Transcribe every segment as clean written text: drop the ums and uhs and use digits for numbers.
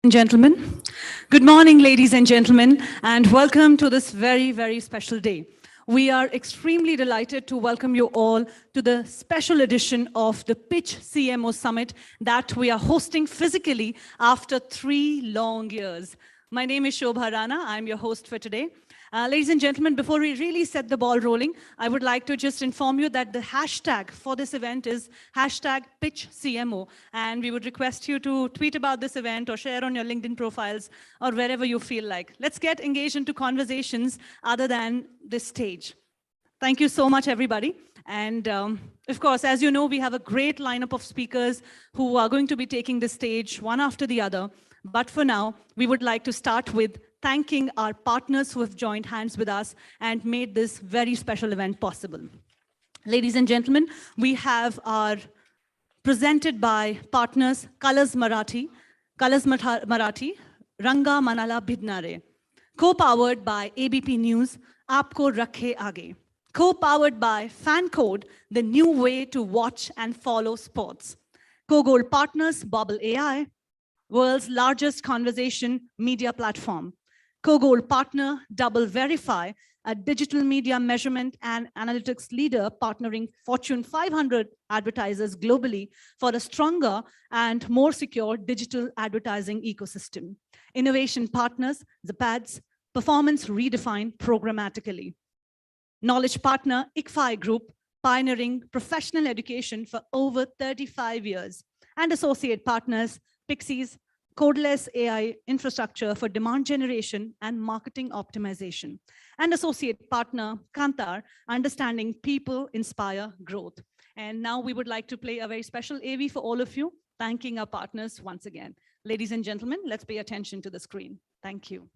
Gentlemen. Good morning, ladies and gentlemen, and welcome to this very, very special day. We are extremely delighted to welcome you all to the special edition of the Pitch CMO Summit that we are hosting physically after 3 long years. My name is Shobha Rana. I'm your host for today. Ladies and gentlemen, before we really set the ball rolling, I would like to just inform you that the hashtag for this event is #PitchCMO. And we would request you to tweet about this event or share on your LinkedIn profiles or wherever you feel like. Let's get engaged into conversations other than this stage. Thank you so much, everybody. And of course, as you know, we have a great lineup of speakers who are going to be taking the stage one after the other. But for now, we would like to start with thanking our partners who have joined hands with us and made this very special event possible. Ladies and gentlemen, we have our presented by partners Colors Marathi, Ranga Manala Bhidnare, co-powered by ABP News, Aapko Rakhe Aage, co-powered by Fan Code, the new way to watch and follow sports, co-gold partners Bobble AI, world's largest conversation media platform, co-gold partner Double Verify, a digital media measurement and analytics leader partnering Fortune 500 advertisers globally for a stronger and more secure digital advertising ecosystem. Innovation partners, the PADS, performance redefined programmatically. Knowledge partner ICFI Group, pioneering professional education for over 35 years. And associate partners Pixies, codeless AI infrastructure for demand generation and marketing optimization. And associate partner Kantar, understanding people inspire growth. And now we would like to play a very special AV for all of you, thanking our partners once again. Ladies and gentlemen, let's pay attention to the screen. Thank you.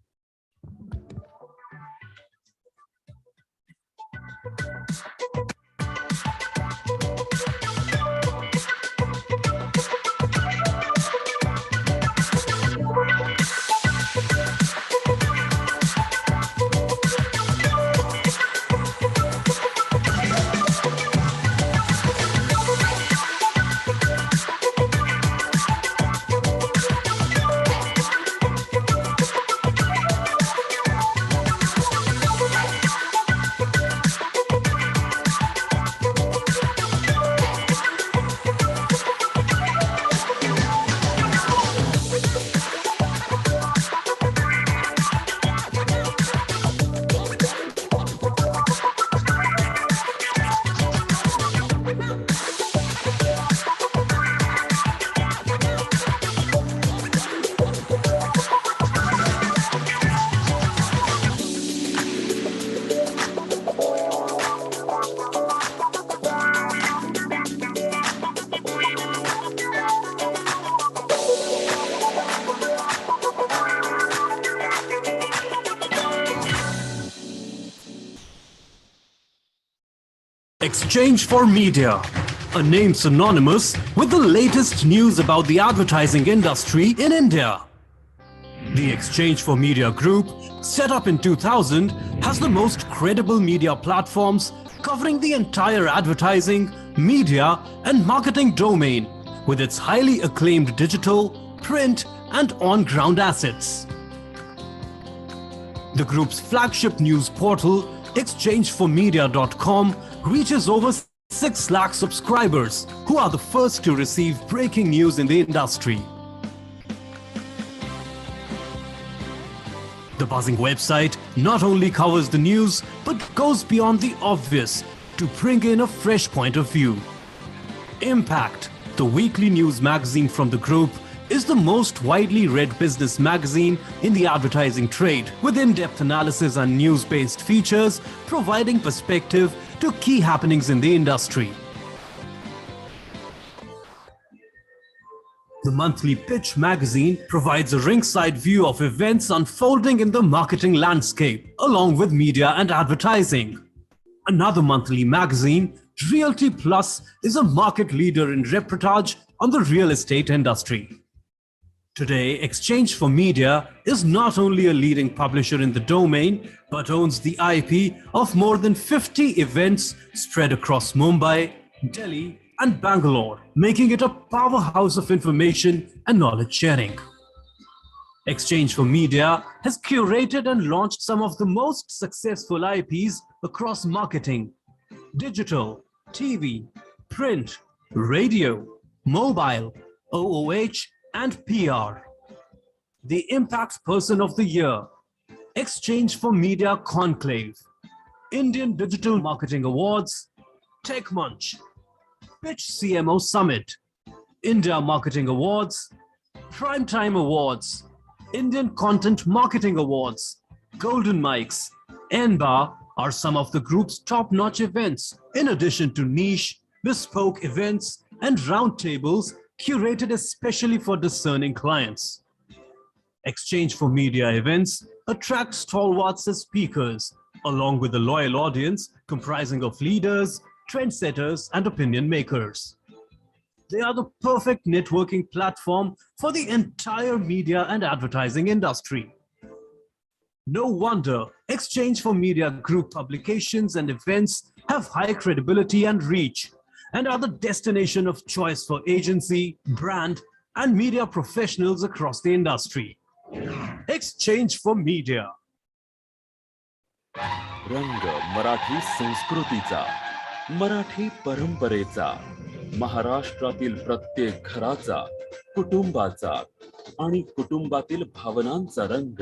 Exchange for Media, a name synonymous with the latest news about the advertising industry in India. The Exchange for Media Group, set up in 2000, has the most credible media platforms covering the entire advertising, media, and marketing domain with its highly acclaimed digital, print, and on-ground assets. The group's flagship news portal, exchangeformedia.com, reaches over 6 lakh subscribers who are the first to receive breaking news in the industry. The buzzing website not only covers the news but goes beyond the obvious to bring in a fresh point of view. Impact, the weekly news magazine from the group, is the most widely read business magazine in the advertising trade, with in-depth analysis and news-based features providing perspective to key happenings in the industry. The monthly Pitch magazine provides a ringside view of events unfolding in the marketing landscape, along with media and advertising. Another monthly magazine, Realty Plus, is a market leader in reportage on the real estate industry. Today, Exchange for Media is not only a leading publisher in the domain, but owns the IP of more than 50 events spread across Mumbai, Delhi, and Bangalore, making it a powerhouse of information and knowledge sharing. Exchange for Media has curated and launched some of the most successful IPs across marketing, digital, TV, print, radio, mobile, OOH, and PR. The Impact Person of the Year, Exchange for Media Conclave, Indian Digital Marketing Awards, Tech Munch, Pitch CMO Summit, India Marketing Awards, Primetime Awards, Indian Content Marketing Awards, Golden Mics, NBAR are some of the group's top-notch events, in addition to niche, bespoke events and roundtables curated especially for discerning clients. Exchange for Media events attract stalwarts as speakers, along with a loyal audience comprising of leaders, trendsetters, and opinion makers. They are the perfect networking platform for the entire media and advertising industry. No wonder Exchange for Media Group publications and events have high credibility and reach, and are the destination of choice for agency, brand, and media professionals across the industry. Exchange for Media. रंग मराठी संस्कृतीचा, मराठी परंपरेचा, महाराष्ट्रातील प्रत्येक घराचा, कुटुंबाचा आणि कुटुंबातील भावनांचा रंग.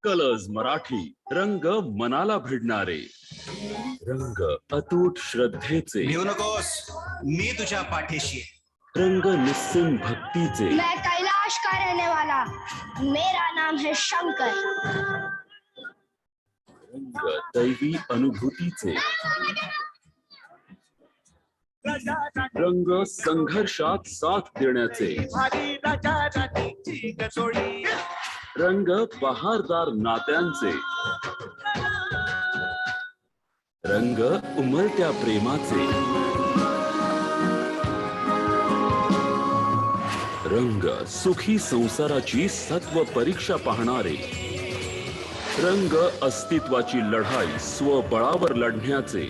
कलर्स मराठी, रंग मनाला भिडणारे, रंग अतूट श्रद्धेचे, भिवू नकोस, मी तुझ्या पाठीशी आहे. रंग निस्सिम भक्तीचे, मैं कैलाश का रहने वाला, मेरा नाम है शंकर. रंग दैवी अनुभूतीचे, रंग संघर्षात साथ देण्याचे, रंग बहारदार नात्यांचे, रंग उमलत्या प्रेमाचे, रंग सुखी संसाराची सत्व परीक्षा पाहणारे, रंग अस्तित्वाची लढाई स्वबळावर लढण्याचे,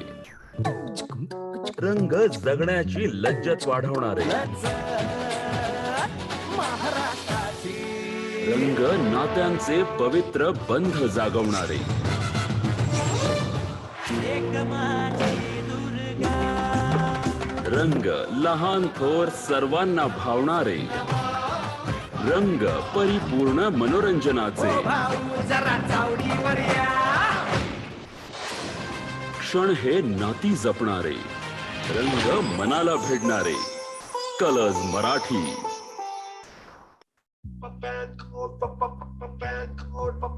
रंग जगण्याची लज्जत वाढवणारे, रंग नात्यांचे पवित्र बंध जागवणारे, रंग लहान थोर सर्वांना भावणारे, रंग परिपूर्ण मनोरंजनाचे, क्षण हे नाती जपणारे, रंग मनाला भिडणारे. कलर्स मराठी.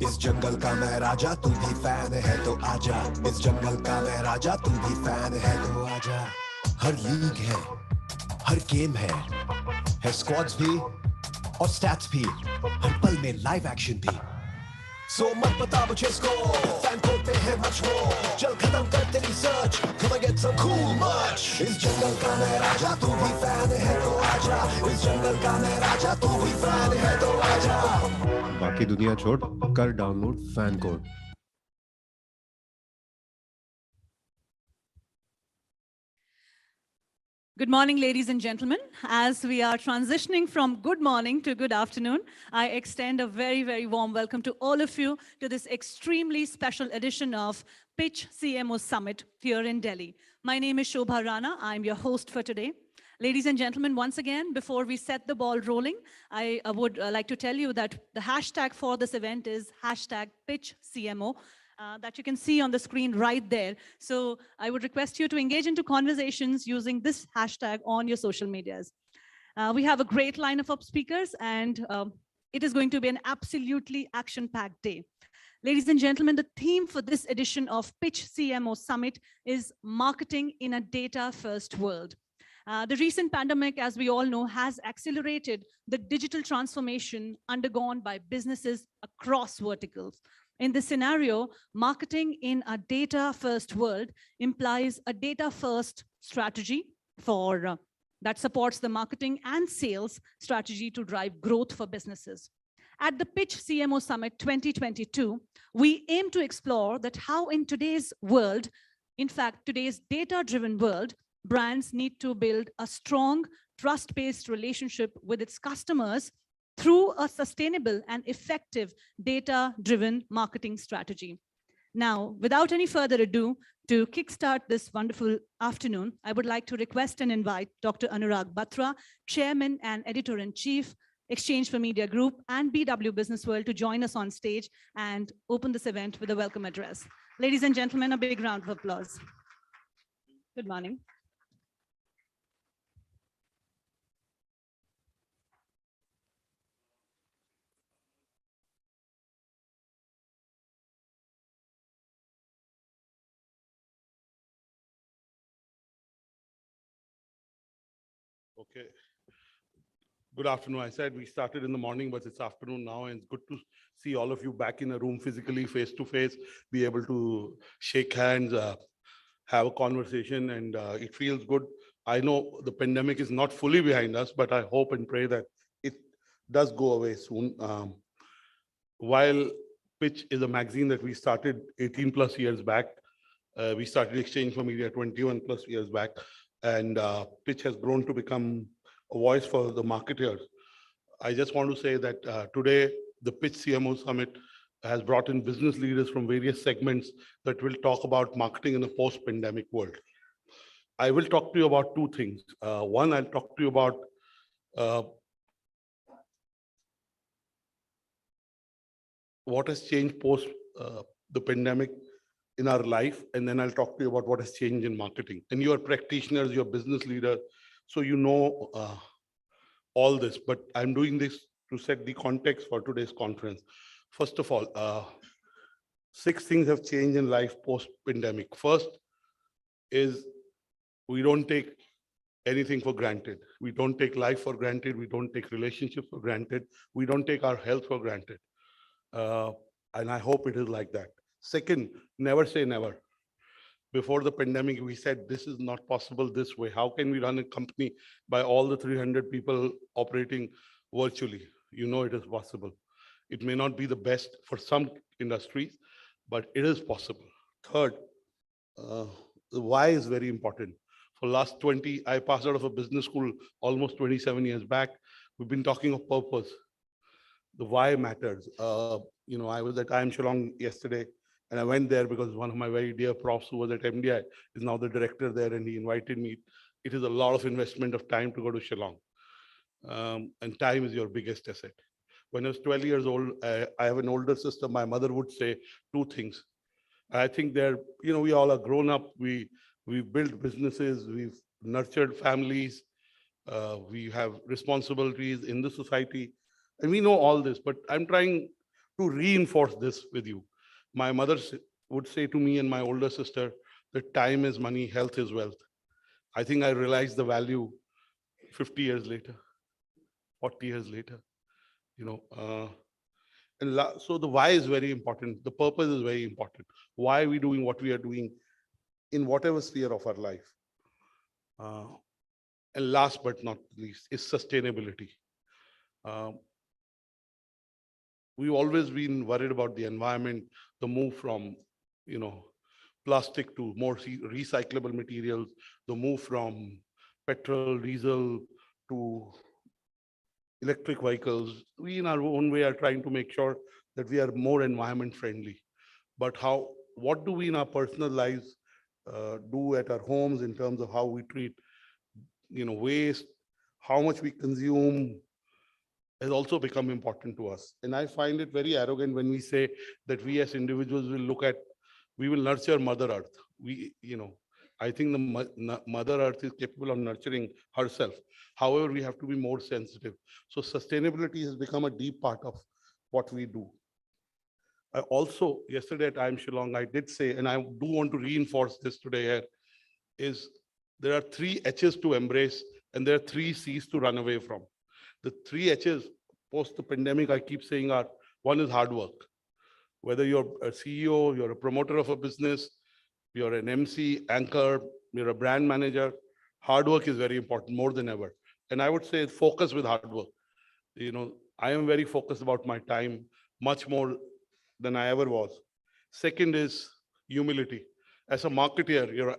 इस जंगल का मैं राजा, तू भी फैन है तो आजा. इस जंगल का मैं राजा, तू भी फैन है तो आजा. हर लीग है, हर गेम है स्क्वाड्स भी और स्टैट्स भी, हर पल में लाइव एक्शन भी. सो मत बता मुझे स्कोर, फैन कोड पे है मच मोर. चल खत्म कर तेरी search, come and get some cool merch. इस जंगल का मैं राजा, तू भी फैन है तो आजा. इस जंगल का मैं राजा, तू भी फैन है तो आजा. बाकी दुनिया छोड़, कर download fan code. Good morning, ladies and gentlemen. As we are transitioning from good morning to good afternoon, I extend a very, very warm welcome to all of you to this extremely special edition of Pitch CMO Summit here in Delhi. My name is Shobha Rana. I'm your host for today. Ladies and gentlemen, once again, before we set the ball rolling, I would like to tell you that the hashtag for this event is hashtag PitchCMO. That you can see on the screen right there. So I would request you to engage into conversations using this hashtag on your social medias. We have a great lineup of speakers, and it is going to be an absolutely action-packed day. Ladies and gentlemen, the theme for this edition of Pitch CMO Summit is marketing in a data-first world. The recent pandemic, as we all know, has accelerated the digital transformation undergone by businesses across verticals. In this scenario, marketing in a data-first world implies a data-first strategy that supports the marketing and sales strategy to drive growth for businesses. At the Pitch CMO Summit 2022, we aim to explore that how in today's world, in fact, today's data-driven world, brands need to build a strong, trust-based relationship with its customers through a sustainable and effective data-driven marketing strategy. Now, without any further ado, to kickstart this wonderful afternoon, I would like to request and invite Dr. Anurag Batra, Chairman and Editor-in-Chief, Exchange for Media Group and BW Business World, to join us on stage and open this event with a welcome address. Ladies and gentlemen, a big round of applause. Good morning. Okay. Good afternoon. I said we started in the morning, but it's afternoon now, and it's good to see all of you back in a room physically, face to face, be able to shake hands, have a conversation, and it feels good. I know the pandemic is not fully behind us, but I hope and pray that it does go away soon. While Pitch is a magazine that we started 18 plus years back, we started Exchange for Media 21 plus years back, and Pitch has grown to become a voice for the marketers. I just want to say that today, the Pitch CMO Summit has brought in business leaders from various segments that will talk about marketing in a post-pandemic world. I will talk to you about two things. One, I'll talk to you about what has changed post the pandemic in our life, and then I'll talk to you about what has changed in marketing. And you are practitioners, you're business leaders, so you know all this, but I'm doing this to set the context for today's conference. First of all, 6 things have changed in life post-pandemic. First is we don't take anything for granted. We don't take life for granted. We don't take relationships for granted. We don't take our health for granted. And I hope it is like that. Second, never say never. Before the pandemic, we said, this is not possible this way. How can we run a company by all the 300 people operating virtually? You know it is possible. It may not be the best for some industries, but it is possible. Third, the why is very important. For last 20, I passed out of a business school almost 27 years back. We've been talking of purpose. The why matters. You know, I was at IIM Shillong yesterday, and I went there because one of my very dear profs who was at MDI is now the director there, and he invited me. It is a lot of investment of time to go to Shillong. And time is your biggest asset. When I was 12 years old, I have an older sister. My mother would say 2 things. I think they're, you know, we all are grown up. We've built businesses. We've nurtured families. We have responsibilities in the society. And we know all this, but I'm trying to reinforce this with you. My mother would say to me and my older sister that time is money, health is wealth. I think I realized the value 50 years later, 40 years later, you know. So the why is very important. The purpose is very important. Why are we doing what we are doing in whatever sphere of our life? And last but not least is sustainability. We've always been worried about the environment, the move from, you know, plastic to more recyclable materials, the move from petrol, diesel to electric vehicles. We in our own way are trying to make sure that we are more environment friendly. But what do we in our personal lives do at our homes in terms of how we treat, you know, waste, how much we consume, has also become important to us. And I find it very arrogant when we say that we as individuals we will nurture Mother Earth. You know, I think the Mother Earth is capable of nurturing herself. However, we have to be more sensitive. So sustainability has become a deep part of what we do. I also, yesterday at IIM Shillong, I did say, and I do want to reinforce this today here, is there are 3 H's to embrace and there are 3 C's to run away from. The 3 H's post the pandemic, I keep saying are, one is hard work. Whether you're a CEO, you're a promoter of a business, you're an MC, anchor, you're a brand manager, hard work is very important, more than ever. And I would say focus with hard work. You know, I am very focused about my time, much more than I ever was. Second is humility. As a marketer, your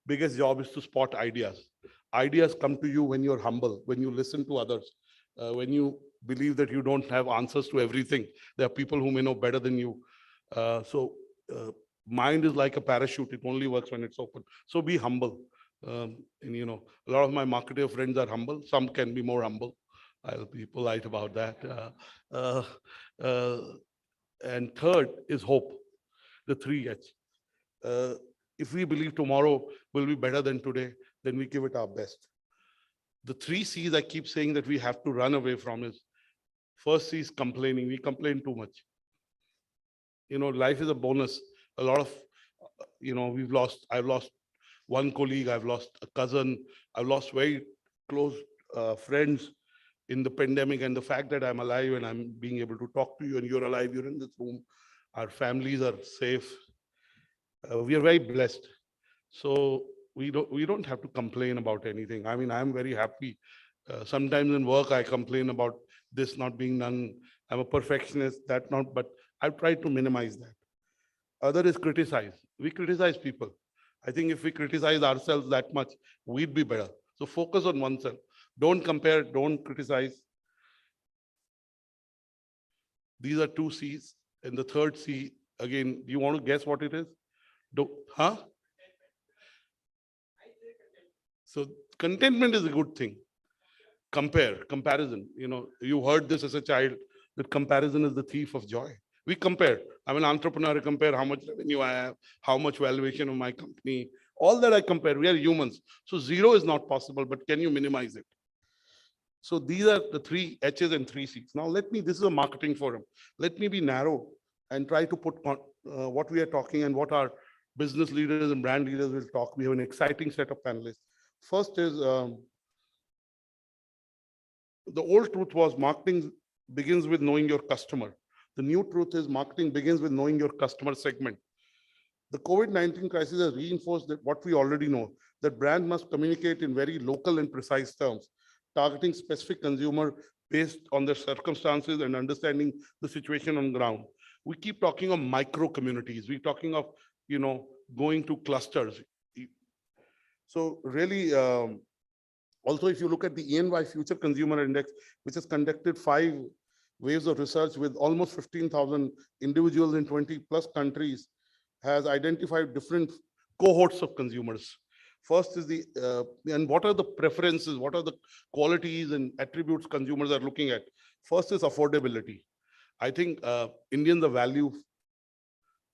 biggest job is to spot ideas. Ideas come to you when you're humble, when you listen to others, when you believe that you don't have answers to everything. There are people who may know better than you. Mind is like a parachute. It only works when it's open. So be humble. And a lot of my marketer friends are humble. Some can be more humble. I'll be polite about that. Uh, uh, and third is hope. The three H. If we believe tomorrow will be better than today, then we give it our best. The three C's I keep saying that we have to run away from is, first C is complaining. We complain too much. Life is a bonus. A lot of, I've lost one colleague, I've lost a cousin, I've lost very close friends in the pandemic. And the fact that I'm alive and I'm being able to talk to you and you're alive, you're in this room, our families are safe. We are very blessed. So we don't have to complain about anything. I mean, I'm very happy. Sometimes in work, I complain about this not being done. I'm a perfectionist, but I've tried to minimize that. Other is criticize. We criticize people. I think if we criticize ourselves that much, we'd be better. So focus on oneself. Don't compare, don't criticize. These are two C's. And the third C, again, do you want to guess what it is? So contentment is a good thing. Comparison. You heard this as a child, that comparison is the thief of joy. We compare. I'm an entrepreneur, I compare how much revenue I have, how much valuation of my company, all that I compare. We are humans. So zero is not possible, but can you minimize it? So these are the three H's and three C's. Now this is a marketing forum. Let me be narrow and try to put what we are talking and what our business leaders and brand leaders will talk. We have an exciting set of panelists. First is, the old truth was marketing begins with knowing your customer. The new truth is marketing begins with knowing your customer segment. The COVID-19 crisis has reinforced that what we already know, that brand must communicate in very local and precise terms, targeting specific consumer based on their circumstances and understanding the situation on ground. We keep talking of micro communities. We're talking of, going to clusters. So really, also, if you look at the EY Future Consumer Index, which has conducted 5 waves of research with almost 15,000 individuals in 20 plus countries, has identified different cohorts of consumers. First is and what are the preferences, what are the qualities and attributes consumers are looking at? First is affordability. I think Indians are value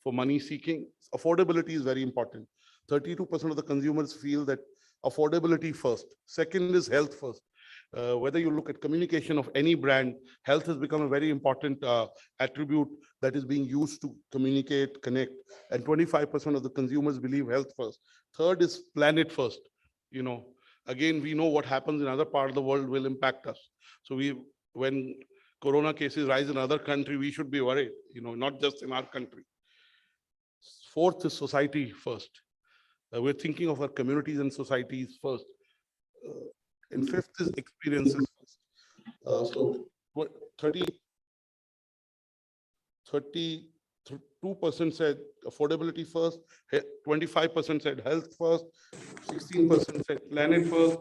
for money seeking. Affordability is very important. 32% of the consumers feel that affordability first. Second is health first. Whether you look at communication of any brand, health has become a very important attribute that is being used to communicate, connect, and 25% of the consumers believe health first. Third is planet first. Again, we know what happens in other parts of the world will impact us. So when corona cases rise in other country, we should be worried, not just in our country. Fourth is society first. We're thinking of our communities and societies first. And fifth is experiences first. So 32% said affordability first, 25% said health first, 16% said planet first,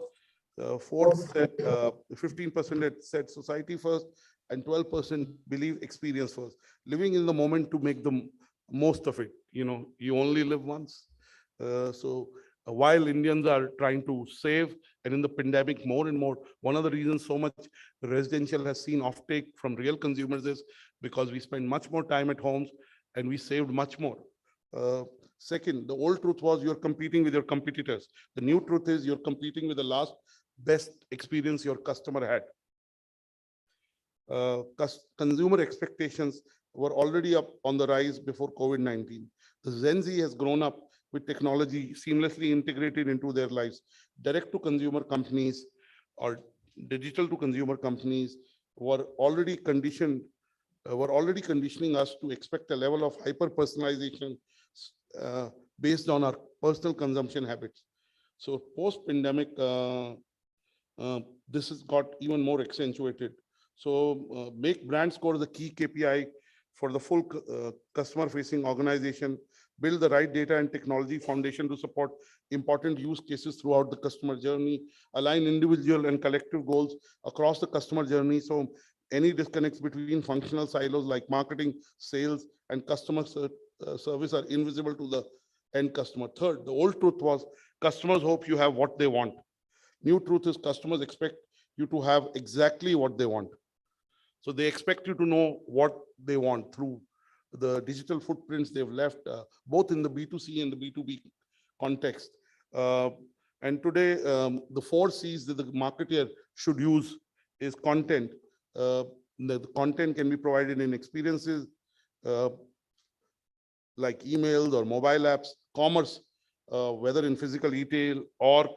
15% said society first, and 12% believe experience first. Living in the moment to make the most of it. You only live once. So while Indians are trying to save, and in the pandemic more and more, one of the reasons so much residential has seen offtake from real consumers is because we spend much more time at homes and we saved much more. Second, the old truth was you're competing with your competitors. The new truth is you're competing with the last best experience your customer had. Consumer expectations were already up on the rise before COVID-19. The Gen Z has grown up with technology seamlessly integrated into their lives. Direct to consumer companies or digital to consumer companies were already conditioning us to expect a level of hyper personalization based on our personal consumption habits. So post-pandemic, this has got even more accentuated. So make brand score the key KPI for the full customer-facing organization, build the right data and technology foundation to support important use cases throughout the customer journey, align individual and collective goals across the customer journey. So any disconnects between functional silos like marketing, sales, and customer service are invisible to the end customer. Third, the old truth was customers hope you have what they want. New truth is customers expect you to have exactly what they want. So they expect you to know what they want through the digital footprints they've left, both in the B2C and the B2B context. Uh, and today, the 4 C's that the marketer should use is content. The content can be provided in experiences uh, like emails or mobile apps, commerce, whether in physical retail or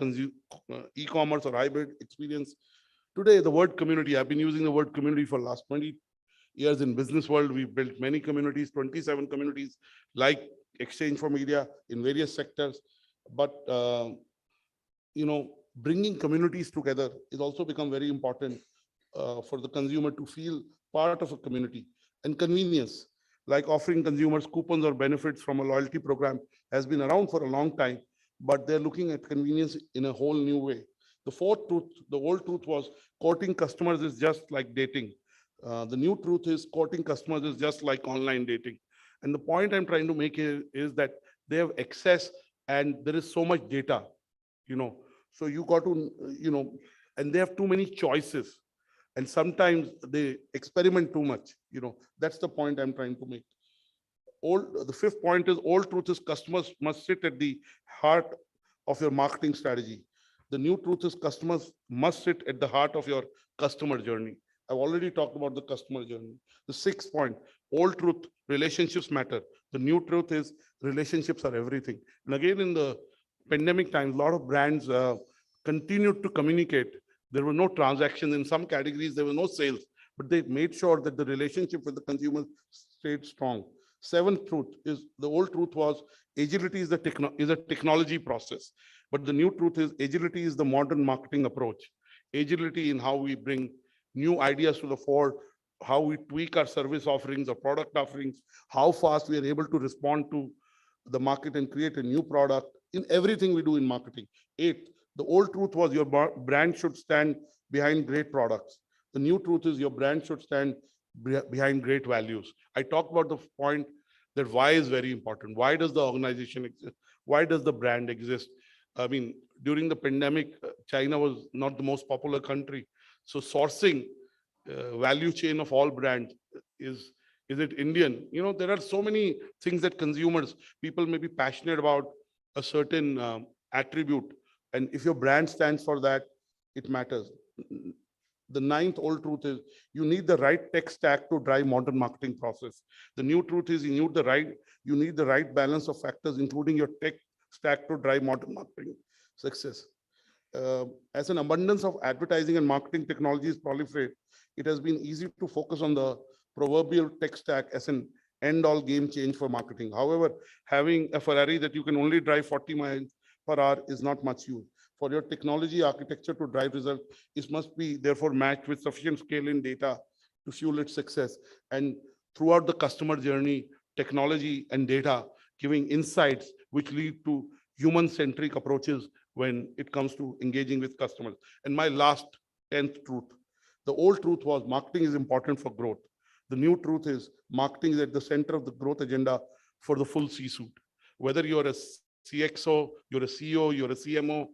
e-commerce or hybrid experience. Today, the word community, I've been using the word community for the last 20 years in business world. We've built many communities, 27 communities like Exchange for Media in various sectors. But, bringing communities together is also become very important for the consumer to feel part of a community. And convenience, like offering consumers coupons or benefits from a loyalty program, has been around for a long time, but they're looking at convenience in a whole new way. The fourth truth, the old truth was courting customers is just like dating. The new truth is courting customers is just like online dating. And the point I'm trying to make here is that they have access and there is so much data, so you got to, and they have too many choices. And sometimes they experiment too much, that's the point I'm trying to make. The fifth point is old truth is customers must sit at the heart of your marketing strategy. The new truth is customers must sit at the heart of your customer journey. I've already talked about the customer journey. The sixth point, old truth, relationships matter. The new truth is relationships are everything. And again, in the pandemic times, a lot of brands continued to communicate. There were no transactions in some categories, there were no sales, but they made sure that the relationship with the consumer stayed strong. Seventh truth is the old truth was agility is a technology process, but the new truth is agility is the modern marketing approach. Agility in how we bring new ideas to the fore, how we tweak our service offerings or product offerings, how fast we are able to respond to the market and create a new product in everything we do in marketing. Eighth, the old truth was your brand should stand behind great products. The new truth is your brand should stand behind great values. I talked about the point that why is very important. Why does the organization exist? Why does the brand exist? I mean, during the pandemic, China was not the most popular country. So sourcing value chain of all brands is it Indian? There are so many things that people may be passionate about a certain attribute. And if your brand stands for that, it matters. The ninth old truth is you need the right tech stack to drive modern marketing process. The new truth is you need the right balance of factors, including your tech stack to drive modern marketing success. As an abundance of advertising and marketing technologies proliferate, it has been easy to focus on the proverbial tech stack as an end-all game change for marketing. However, having a Ferrari that you can only drive 40 miles per hour is not much use. For your technology architecture to drive results, it must be therefore matched with sufficient scale in data to fuel its success. And throughout the customer journey, technology and data giving insights which lead to human-centric approaches when it comes to engaging with customers. And my last 10th truth, the old truth was marketing is important for growth. The new truth is marketing is at the center of the growth agenda for the full C-suite. Whether you're a CXO, you're a CEO, you're a CMO,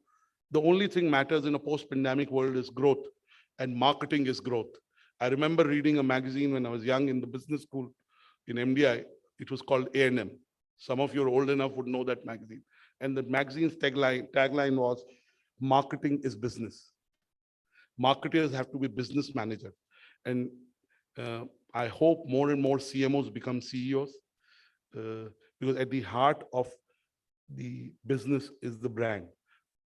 the only thing matters in a post-pandemic world is growth, and marketing is growth. I remember reading a magazine when I was young in the business school in MDI. It was called A&M. Some of you are old enough would know that magazine. And the magazine's tagline was, marketing is business. Marketers have to be business managers. And I hope more and more CMOs become CEOs because at the heart of the business is the brand.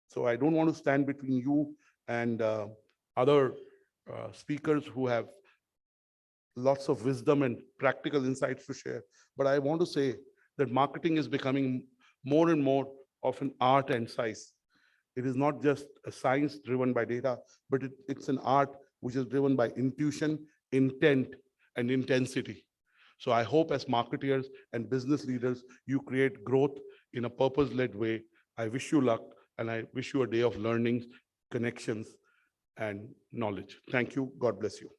So I don't want to stand between you and other speakers who have lots of wisdom and practical insights to share. But I want to say that marketing is becoming more and more of an art and science. It is not just a science driven by data, but it's an art which is driven by intuition, intent, and intensity. So I hope as marketers and business leaders, you create growth in a purpose-led way. I wish you luck, and I wish you a day of learnings, connections, and knowledge. Thank you. God bless you.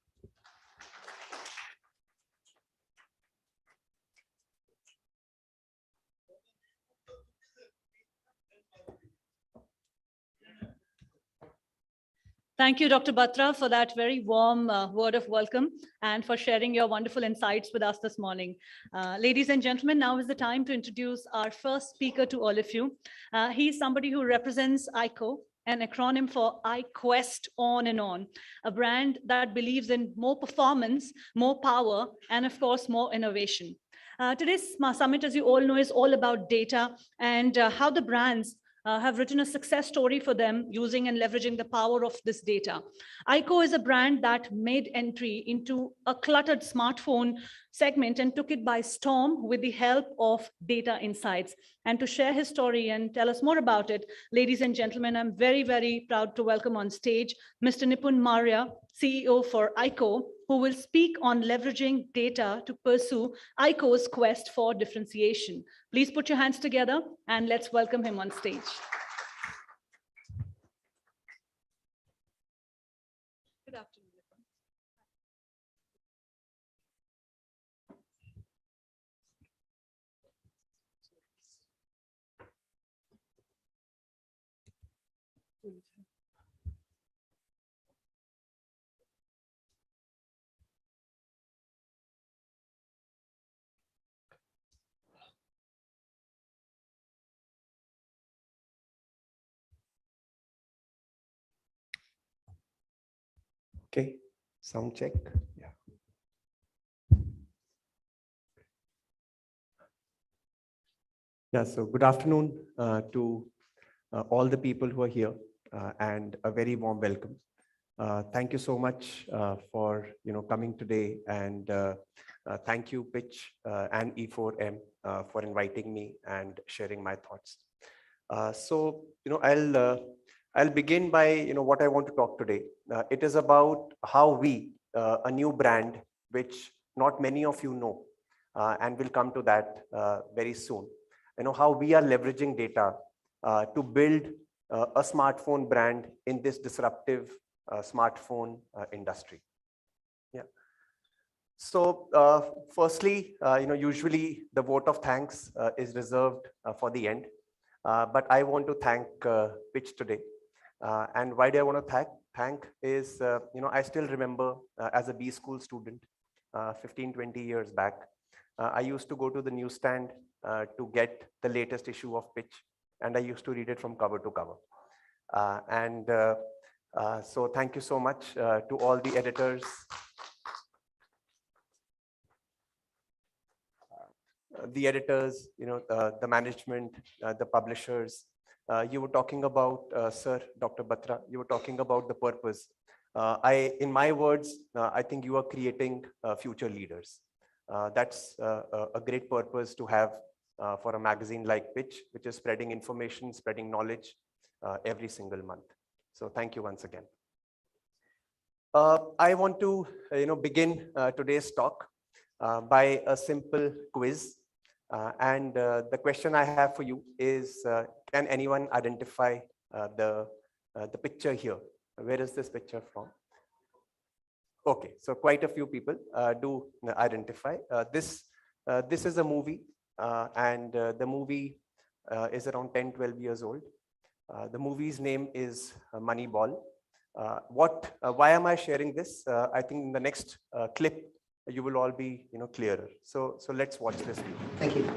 Thank you, Dr. Batra, for that very warm word of welcome and for sharing your wonderful insights with us this morning. Ladies and gentlemen, now is the time to introduce our first speaker to all of you. He's somebody who represents ICO, an acronym for I Quest On and On, a brand that believes in more performance, more power, and of course, more innovation. Today's summit, as you all know, is all about data and how the brands have written a success story for them using and leveraging the power of this data. ICO is a brand that made entry into a cluttered smartphone segment and took it by storm with the help of data insights. And to share his story and tell us more about it, ladies and gentlemen, I'm very, very proud to welcome on stage Mr. Nipun Maurya, CEO for ICO, who will speak on leveraging data to pursue ICO's quest for differentiation. Please put your hands together and let's welcome him on stage. Good afternoon. Okay, sound check. Yeah. Yeah, so good afternoon to all the people who are here and a very warm welcome. Thank you so much for coming today, and thank you Pitch and E4M for inviting me and sharing my thoughts. So I'll begin by what I want to talk today. It is about how we, a new brand which not many of you know, and we'll come to that very soon. How we are leveraging data to build a smartphone brand in this disruptive smartphone industry. Yeah. So firstly, usually the vote of thanks is reserved for the end, but I want to thank Pitch today. And why do I want to thank is, I still remember as a B school student, 15-20 years back, I used to go to the newsstand to get the latest issue of Pitch, and I used to read it from cover to cover. So thank you so much to all the editors, the management, the publishers. You were talking about, Sir, Dr. Batra, you were talking about the purpose. In my words, I think you are creating future leaders. That's a great purpose to have for a magazine like Pitch, which is spreading information, spreading knowledge every single month. So thank you once again. I want to begin today's talk by a simple quiz. And the question I have for you is, can anyone identify the picture here? Where is this picture from? Okay, so quite a few people do identify. This is a movie, and the movie is around 10-12 years old. The movie's name is Moneyball. Why am I sharing this? I think in the next clip, you will all be clearer. So let's watch this video. Thank you.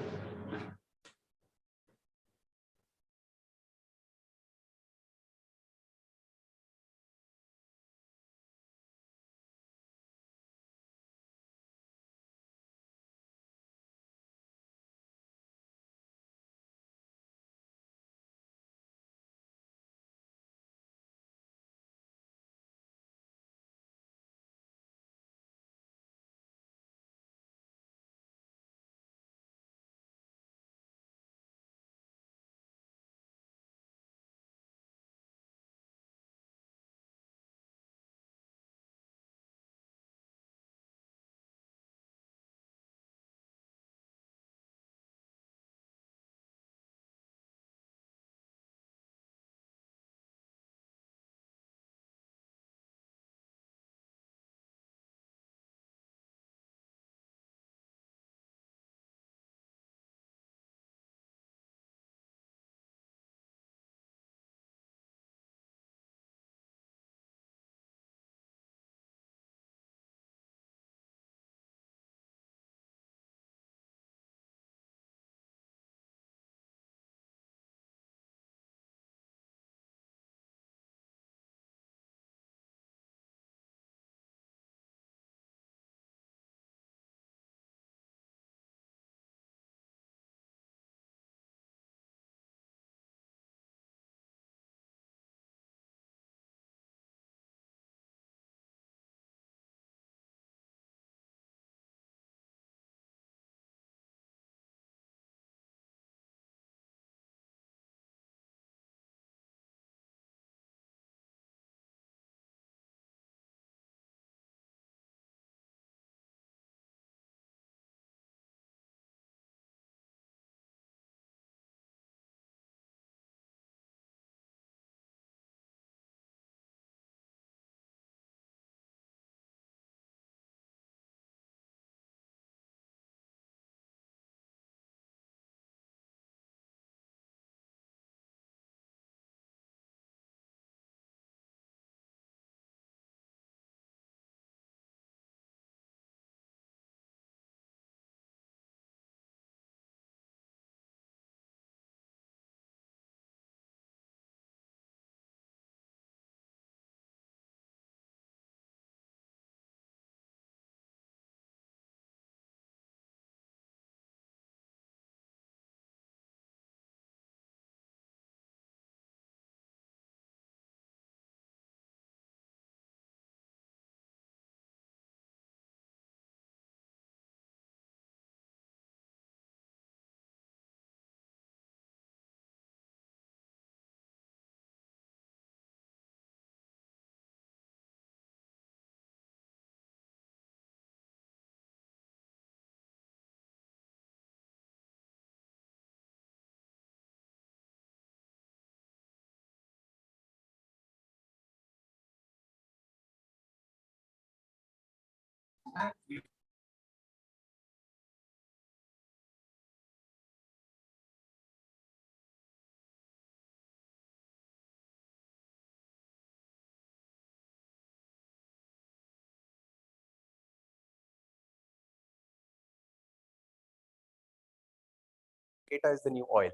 Data is the new oil.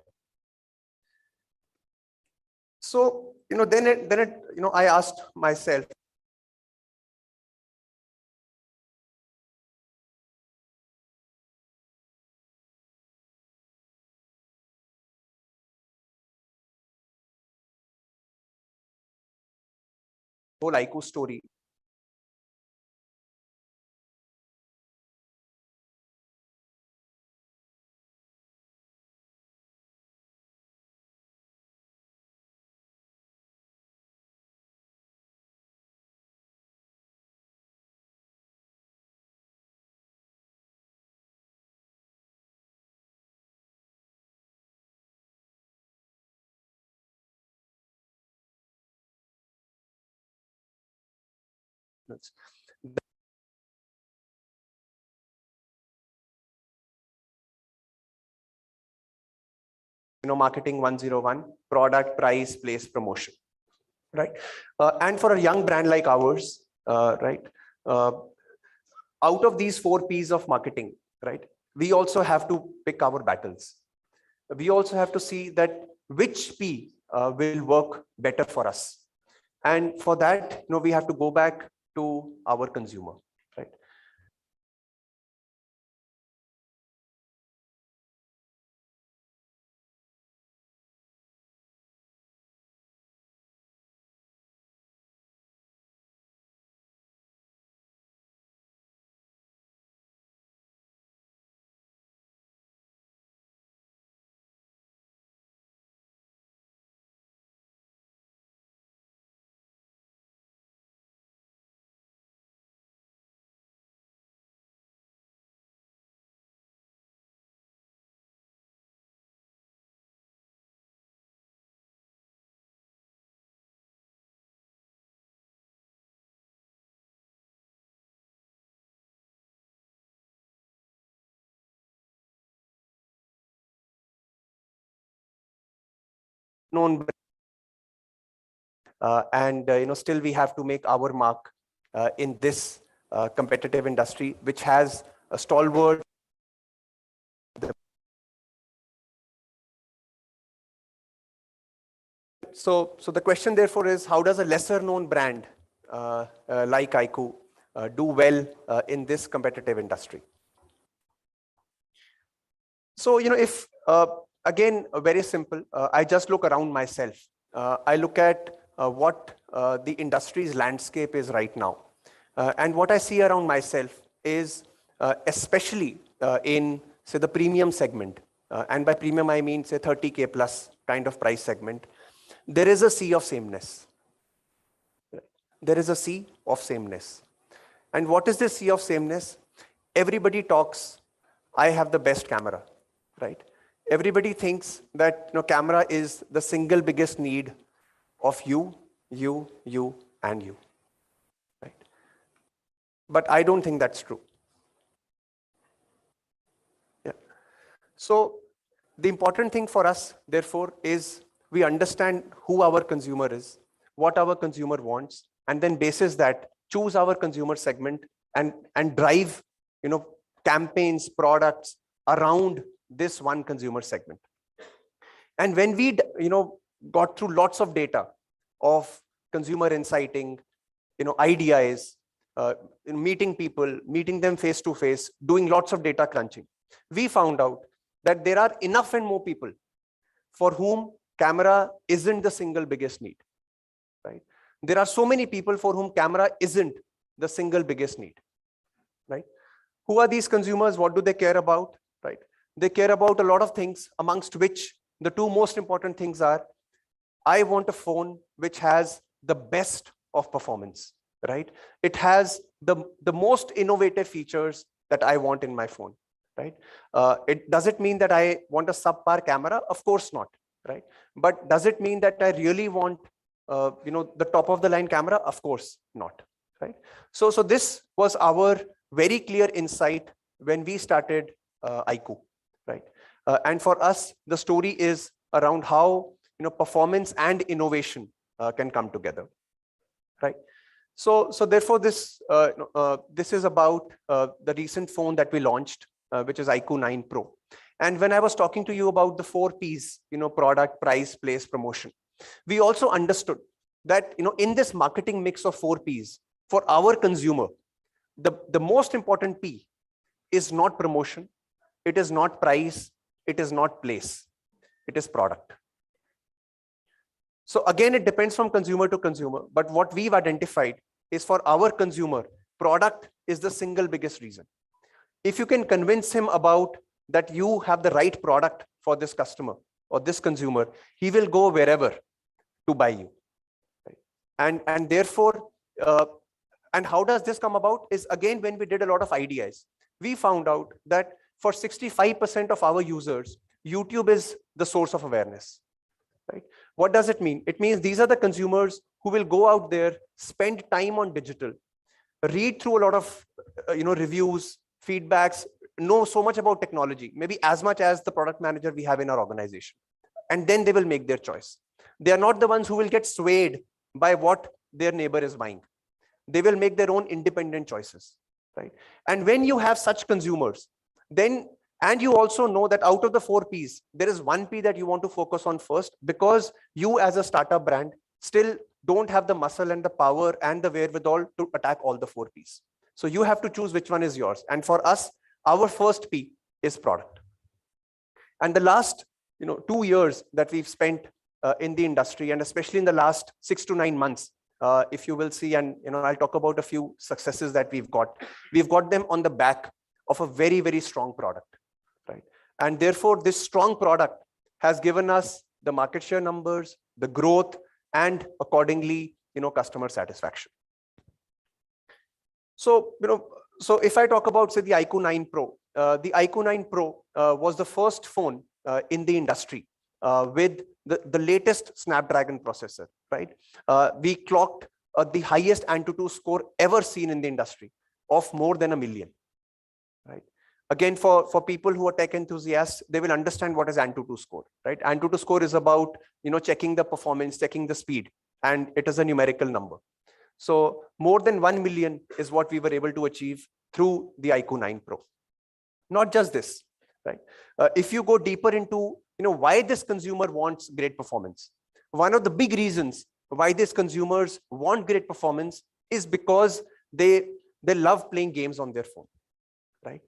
So, I asked myself, whole IQ story. Marketing 101, product, price, place, promotion, right? And for a young brand like ours, right, out of these 4 P's of marketing, right, we also have to pick our battles. We also have to see that which P will work better for us. And for that, we have to go back to our consumer, right? Known and still we have to make our mark in this competitive industry, which has a stalwart. So the question therefore is, how does a lesser known brand like IQ do well in this competitive industry? So, if again, very simple, I just look around myself. I look at what the industry's landscape is right now. And what I see around myself is especially in, say, the premium segment. And by premium, I mean, say, 30K plus kind of price segment. There is a sea of sameness. There is a sea of sameness. And what is this sea of sameness? Everybody talks, I have the best camera, right? Everybody thinks that camera is the single biggest need of you, and you, right? But I don't think that's true. Yeah. So the important thing for us, therefore, is we understand who our consumer is, what our consumer wants, and then basis that, choose our consumer segment and drive, campaigns, products around this one consumer segment. And when we, got through lots of data of consumer inciting, IDIs, meeting people, meeting them face to face, doing lots of data crunching, we found out that there are enough and more people for whom camera isn't the single biggest need, right? There are so many people for whom camera isn't the single biggest need, right? Who are these consumers? What do they care about, right? They care about a lot of things, amongst which the 2 most important things are, I want a phone which has the best of performance, right? It has the most innovative features that I want in my phone, right? Does it mean that I want a subpar camera? Of course not, right? But does it mean that I really want, the top of the line camera? Of course not, right? So this was our very clear insight when we started IQ, right? And for us, the story is around how performance and innovation can come together, right? So therefore, this is about the recent phone that we launched, which is IQ 9 Pro. And when I was talking to you about the 4 Ps, product, price, place, promotion, we also understood that in this marketing mix of 4 Ps for our consumer, the most important P is not promotion, it is not price, it is not place, it is product. So again, it depends from consumer to consumer, but what we've identified is for our consumer, product is the single biggest reason. If you can convince him about that you have the right product for this customer or this consumer, he will go wherever to buy you. Right? And therefore, and how does this come about is, again, when we did a lot of IDIs, we found out that for 65% of our users, YouTube is the source of awareness. Right? What does it mean? It means these are the consumers who will go out there, spend time on digital, read through a lot of reviews, feedbacks, know so much about technology, maybe as much as the product manager we have in our organization. And then they will make their choice. They are not the ones who will get swayed by what their neighbor is buying. They will make their own independent choices. Right? And when you have such consumers, then, and you also know that out of the 4 Ps, there is 1 P that you want to focus on first, because you as a startup brand still don't have the muscle and the power and the wherewithal to attack all the 4 Ps. So you have to choose which one is yours. And for us, our first P is product. And the last 2 years that we've spent in the industry, and especially in the last 6 to 9 months, if you will see, and I'll talk about a few successes that we've got them on the back of a very, very strong product. Right? And therefore, this strong product has given us the market share numbers, the growth, and accordingly, customer satisfaction. So, so if I talk about, say, the IQ 9 Pro, the IQ 9 Pro was the first phone in the industry with the latest Snapdragon processor, right? We clocked the highest Antutu score ever seen in the industry of more than 1 million, right? Again, for people who are tech enthusiasts, they will understand what is Antutu score, right? Antutu score is about, checking the performance, checking the speed, and it is a numerical number. So more than 1 million is what we were able to achieve through the IQ 9 Pro. Not just this, right? If you go deeper into, why this consumer wants great performance, one of the big reasons why these consumers want great performance is because they love playing games on their phone, right?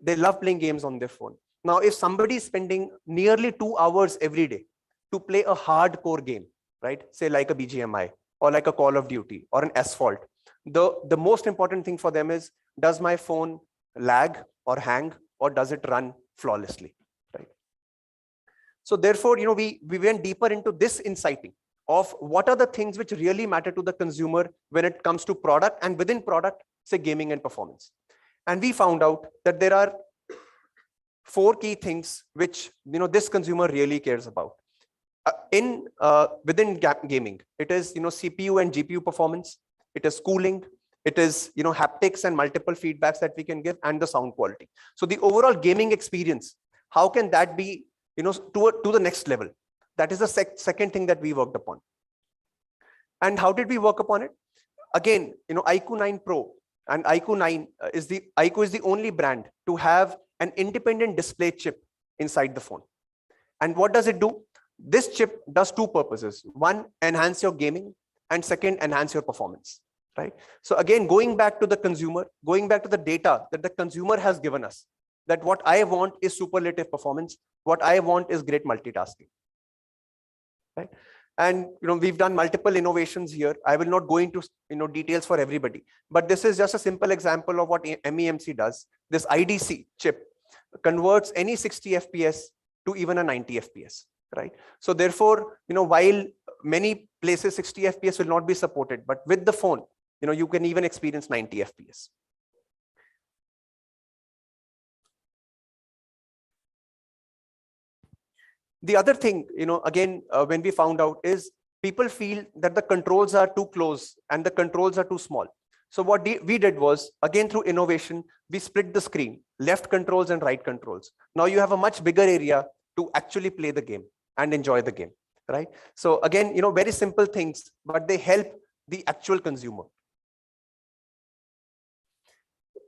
They love playing games on their phone. Now, if somebody is spending nearly 2 hours every day to play a hardcore game, right? Say like a BGMI or like a Call of Duty or an Asphalt, the most important thing for them is, does my phone lag or hang, or does it run flawlessly, right? So therefore, we went deeper into this insighting of what are the things which really matter to the consumer when it comes to product, and within product, say gaming and performance. And we found out that there are 4 key things which this consumer really cares about. Within gaming, it is CPU and GPU performance, it is cooling, it is haptics and multiple feedbacks that we can give, and the sound quality. So the overall gaming experience, how can that be to the next level? That is the second thing that we worked upon. And how did we work upon it? Again, IQ 9 Pro and IQ 9 is the only brand to have an independent display chip inside the phone. And what does it do? This chip does 2 purposes. One, enhance your gaming, and second, enhance your performance, right? So again, going back to the consumer, going back to the data that the consumer has given us, that what I want is superlative performance, what I want is great multitasking, right? And we've done multiple innovations here. I will not go into details for everybody, but this is just a simple example of what MEMC does. This IDC chip converts any 60 FPS to even a 90 FPS, right? So therefore, while many places 60 FPS will not be supported, but with the phone, you can even experience 90 FPS. The other thing, again, when we found out is people feel that the controls are too close and the controls are too small. So what we did was, again, through innovation, we split the screen, left controls and right controls. Now you have a much bigger area to actually play the game and enjoy the game, right? So again, very simple things, but they help the actual consumer.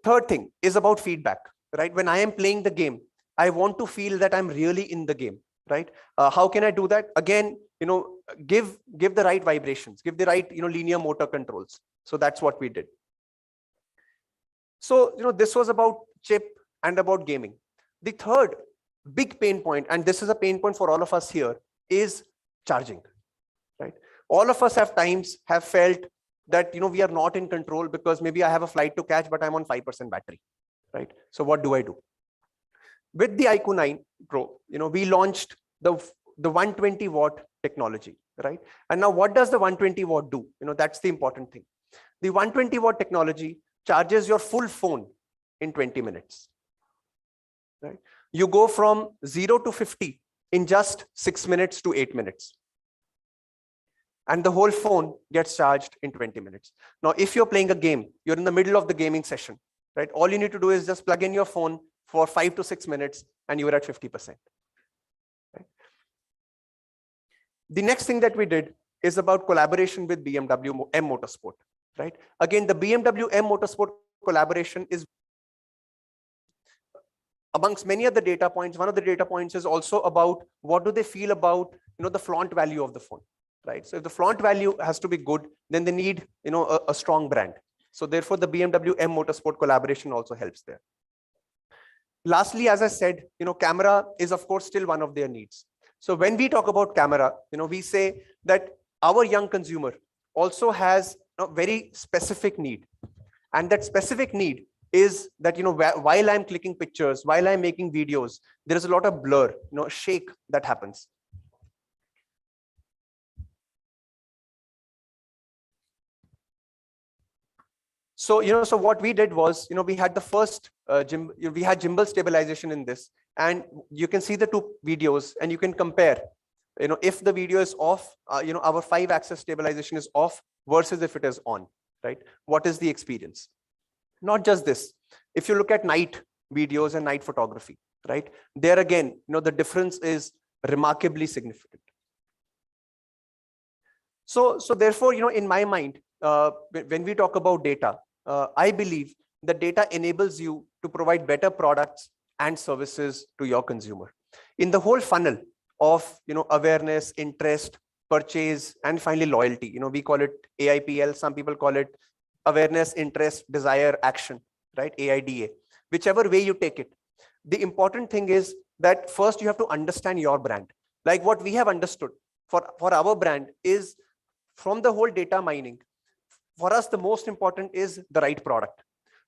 Third thing is about feedback, right? When I am playing the game, I want to feel that I'm really in the game, right? How can I do that? Again, give the right vibrations, give the right, linear motor controls. So that's what we did. So, this was about chip and about gaming. The third big pain point, and this is a pain point for all of us here, is charging, right? All of us have felt that, we are not in control because maybe I have a flight to catch, but I'm on 5% battery, right? So what do I do? With the iQOO 9 Pro, we launched the 120 watt technology, right? And now what does the 120 watt do? That's the important thing. The 120 watt technology charges your full phone in 20 minutes, right? You go from 0 to 50 in just 6 minutes to 8 minutes. And the whole phone gets charged in 20 minutes. Now, if you're playing a game, you're in the middle of the gaming session, right? All you need to do is just plug in your phone for 5 to 6 minutes and you're at 50%. Right? The next thing that we did is about collaboration with BMW M Motorsport, right? Again, the BMW M Motorsport collaboration is amongst many other data points. One of the data points is also about what do they feel about, the flaunt value of the phone, right? So if the flaunt value has to be good, then they need, a strong brand. So therefore, the BMW M Motorsport collaboration also helps there. Lastly, as I said, camera is of course still one of their needs. So when we talk about camera, we say that our young consumer also has a very specific need. And that specific need is that, while I'm clicking pictures, while I'm making videos, there is a lot of blur, shake that happens. So, so what we did was, we had the first we had gimbal stabilization in this, and you can see the two videos and you can compare, if the video is off, our 5-axis stabilization is off versus if it is on, right? What is the experience? Not just this. If you look at night videos and night photography, right? There again, the difference is remarkably significant. So therefore, in my mind, when we talk about data, I believe that data enables you to provide better products and services to your consumer. In the whole funnel of, awareness, interest, purchase, and finally loyalty, we call it AIPL. Some people call it awareness, interest, desire, action, right? AIDA. Whichever way you take it. The important thing is that first you have to understand your brand. Like what we have understood for our brand is, from the whole data mining, for us, the most important is the right product.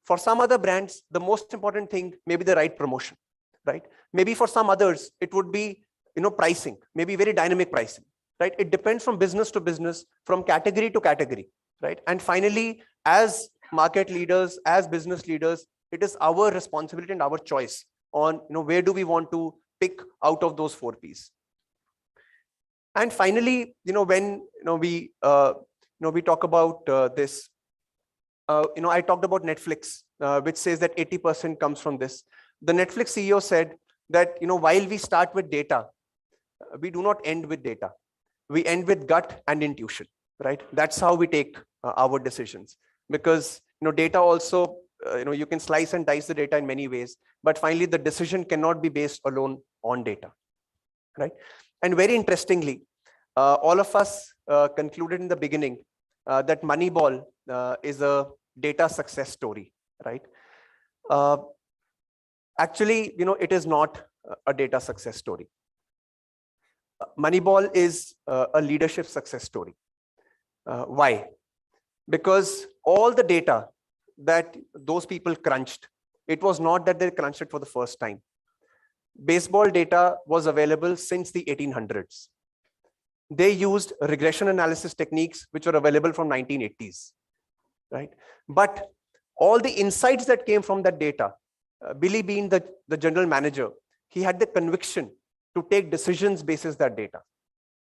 For some other brands, the most important thing may be the right promotion, right? Maybe for some others, it would be, pricing, maybe very dynamic pricing, right? It depends from business to business, from category to category, right? And finally, as market leaders, as business leaders, it is our responsibility and our choice on, where do we want to pick out of those 4 Ps. And finally, when, we talk about this, I talked about Netflix, which says that 80% comes from this. The Netflix CEO said that, while we start with data, we do not end with data. We end with gut and intuition, right? That's how we take our decisions. Because, data also, you can slice and dice the data in many ways, but finally the decision cannot be based alone on data, right? And very interestingly, all of us concluded in the beginning that Moneyball is a data success story, right? Actually, it is not a data success story. Moneyball is a leadership success story. Why? Because all the data that those people crunched, it was not that they crunched it for the first time. Baseball data was available since the 1800s. They used regression analysis techniques which were available from 1980s, right? But all the insights that came from that data, Billy being the general manager, he had the conviction to take decisions basis that data,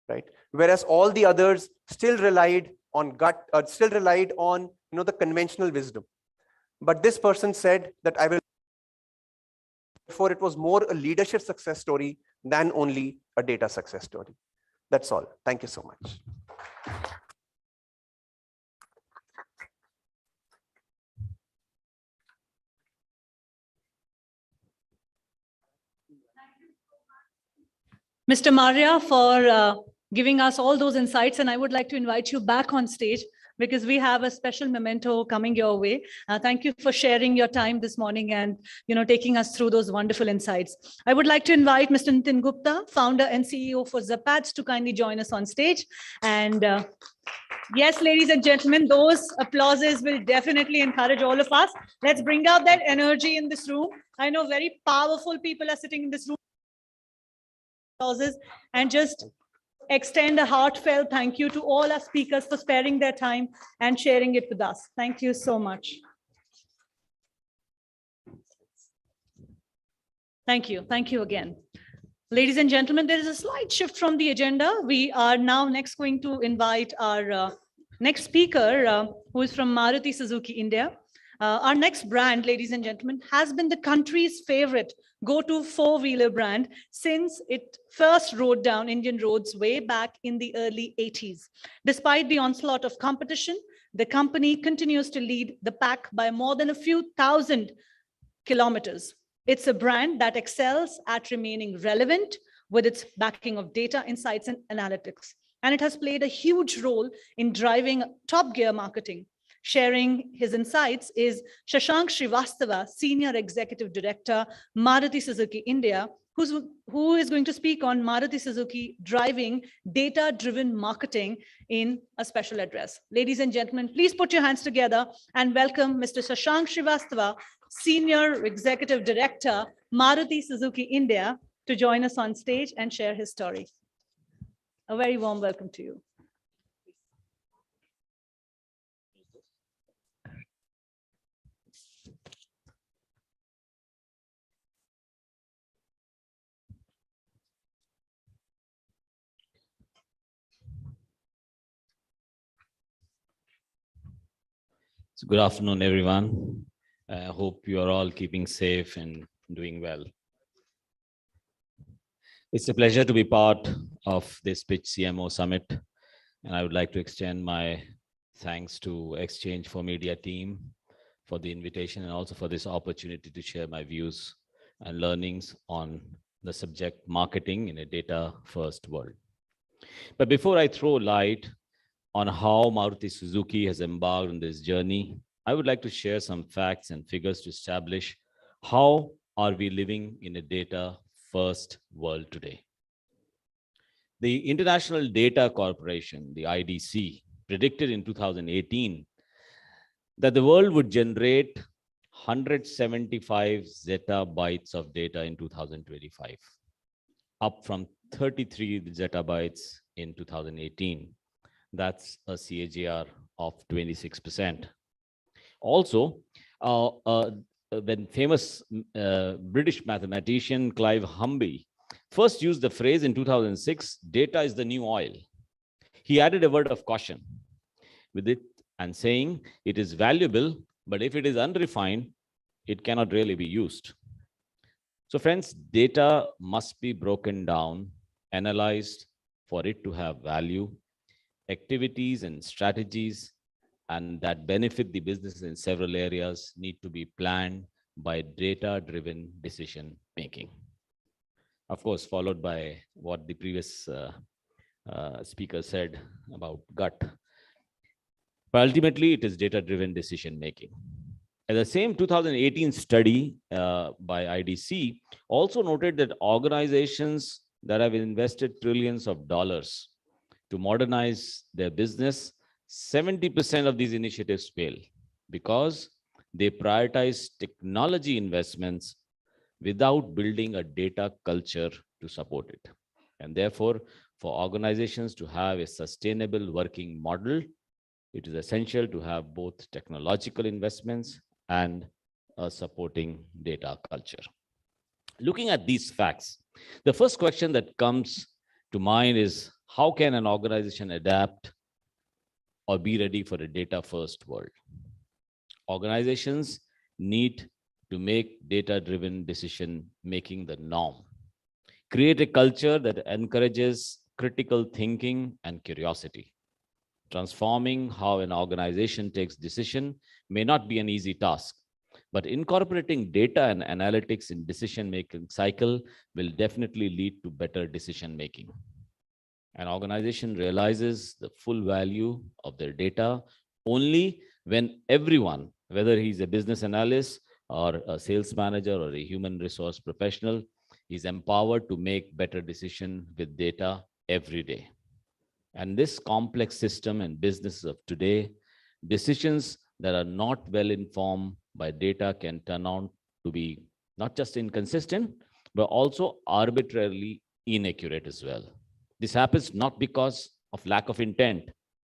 right? Whereas all the others still relied on gut, still relied on the conventional wisdom. But this person said that I will, therefore it was more a leadership success story than only a data success story. That's all. Thank you so much. Mr. Maria, for giving us all those insights. And I would like to invite you back on stage because we have a special memento coming your way. Thank you for sharing your time this morning and taking us through those wonderful insights. I would like to invite Mr. Nitin Gupta, founder and CEO for Zapats, to kindly join us on stage. And yes, ladies and gentlemen, those applauses will definitely encourage all of us. Let's bring out that energy in this room. I know very powerful people are sitting in this room. And just extend a heartfelt thank you to all our speakers for sparing their time and sharing it with us. Thank you so much. Thank you. Thank you again. Ladies and gentlemen, there is a slight shift from the agenda. We are now next going to invite our next speaker, who is from Maruti Suzuki India. Our next brand, ladies and gentlemen, has been the country's favorite go-to four-wheeler brand since it first rode down Indian roads way back in the early 80s. Despite the onslaught of competition, the company continues to lead the pack by more than a few thousand kilometers. It's a brand that excels at remaining relevant with its backing of data, insights, and analytics. And it has played a huge role in driving top gear marketing. Sharing his insights is Shashank Srivastava, Senior Executive Director, Maruti Suzuki India, who is going to speak on Maruti Suzuki driving data-driven marketing in a special address. Ladies and gentlemen, please put your hands together and welcome Mr. Shashank Srivastava, Senior Executive Director, Maruti Suzuki India, to join us on stage and share his story. A very warm welcome to you. So good afternoon, everyone. I hope you are all keeping safe and doing well. It's a pleasure to be part of this Pitch CMO Summit, and I would like to extend my thanks to Exchange for Media team for the invitation and also for this opportunity to share my views and learnings on the subject marketing in a data-first world. But before I throw light on how Maruti Suzuki has embarked on this journey, I would like to share some facts and figures to establish how are we living in a data-first world today. The International Data Corporation, the IDC, predicted in 2018 that the world would generate 175 zettabytes of data in 2025, up from 33 zettabytes in 2018. That's a CAGR of 26%. Also, when famous British mathematician Clive Humby first used the phrase in 2006, data is the new oil, he added a word of caution with it and saying it is valuable, but if it is unrefined, it cannot really be used. So friends, data must be broken down, analyzed for it to have value. Activities and strategies and that benefit the business in several areas need to be planned by data-driven decision making. Of course, followed by what the previous speaker said about gut. But ultimately, it is data-driven decision making. And the same 2018 study by IDC also noted that organizations that have invested trillions of dollars to modernize their business, 70% of these initiatives fail because they prioritize technology investments without building a data culture to support it. And therefore, for organizations to have a sustainable working model, it is essential to have both technological investments and a supporting data culture. Looking at these facts, the first question that comes to mind is, how can an organization adapt or be ready for a data-first world. Organizations need to make data-driven decision-making the norm. Create a culture that encourages critical thinking and curiosity. Transforming how an organization takes decision may not be an easy task, but incorporating data and analytics in decision-making cycle will definitely lead to better decision-making. An organization realizes the full value of their data only when everyone, whether he's a business analyst or a sales manager or a human resource professional, is empowered to make better decisions with data every day. And this complex system and businesses of today, decisions that are not well informed by data can turn out to be not just inconsistent, but also arbitrarily inaccurate as well. This happens not because of lack of intent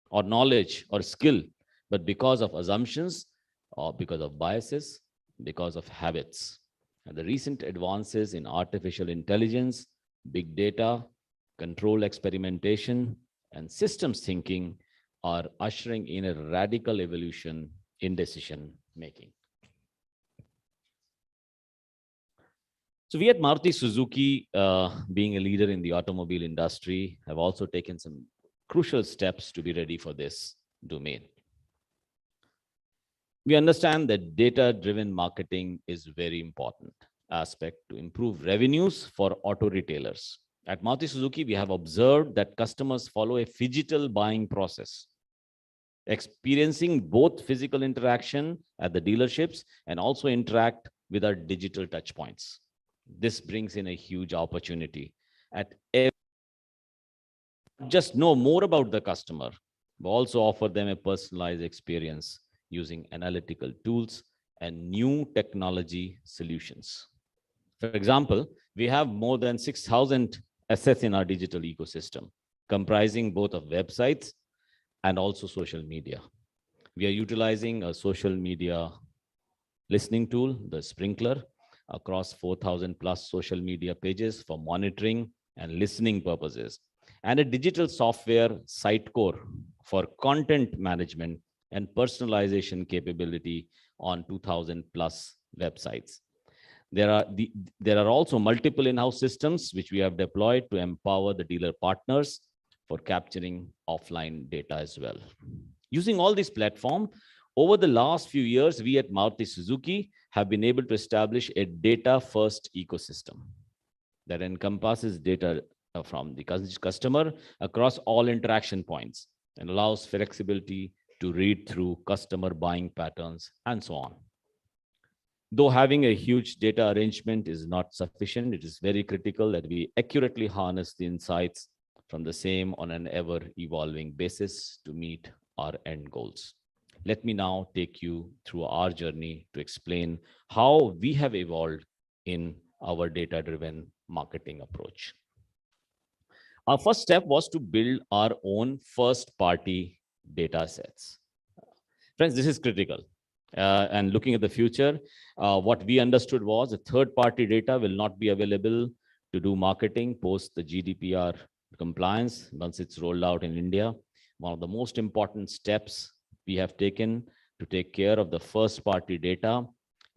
or knowledge or skill, but because of assumptions or because of biases, because of habits. And the recent advances in artificial intelligence, big data, control experimentation, and systems thinking are ushering in a radical evolution in decision making. So we at Maruti Suzuki, being a leader in the automobile industry, have also taken some crucial steps to be ready for this domain. We understand that data-driven marketing is very important aspect to improve revenues for auto retailers. At Maruti Suzuki, we have observed that customers follow a phygital buying process, experiencing both physical interaction at the dealerships and also interact with our digital touchpoints. This brings in a huge opportunity at just know more about the customer, but also offer them a personalized experience using analytical tools and new technology solutions. For example, we have more than 6,000 assets in our digital ecosystem, comprising both of websites and also social media. We are utilizing a social media listening tool, the Sprinkler, across 4,000 plus social media pages for monitoring and listening purposes, and a digital software Sitecore for content management and personalization capability on 2,000 plus websites. There are also multiple in-house systems which we have deployed to empower the dealer partners for capturing offline data as well. Using all these platforms, over the last few years, we at Maruti Suzuki have been able to establish a data-first ecosystem that encompasses data from the customer across all interaction points and allows flexibility to read through customer buying patterns and so on. Though having a huge data arrangement is not sufficient, it is very critical that we accurately harness the insights from the same on an ever-evolving basis to meet our end goals. Let me now take you through our journey to explain how we have evolved in our data-driven marketing approach. Our first step was to build our own first-party data sets. Friends, this is critical. And looking at the future, what we understood was the third-party data will not be available to do marketing post the GDPR compliance once it's rolled out in India. One of the most important steps we have taken to take care of the first-party data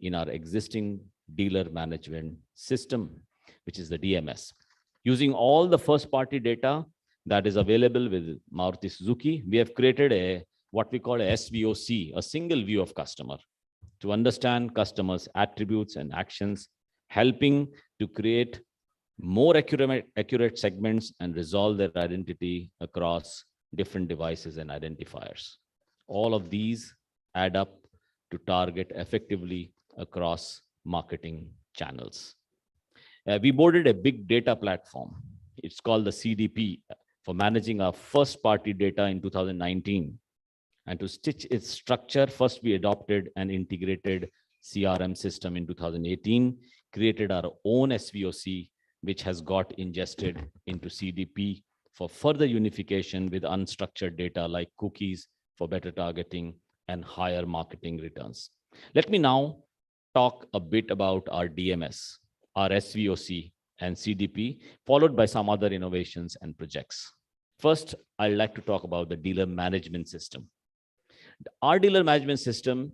in our existing dealer management system, which is the DMS. Using all the first-party data that is available with Maruti Suzuki, we have created what we call a SVOC, a single view of customer, to understand customers' attributes and actions, helping to create more accurate segments and resolve their identity across different devices and identifiers. All of these add up to target effectively across marketing channels. We boarded a big data platform. It's called the CDP for managing our first-party data in 2019. And to stitch its structure, first we adopted an integrated CRM system in 2018, created our own SVOC, which has got ingested into CDP for further unification with unstructured data like cookies for better targeting and higher marketing returns. Let me now talk a bit about our DMS, our SVOC and CDP, followed by some other innovations and projects. First, I'd like to talk about the dealer management system. Our dealer management system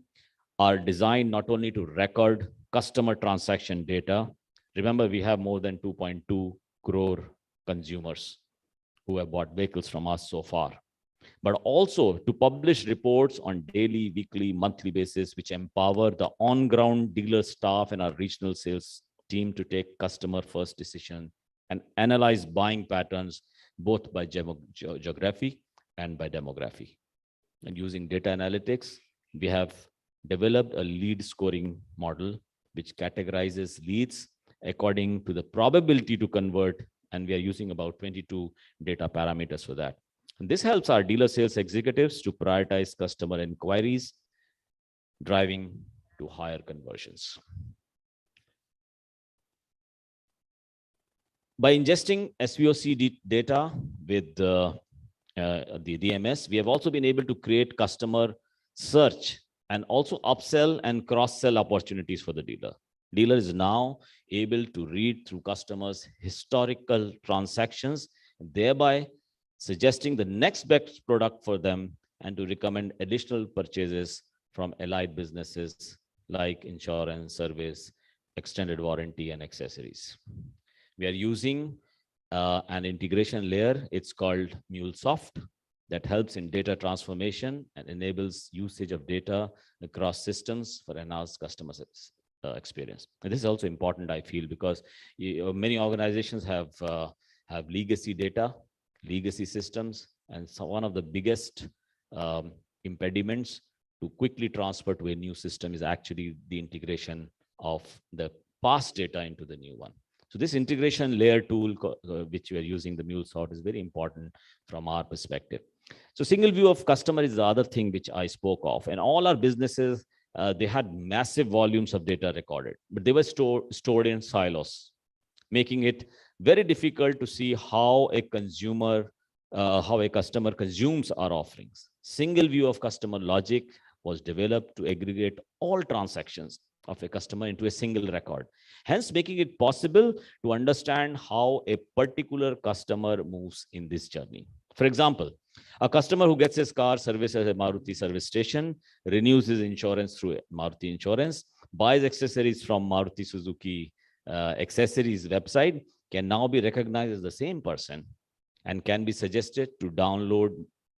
are designed not only to record customer transaction data. Remember, we have more than 2.2 crore consumers who have bought vehicles from us so far, but also to publish reports on daily, weekly, monthly basis, which empower the on-ground dealer staff and our regional sales team to take customer first decision and analyze buying patterns, both by geography and by demography. And using data analytics, we have developed a lead scoring model, which categorizes leads according to the probability to convert. And we are using about 22 data parameters for that. And this helps our dealer sales executives to prioritize customer inquiries, driving to higher conversions. By ingesting SVOC data with the DMS, we have also been able to create customer search and also upsell and cross-sell opportunities for the dealer. Dealer is now able to read through customers' historical transactions, thereby suggesting the next best product for them and to recommend additional purchases from allied businesses like insurance, service, extended warranty, and accessories. We are using an integration layer. It's called MuleSoft that helps in data transformation and enables usage of data across systems for enhanced customer experience. And this is also important, I feel, because many organizations have legacy data, legacy systems, and so one of the biggest impediments to quickly transfer to a new system is actually the integration of the past data into the new one. So this integration layer tool, which we are using, the MuleSoft, is very important from our perspective. So single view of customer is the other thing which I spoke of. And all our businesses, they had massive volumes of data recorded, but they were stored in silos, making it very difficult to see how a customer consumes our offerings. Single view of customer logic was developed to aggregate all transactions of a customer into a single record, hence making it possible to understand how a particular customer moves in this journey. For example, a customer who gets his car serviced at a Maruti service station, renews his insurance through Maruti Insurance, buys accessories from Maruti Suzuki accessories website, can now be recognized as the same person and can be suggested to download,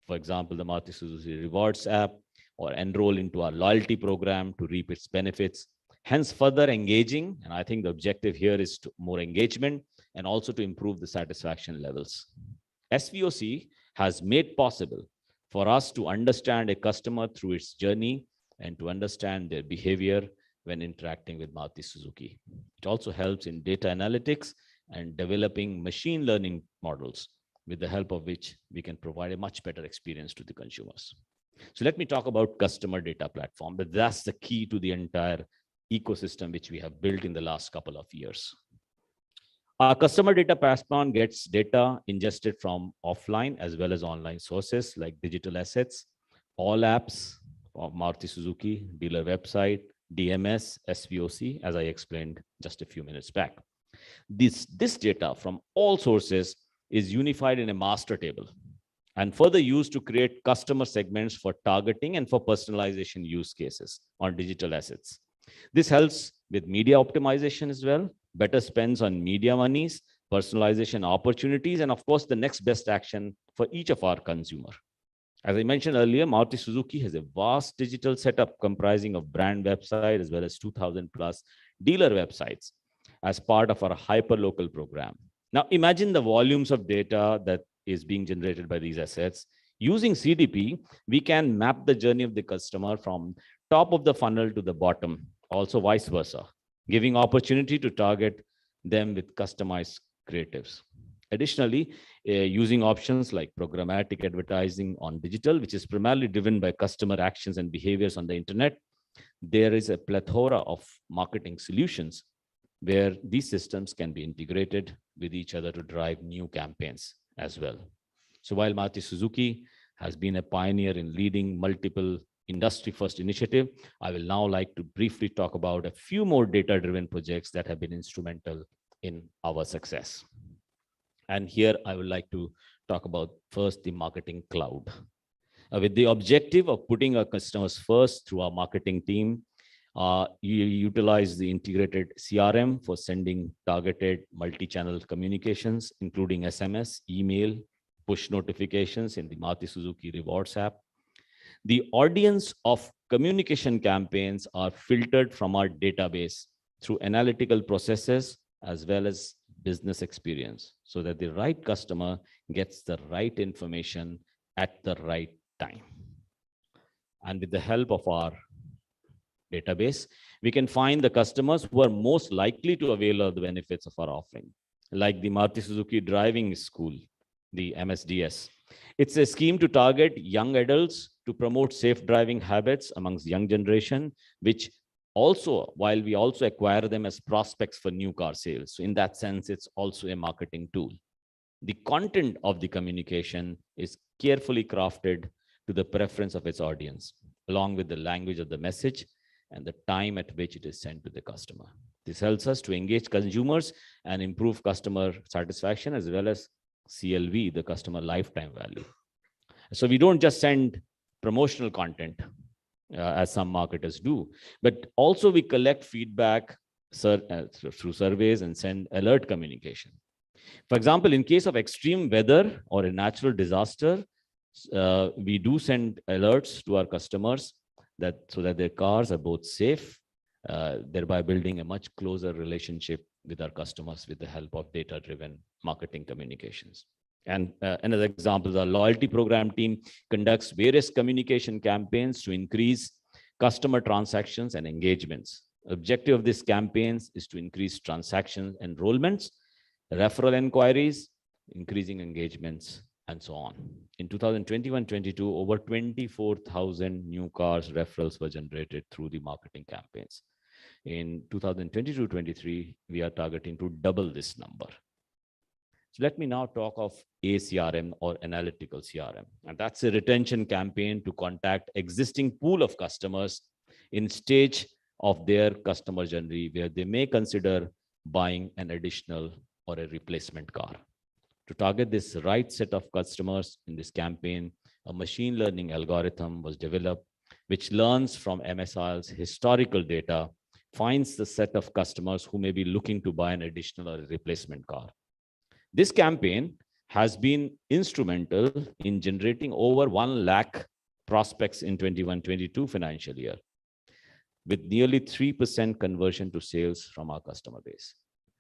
for example, the Maruti Suzuki Rewards app or enroll into our loyalty program to reap its benefits, hence further engaging. And I think the objective here is more engagement and also to improve the satisfaction levels. SVOC has made possible for us to understand a customer through its journey and to understand their behavior when interacting with Maruti Suzuki. It also helps in data analytics and developing machine learning models, with the help of which we can provide a much better experience to the consumers. So let me talk about customer data platform, but that's the key to the entire ecosystem which we have built in the last couple of years. Our customer data platform gets data ingested from offline as well as online sources like digital assets, all apps of Maruti Suzuki, dealer website, DMS, SVOC, as I explained just a few minutes back. This data from all sources is unified in a master table and further used to create customer segments for targeting and for personalization use cases on digital assets. This helps with media optimization as well, better spends on media monies, personalization opportunities, and of course, the next best action for each of our consumer. As I mentioned earlier, Maruti Suzuki has a vast digital setup comprising of brand website as well as 2,000 plus dealer websites as part of our hyperlocal program. Now, imagine the volumes of data that is being generated by these assets. Using CDP, we can map the journey of the customer from top of the funnel to the bottom, also vice versa, giving opportunity to target them with customized creatives. Additionally, using options like programmatic advertising on digital, which is primarily driven by customer actions and behaviors on the internet, there is a plethora of marketing solutions where these systems can be integrated with each other to drive new campaigns as well. So while Maruti Suzuki has been a pioneer in leading multiple industry-first initiative, I will now like to briefly talk about a few more data-driven projects that have been instrumental in our success. And here I would like to talk about first the marketing cloud. With the objective of putting our customers first through our marketing team, you utilize the integrated CRM for sending targeted multi-channel communications, including SMS, email, push notifications in the Maruti Suzuki Rewards app. The audience of communication campaigns are filtered from our database through analytical processes as well as business experience, so that the right customer gets the right information at the right time. And with the help of our database, we can find the customers who are most likely to avail of the benefits of our offering, like the Maruti Suzuki Driving School, the MSDS. It's a scheme to target young adults to promote safe driving habits amongst young generation, which also, while we also acquire them as prospects for new car sales. So in that sense, it's also a marketing tool. The content of the communication is carefully crafted to the preference of its audience, along with the language of the message and the time at which it is sent to the customer. This helps us to engage consumers and improve customer satisfaction, as well as CLV, the customer lifetime value. So we don't just send promotional content, as some marketers do, but also we collect feedback through surveys and send alert communication. For example, in case of extreme weather or a natural disaster, we do send alerts to our customers so that their cars are both safe, thereby building a much closer relationship with our customers with the help of data-driven marketing communications. And another example, our loyalty program team conducts various communication campaigns to increase customer transactions and engagements. Objective of these campaigns is to increase transaction enrollments, referral inquiries, increasing engagements, and so on. In 2021-22, over 24,000 new cars referrals were generated through the marketing campaigns. In 2022-23, we are targeting to double this number. So let me now talk of ACRM, or analytical CRM. And that's a retention campaign to contact existing pool of customers in stage of their customer journey where they may consider buying an additional or a replacement car. To target this right set of customers in this campaign, a machine learning algorithm was developed, which learns from MSIL's historical data, finds the set of customers who may be looking to buy an additional or a replacement car. This campaign has been instrumental in generating over 1 lakh prospects in 21-22 financial year, with nearly 3% conversion to sales from our customer base.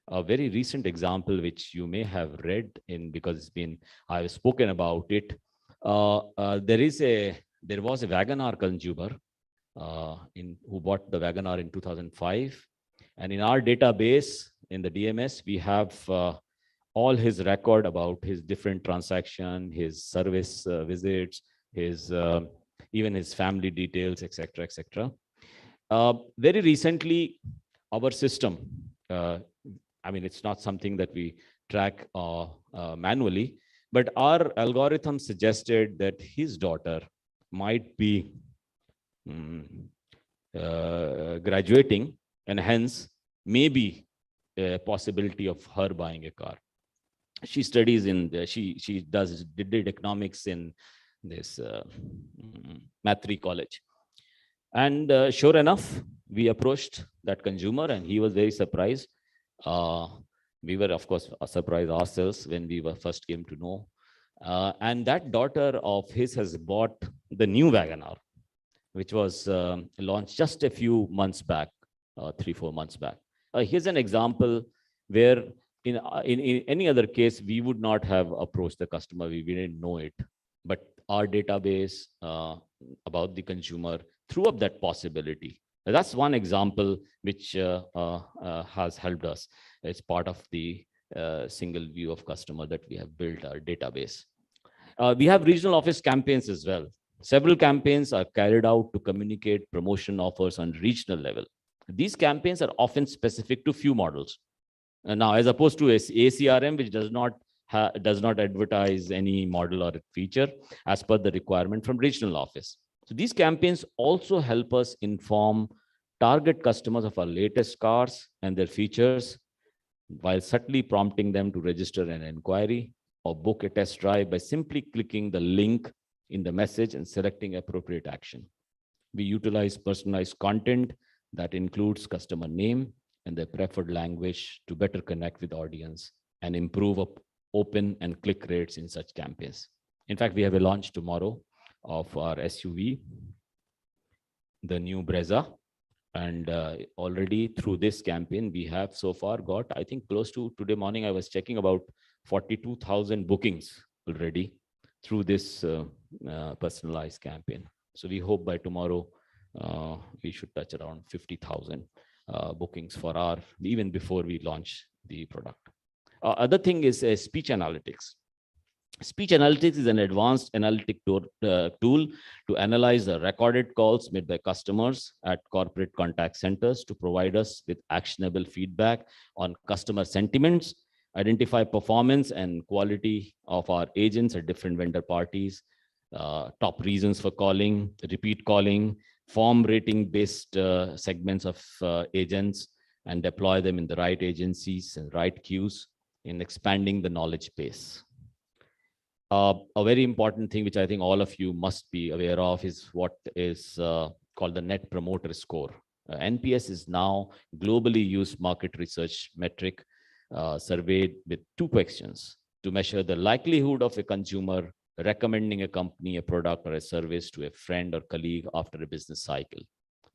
A very recent example, which you may have read in, because I've spoken about it. There was a Wagon-R consumer who bought the Wagon-R in 2005, and in our database in the DMS we have all his record about his different transaction, his service visits, his even his family details, etc., etc. Very recently, our system. I mean, it's not something that we track manually, but our algorithm suggested that his daughter might be graduating, and hence maybe a possibility of her buying a car. She studies in she did economics in this Mathri college, and sure enough, we approached that consumer, and he was very surprised. We were, of course, surprised ourselves when we first came to know. And that daughter of his has bought the new Wagon-R, which was launched just a few months back, 3-4 months back. Here's an example where in any other case, we would not have approached the customer. We didn't know it, but our database about the consumer threw up that possibility. That's one example which has helped us. It's part of the single view of customer that we have built our database. We have regional office campaigns as well. Several campaigns are carried out to communicate promotion offers on regional level. These campaigns are often specific to few models. Now, as opposed to ACRM, which does not advertise any model or feature as per the requirement from regional office. So these campaigns also help us inform target customers of our latest cars and their features, while subtly prompting them to register an inquiry or book a test drive by simply clicking the link in the message and selecting appropriate action. We utilize personalized content that includes customer name and their preferred language to better connect with audience and improve open and click rates in such campaigns. In fact, we have a launch tomorrow of our SUV, the new Brezza. And already through this campaign, we have so far got, I think, close to today morning, I was checking about 42,000 bookings already through this personalized campaign. So we hope by tomorrow, we should touch around 50,000 bookings for our, even before we launch the product. Other thing is speech analytics. Speech analytics is an advanced analytic tool to analyze the recorded calls made by customers at corporate contact centers to provide us with actionable feedback on customer sentiments, identify performance and quality of our agents at different vendor parties, top reasons for calling, repeat calling, form rating based segments of agents, and deploy them in the right agencies and right queues in expanding the knowledge base. A very important thing, which I think all of you must be aware of, is what is called the Net Promoter Score. NPS is now globally used market research metric surveyed with 2 questions to measure the likelihood of a consumer recommending a company, a product, or a service to a friend or colleague after a business cycle.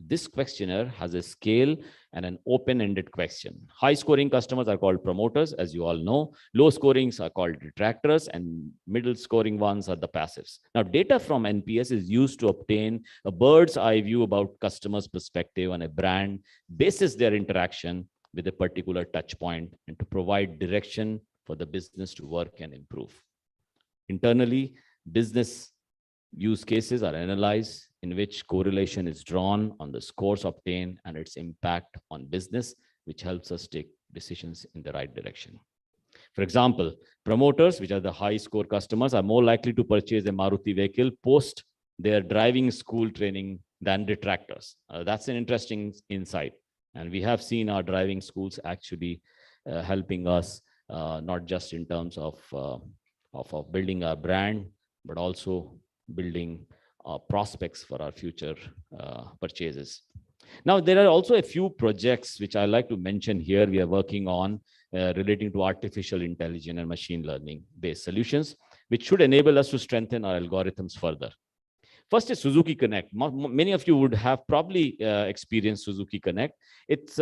This questionnaire has a scale and an open-ended question. High-scoring customers are called promoters, as you all know. Low-scorings are called detractors, and middle-scoring ones are the passives. Now, data from NPS is used to obtain a bird's eye view about customers' perspective on a brand, basis their interaction with a particular touch point, and to provide direction for the business to work and improve. Internally, business use cases are analyzed in which correlation is drawn on the scores obtained and its impact on business, which helps us take decisions in the right direction. For example, promoters, which are the high score customers, are more likely to purchase a Maruti vehicle post their driving school training than detractors. That's an interesting insight. And we have seen our driving schools actually helping us, not just in terms of building our brand, but also building prospects for our future purchases. Now, there are also a few projects which I like to mention here we are working on relating to artificial intelligence and machine learning based solutions, which should enable us to strengthen our algorithms further. First is Suzuki Connect. Many of you would have probably experienced Suzuki Connect. It's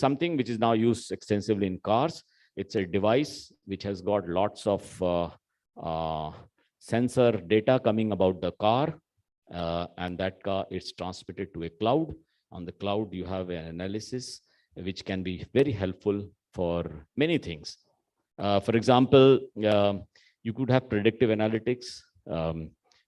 something which is now used extensively in cars. It's a device which has got lots of sensor data coming about the car, and that car is transmitted to a cloud. On the cloud, you have an analysis which can be very helpful for many things. For example, you could have predictive analytics,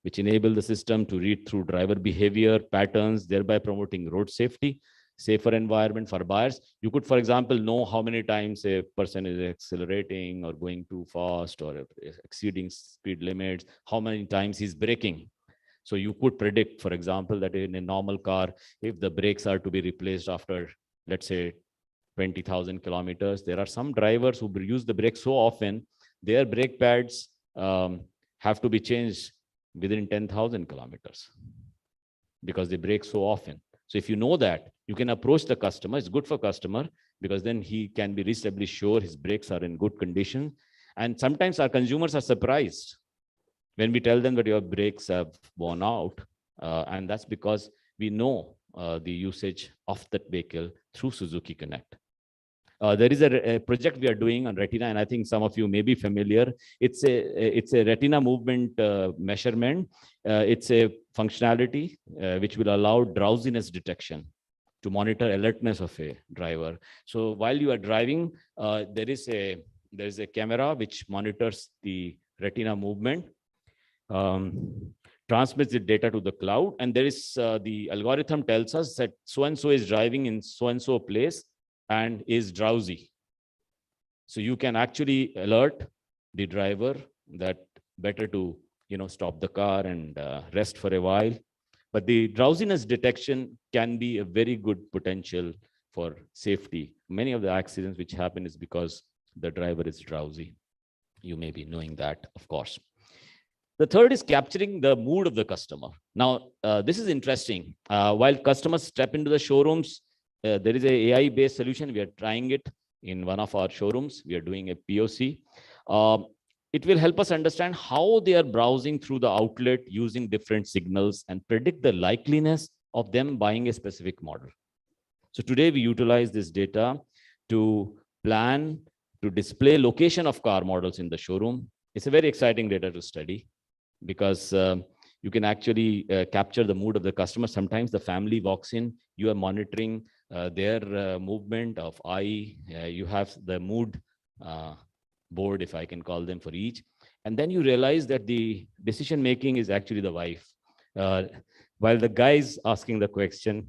which enable the system to read through driver behavior patterns, thereby promoting road safety, safer environment for buyers. You could, for example, know how many times a person is accelerating or going too fast or exceeding speed limits, how many times he's braking. So you could predict, for example, that in a normal car, if the brakes are to be replaced after, let's say, 20,000 kilometers, there are some drivers who use the brakes so often, their brake pads have to be changed within 10,000 kilometers because they brake so often. So if you know that, you can approach the customer. It's good for customer because then he can be reasonably sure his brakes are in good condition. And sometimes our consumers are surprised when we tell them that your brakes have worn out. And that's because we know the usage of that vehicle through Suzuki Connect. There is a project we are doing on retina, and I think some of you may be familiar. It's a retina movement measurement. It's a functionality which will allow drowsiness detection to monitor alertness of a driver. So while you are driving, there is a camera which monitors the retina movement, transmits the data to the cloud, and there is the algorithm tells us that so-and-so is driving in so-and-so place and is drowsy. So you can actually alert the driver that better to stop the car and rest for a while. But the drowsiness detection can be a very good potential for safety. Many of the accidents which happen is because the driver is drowsy. You may be knowing that, of course. The third is capturing the mood of the customer. Now, this is interesting. While customers step into the showrooms, there is a AI-based solution. We are trying it in one of our showrooms. We are doing a POC. It will help us understand how they are browsing through the outlet using different signals and predict the likeliness of them buying a specific model. So today we utilize this data to plan, to display location of car models in the showroom. It's a very exciting data to study because you can actually capture the mood of the customer. Sometimes the family walks in, you are monitoring their movement of eye. You have the mood board, if I can call them, for each. And then you realize that the decision making is actually the wife. While the guy is asking the question,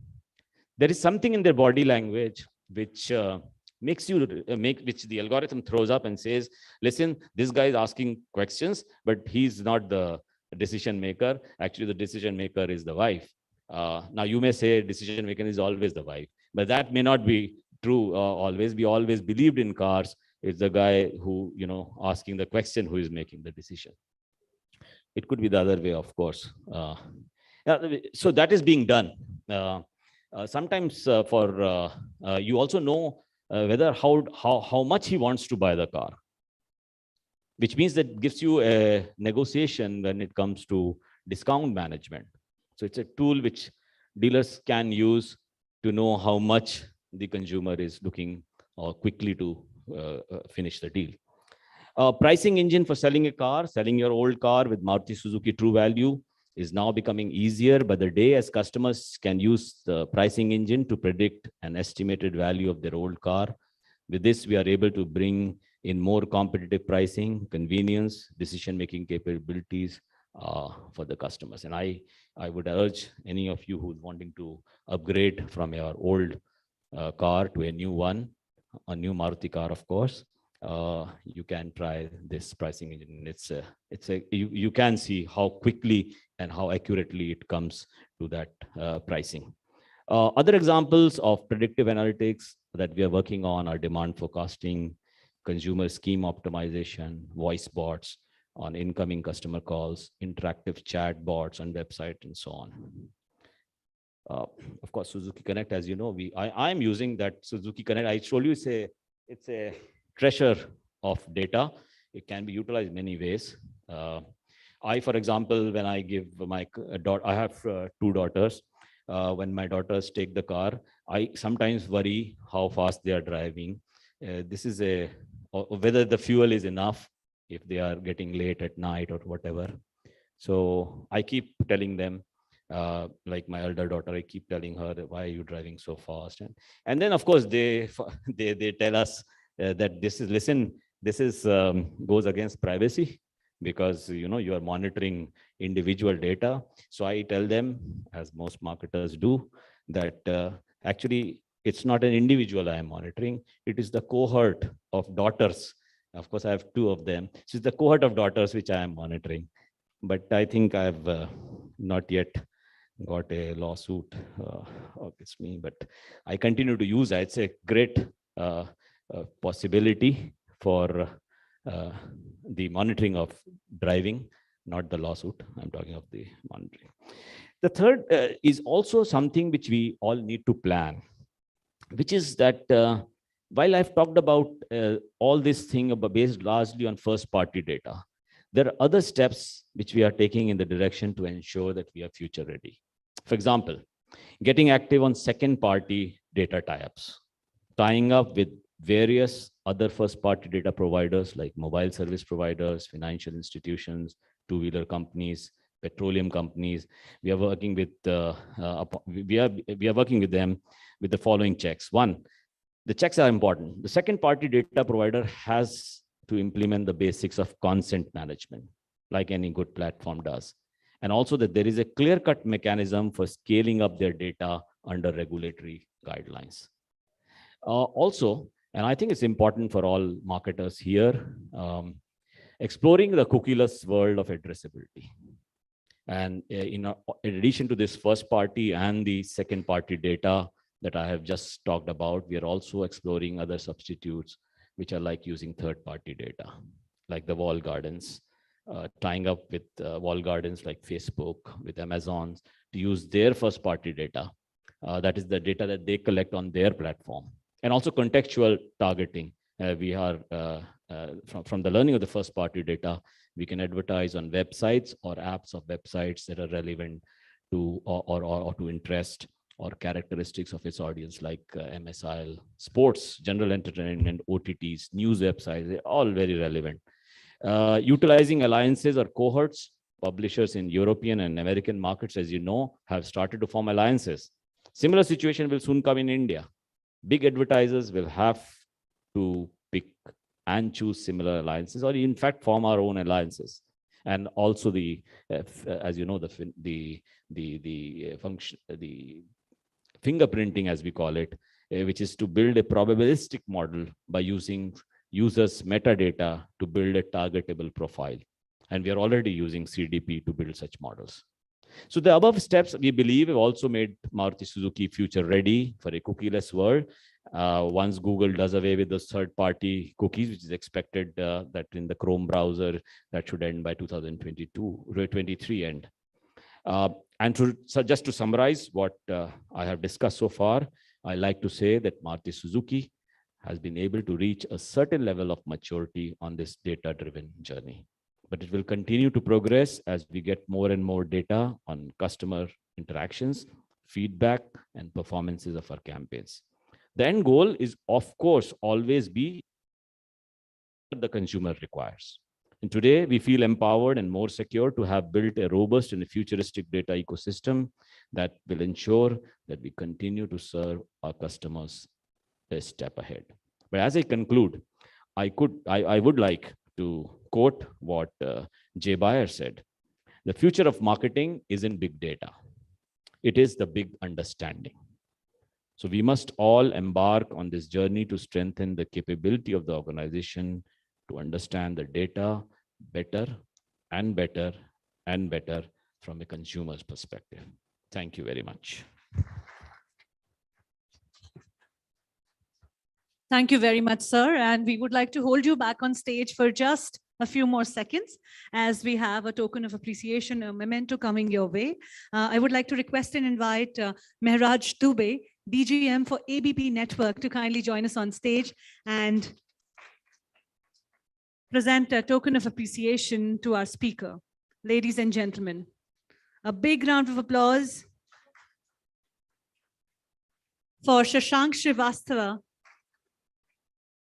there is something in their body language which makes you which the algorithm throws up and says, listen, this guy is asking questions, but he's not the decision maker. Actually, the decision maker is the wife. Now you may say decision maker is always the wife, but that may not be true always. We always believed in cars. It's the guy who, asking the question who is making the decision. It could be the other way, of course. So that is being done. Sometimes you also know whether how much he wants to buy the car, which means that gives you a negotiation when it comes to discount management. So it's a tool which dealers can use to know how much the consumer is looking quickly to finish the deal. Pricing engine for selling a car, selling your old car with Maruti Suzuki True Value is now becoming easier by the day, as customers can use the pricing engine to predict an estimated value of their old car. With this, we are able to bring in more competitive pricing, convenience, decision-making capabilities for the customers. And I would urge any of you who's wanting to upgrade from your old car to a new one, a new Maruti car, of course, you can try this pricing engine. You can see how quickly and how accurately it comes to that pricing. Other examples of predictive analytics that we are working on are demand forecasting, consumer scheme optimization, voice bots on incoming customer calls, interactive chat bots on website, and so on. Of course, Suzuki Connect, as you know, I am using that Suzuki Connect. I told you it's a treasure of data. It can be utilized many ways. For example, when I give my daughter, I have two daughters. When my daughters take the car, I sometimes worry how fast they are driving. This is whether the fuel is enough if they are getting late at night or whatever. So I keep telling them, like my elder daughter, I keep telling her, why are you driving so fast? And then of course they tell us that this goes against privacy, because you are monitoring individual data. So I tell them, as most marketers do, that actually it's not an individual I am monitoring, it is the cohort of daughters. Of course, I have two of them. So it's the cohort of daughters which I am monitoring. But I think I've not yet got a lawsuit against me, but I continue to use it. It's a great possibility for the monitoring of driving, not the lawsuit. I'm talking of the monitoring. The third is also something which we all need to plan, which is that while I've talked about all this thing based largely on first party data, there are other steps which we are taking in the direction to ensure that we are future ready. For example, getting active on second party data tie-ups, tying up with various other first party data providers like mobile service providers, financial institutions, two-wheeler companies, petroleum companies. We are working with we are working with them with the following checks. One, the checks are important. The second party data provider has to implement the basics of consent management, like any good platform does. And also that there is a clear-cut mechanism for scaling up their data under regulatory guidelines. Also, and I think it's important for all marketers here, exploring the cookieless world of addressability. And in addition to this first party and the second party data that I have just talked about, we are also exploring other substitutes, which are like using third party data. like the wall gardens, tying up with wall gardens like Facebook, with Amazon, to use their first party data. That is the data that they collect on their platform. And also contextual targeting. We are, from the learning of the first party data, we can advertise on websites or apps of websites that are relevant to or to interest or characteristics of its audience, like MSIL, sports, general entertainment, OTTs, news websites, they're all very relevant. Utilizing alliances or cohorts, publishers in European and American markets, as you know, have started to form alliances. Similar situation will soon come in India. Big advertisers will have to pick and choose similar alliances, or in fact form our own alliances. And also the, as you know, the fingerprinting, as we call it, which is to build a probabilistic model by using users' metadata to build a targetable profile. And we are already using CDP to build such models. So the above steps, we believe, have also made Maruti Suzuki future ready for a cookieless world. Once Google does away with those third-party cookies, which is expected that in the Chrome browser, that should end by 2023 end. So just to summarize what I have discussed so far, I like to say that Maruti Suzuki has been able to reach a certain level of maturity on this data-driven journey. But it will continue to progress as we get more and more data on customer interactions, feedback, and performances of our campaigns. The end goal is, of course, always be what the consumer requires. And today, we feel empowered and more secure to have built a robust and a futuristic data ecosystem that will ensure that we continue to serve our customers a step ahead. But as I conclude, I would like to quote what Jay Bayer said. The future of marketing isn't big data. It is the big understanding. So we must all embark on this journey to strengthen the capability of the organization to understand the data better and better and better from a consumer's perspective. Thank you very much. Thank you very much, sir. And we would like to hold you back on stage for just a few more seconds as we have a token of appreciation, a memento coming your way. I would like to request and invite Mehraj Dubey, DGM for ABP Network, to kindly join us on stage and present a token of appreciation to our speaker. Ladies and gentlemen, a big round of applause for Shashank Srivastava.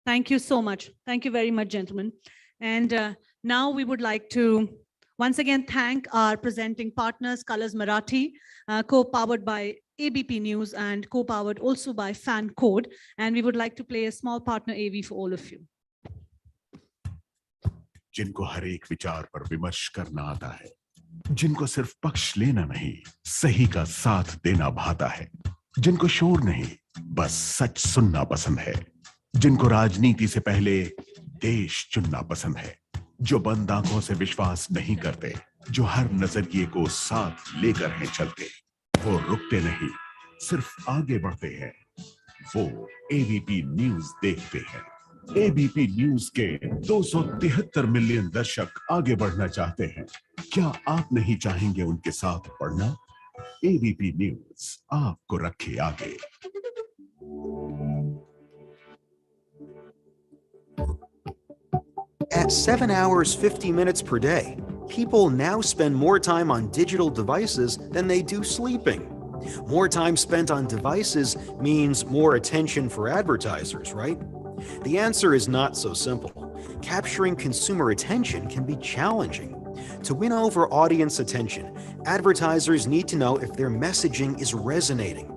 Thank you so much. Thank you very much, gentlemen. And now we would like to once again thank our presenting partners, Colors Marathi, co-powered by ABP News and co-powered also by Fan Code. And we would like to play a small partner AV for all of you. जिनको हर एक विचार पर विमर्श करना आता है, जिनको सिर्फ पक्ष लेना नहीं, सही का साथ देना भाता है, जिनको शोर नहीं, बस सच सुनना पसंद है, जिनको राजनीति से पहले देश चुनना पसंद है, जो बंद आंखों से विश्वास नहीं करते, जो हर नजरिए को साथ लेकर हैं चलते, वो रुकते नहीं, सिर्फ आगे बढ़ते हैं, वो एबीपी न्यूज देखते हैं। एबीपी न्यूज के 273 मिलियन दर्शक आगे बढ़ना चाहते हैं। क्या आप नहीं चाहेंगे उनके साथ बढ़ना? एबीपी न्यूज आपको रखे आगे। At 7 hours, 50 minutes per day, people now spend more time on digital devices than they do sleeping. More time spent on devices means more attention for advertisers, right? The answer is not so simple. Capturing consumer attention can be challenging. To win over audience attention, advertisers need to know if their messaging is resonating.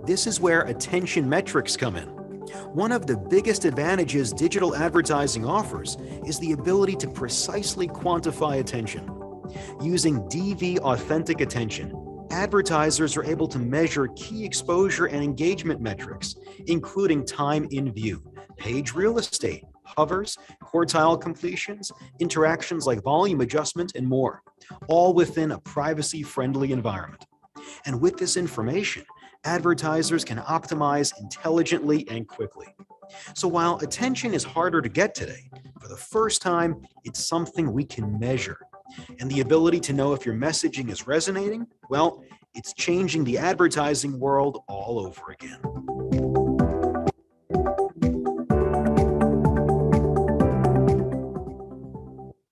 This is where attention metrics come in. One of the biggest advantages digital advertising offers is the ability to precisely quantify attention. Using DV Authentic Attention, advertisers are able to measure key exposure and engagement metrics, including time in view, page real estate, hovers, quartile completions, interactions like volume adjustment, and more, all within a privacy-friendly environment. And with this information, advertisers can optimize intelligently and quickly. So while attention is harder to get today, for the the first time, it's something we can measure. And the ability to know if your messaging is resonating, well, it's changing the advertising world all over again.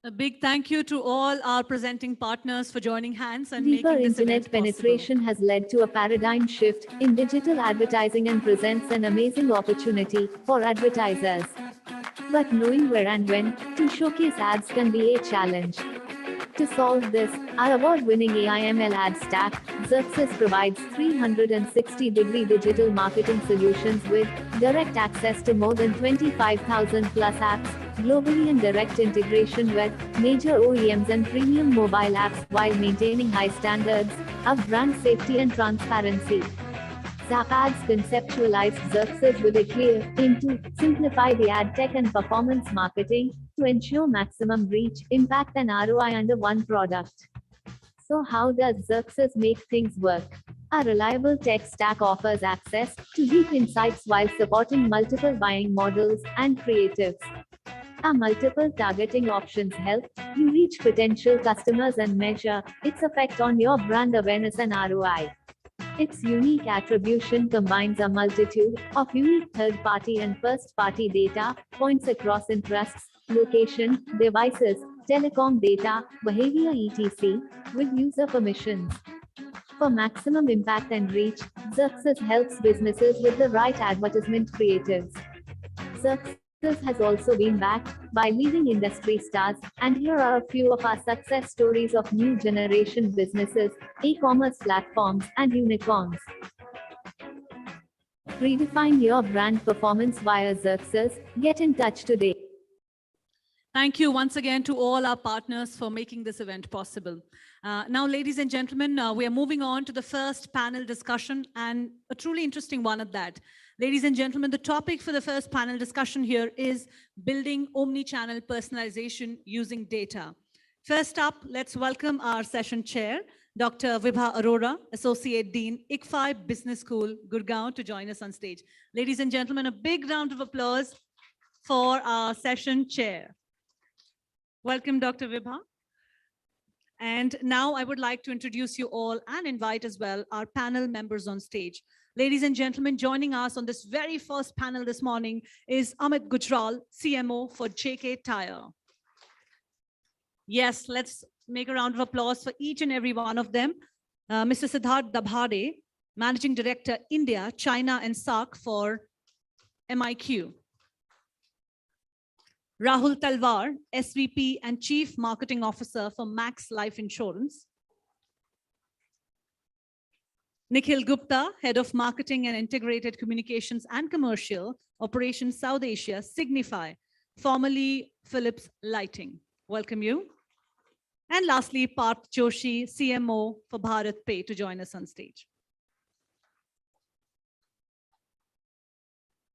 A big thank you to all our presenting partners for joining hands and Deeper making this internet event penetration has led to a paradigm shift in digital advertising and presents an amazing opportunity for advertisers. But knowing where and when to showcase ads can be a challenge. To solve this, our award-winning AI/ML ad stack, Xerxes provides 360-degree digital marketing solutions with direct access to more than 25,000 plus apps globally and direct integration with major OEMs and premium mobile apps while maintaining high standards of brand safety and transparency. Zapads conceptualized Xerxes with a clear aim to simplify the ad tech and performance marketing to ensure maximum reach, impact, and ROI under one product. So, how does Xerxes make things work? A reliable tech stack offers access to deep insights while supporting multiple buying models and creatives. Our multiple targeting options help you reach potential customers and measure its effect on your brand awareness and ROI. Its unique attribution combines a multitude of unique third-party and first-party data points across interests, location, devices, telecom data, behavior etc., with user permissions. For maximum impact and reach, Xerxes helps businesses with the right advertisement creatives. Xerxes has also been backed by leading industry stars, and here are a few of our success stories of new generation businesses, e-commerce platforms, and unicorns. Redefine your brand performance via Xerxes. Get in touch today. Thank you once again to all our partners for making this event possible. Now, ladies and gentlemen, we are moving on to the first panel discussion, and a truly interesting one at that. Ladies and gentlemen, the topic for the first panel discussion here is building omni-channel personalization using data. First up, let's welcome our session chair, Dr. Vibha Arora, Associate Dean, ICFI Business School, Gurgaon, to join us on stage. Ladies and gentlemen, a big round of applause for our session chair. Welcome, Dr. Vibha. And now I would like to introduce you all and invite as well our panel members on stage. Ladies and gentlemen, joining us on this very first panel this morning is Amit Gujral, CMO for JK Tyre. Yes, let's make a round of applause for each and every one of them. Mr. Siddharth Dabhade, Managing Director, India, China, and SAARC for MIQ. Rahul Talwar, SVP and Chief Marketing Officer for Max Life Insurance. Nikhil Gupta, Head of Marketing and Integrated Communications and Commercial Operations South Asia, Signify, formerly Philips Lighting. Welcome you. And lastly, Parth Joshi, CMO for Bharat Pay, to join us on stage.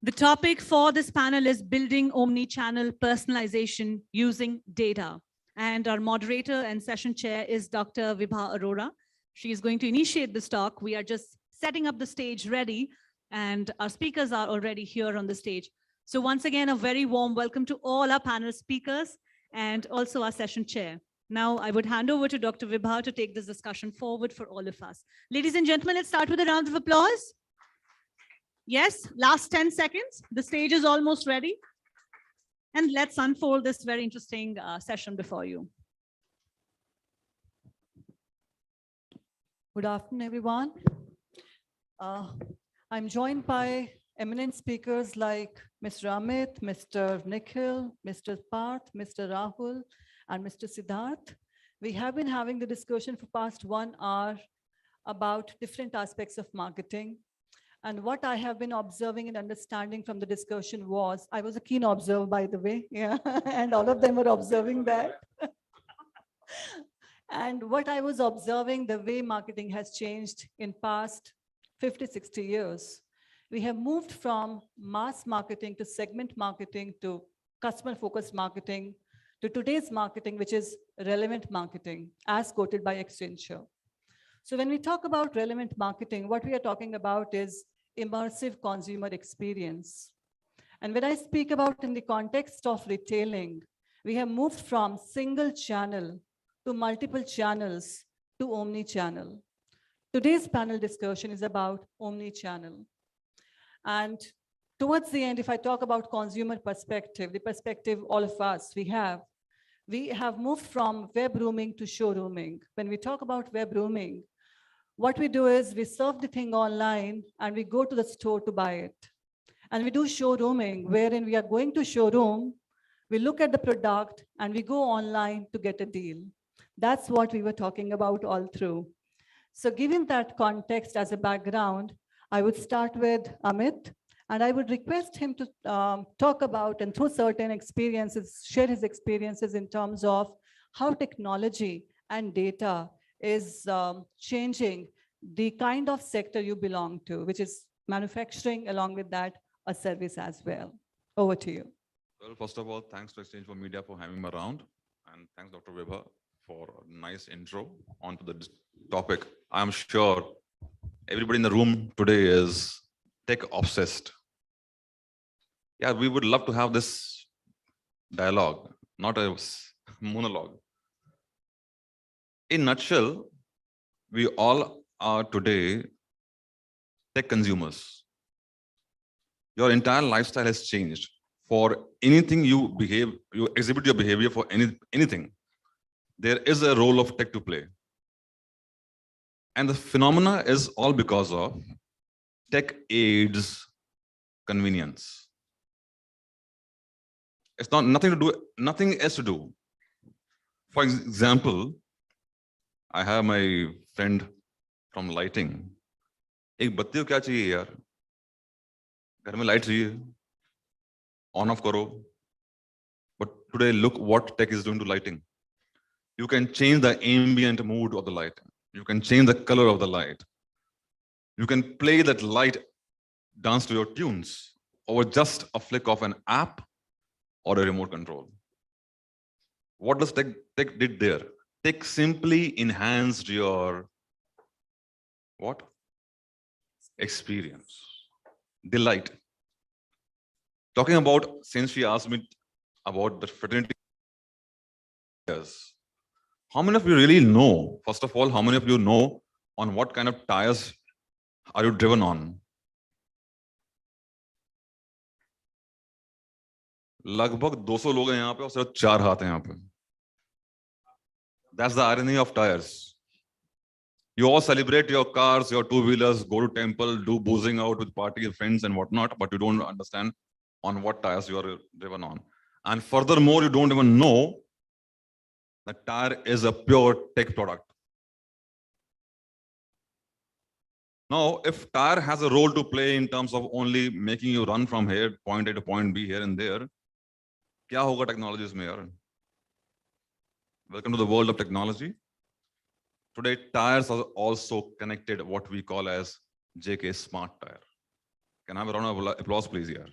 The topic for this panel is building omni-channel personalization using data. And our moderator and session chair is Dr. Vibha Arora. She is going to initiate this talk. We are just setting up the stage ready, and our speakers are already here on the stage. So once again, a very warm welcome to all our panel speakers and also our session chair. Now I would hand over to Dr. Vibha to take this discussion forward for all of us. Ladies and gentlemen, let's start with a round of applause. Yes, last 10 seconds. The stage is almost ready. And let's unfold this very interesting session before you. Good afternoon, everyone. I'm joined by eminent speakers like Mr. Amit, Mr. Nikhil, Mr. Parth, Mr. Rahul, and Mr. Siddharth. We have been having the discussion for past 1 hour about different aspects of marketing. And what I have been observing and understanding from the discussion was, I was a keen observer, by the way, yeah, and all of them were observing that. And what I was observing, the way marketing has changed in past 50, 60 years. We have moved from mass marketing to segment marketing to customer-focused marketing to today's marketing, which is relevant marketing, as quoted by Accenture. So when we talk about relevant marketing, what we are talking about is immersive consumer experience. And when I speak about in the context of retailing, We have moved from single channel to multiple channels to omni-channel. Today's panel discussion is about omni-channel. And towards the end, if I talk about consumer perspective, the perspective all of us we have moved from web rooming to showrooming. When we talk about web rooming, what we do is we serve the thing online and we go to the store to buy it. And we do showrooming, wherein we are going to showroom, we look at the product and we go online to get a deal. That's what we were talking about all through. So given that context as a background, I would start with Amit, and I would request him to talk about and through certain experiences, share his experiences in terms of how technology and data is changing the kind of sector you belong to, which is manufacturing, along with that, a service as well. Over to you. Well, first of all, thanks to Exchange for Media for having me around. And thanks, Dr. Weber, for a nice intro onto the topic. I'm sure everybody in the room today is tech obsessed. Yeah, we would love to have this dialogue, not a monologue. In a nutshell, we all are today tech consumers. Your entire lifestyle has changed. For anything you exhibit your behavior for anything, there is a role of tech to play. And the phenomena is all because of tech aids convenience. It's not nothing else to do. For example, I have my friend from lighting. एक बत्ती को क्या चाहिए यार? घर में light चाहिए. On off karo. But today, look what tech is doing to lighting. You can change the ambient mood of the light. You can change the color of the light. You can play that light dance to your tunes over just a flick of an app or a remote control. What does tech did there? Tech simply enhanced your what? Experience, delight. Talking about, since she asked me about the fraternity, how many of you really know, first of all, how many of you know on what kind of tires are you driven on? लगभग 200 लोग हैं यहाँ पे और सिर्फ 4 हाथ हैं यहाँ पे. That's the irony of tires. You all celebrate your cars, your two-wheelers, go to temple, do boozing out with party friends and whatnot, but you don't understand on what tires you are driven on. And furthermore, you don't even know that tire is a pure tech product. Now, if tire has a role to play in terms of only making you run from here, point A to point B, here and there, क्या होगा technologies में यार? Welcome to the world of technology. Today, tires are also connected what we call as JK Smart Tire. Can I have a round of applause, please, here?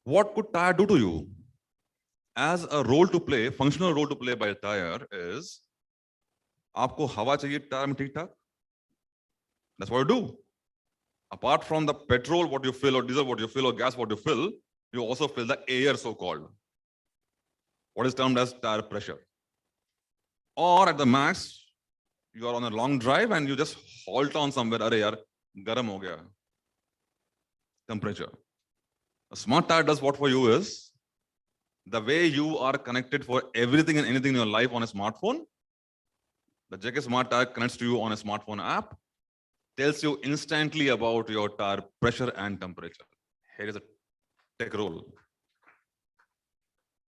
What could tire do to you? As a role to play, functional role to play by a tire is, आपको हवा चाहिए tire में ठीक-ठाक? That's what you do. Apart from the petrol, what you fill, or diesel, what you fill, or gas, what you fill, you also fill the air, so-called. What is termed as tire pressure. Or at the max, you are on a long drive and you just halt on somewhere. Arey yaar, garam ho gaya. Temperature. A smart tire does what for you is, the way you are connected for everything and anything in your life on a smartphone, the JK Smart Tire connects to you on a smartphone app, tells you instantly about your tire pressure and temperature. Here is a tech role.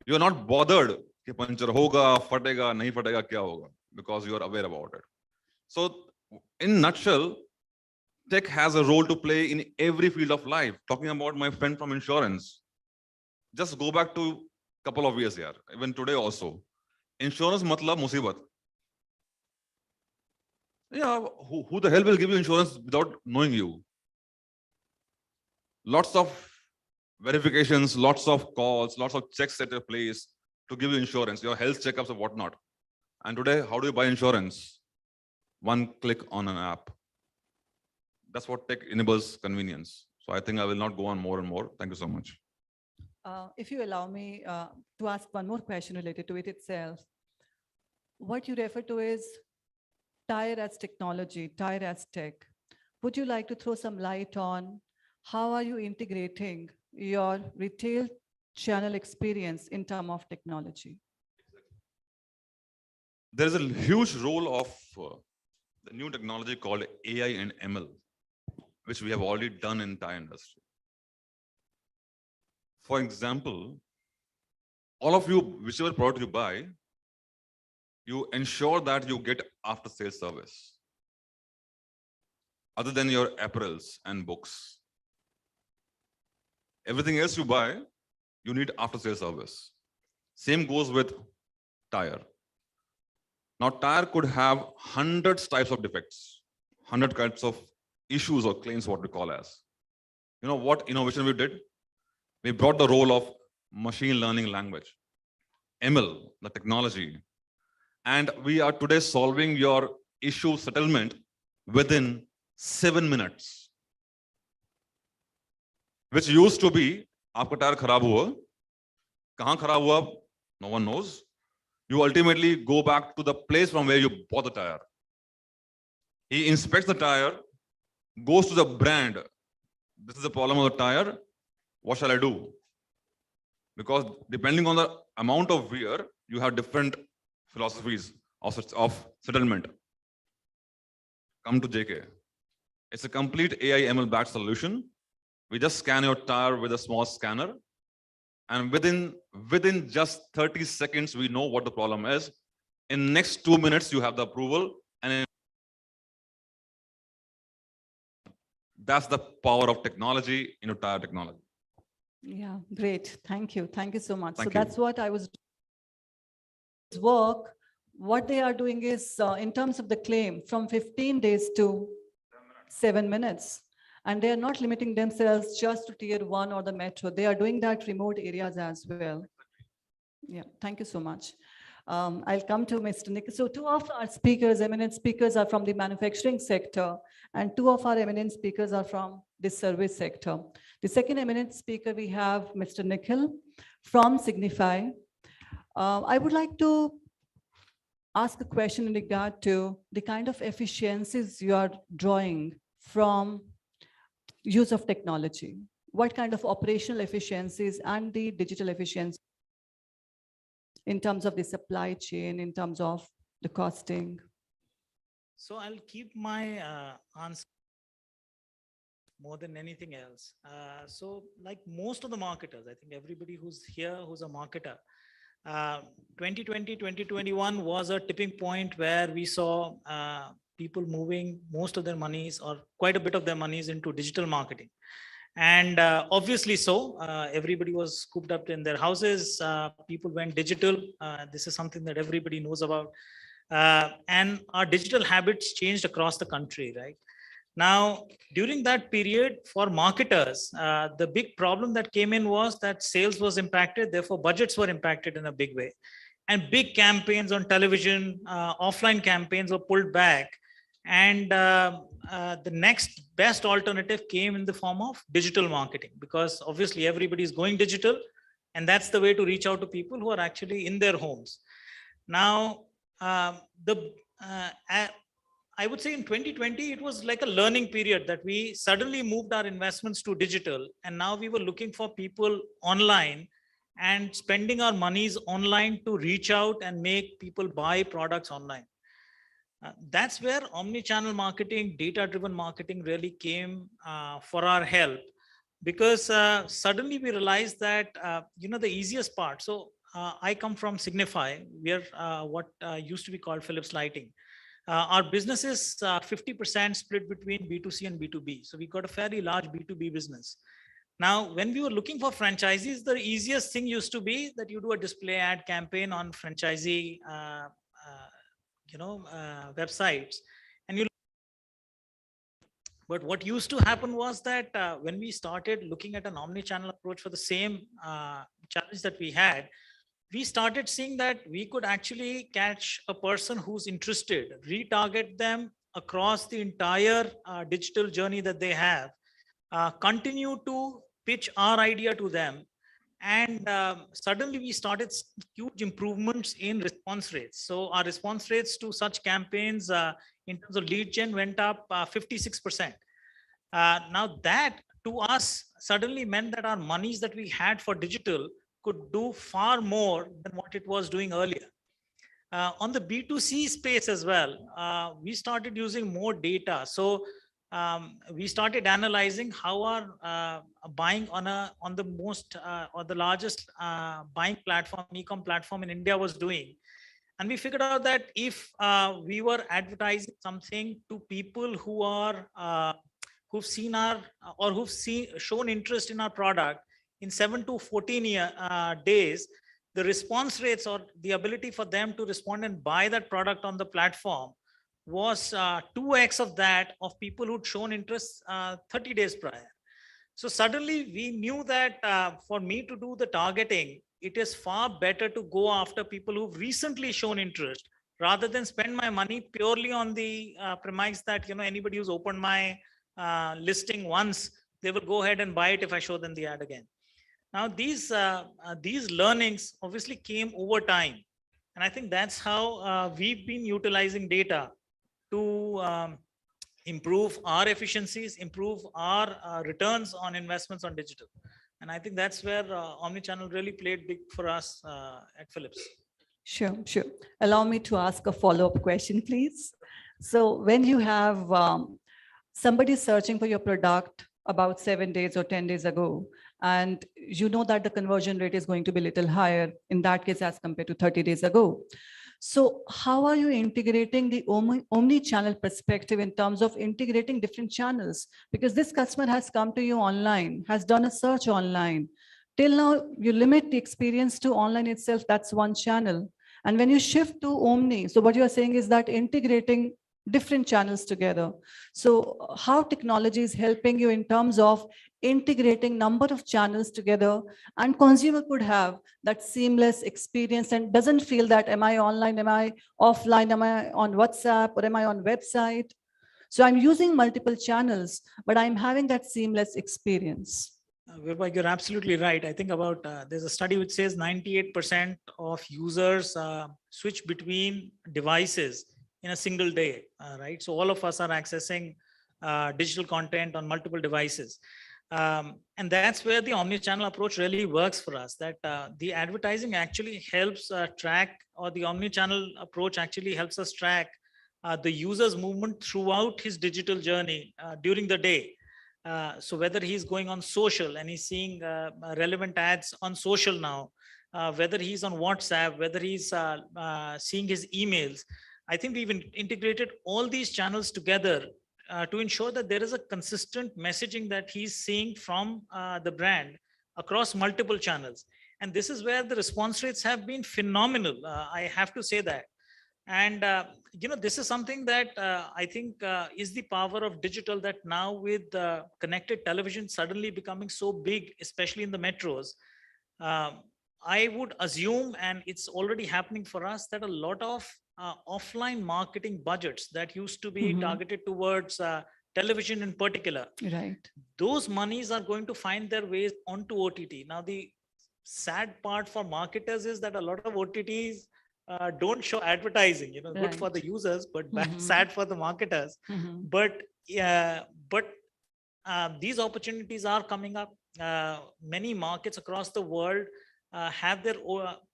You are not bothered कि puncture होगा, फटेगा, नहीं फटेगा, क्या होगा, because you are aware about it. So, in nutshell, tech has a role to play in every field of life. Talking about my friend from insurance, just go back to a couple of years here, even today also. Insurance matlab musibat. Yeah, who the hell will give you insurance without knowing you? Lots of verifications, lots of calls, lots of checks at your place to give you insurance, your health checkups and whatnot. And today, how do you buy insurance? One click on an app. That's what tech enables convenience. So I think I will not go on more and more. Thank you so much. If you allow me to ask one more question related to it itself, what you refer to is tire as technology, tire as tech. Would you like to throw some light on how are you integrating your retail channel experience in terms of technology? There is a huge role of the new technology called AI and ML, which we have already done in tire industry. For example, all of you, whichever product you buy, you ensure that you get after sales service other than your apparels and books. Everything else you buy, you need after sales service. Same goes with tire. Now, tire could have hundreds types of defects, 100 kinds of issues or claims, what we call as. You know what innovation we did? We brought the role of machine learning language, ML, the technology, and we are today solving your issue settlement within 7 minutes. Which used to be, aapka tire kharab hua, kahan kharab hua, no one knows. You ultimately go back to the place from where you bought the tire. He inspects the tire, goes to the brand. This is the problem of the tire. What shall I do? Because depending on the amount of wear, you have different philosophies of settlement. Come to JK. It's a complete AI ML backed solution. We just scan your tire with a small scanner. And within just 30 seconds, we know what the problem is. In next 2 minutes, you have the approval. And that's the power of technology in tire technology. Yeah, great. Thank you. Thank you so much. Thank so you. that's what I was work. What they are doing is in terms of the claim from 15 days to 7 minutes. And they are not limiting themselves just to tier 1 or the metro. They are doing that remote areas as well. Yeah, thank you so much. I'll come to Mr. Nick. So 2 of our speakers, eminent speakers, are from the manufacturing sector, and 2 of our eminent speakers are from the service sector. The second eminent speaker, we have Mr. Nikhil from Signify. I would like to ask a question in regard to the kind of efficiencies you are drawing from use of technology. What kind of operational efficiencies and the digital efficiency in terms of the supply chain, in terms of the costing? So I'll keep my answer more than anything else. So like most of the marketers, I think everybody who's here, who's a marketer, 2020, 2021 was a tipping point where we saw people moving most of their monies or quite a bit of their monies into digital marketing. And obviously so, everybody was cooped up in their houses. People went digital. This is something that everybody knows about. And our digital habits changed across the country, right? Now, during that period for marketers, the big problem that came in was that sales was impacted, therefore budgets were impacted in a big way. And big campaigns on television, offline campaigns were pulled back. And the next best alternative came in the form of digital marketing, because obviously everybody is going digital, and that's the way to reach out to people who are actually in their homes. Now, I would say in 2020, it was like a learning period that we suddenly moved our investments to digital. And now we were looking for people online and spending our monies online to reach out and make people buy products online. That's where omni-channel marketing, data-driven marketing really came for our help, because suddenly we realized that, the easiest part. So I come from Signify. We are what used to be called Philips Lighting. Our business is 50% split between B2C and B2B. So we got a fairly large B2B business. Now, when we were looking for franchisees, the easiest thing used to be that you do a display ad campaign on franchisee websites, and you. But what used to happen was that when we started looking at an omni-channel approach for the same challenge that we had, we started seeing that we could actually catch a person who's interested, retarget them across the entire digital journey that they have, continue to pitch our idea to them. And suddenly we started huge improvements in response rates. So our response rates to such campaigns in terms of lead gen went up 56%. Now that to us suddenly meant that our monies that we had for digital could do far more than what it was doing earlier. On the B2C space as well, we started using more data. So we started analyzing how our buying on the most or the largest buying platform, e-com platform in India was doing. And we figured out that if we were advertising something to people who are who've seen our or shown interest in our product in 7 to 14 days, the response rates or the ability for them to respond and buy that product on the platform was 2x of that of people who'd shown interest 30 days prior. So suddenly we knew that for me to do the targeting, it is far better to go after people who've recently shown interest rather than spend my money purely on the premise that, you know, anybody who's opened my listing once, they will go ahead and buy it if I show them the ad again. Now, these learnings obviously came over time. And I think that's how we've been utilizing data to improve our efficiencies, improve our returns on investments on digital. And I think that's where omnichannel really played big for us at Philips. Sure, sure. Allow me to ask a follow-up question, please. So when you have somebody searching for your product about 7 days or 10 days ago, and you know that the conversion rate is going to be a little higher in that case as compared to 30 days ago. So how are you integrating the omni-channel perspective in terms of integrating different channels? Because this customer has come to you online, has done a search online. Till now, you limit the experience to online itself, that's one channel. And when you shift to omni, so what you are saying is that integrating different channels together. So how technology is helping you in terms of integrating number of channels together, and consumer could have that seamless experience and doesn't feel that am I online, am I offline, am I on WhatsApp, or am I on website? So I'm using multiple channels, but I'm having that seamless experience. Whereby you're absolutely right. I think about there's a study which says 98% of users switch between devices in a single day, right? So all of us are accessing digital content on multiple devices. And that's where the omni-channel approach really works for us, that the advertising actually helps track, or the omni-channel approach actually helps us track the user's movement throughout his digital journey during the day. So whether he's going on social and he's seeing relevant ads on social now, whether he's on WhatsApp, whether he's seeing his emails, I think we've integrated all these channels together to ensure that there is a consistent messaging that he's seeing from the brand across multiple channels. And this is where the response rates have been phenomenal. I have to say that. And, you know, this is something that I think is the power of digital, that now with connected television suddenly becoming so big, especially in the metros, I would assume, and it's already happening for us, that a lot of offline marketing budgets that used to be targeted towards television in particular, right, those monies are going to find their ways onto OTT. Now, the sad part for marketers is that a lot of OTTs don't show advertising, you know, good for the users, but sad for the marketers. But these opportunities are coming up. Many markets across the world have their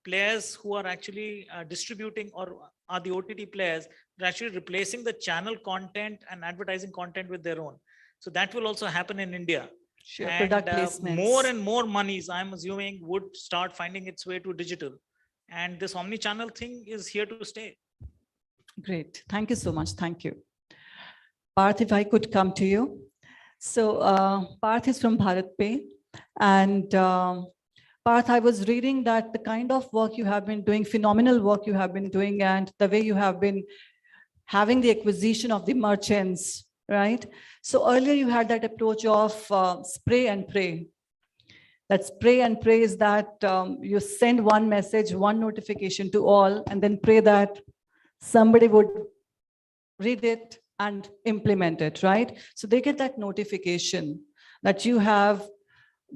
players who are actually distributing, or are the OTT players, they're actually replacing the channel content and advertising content with their own. So that will also happen in India. Sure, and product placements. more and more monies, I'm assuming, would start finding its way to digital. And this omni-channel thing is here to stay. Great. Thank you so much. Thank you. Parth, if I could come to you. So Parth is from Bharat Pay. And Parth, I was reading that the kind of work you have been doing, phenomenal work you have been doing, and the way you have been having the acquisition of the merchants, right? So earlier you had that approach of spray and pray. That spray and pray is that you send one message, one notification to all, and then pray that somebody would read it and implement it, right? So they get that notification. that you have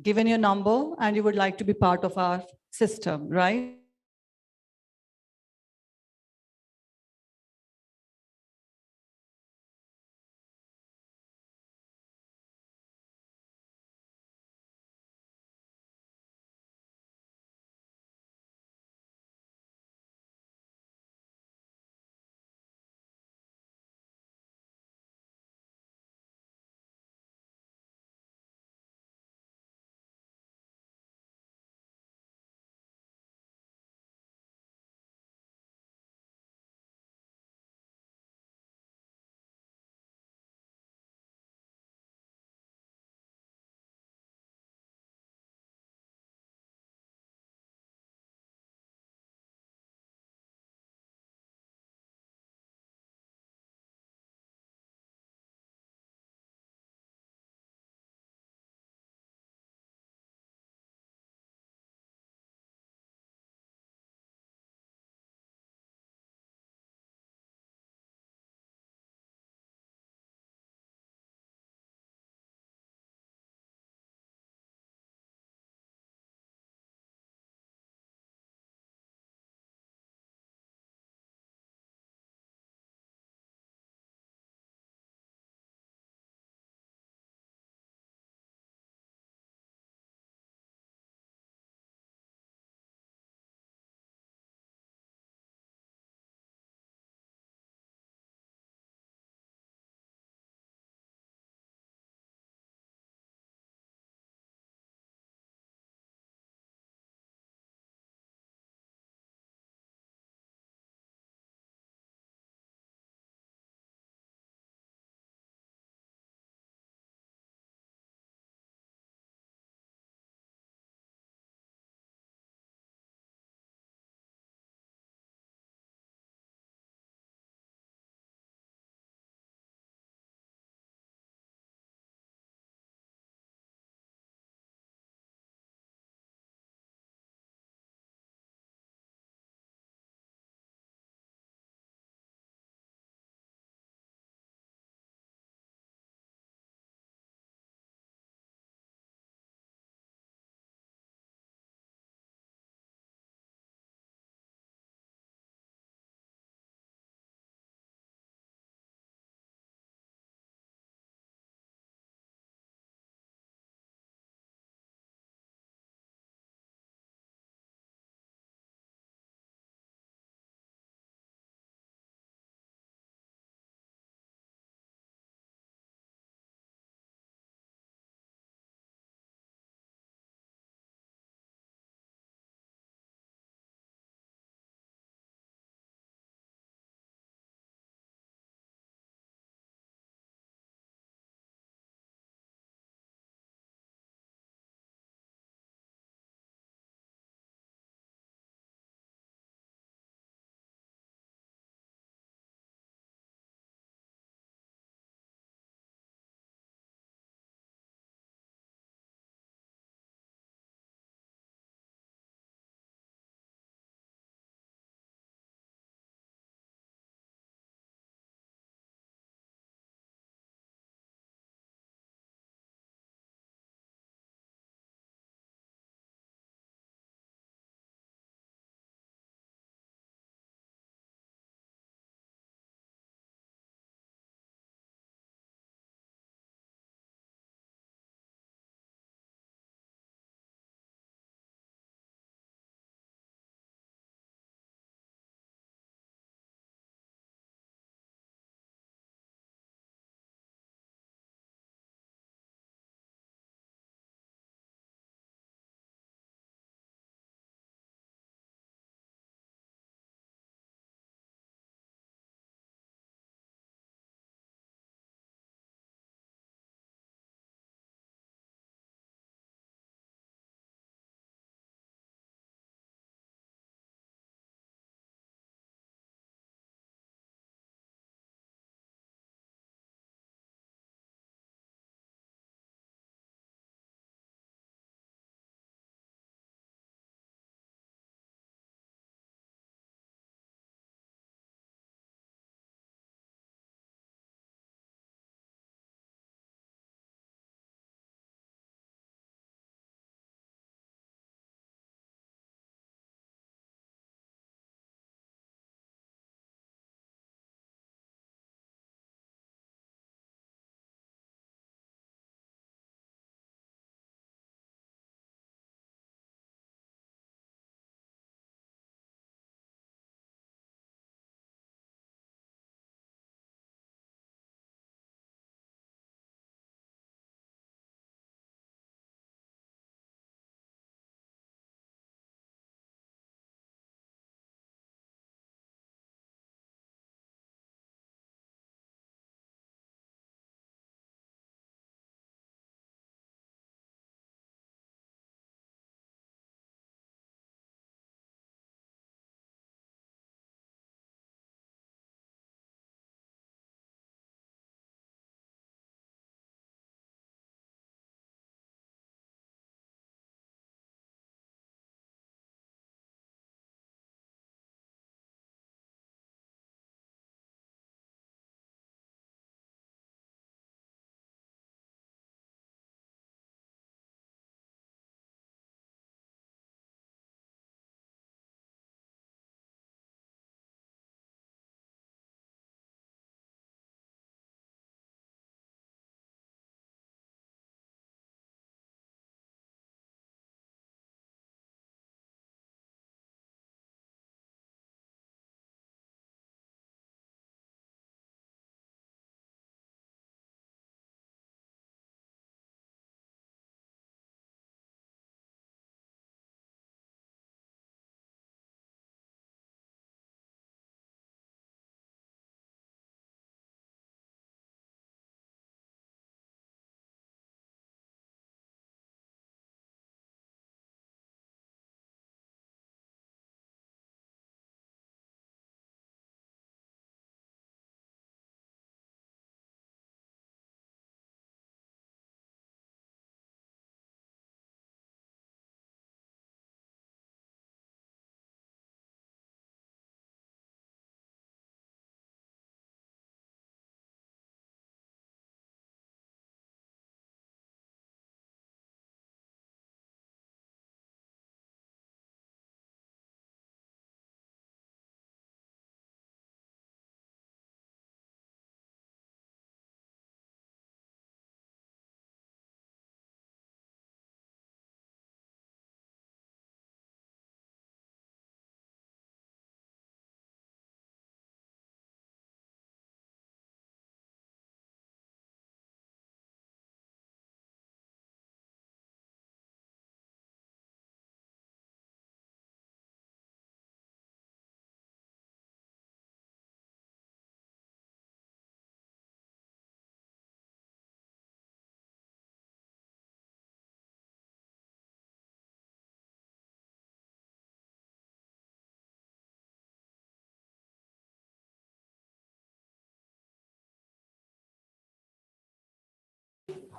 given your number and you would like to be part of our system, right?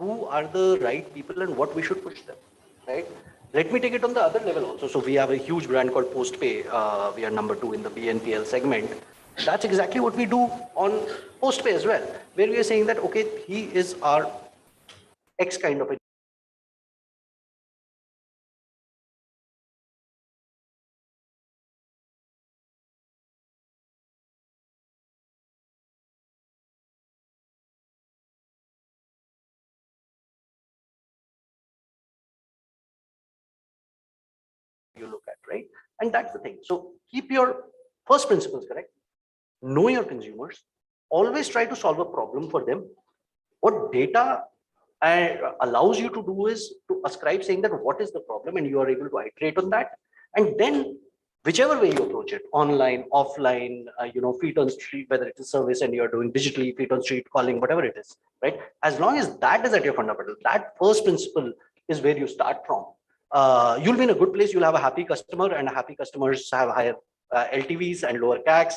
who are the right people and what we should push them, right? Let me take it on the other level also. So we have a huge brand called Postpay. We are number 2 in the BNPL segment. That's exactly what we do on Postpay as well, where we are saying that, okay, he is our X kind of a you look at, right? And that's the thing. So keep your first principles correct. Know your consumers. Always try to solve a problem for them. What data allows you to do is to ascribe saying that what is the problem, and you are able to iterate on that. And then whichever way you approach it, online, offline, feet on street, whether it is service and you're doing digitally, feet on street calling, whatever it is, right? As long as that is at your fundamental, that first principle is where you start from. You'll be in a good place. You'll have a happy customer, and happy customers have higher LTVs and lower CACs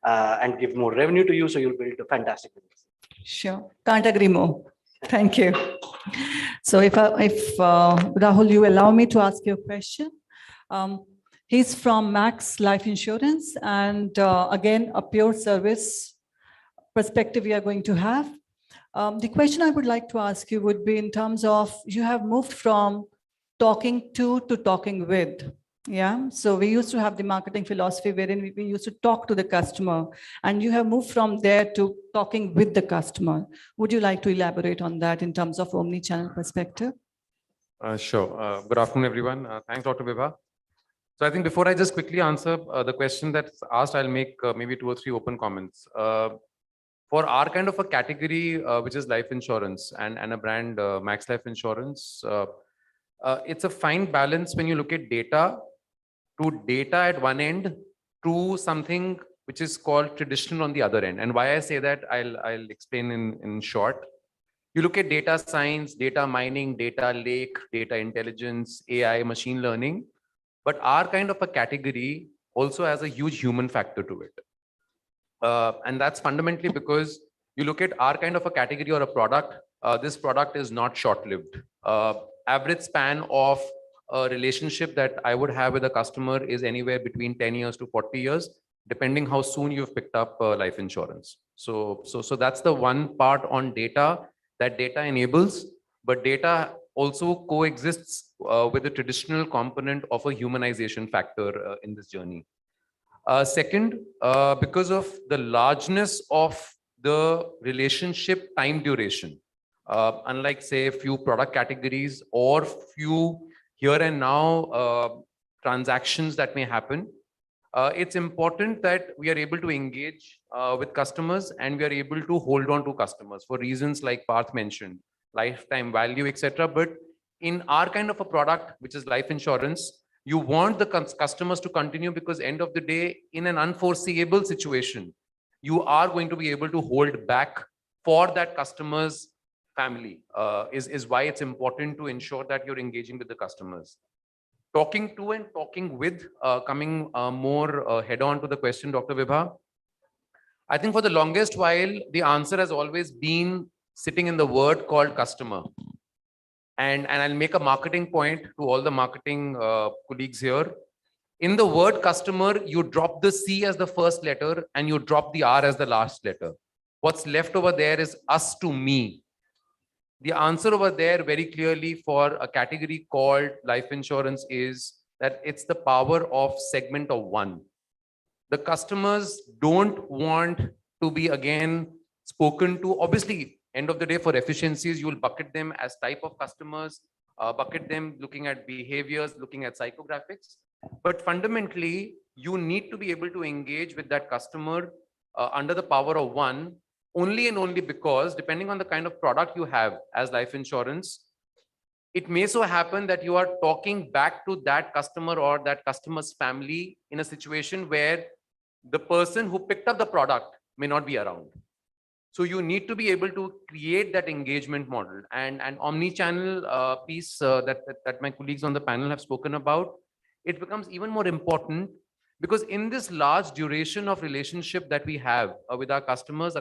and give more revenue to you. So you'll build a fantastic business. Sure, can't agree more. Thank you. So if Rahul, you allow me to ask you a question. He's from Max Life Insurance, and again, a pure service perspective we are going to have. The question I would like to ask you would be in terms of, you have moved from talking to talking with. Yeah, so we used to have the marketing philosophy wherein we used to talk to the customer, and you have moved from there to talking with the customer. Would you like to elaborate on that in terms of omni-channel perspective? Sure. Good afternoon, everyone. Thanks, Dr. Vibha. So I think before I just quickly answer the question that's asked, I'll make maybe 2 or 3 open comments. For our kind of a category, which is life insurance and a brand, Max Life Insurance, it's a fine balance when you look at data at one end to something which is called traditional on the other end. And why I say that, I'll explain in short. You look at data science, data mining, data lake, data intelligence, AI, machine learning, but our kind of a category also has a huge human factor to it. And that's fundamentally because you look at our kind of a category or a product, this product is not short-lived. Average span of a relationship that I would have with a customer is anywhere between 10 years to 40 years, depending how soon you've picked up life insurance. So that's the one part on data that data enables, but data also coexists with the traditional component of a humanization factor in this journey. Second, because of the largeness of the relationship time duration, unlike say a few product categories or few here and now transactions that may happen, it's important that we are able to engage with customers and we are able to hold on to customers for reasons like Parth mentioned, lifetime value, etc. But in our kind of a product, which is life insurance, you want the customers to continue because end of the day, in an unforeseeable situation, you are going to be able to hold back for that customer's family, is why it's important to ensure that you're engaging with the customers. Talking to and talking with, coming more head on to the question, Dr. Vibha. I think for the longest while, the answer has always been sitting in the word called customer. And I'll make a marketing point to all the marketing colleagues here. In the word customer, you drop the C as the first letter and you drop the R as the last letter. What's left over there is us to me. The answer over there very clearly for a category called life insurance is that it's the power of segment of one. The customers don't want to be again spoken to. Obviously, end of the day for efficiencies, you will bucket them as type of customers, bucket them looking at behaviors, looking at psychographics. But fundamentally, you need to be able to engage with that customer under the power of one, only and only because depending on the kind of product you have as life insurance, it may so happen that you are talking back to that customer or that customer's family in a situation where the person who picked up the product may not be around. So you need to be able to create that engagement model, and an omni-channel piece that my colleagues on the panel have spoken about. It becomes even more important because in this large duration of relationship that we have with our customers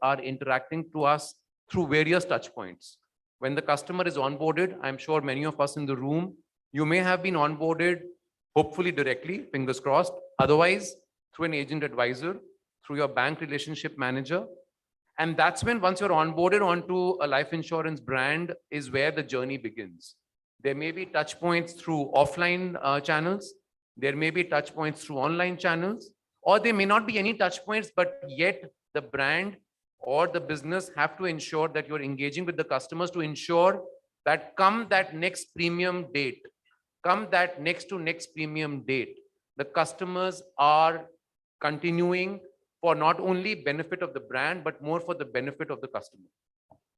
are interacting to us through various touch points. When the customer is onboarded, I'm sure many of us in the room, you may have been onboarded, hopefully directly, fingers crossed, otherwise through an agent advisor, through your bank relationship manager. And that's when, once you're onboarded onto a life insurance brand, is where the journey begins. There may be touch points through offline channels. There may be touch points through online channels, or there may not be any touch points, but yet the brand or the business have to ensure that you're engaging with the customers to ensure that come that next premium date, come that next to next premium date, the customers are continuing for not only benefit of the brand, but more for the benefit of the customer.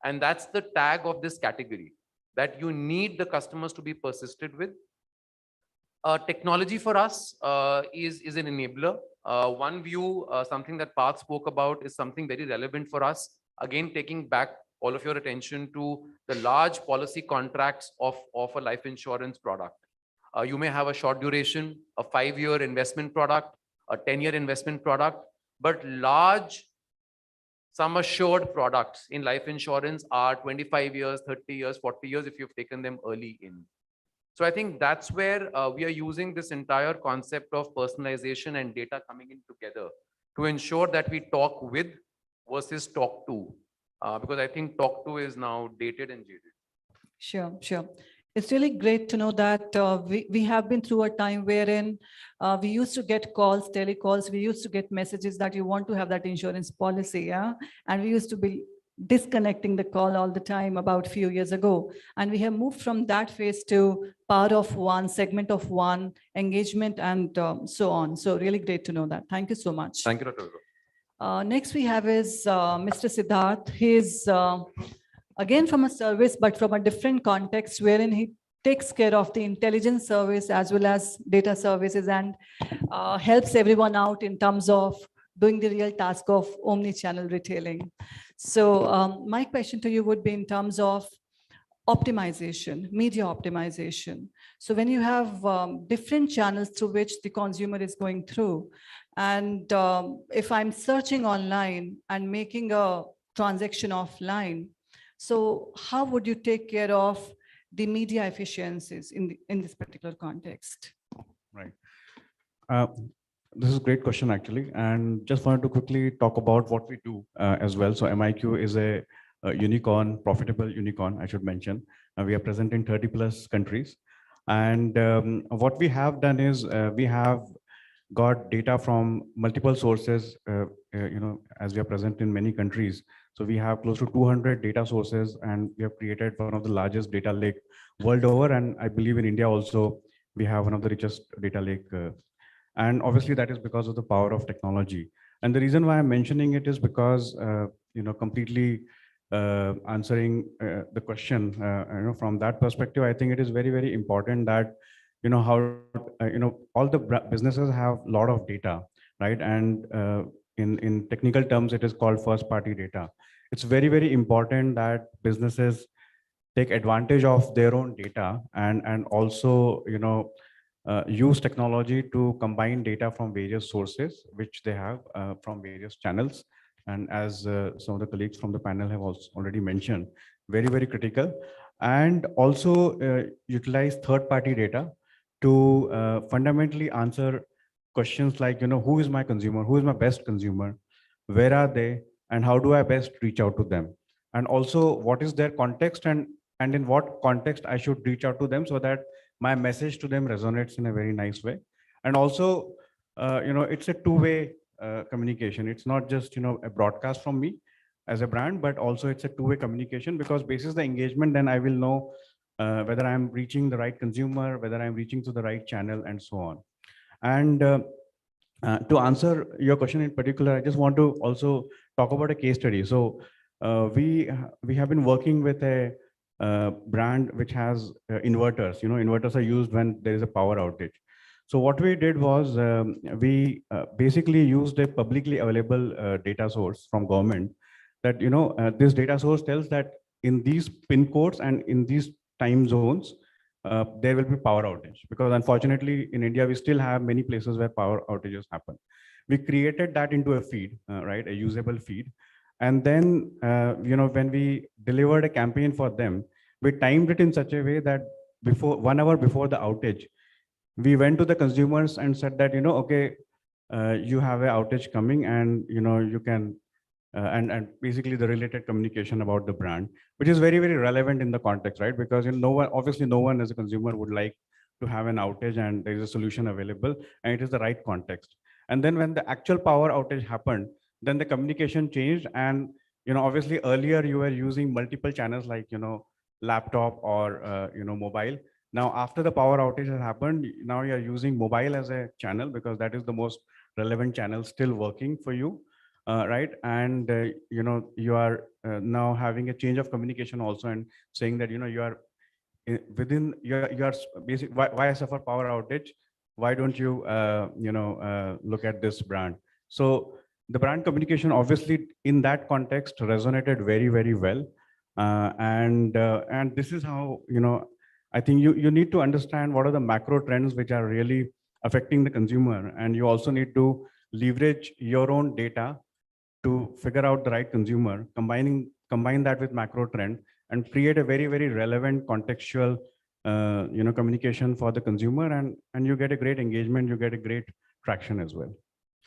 And that's the tag of this category, that you need the customers to be persisted with. Technology for us is an enabler. One view, something that Parth spoke about, is something very relevant for us. Again, taking back all of your attention to the large policy contracts of a life insurance product. You may have a short duration, a 5-year investment product, a 10-year investment product, but large sum assured products in life insurance are 25 years, 30 years, 40 years if you've taken them early in. So I think that's where we are using this entire concept of personalization and data coming in together to ensure that we talk with versus talk to, because I think talk to is now dated and jaded. Sure, sure. It's really great to know that we have been through a time wherein we used to get calls, telecalls, we used to get messages that you want to have that insurance policy, yeah? And we used to be disconnecting the call all the time about a few years ago. And we have moved from that phase to part of one, segment of one, engagement, and so on. So really great to know that. Thank you so much. Thank you, Dr. Next we have is Mr. Siddharth. He's again from a service, but from a different context, wherein he takes care of the intelligence service as well as data services and helps everyone out in terms of doing the real task of omni-channel retailing. So my question to you would be in terms of optimization, media optimization. So when you have different channels through which the consumer is going through, and if I'm searching online and making a transaction offline, so how would you take care of the media efficiencies in this particular context? Right. This is a great question, actually, and just wanted to quickly talk about what we do as well. So MIQ is a unicorn, profitable unicorn, I should mention. We are present in 30 plus countries. And what we have done is we have got data from multiple sources, as we are present in many countries. So we have close to 200 data sources, and we have created one of the largest data lake world over. And I believe in India also, we have one of the richest data lake. And obviously that is because of the power of technology. And the reason why I'm mentioning it is because, completely answering the question, from that perspective, I think it is very, very important that, how, all the businesses have a lot of data, right? And in technical terms, it is called first party data. It's very, very important that businesses take advantage of their own data and also, use technology to combine data from various sources, which they have from various channels. And as some of the colleagues from the panel have also already mentioned, very, very critical. And also utilize third-party data to fundamentally answer questions like, who is my consumer? Who is my best consumer? Where are they? And how do I best reach out to them? And also, what is their context and in what context I should reach out to them so that my message to them resonates in a very nice way. And also, it's a two-way communication. It's not just, a broadcast from me as a brand, but also it's a two-way communication, because basis the engagement, then I will know whether I'm reaching the right consumer, whether I'm reaching to the right channel, and so on. And to answer your question in particular, I just want to also talk about a case study. So we have been working with a brand which has inverters. Inverters are used when there is a power outage. So what we did was we basically used a publicly available data source from government that, this data source tells that in these pin codes and in these time zones, there will be power outage, because unfortunately in India, we still have many places where power outages happen. We created that into a feed, right? A usable feed. And then, when we delivered a campaign for them, we timed it in such a way that before 1 hour before the outage, we went to the consumers and said that, okay, you have an outage coming, and you can and basically the related communication about the brand, which is very, very relevant in the context, right? Because obviously no one as a consumer would like to have an outage, and there is a solution available, and it is the right context. And then when the actual power outage happened, then the communication changed. And obviously earlier you were using multiple channels like laptop or mobile. Now after the power outage has happened, now you are using mobile as a channel because that is the most relevant channel still working for you, right? And you are now having a change of communication also, and saying that you are within your basic, why suffer power outage, why don't you look at this brand. So the brand communication obviously in that context resonated very, very well. And this is how I think you need to understand what are the macro trends which are really affecting the consumer, and you also need to leverage your own data to figure out the right consumer, combine that with macro trend, and create a very, very relevant contextual communication for the consumer, and you get a great engagement, you get a great traction as well.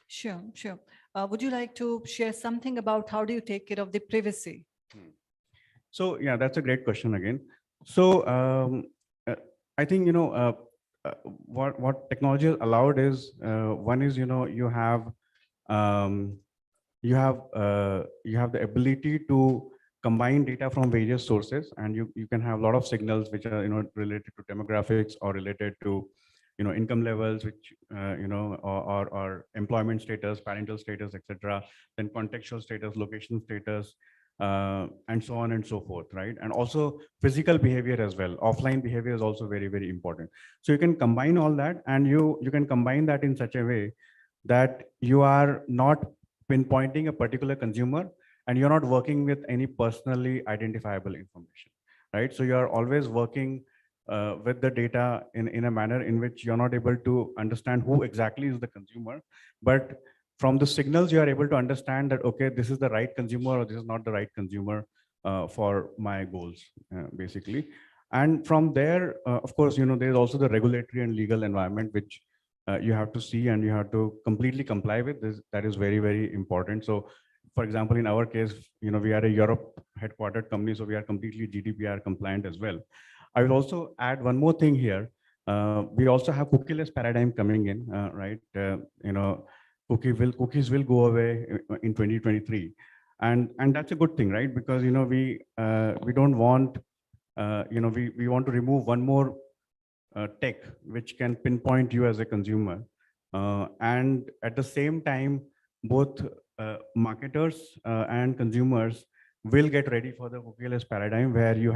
Sure, sure. Would you like to share something about how do you take care of the privacy? So yeah, that's a great question again. So I think what technology has allowed is one is you have the ability to combine data from various sources, and you can have a lot of signals which are related to demographics or related to income levels, which or employment status, parental status, etc. Then contextual status, location status, and so on and so forth, right? And also physical behavior as well. Offline behavior is also very, very important. So you can combine all that, and you can combine that in such a way that you are not pinpointing a particular consumer, and you're not working with any personally identifiable information, right? So you're always working with the data in a manner in which you're not able to understand who exactly is the consumer, but from the signals you are able to understand that, okay, this is the right consumer or this is not the right consumer for my goals, basically. And from there, of course, there's also the regulatory and legal environment, which you have to see and you have to completely comply with this. That is very, very important. So for example, in our case, we are a Europe headquartered company, so we are completely GDPR compliant as well. I will also add one more thing here. We also have cookieless paradigm coming in, right? Cookies will go away in 2023, and that's a good thing, right? Because we don't want we want to remove one more tech which can pinpoint you as a consumer, and at the same time both marketers and consumers will get ready for the cookieless paradigm, where you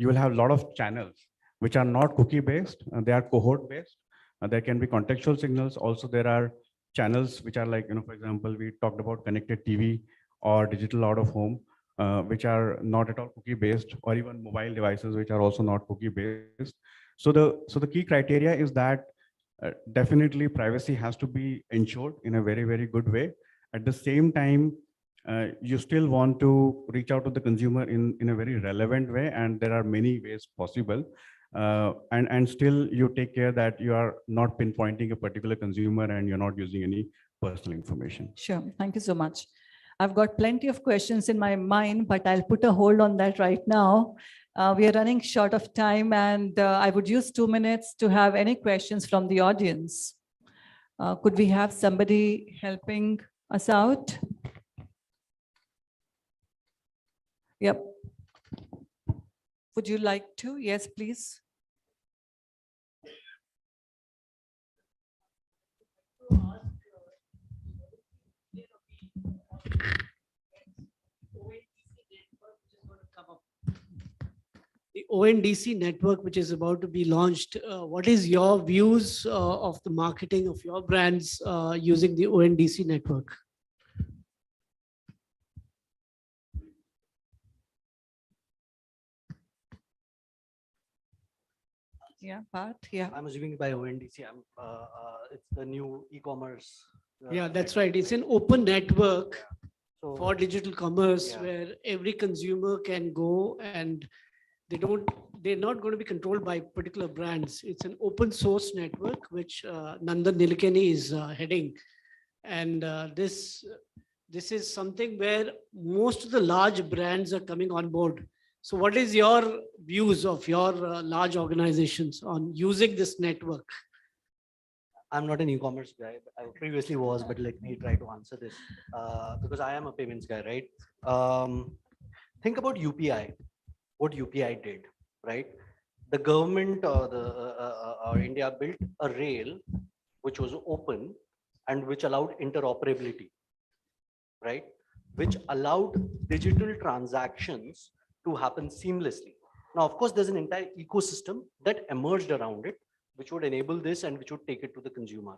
will have a lot of channels which are not cookie based, they are cohort based. There can be contextual signals. Also there are channels which are like, for example, we talked about connected TV or digital out of home, which are not at all cookie based, or even mobile devices which are also not cookie based. So the key criteria is that definitely privacy has to be ensured in a very, very good way. At the same time, you still want to reach out to the consumer in a very relevant way, and there are many ways possible. And still you take care that you are not pinpointing a particular consumer and you're not using any personal information. Sure, thank you so much. I've got plenty of questions in my mind, but I'll put a hold on that right now. We are running short of time, and I would use 2 minutes to have any questions from the audience. Could we have somebody helping us out? Yep. Would you like to? Yes, please. The ONDC network, which is about to be launched, what is your views of the marketing of your brands using the ONDC network? Yeah, Parth, yeah. I'm assuming by ONDC, it's the new e-commerce. Yeah, that's right. It's an open network. So for digital commerce, yeah. where every consumer can go and they're not going to be controlled by particular brands. It's an open source network, which Nandan Nilekani is heading. And this is something where most of the large brands are coming on board. So what is your views of your large organizations on using this network? I'm not an e-commerce guy, but I previously was, but let me try to answer this because I am a payments guy, right? Think about UPI, what UPI did, right? The government or India built a rail which was open and which allowed interoperability, right? Which allowed digital transactions to happen seamlessly. Now, of course, there's an entire ecosystem that emerged around it, which would enable this and which would take it to the consumer.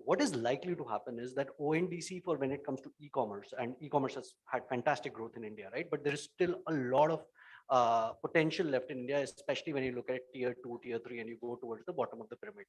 What is likely to happen is that ONDC, for when it comes to e-commerce, and e-commerce has had fantastic growth in India, right? But there is still a lot of potential left in India, especially when you look at tier 2, tier 3, and you go towards the bottom of the pyramid.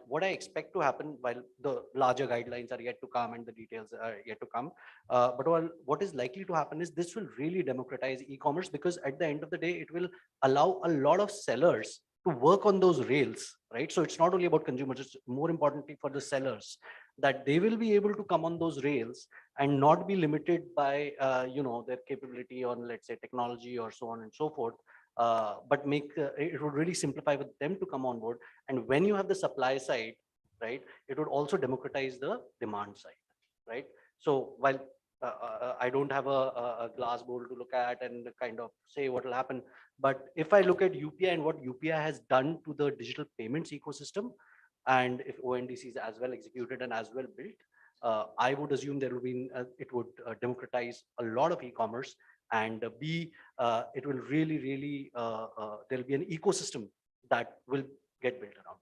What I expect to happen, while the larger guidelines are yet to come and the details are yet to come, but what is likely to happen is this will really democratize e-commerce, because at the end of the day, it will allow a lot of sellers to work on those rails, right? So it's not only about consumers, it's more importantly for the sellers, that they will be able to come on those rails and not be limited by their capability on, let's say, technology or so on and so forth, but make it would really simplify for them to come on board. And when you have the supply side, right, it would also democratize the demand side, right? So while I don't have a glass bowl to look at and kind of say what will happen, but if I look at UPI and what UPI has done to the digital payments ecosystem, and if ONDC is as well executed and as well built, I would assume there will be it would democratize a lot of e-commerce, and it will really there will be an ecosystem that will get built around it.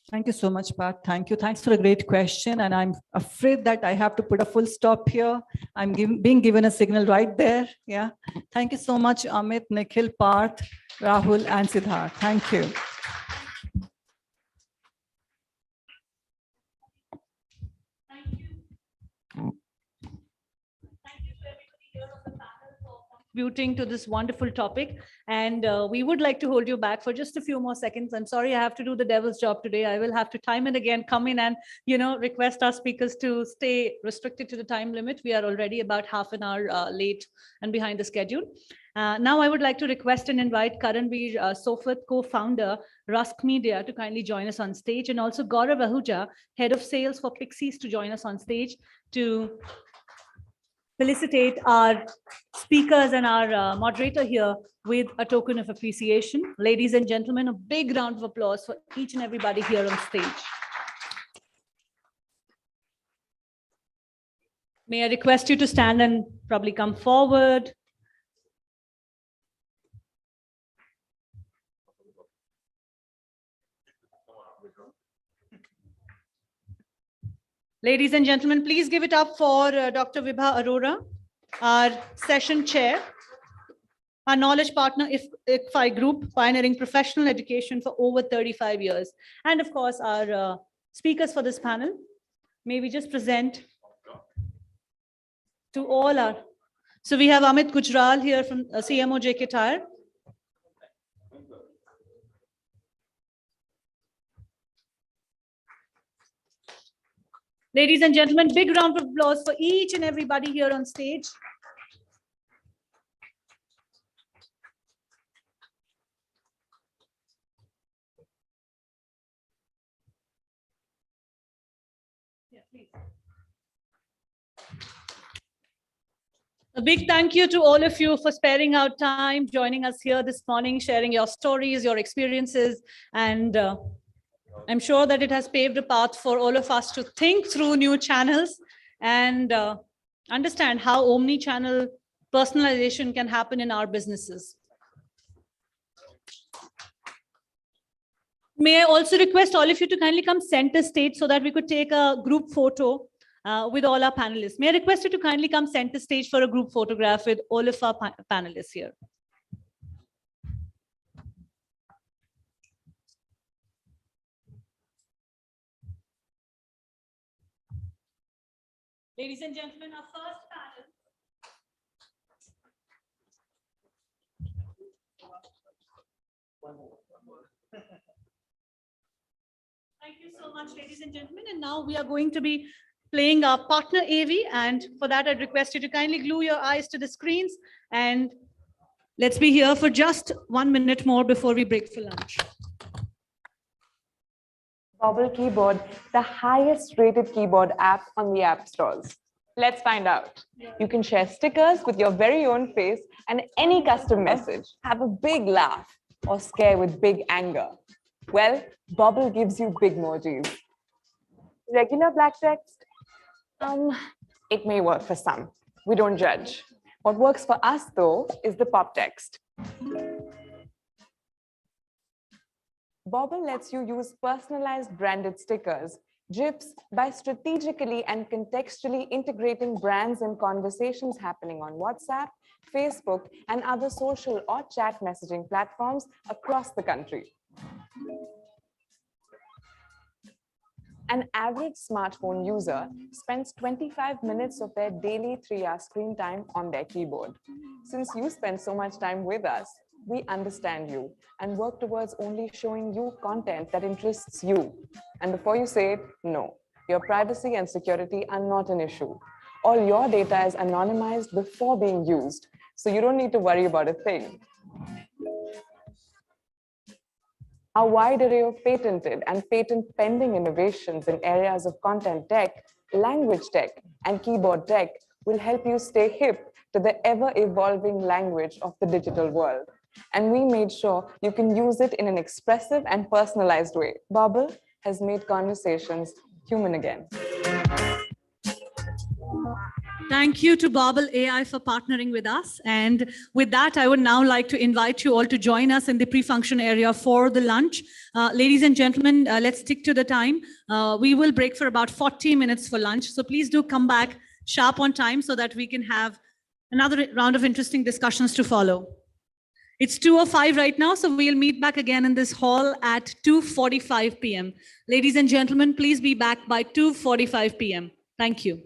Thank you so much, Pat. Thank you. Thanks for a great question. And I'm afraid that I have to put a full stop here. I'm being given a signal right there. Yeah. Thank you so much, Amit, Nikhil, Parth, Rahul, and Siddharth. Thank you. Contributing to this wonderful topic, and we would like to hold you back for just a few more seconds. I'm sorry, I have to do the devil's job today. I will have to time and again come in and request our speakers to stay restricted to the time limit. We are already about half an hour late and behind the schedule. Now I would like to request and invite Karanveer Sofat, co-founder, Rusk Media, to kindly join us on stage, and also Gaurav Ahuja, head of sales for Pixies, to join us on stage to felicitate our speakers and our moderator here with a token of appreciation. Ladies and gentlemen, a big round of applause for each and everybody here on stage. May I request you to stand and probably come forward. Ladies and gentlemen, please give it up for Dr. Vibha Arora, our session chair, our knowledge partner, IFI Group, pioneering professional education for over 35 years. And of course, our speakers for this panel. May we just present to all our... So we have Amit Gujral here from CMO JK Tyre. Ladies and gentlemen, big round of applause for each and everybody here on stage. Yeah, please. A big thank you to all of you for sparing out time, joining us here this morning, sharing your stories, your experiences, and I'm sure that it has paved a path for all of us to think through new channels and understand how omni-channel personalization can happen in our businesses. May I also request all of you to kindly come center stage so that we could take a group photo with all our panelists. May I request you to kindly come center stage for a group photograph with all of our panelists here. Ladies and gentlemen, our first panel. Thank you so much, ladies and gentlemen. And now we are going to be playing our partner AV. And for that, I'd request you to kindly glue your eyes to the screens. And let's be here for just 1 minute more before we break for lunch. Bobble Keyboard, the highest rated keyboard app on the app stores. Let's find out. You can share stickers with your very own face and any custom message. Have a big laugh or scare with big anger. Well, Bobble gives you big emojis. Regular black text? It may work for some. We don't judge. What works for us though is the pop text. Bobble lets you use personalized branded stickers, GIFs, by strategically and contextually integrating brands and conversations happening on WhatsApp, Facebook, and other social or chat messaging platforms across the country. An average smartphone user spends 25 minutes of their daily 3-hour screen time on their keyboard. Since you spend so much time with us, we understand you and work towards only showing you content that interests you. And before you say it, no, your privacy and security are not an issue. All your data is anonymized before being used, so you don't need to worry about a thing. Our wide array of patented and patent pending innovations in areas of content tech, language tech, and keyboard tech will help you stay hip to the ever-evolving language of the digital world. And we made sure you can use it in an expressive and personalized way. Bobble has made conversations human again. Thank you to Bobble AI for partnering with us. And with that, I would now like to invite you all to join us in the pre-function area for the lunch. Ladies and gentlemen, let's stick to the time. We will break for about 40 minutes for lunch. So please do come back sharp on time so that we can have another round of interesting discussions to follow. It's 2:05 right now, so we'll meet back again in this hall at 2:45 p.m. Ladies and gentlemen, please be back by 2:45 p.m. Thank you.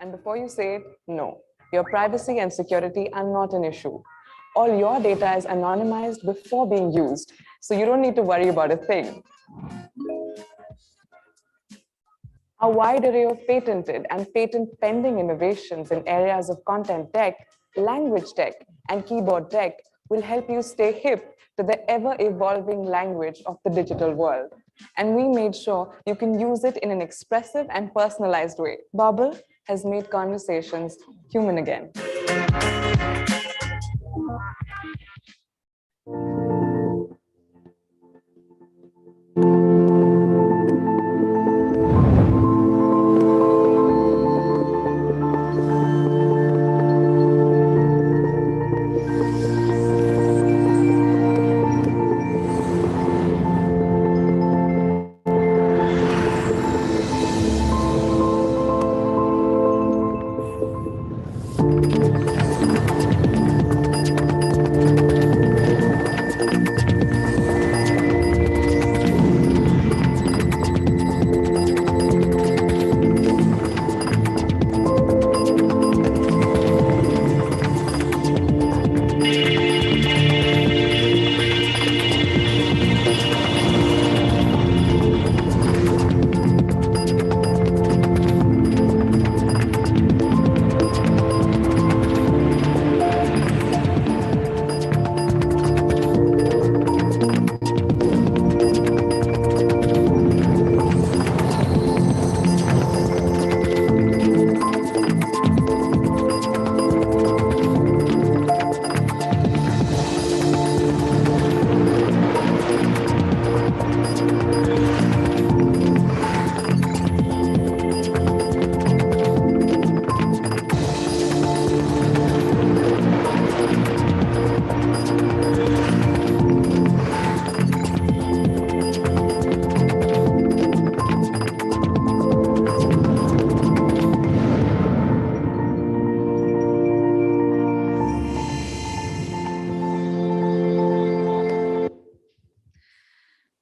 And before you say it, no, your privacy and security are not an issue. All your data is anonymized before being used, so you don't need to worry about a thing. A wide array of patented and patent pending innovations in areas of content tech, language tech, and keyboard tech will help you stay hip to the ever-evolving language of the digital world. And we made sure you can use it in an expressive and personalized way. Bubble has made conversations human again.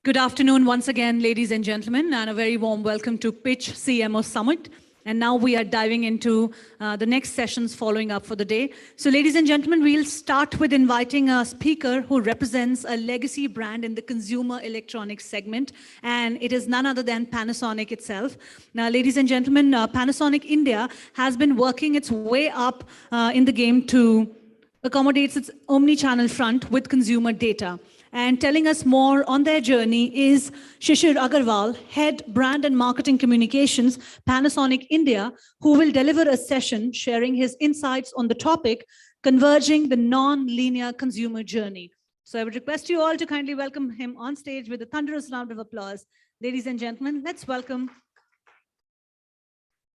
Good afternoon once again, ladies and gentlemen, and a very warm welcome to Pitch CMO Summit. And now we are diving into the next sessions following up for the day. So ladies and gentlemen, we'll start with inviting a speaker who represents a legacy brand in the consumer electronics segment, and it is none other than Panasonic itself. Now, ladies and gentlemen, Panasonic India has been working its way up in the game to accommodate its omni-channel front with consumer data. And telling us more on their journey is Shishir Agarwal, Head Brand and Marketing Communications, Panasonic India, who will deliver a session sharing his insights on the topic, converging the non-linear consumer journey. So I would request you all to kindly welcome him on stage with a thunderous round of applause. Ladies and gentlemen, let's welcome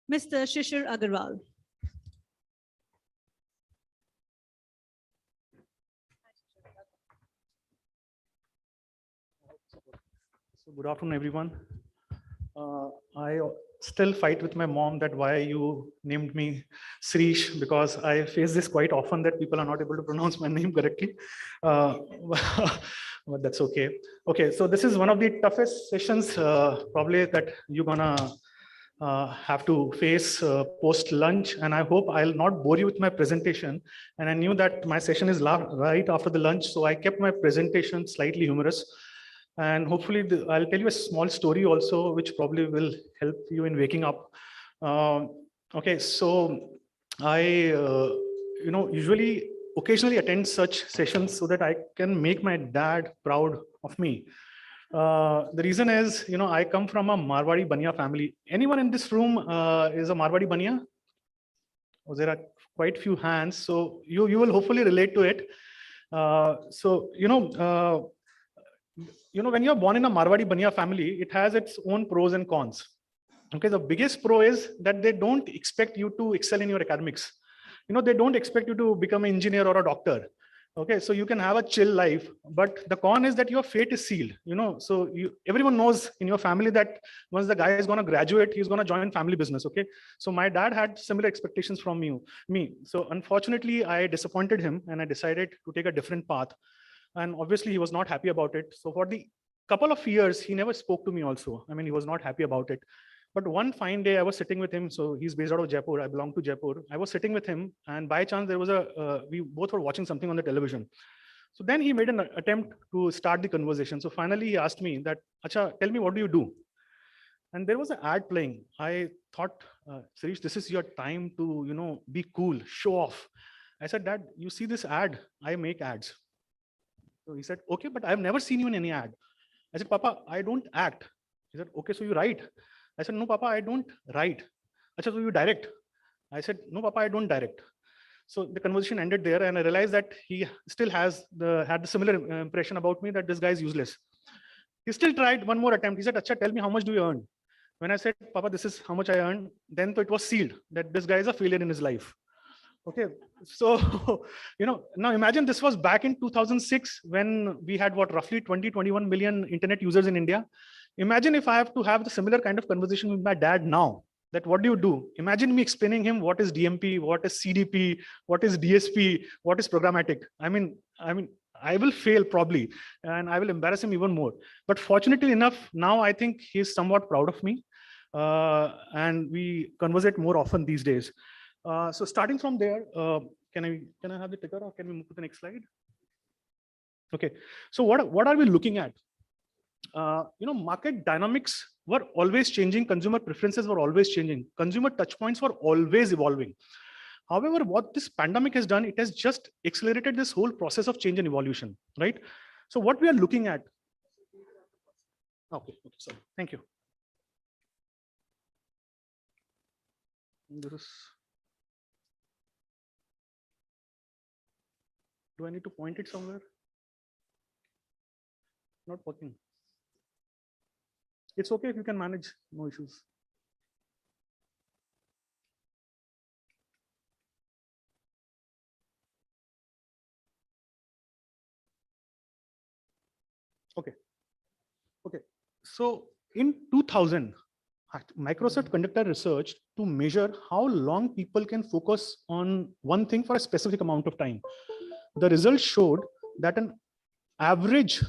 Mr. Shishir Agarwal. So good afternoon, everyone. I still fight with my mom that why you named me Srish, because I face this quite often that people are not able to pronounce my name correctly. But that's okay. Okay, so this is one of the toughest sessions probably that you're gonna have to face post lunch, and I hope I'll not bore you with my presentation. And I knew that my session is right after the lunch, so I kept my presentation slightly humorous. And hopefully I'll tell you a small story also, which probably will help you in waking up. Okay, so I, usually occasionally attend such sessions so that I can make my dad proud of me. The reason is, I come from a Marwari Baniya family. Anyone in this room is a Marwari Baniya? Oh, there are quite few hands, so you will hopefully relate to it. When you're born in a Marwadi Baniya family, it has its own pros and cons. Okay, the biggest pro is that they don't expect you to excel in your academics. They don't expect you to become an engineer or a doctor. Okay, so you can have a chill life, but the con is that your fate is sealed. So everyone knows in your family that once the guy is going to graduate, he's going to join family business. Okay, so my dad had similar expectations from me. So unfortunately, I disappointed him, and I decided to take a different path. And obviously he was not happy about it. So for the couple of years, he never spoke to me also. I mean, he was not happy about it. But one fine day, I was sitting with him. So he's based out of Jaipur. I belong to Jaipur. I was sitting with him, and by chance, there was we both were watching something on the television. So then he made an attempt to start the conversation. So finally, he asked me that, "Acha, tell me, what do you do?" And there was an ad playing. I thought, Sirish, this is your time to, be cool, show off. I said, "Dad, you see this ad? I make ads." So he said, "Okay, but I've never seen you in any ad." I said, "Papa, I don't act." He said, "Okay, so you write." I said, "No, Papa, I don't write." Acha, so you direct? I said, "No, Papa, I don't direct." So the conversation ended there, and I realized that he still had the similar impression about me, that this guy is useless. He still tried one more attempt. He said, "Acha, tell me, how much do you earn?" When I said, "Papa, this is how much I earn," then it was sealed that this guy is a failure in his life. Okay, so now imagine this was back in 2006 when we had roughly 20-21 million internet users in India. Imagine if I have to have the similar kind of conversation with my dad now. That what do you do? Imagine me explaining him what is DMP, what is CDP, what is DSP, what is programmatic. I mean, I will fail probably, and I will embarrass him even more. But fortunately enough, now I think he's somewhat proud of me, and we conversate more often these days. So starting from there, can I have the ticker, or can we move to the next slide? Okay. So what are we looking at? Market dynamics were always changing. Consumer preferences were always changing. Consumer touchpoints were always evolving. However, what this pandemic has done, it has just accelerated this whole process of change and evolution, right? So what we are looking at. Okay, sorry. Thank you. Do I need to point it somewhere? Not working. It's okay if you can manage, no issues. Okay. So in 2000, Microsoft conducted research to measure how long people can focus on one thing for a specific amount of time. The results showed that an average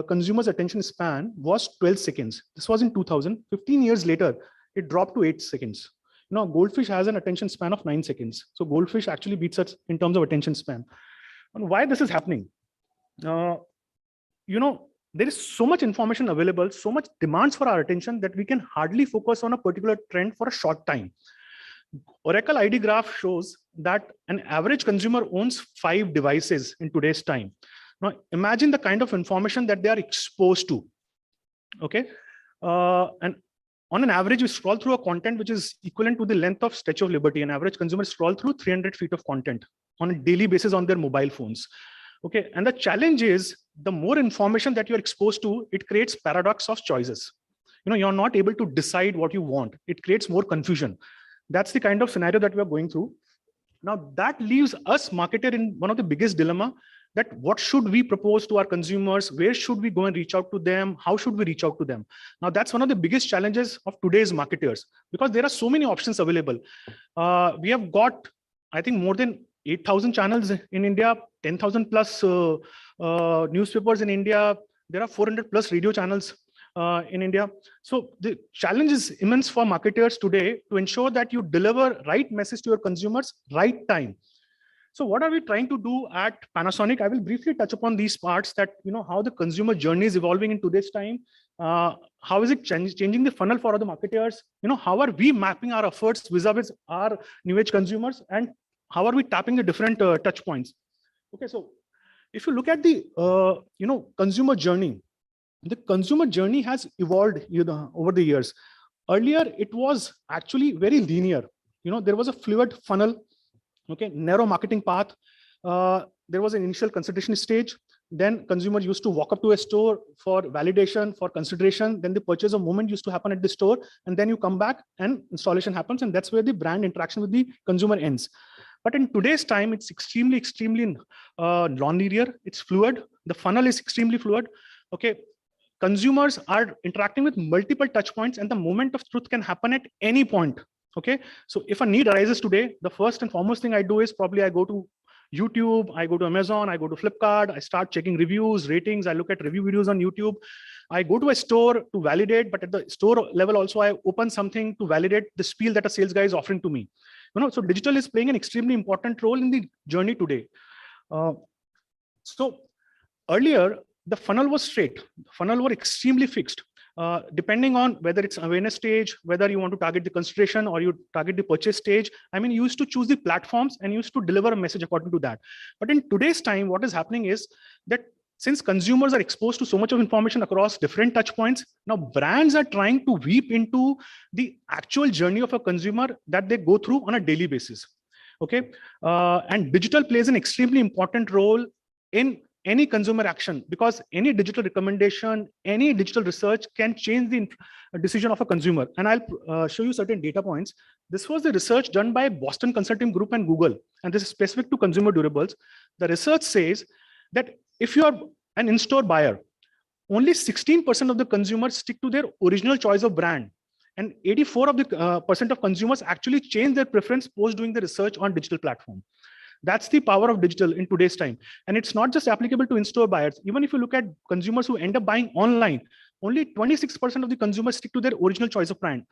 consumer's attention span was 12 seconds. This was in 2000. 15 years later, it dropped to 8 seconds. Goldfish has an attention span of 9 seconds. So Goldfish actually beats us in terms of attention span. And why this is happening? There is so much information available, so much demands for our attention that we can hardly focus on a particular trend for a short time. Oracle ID graph shows that an average consumer owns 5 devices in today's time. Now, imagine the kind of information that they are exposed to. Okay. And on an average, we scroll through a content which is equivalent to the length of Statue of Liberty. An average consumer scroll through 300 feet of content on a daily basis on their mobile phones. Okay. And the challenge is, the more information that you're exposed to, it creates paradox of choices. You're not able to decide what you want. It creates more confusion. That's the kind of scenario that we are going through. Now, that leaves us marketer in one of the biggest dilemma, that what should we propose to our consumers? Where should we go and reach out to them? How should we reach out to them? Now, that's one of the biggest challenges of today's marketers, because there are so many options available. We have got, I think, more than 8,000 channels in India, 10,000 plus newspapers in India. There are 400 plus radio channels in India. So the challenge is immense for marketers today to ensure that you deliver right message to your consumers, right time. So what are we trying to do at Panasonic? I will briefly touch upon these parts, that how the consumer journey is evolving in today's time. How is it changing the funnel for other marketers? How are we mapping our efforts vis-a-vis our new age consumers, and how are we tapping the different touch points? Okay, so if you look at the consumer journey, the consumer journey has evolved over the years. Earlier, it was actually very linear. There was a fluid funnel. Okay, narrow marketing path. There was an initial consideration stage. Then consumers used to walk up to a store for validation, for consideration. Then the purchase of moment used to happen at the store. And then you come back and installation happens. And that's where the brand interaction with the consumer ends. But in today's time, it's extremely non-linear. It's fluid. The funnel is extremely fluid. Okay, consumers are interacting with multiple touch points, and the moment of truth can happen at any point. Okay, so if a need arises today, the first and foremost thing I do is probably I go to YouTube, I go to Amazon, I go to Flipkart, I start checking reviews, ratings, I look at review videos on YouTube. I go to a store to validate, but at the store level also I open something to validate the spiel that a sales guy is offering to me. So digital is playing an extremely important role in the journey today. So earlier, the funnel was straight. The funnel were extremely fixed. Depending on whether it's awareness stage, whether you want to target the consideration or you target the purchase stage, I mean, you used to choose the platforms and you used to deliver a message according to that. But in today's time, what is happening is that since consumers are exposed to so much of information across different touch points, now brands are trying to weave into the actual journey of a consumer that they go through on a daily basis. Okay, and digital plays an extremely important role in any consumer action, because any digital recommendation, any digital research can change the decision of a consumer. And I'll show you certain data points. This was the research done by Boston Consulting Group and Google, and this is specific to consumer durables. The research says that if you are an in-store buyer, only 16% of the consumers stick to their original choice of brand, and 84% of consumers actually change their preference post doing the research on digital platform. That's the power of digital in today's time. And it's not just applicable to in-store buyers. Even if you look at consumers who end up buying online, only 26% of the consumers stick to their original choice of brand.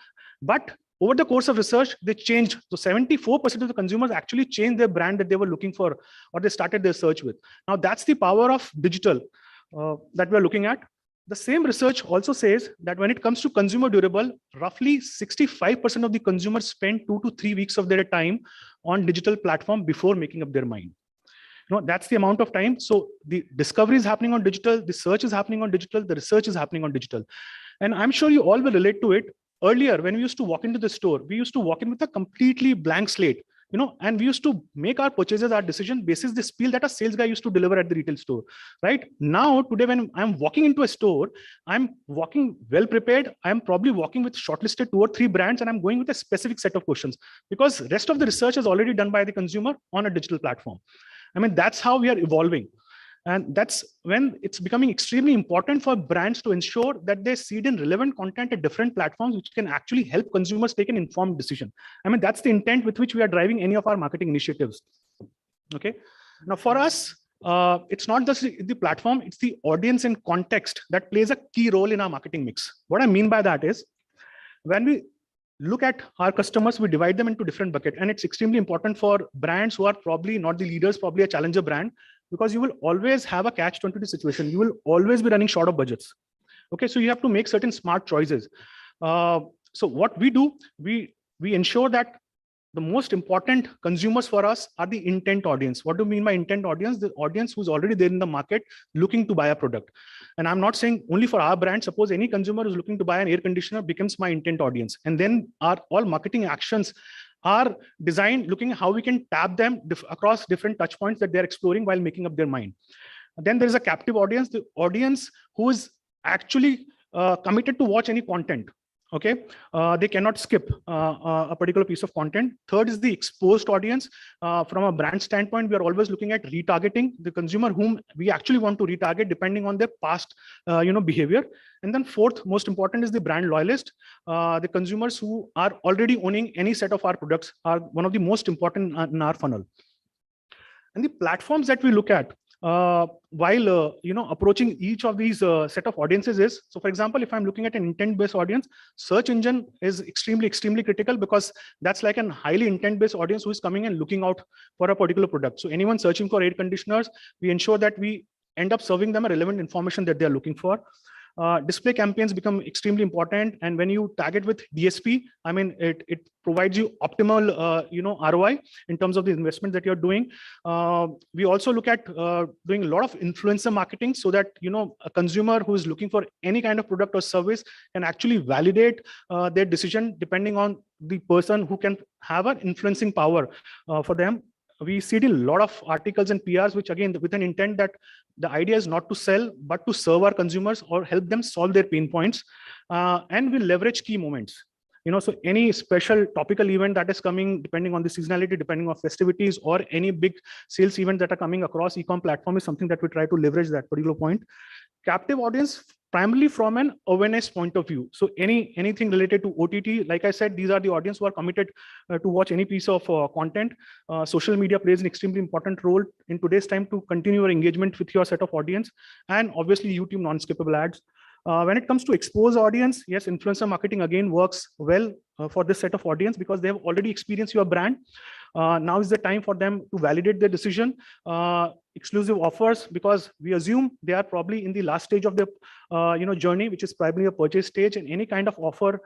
But over the course of research, they changed. So 74% of the consumers actually changed their brand that they were looking for, or they started their search with. Now that's the power of digital that we're looking at. The same research also says that when it comes to consumer durable, roughly 65% of the consumers spend 2 to 3 weeks of their time on digital platform before making up their mind. That's the amount of time. So the discovery is happening on digital, the search is happening on digital, the research is happening on digital. And I'm sure you all will relate to it. Earlier, when we used to walk into the store, we used to walk in with a completely blank slate. And we used to make our purchases, our decision basis the spiel that a sales guy used to deliver at the retail store, right? Now, today, when I'm walking into a store, I'm walking well prepared. I'm probably walking with shortlisted 2 or 3 brands, and I'm going with a specific set of questions because rest of the research is already done by the consumer on a digital platform. I mean, that's how we are evolving. And that's when it's becoming extremely important for brands to ensure that they seed in relevant content at different platforms, which can actually help consumers take an informed decision. I mean, that's the intent with which we are driving any of our marketing initiatives. Okay. Now, for us, it's not just the platform, it's the audience and context that plays a key role in our marketing mix. What I mean by that is when we look at our customers, we divide them into different buckets. And it's extremely important for brands who are probably not the leaders, probably a challenger brand, because you will always have a catch-22 situation. You will always be running short of budgets. Okay, so you have to make certain smart choices. So what we do, we ensure that the most important consumers for us are the intent audience. What do you mean by intent audience? The audience who's already there in the market looking to buy a product. And I'm not saying only for our brand. Suppose any consumer who's looking to buy an air conditioner becomes my intent audience. And then our all marketing actions are designed looking at how we can tap them across different touch points that they're exploring while making up their mind. Then there's a captive audience, the audience who is actually committed to watch any content. Okay, they cannot skip a particular piece of content. Third is the exposed audience. From a brand standpoint, we are always looking at retargeting the consumer whom we actually want to retarget depending on their past behavior. And then fourth, most important, is the brand loyalist. The consumers who are already owning any set of our products are one of the most important in our funnel. And the platforms that we look at while approaching each of these set of audiences is, so for example, if I'm looking at an intent-based audience, search engine is extremely critical, because that's like a highly intent-based audience who is coming and looking out for a particular product. So anyone searching for air conditioners, we ensure that we end up serving them a relevant information that they're looking for. Display campaigns become extremely important, and when you tag it with DSP, I mean, it provides you optimal ROI in terms of the investment that you're doing. We also look at doing a lot of influencer marketing, so that a consumer who is looking for any kind of product or service can actually validate their decision depending on the person who can have an influencing power for them. We see a lot of articles and PRs, which again, with an intent that the idea is not to sell, but to serve our consumers or help them solve their pain points. And we leverage key moments. So any special topical event that is coming, depending on the seasonality, depending on festivities, or any big sales event that are coming across e-com platform, is something that we try to leverage that particular point. Captive audience, primarily from an awareness point of view. So anything related to OTT, like I said, these are the audience who are committed to watch any piece of content. Social media plays an extremely important role in today's time to continue your engagement with your set of audience, and obviously YouTube non-skippable ads. When it comes to expose audience, yes, influencer marketing again works well for this set of audience because they have already experienced your brand. Now is the time for them to validate their decision. Exclusive offers, because we assume they are probably in the last stage of their journey, which is primarily a purchase stage, and any kind of offer,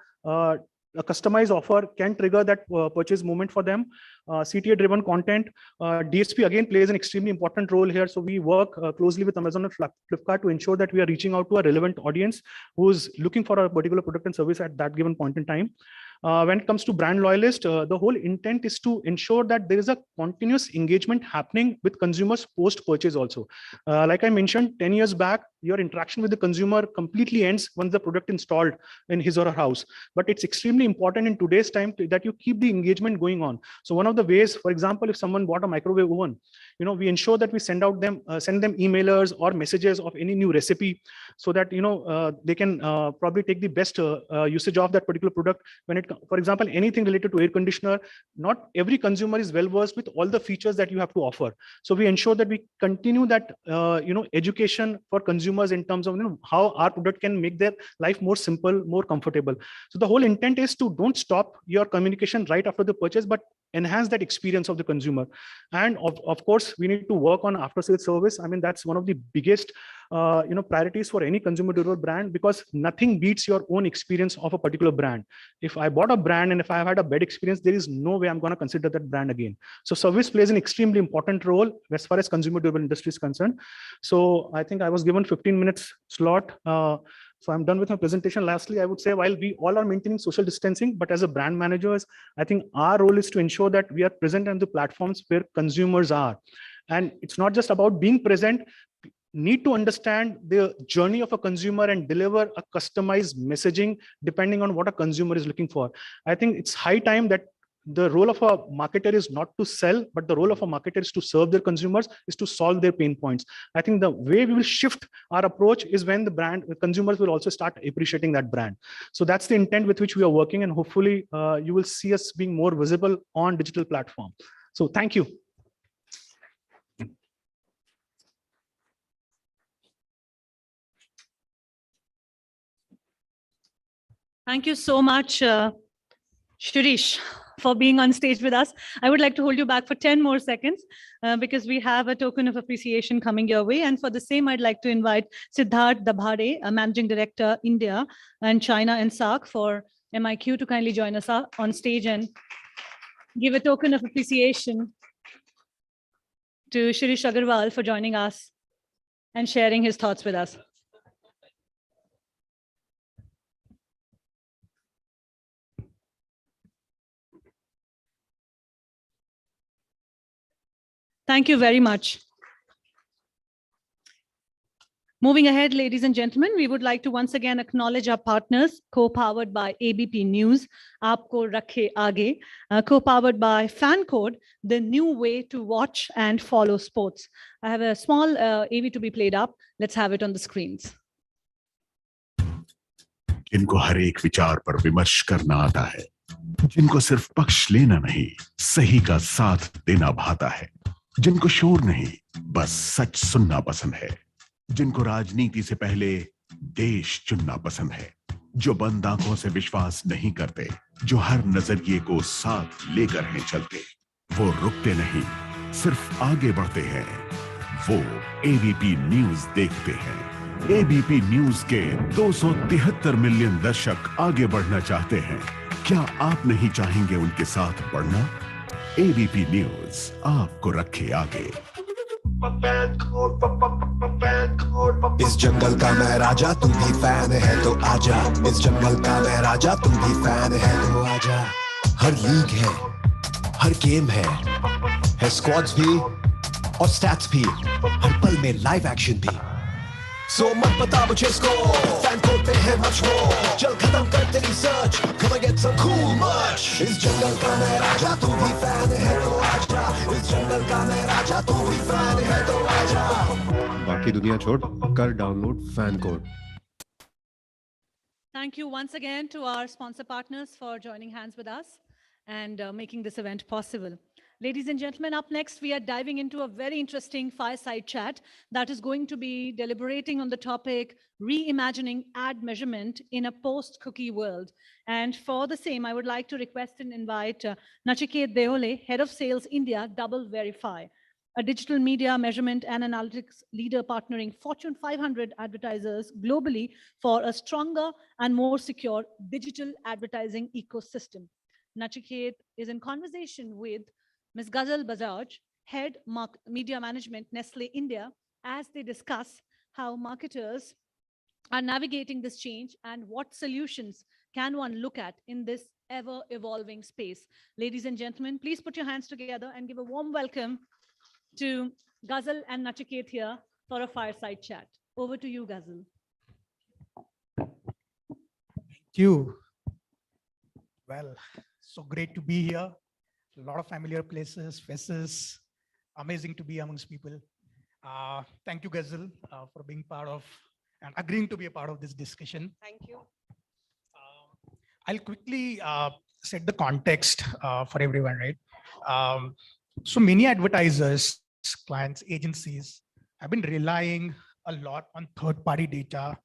a customized offer can trigger that purchase moment for them. CTA driven content, DSP again plays an extremely important role here. So we work closely with Amazon and Flipkart to ensure that we are reaching out to a relevant audience who is looking for a particular product and service at that given point in time. When it comes to brand loyalist, the whole intent is to ensure that there is a continuous engagement happening with consumers post-purchase also. Like I mentioned, 10 years back, your interaction with the consumer completely ends once the product installed in his or her house. But it's extremely important in today's time that you keep the engagement going on. So one of the ways, for example, if someone bought a microwave oven, we ensure that we send them emailers or messages of any new recipe, so that they can probably take the best usage of that particular product. When it, for example, anything related to air conditioner, not every consumer is well versed with all the features that you have to offer. So we ensure that we continue that education for consumers in terms of how our product can make their life more simple, more comfortable. So the whole intent is to don't stop your communication right after the purchase, but enhance that experience of the consumer. And of course, we need to work on after sales service. I mean, that's one of the biggest priorities for any consumer durable brand, because nothing beats your own experience of a particular brand. If I bought a brand and if I have had a bad experience, there is no way I'm going to consider that brand again. So service plays an extremely important role as far as consumer durable industry is concerned. So I think I was given 15 minutes slot. So I'm done with my presentation. Lastly, I would say, while we all are maintaining social distancing, but as a brand managers, I think our role is to ensure that we are present on the platforms where consumers are. And it's not just about being present, need to understand the journey of a consumer and deliver a customized messaging depending on what a consumer is looking for. I think it's high time that the role of a marketer is not to sell, but the role of a marketer is to serve their consumers, is to solve their pain points. I think the way we will shift our approach is when the consumers will also start appreciating that brand. So that's the intent with which we are working, and hopefully you will see us being more visible on digital platform. So thank you. Thank you so much, Shirish, for being on stage with us. I would like to hold you back for 10 more seconds because we have a token of appreciation coming your way. And for the same, I'd like to invite Siddharth Dabhare, a Managing Director, India and China and SAARC for MIQ, to kindly join us on stage and give a token of appreciation to Shirish Agarwal for joining us and sharing his thoughts with us. Thank you very much. Moving ahead, ladies and gentlemen, we would like to once again acknowledge our partners, co-powered by ABP News, Aapko Rakhe Aage, co-powered by Fan Code, the new way to watch and follow sports. I have a small AV to be played up. Let's have it on the screens. जिनको हर एक विचार पर विमर्श करना आता है, जिनको सिर्फ पक्ष लेना नहीं, सही का साथ देना भाता है, जिनको शोर नहीं, बस सच सुनना पसंद है, जिनको राजनीति से पहले देश चुनना पसंद है, जो बंद आंखों से विश्वास नहीं करते, जो हर नजरिए को साथ लेकर हैं चलते, वो रुकते नहीं, सिर्फ आगे बढ़ते हैं, वो एबीपी न्यूज देखते हैं। एबीपी न्यूज के 273 मिलियन दर्शक आगे बढ़ना चाहते हैं। क्या आप नहीं चाहेंगे उनके साथ बढ़ना? एबीपी न्यूज आपको रखे आगे। इस जंगल का मैं राजा, तू भी फैन है तो आजा। इस जंगल का मैं राजा, तू भी फैन है तो आजा। हर लीग है, हर गेम है स्क्वाड्स भी और स्टैट्स भी, हर पल में लाइव एक्शन भी। सो मत बता मुझे स्कोर, फैन कोड पे है मच मोर। चल खत्म कर तेरी search, come and get some cool much। इस जंगल का मैं राजा, तू भी फैन है तो आजा। इस जंगल का मैं राजा, तू भी फैन है तो आजा। बाकी दुनिया छोड़, कर download fan code. Thank you once again to our sponsor partners for joining hands with us and making this event possible. Ladies and gentlemen, up next, we are diving into a very interesting fireside chat that is going to be deliberating on the topic reimagining ad measurement in a post-cookie world. And for the same, I would like to request and invite Nachiket Deole, Head of Sales India, Double Verify, a digital media measurement and analytics leader partnering Fortune 500 advertisers globally for a stronger and more secure digital advertising ecosystem. Nachiket is in conversation with Ms. Ghazal Bajaj, Head Media Management, Nestle India, as they discuss how marketers are navigating this change and what solutions can one look at in this ever-evolving space. Ladies and gentlemen, please put your hands together and give a warm welcome to Ghazal and Nachiket here for a fireside chat. Over to you, Ghazal. Thank you. Well, so great to be here. A lot of familiar places, faces, amazing to be amongst people. Thank you, Ghazal, for being part of and agreeing to be a part of this discussion. Thank you. I'll quickly set the context for everyone, right? So many advertisers, clients, agencies have been relying a lot on third-party data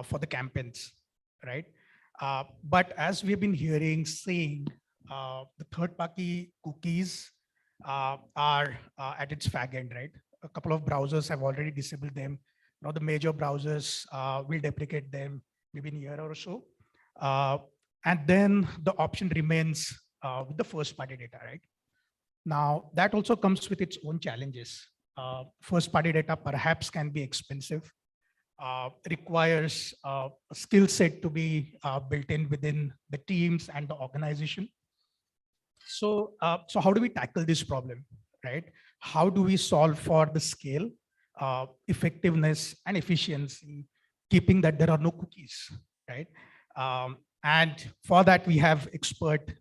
for the campaigns, right? But as we've been hearing, saying, the third-party cookies are at its fag end, right? A couple of browsers have already disabled them. Now the major browsers will deprecate them maybe in a year or so. And then the option remains with the first-party data, right? Now that also comes with its own challenges. First-party data perhaps can be expensive, requires a skill set to be built in within the teams and the organization. So how do we tackle this problem, right? How do we solve for the scale, effectiveness, and efficiency, keeping that there are no cookies, right? And for that, we have expert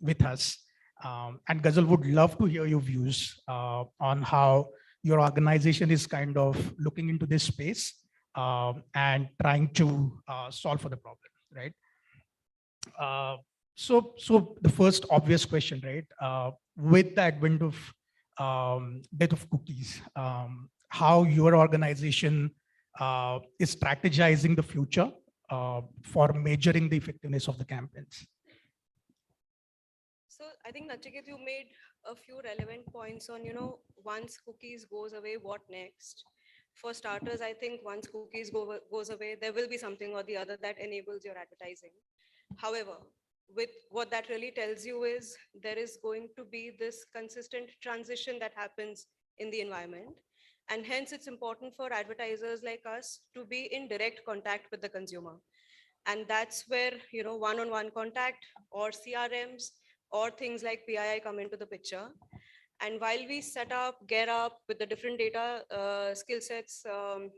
with us. And Ghazal would love to hear your views on how your organization is kind of looking into this space and trying to solve for the problem, right? So the first obvious question, right? With the advent of death of cookies, how your organization is strategizing the future for measuring the effectiveness of the campaigns. So I think Nachiket, you made a few relevant points on, once cookies goes away, what next? For starters, I think once cookies goes away, there will be something or the other that enables your advertising. However, with what that really tells you is there is going to be this consistent transition that happens in the environment. And hence it's important for advertisers like us to be in direct contact with the consumer. And that's where, one-on-one contact or CRMs or things like PII come into the picture. And while we set up, gear up with the different data skill sets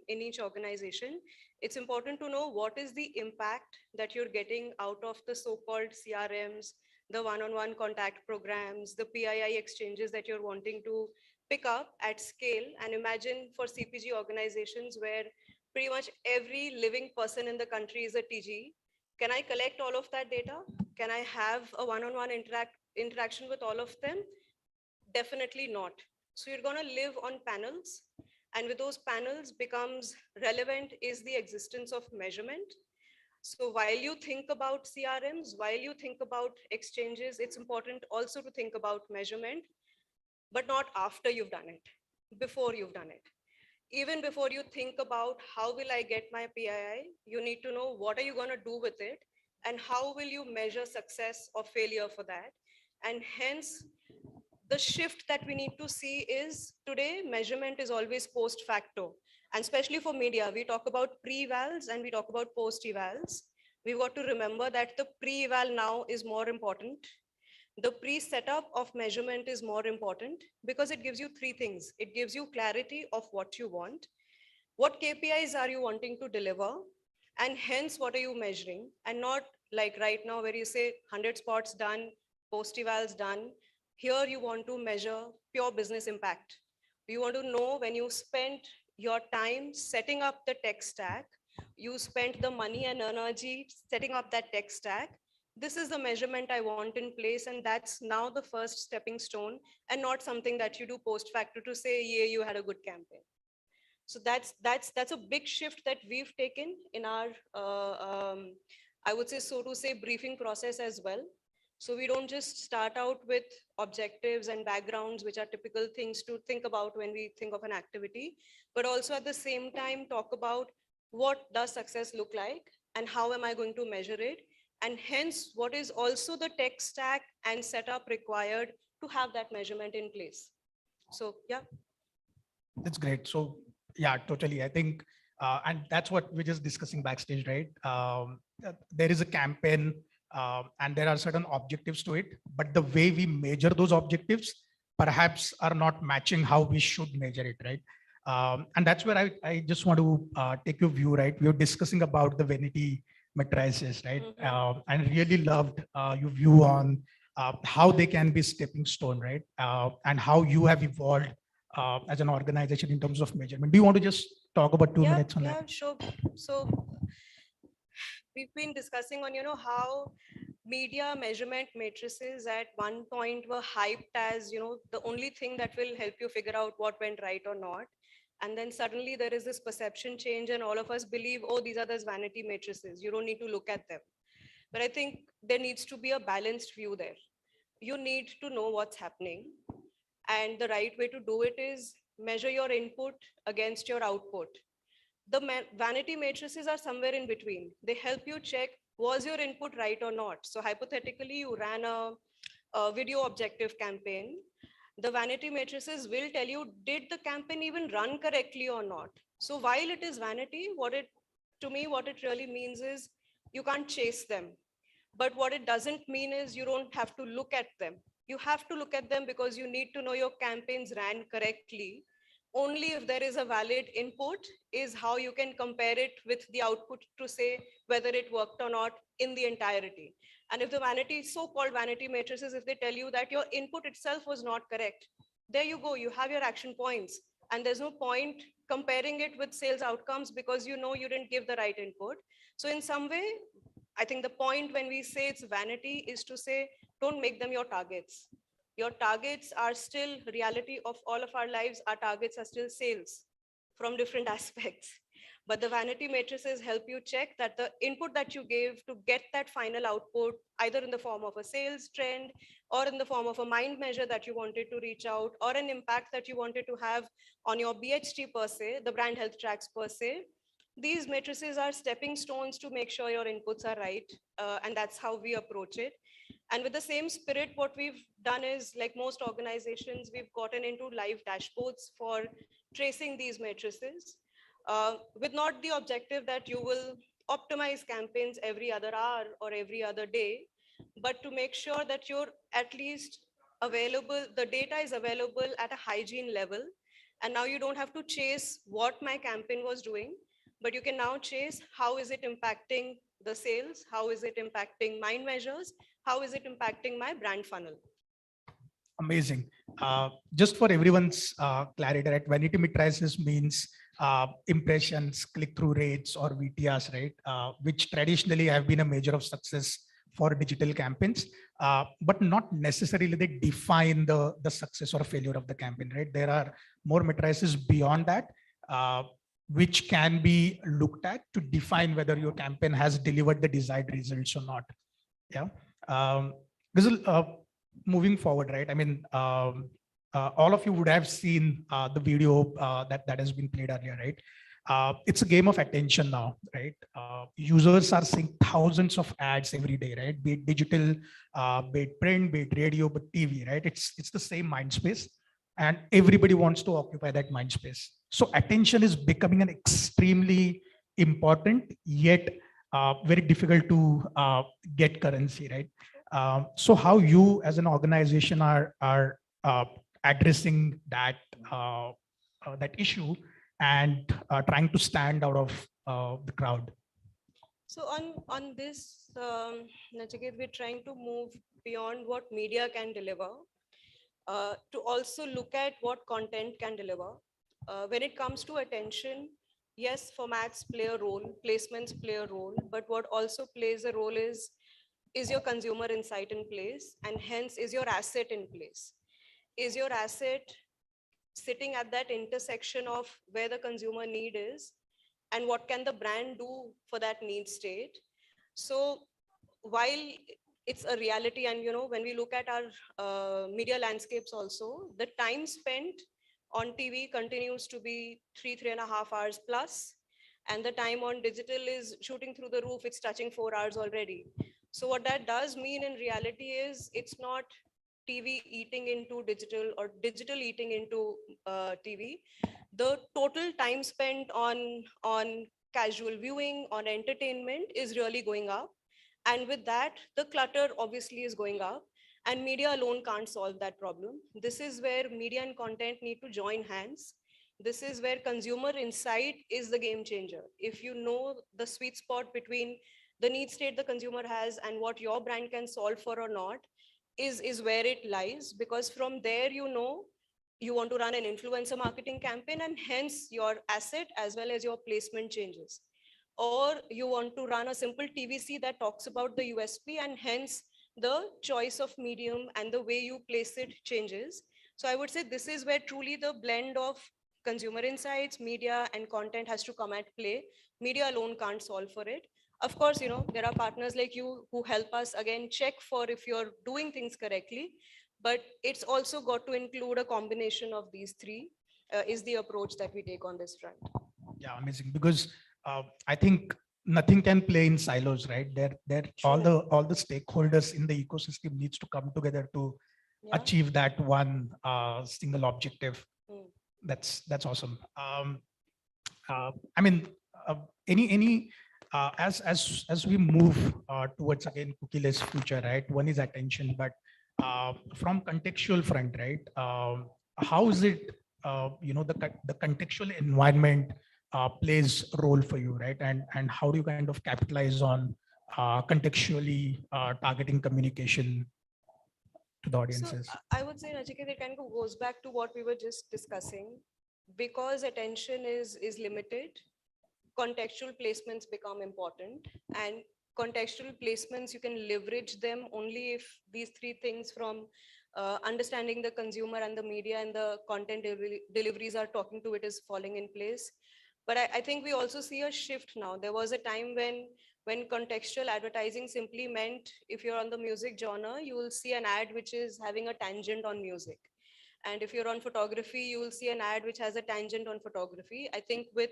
in each organization, it's important to know what is the impact that you're getting out of the so-called CRMs, the one-on-one contact programs, the PII exchanges that you're wanting to pick up at scale. And imagine for CPG organizations where pretty much every living person in the country is a TG. Can I collect all of that data? Can I have a one-on-one interaction with all of them? Definitely not. So you're going to live on panels. And with those panels becomes relevant is the existence of measurement. So while you think about CRMs, while you think about exchanges, it's important also to think about measurement, but not after you've done it, before you've done it. Even before you think about how will I get my PII, you need to know what are you going to do with it and how will you measure success or failure for that. And hence, the shift that we need to see is today measurement is always post facto. And especially for media, we talk about pre-evals and we talk about post-evals. We've got to remember that the pre-eval now is more important. The pre-setup of measurement is more important because it gives you three things. It gives you clarity of what you want, what KPIs are you wanting to deliver, and hence what are you measuring, and not like right now where you say 100 spots done, post-evals done. Here you want to measure pure business impact. You want to know when you spent your time setting up the tech stack, you spent the money and energy setting up that tech stack, this is the measurement I want in place, and that's now the first stepping stone, and not something that you do post facto to say, yeah, you had a good campaign. So that's a big shift that we've taken in our, I would say, so to say, briefing process as well. So we don't just start out with objectives and backgrounds, which are typical things to think about when we think of an activity, but also at the same time talk about what does success look like and how am I going to measure it, and hence what is also the tech stack and setup required to have that measurement in place. So yeah. That's great. So yeah, totally. I think, and that's what we're just discussing backstage, right? There is a campaign and there are certain objectives to it, but the way we measure those objectives perhaps are not matching how we should measure it, right? And that's where I just want to take your view, right? We were discussing about the vanity matrices, right? And really loved your view on how they can be stepping stone, right? And how you have evolved as an organization in terms of measurement. Do you want to just talk about 2 minutes on that? Yeah, sure. So we've been discussing on, how media measurement matrices at one point were hyped as, the only thing that will help you figure out what went right or not. And then suddenly there is this perception change and all of us believe, oh, these are those vanity matrices. You don't need to look at them. But I think there needs to be a balanced view there. You need to know what's happening. And the right way to do it is measure your input against your output. The vanity matrices are somewhere in between. They help you check, was your input right or not? So hypothetically, you ran a video objective campaign. The vanity matrices will tell you, did the campaign even run correctly or not? So while it is vanity, to me, what it really means is you can't chase them. But what it doesn't mean is you don't have to look at them. You have to look at them because you need to know your campaigns ran correctly. Only if there is a valid input is how you can compare it with the output to say whether it worked or not in the entirety. And if the vanity, so-called vanity matrices, if they tell you that your input itself was not correct, there you go, you have your action points. And there's no point comparing it with sales outcomes because you know you didn't give the right input. So in some way, I think the point when we say it's vanity is to say, don't make them your targets. Your targets are still reality of all of our lives. Our targets are still sales from different aspects. But the vanity matrices help you check that the input that you gave to get that final output, either in the form of a sales trend or in the form of a mind measure that you wanted to reach out, or an impact that you wanted to have on your BHT per se, the brand health tracks per se. These matrices are stepping stones to make sure your inputs are right. And that's how we approach it. And with the same spirit, what we've done is, like most organizations, we've gotten into live dashboards for tracing these matrices, with not the objective that you will optimize campaigns every other hour or every other day, but to make sure that you're at least available, the data is available at a hygiene level. And now you don't have to chase what my campaign was doing, but you can now chase how is it impacting the sales, how is it impacting mind measures, how is it impacting my brand funnel. Amazing. Just for everyone's clarity, right? Vanity matrices means impressions, click-through rates, or VTRs, right? Which traditionally have been a measure of success for digital campaigns, but not necessarily they define the success or failure of the campaign, right? There are more matrices beyond that, which can be looked at to define whether your campaign has delivered the desired results or not. Yeah. Moving forward, right? I mean, all of you would have seen the video that has been played earlier, right? It's a game of attention now, right? Users are seeing thousands of ads every day, right? Be it digital, be it print, be it radio, but TV, right? It's the same mind space, and everybody wants to occupy that mind space. So attention is becoming an extremely important yet very difficult to get currency, right? So how you as an organization are addressing that that issue and trying to stand out of the crowd? So on this, Nachiket, we're trying to move beyond what media can deliver to also look at what content can deliver. When it comes to attention, yes, formats play a role, placements play a role, but what also plays a role is is your consumer insight in place? And hence, is your asset in place? Is your asset sitting at that intersection of where the consumer need is and what can the brand do for that need state? So while it's a reality, and when we look at our media landscapes also, the time spent on TV continues to be 3.5 hours plus, and the time on digital is shooting through the roof. It's touching 4 hours already. So what that does mean in reality is it's not TV eating into digital or digital eating into TV. The total time spent on casual viewing, on entertainment is really going up. And with that, the clutter obviously is going up, and media alone can't solve that problem. This is where media and content need to join hands. This is where consumer insight is the game changer. If you know the sweet spot between the need state the consumer has and what your brand can solve for or not, is where it lies. Because from there, you want to run an influencer marketing campaign, and hence your asset as well as your placement changes. Or you want to run a simple TVC that talks about the USP, and hence the choice of medium and the way you place it changes. So I would say this is where truly the blend of consumer insights, media, and content has to come at play. Media alone can't solve for it. Of course, there are partners like you who help us again check for if you're doing things correctly, but it's also got to include a combination of these three, is the approach that we take on this front. Yeah, amazing. Because I think nothing can play in silos, right? All the stakeholders in the ecosystem needs to come together to achieve that one single objective. That's awesome. I mean, as we move towards again cookieless future, right? One is attention, but from contextual front, right? How is it the contextual environment plays a role for you, right? And how do you kind of capitalize on contextually targeting communication to the audiences? So I would say, Nachiket, it kind of goes back to what we were just discussing. Because attention is limited, contextual placements become important. And contextual placements, you can leverage them only if these three things from understanding the consumer and the media and the content deliveries are talking to it is falling in place. But I think we also see a shift now. There was a time when contextual advertising simply meant if you're on the music genre, you will see an ad which is having a tangent on music. And if you're on photography, you will see an ad which has a tangent on photography. I think with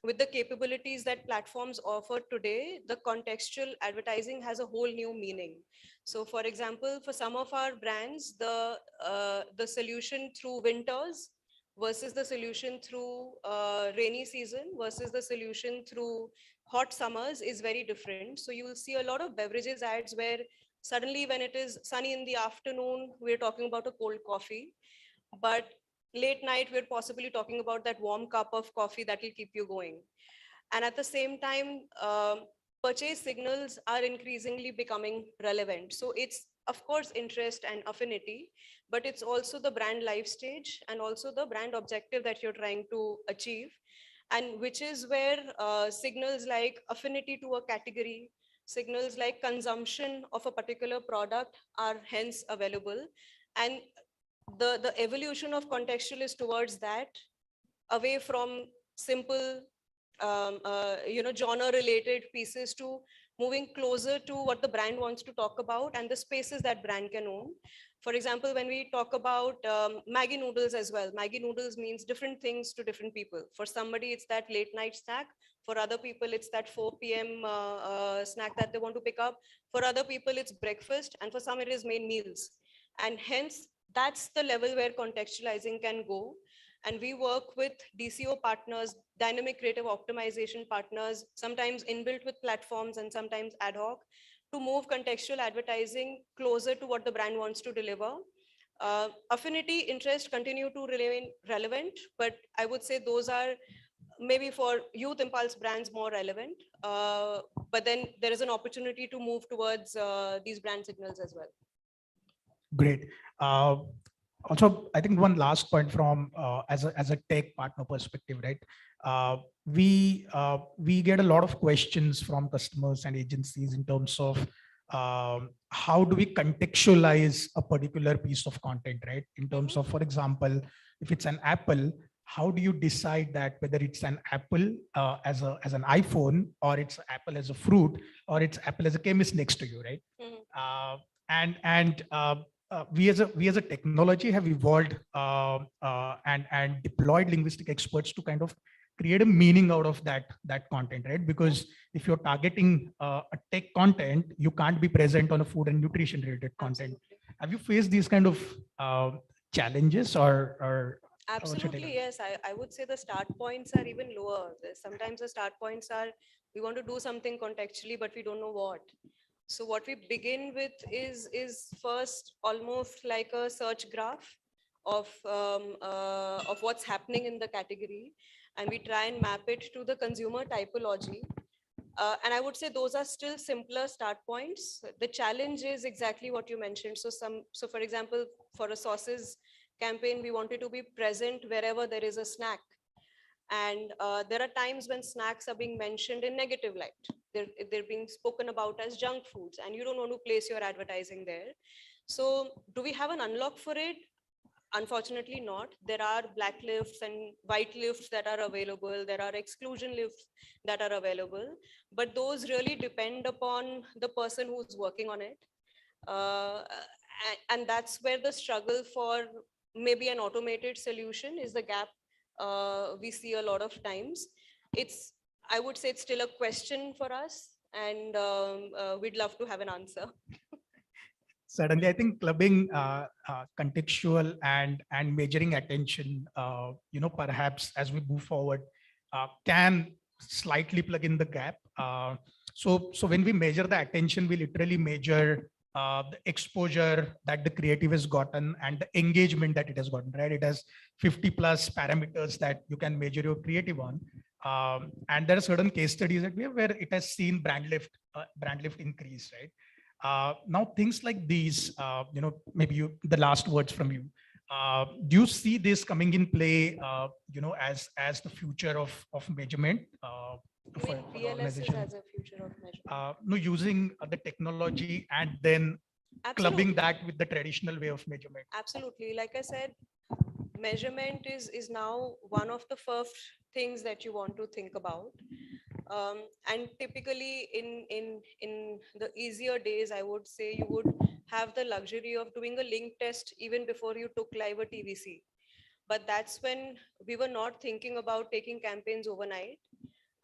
the capabilities that platforms offer today, the contextual advertising has a whole new meaning. So for example, for some of our brands, the solution through winters versus the solution through rainy season versus the solution through hot summers is very different. So you will see a lot of beverages ads where suddenly when it is sunny in the afternoon, we're talking about a cold coffee. But late night, we're possibly talking about that warm cup of coffee that will keep you going. And at the same time, purchase signals are increasingly becoming relevant. So it's, of course, interest and affinity, but it's also the brand life stage and also the brand objective that you're trying to achieve. And which is where signals like affinity to a category, signals like consumption of a particular product are hence available. And the evolution of contextual is towards that, away from simple genre related pieces to moving closer to what the brand wants to talk about and the spaces that brand can own. For example, when we talk about Maggi noodles as well, Maggi noodles means different things to different people. For somebody, it's that late night snack. For other people, it's that 4 p.m. Snack that they want to pick up. For other people, it's breakfast. And for some, it is main meals. And hence, that's the level where contextualizing can go. And we work with DCO partners, dynamic creative optimization partners, sometimes inbuilt with platforms and sometimes ad hoc, to move contextual advertising closer to what the brand wants to deliver. Affinity, interest continue to remain relevant, but I would say those are maybe for youth impulse brands more relevant. But then there is an opportunity to move towards these brand signals as well. Great. Also, I think one last point from as a tech partner perspective, right? We get a lot of questions from customers and agencies in terms of how do we contextualize a particular piece of content, right? In terms of, for example, if it's an apple, how do you decide that whether it's an apple as an iPhone, or it's apple as a fruit, or it's apple as a chemist next to you, right? We as a technology have evolved and deployed linguistic experts to kind of create a meaning out of that content, right? Because if you're targeting a tech content, you can't be present on a food and nutrition related content. Have you faced these kind of challenges or Absolutely, yes. I would say the start points are even lower. Sometimes the start points are, we want to do something contextually, but we don't know what. So what we begin with is first almost like a search graph of what's happening in the category, and we try and map it to the consumer typology. And I would say those are still simpler start points. The challenge is exactly what you mentioned. So for example, for a sauces campaign, we wanted to be present wherever there is a snack. And there are times when snacks are being mentioned in negative light. They're being spoken about as junk foods, and you don't want to place your advertising there. So do we have an unlock for it? Unfortunately not. There are black lifts and white lifts that are available. There are exclusion lifts that are available, but those really depend upon the person who's working on it. And that's where the struggle for maybe an automated solution is the gap we see a lot of times. I would say it's still a question for us, and we'd love to have an answer. Certainly, I think clubbing contextual and measuring attention, perhaps as we move forward, can slightly plug in the gap. So when we measure the attention, we literally measure the exposure that the creative has gotten and the engagement that it has gotten, right? It has 50 plus parameters that you can measure your creative on. And there are certain case studies that we have where it has seen brand lift increase, right? Now things like these, maybe the last words from you. Do you see this coming in play, as the future of measurement? For VLSs as a future of measurement. No, using the technology and then clubbing that with the traditional way of measurement. Absolutely. Like I said, measurement is now one of the first things that you want to think about. And typically in the easier days, I would say you would have the luxury of doing a link test even before you took live a TVC. But that's when we were not thinking about taking campaigns overnight.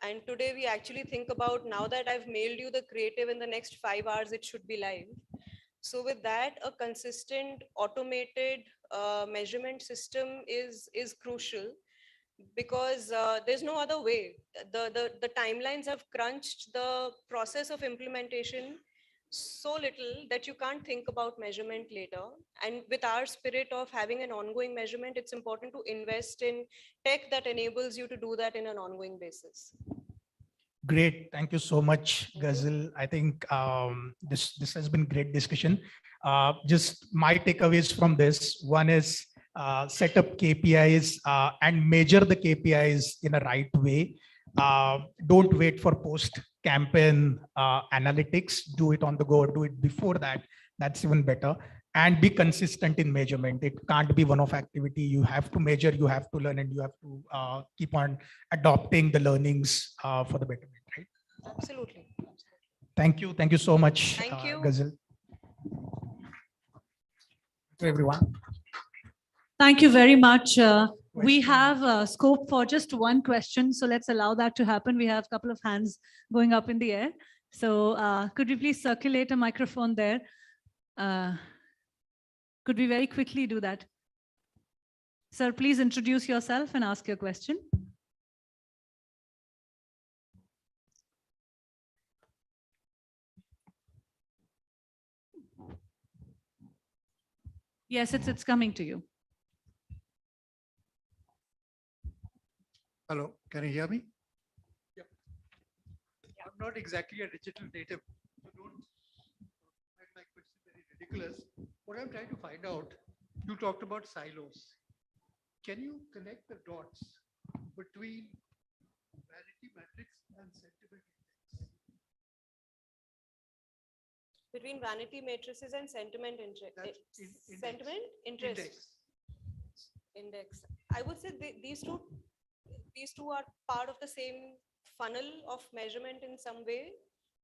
And today we actually think about, now that I've mailed you the creative, in the next 5 hours, it should be live. So with that, a consistent automated measurement system is crucial, because there's no other way. The timelines have crunched the process of implementation so little that you can't think about measurement later. And with our spirit of having an ongoing measurement, it's important to invest in tech that enables you to do that in an ongoing basis. Great. Thank you so much, Ghazal. I think this has been great discussion. Just my takeaways from this. One is set up KPIs and measure the KPIs in a right way. Don't wait for post-campaign analytics. Do it on the go. Do it before that. That's even better. And be consistent in measurement. It can't be one-off activity. You have to measure, you have to learn, and you have to keep on adopting the learnings for the betterment, right? Absolutely. Thank you. Thank you so much, Thank you. Ghazal. To everyone. Thank you very much. We have scope for just one question, so let's allow that to happen. We have a couple of hands going up in the air. So could we please circulate a microphone there? Could we very quickly do that? Sir, please introduce yourself and ask your question. Yes, it's coming to you. Hello, can you hear me? Yeah. I'm not exactly a digital native, so don't find my question very ridiculous. What I'm trying to find out, you talked about silos. Can you connect the dots between vanity metrics and sentiment index? Between vanity matrices and sentiment sentiment interest index. I would say these two are part of the same funnel of measurement in some way,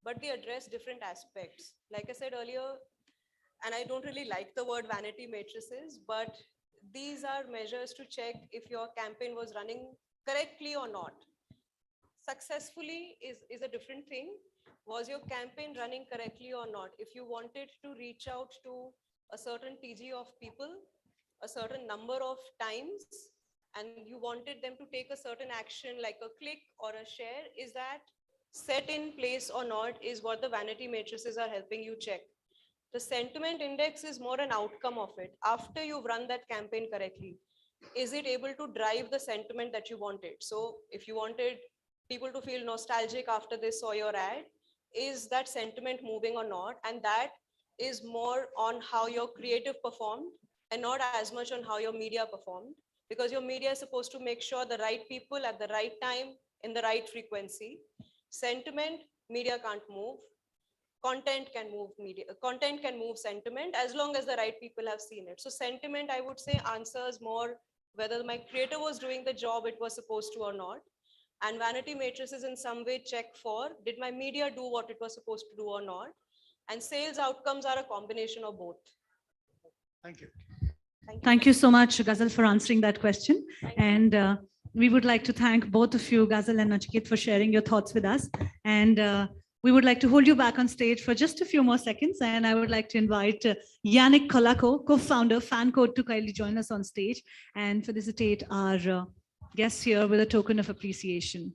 but they address different aspects. Like I said earlier, and I don't really like the word vanity matrices, but these are measures to check if your campaign was running correctly or not. Successfully is a different thing. Was your campaign running correctly or not? If you wanted to reach out to a certain TG of people, a certain number of times, and you wanted them to take a certain action like a click or a share, is that set in place or not is what the vanity matrices are helping you check. The sentiment index is more an outcome of it. After you've run that campaign correctly, is it able to drive the sentiment that you wanted? So if you wanted people to feel nostalgic after they saw your ad, is that sentiment moving or not? And that is more on how your creative performed and not as much on how your media performed, because your media is supposed to make sure the right people at the right time in the right frequency. Sentiment, media can't move. Content can move media. Content can move sentiment as long as the right people have seen it. So sentiment, I would say, answers more whether my creator was doing the job it was supposed to or not. And vanity matrices in some way check for, did my media do what it was supposed to do or not? And sales outcomes are a combination of both. Thank you. Thank you so much, Ghazal, for answering that question. And we would like to thank both of you, Ghazal and Nachiket, for sharing your thoughts with us. And we would like to hold you back on stage for just a few more seconds. And I would like to invite Yannick Kolako, co-founder, FanCode, to kindly join us on stage and felicitate our guests here with a token of appreciation.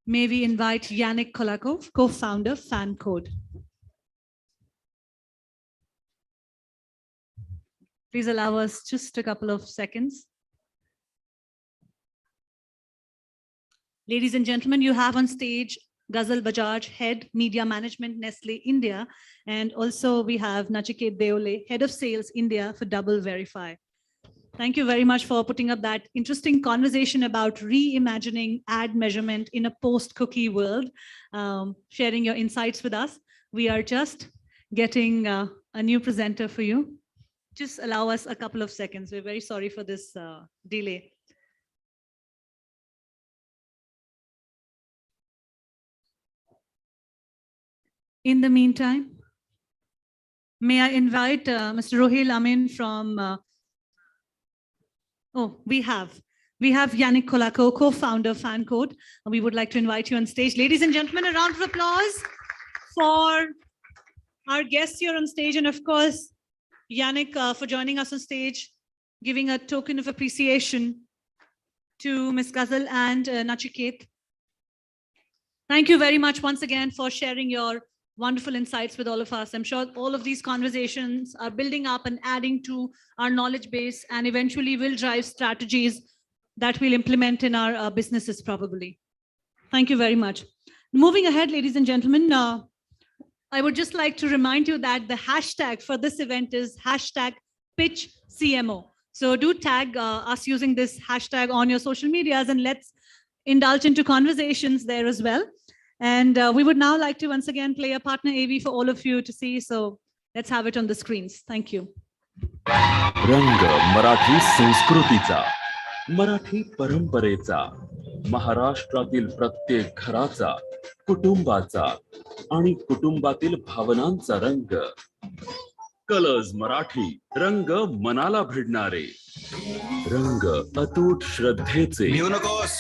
May we invite Yannick Kolako, co-founder, FanCode. Please allow us just a couple of seconds. Ladies and gentlemen, you have on stage Ghazal Bajaj, Head Media Management, Nestle India. And also we have Nachiket Deole, Head of Sales India for Double Verify. Thank you very much for putting up that interesting conversation about reimagining ad measurement in a post-cookie world, sharing your insights with us. We are just getting a new presenter for you. Just allow us a couple of seconds. We're very sorry for this delay. In the meantime, may I invite Mr. Rohil Amin from, we have Yannick Kolako, co-founder FanCode. We would like to invite you on stage. Ladies and gentlemen, a round of applause for our guests here on stage. And of course, Yannick for joining us on stage, giving a token of appreciation to Ms. Ghazal and Nachiket. Thank you very much once again for sharing your wonderful insights with all of us. I'm sure all of these conversations are building up and adding to our knowledge base and eventually will drive strategies that we'll implement in our businesses probably. Thank you very much. Moving ahead, ladies and gentlemen, I would just like to remind you that the hashtag for this event is #PitchCMO. So do tag us using this hashtag on your social medias and let's indulge into conversations there as well. And we would now like to once again play a partner AV for all of you to see. So let's have it on the screens. Thank you. रंग मराठी संस्कृतीचा, मराठी परंपरेचा, महाराष्ट्रातील प्रत्येक घराचा, कुटुंबाचा आणि कुटुंबातील भावनांचा रंग. कलर्स मराठी, रंग मनाला भिडणारे, रंग अतूट श्रद्धेचे, भिवू नकोस,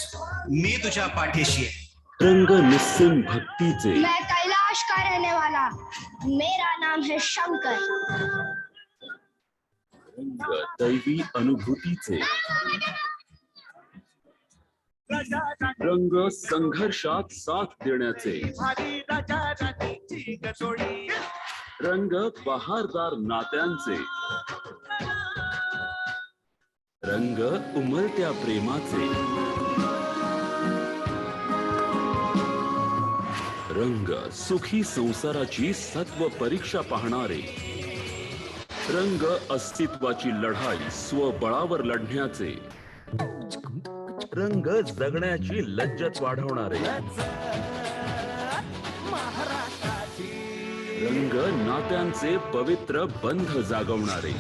मी तुझ्या पाठीशी आहे. रंग निस्सीम भक्तीचे, मैं कैलाश का रहने वाला, मेरा नाम है शंकर. रंग दैवी अनुभूतीचे, रंग संघर्षात साथ देण्याचे, रंग बहारदार नात्यांचे, रंग उमलत्या प्रेमाचे, रंग सुखी संसाराची सत्व परीक्षा पाहणारे, रंग अस्तित्वाची लढाई स्वबळावर लढण्याचे, रंग जगण्याची लज्जत वाढवणारे, रंग नात्यांचे पवित्र बंध जागवणारे,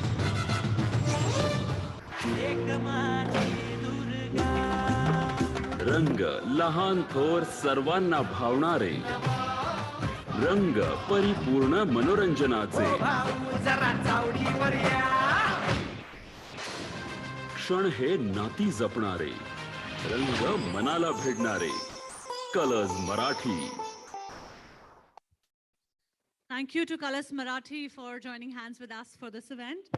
रंग लहान थोर सर्वांना भावणारे, रंग परिपूर्ण मनोरंजनाचे, क्षण हे नाती जपणारे, रंग मनाला भिडणारे. Colors Marathi. Thank you to Colors Marathi for joining hands with us for this event.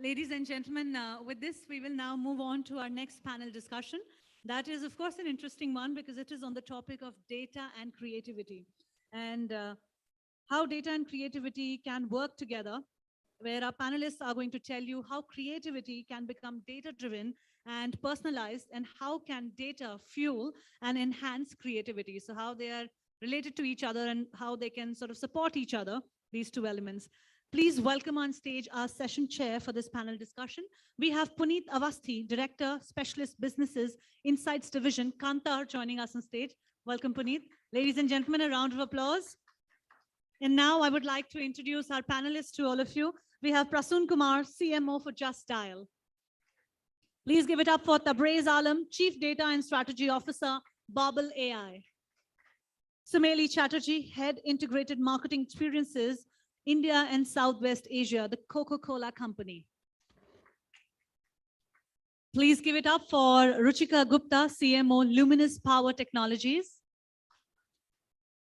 Ladies and gentlemen, with this, we will now move on to our next panel discussion. That is, of course, an interesting one because it is on the topic of data and creativity and how data and creativity can work together, where our panelists are going to tell you how creativity can become data-driven and personalized, and how can data fuel and enhance creativity. So how they are related to each other and how they can sort of support each other, these two elements. Please welcome on stage our session chair for this panel discussion. We have Puneet Avasthi, Director, Specialist Businesses, Insights Division, Kantar, joining us on stage. Welcome, Puneet. Ladies and gentlemen, a round of applause. And now I would like to introduce our panelists to all of you. We have Prasoon Kumar, CMO for Just Dial. Please give it up for Tabraiz Alam, Chief Data and Strategy Officer, Bobble AI. Sumeli Chatterjee, Head Integrated Marketing Experiences, India and Southwest Asia, the Coca-Cola Company. Please give it up for Ruchika Gupta, CMO, Luminous Power Technologies.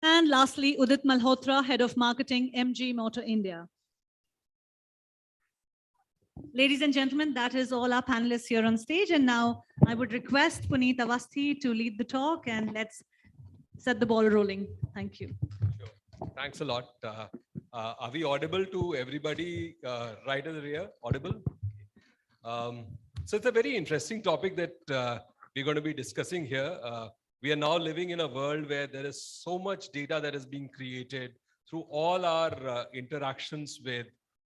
And lastly, Udit Malhotra, Head of Marketing, MG Motor India. Ladies and gentlemen, that is all our panelists here on stage. And now I would request Puneet Avasthi to lead the talk, and let's set the ball rolling. Thank you. Sure. Thanks a lot. Are we audible to everybody right at the rear? Audible? So it's a very interesting topic that we're going to be discussing here. We are now living in a world where there is so much data that is being created through all our interactions with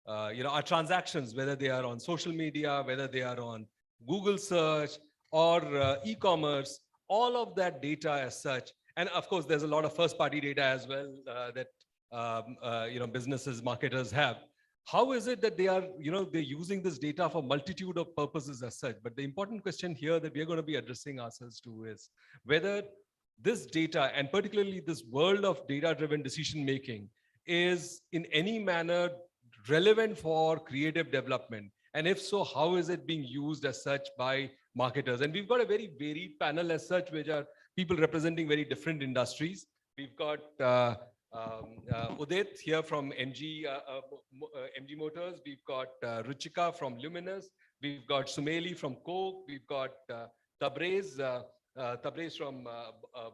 our transactions, whether they are on social media, whether they are on Google search or e-commerce, all of that data as such. And of course, there's a lot of first-party data as well that businesses, marketers have. How is it that they are, they're using this data for multitude of purposes as such? But the important question here that we're going to be addressing ourselves to is whether this data, and particularly this world of data-driven decision-making, is in any manner relevant for creative development. And if so, how is it being used as such by marketers? And we've got a very varied panel as such, which are people representing very different industries. We've got Udit here from MG Motors. We've got Ruchika from Luminous. We've got Sumeli from Coke. We've got Tabraiz from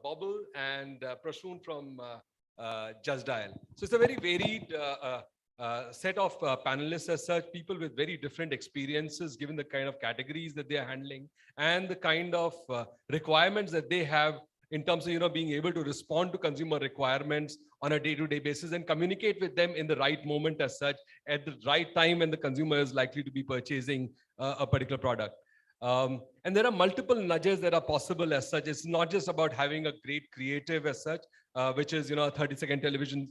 Bobble, and Prasoon from Just Dial. So it's a very varied set of panelists as such, people with very different experiences given the kind of categories that they are handling and the kind of requirements that they have in terms of being able to respond to consumer requirements on a day-to-day basis and communicate with them in the right moment as such, at the right time when the consumer is likely to be purchasing a particular product. And there are multiple nudges that are possible as such. It's not just about having a great creative as such, which is a 30-second television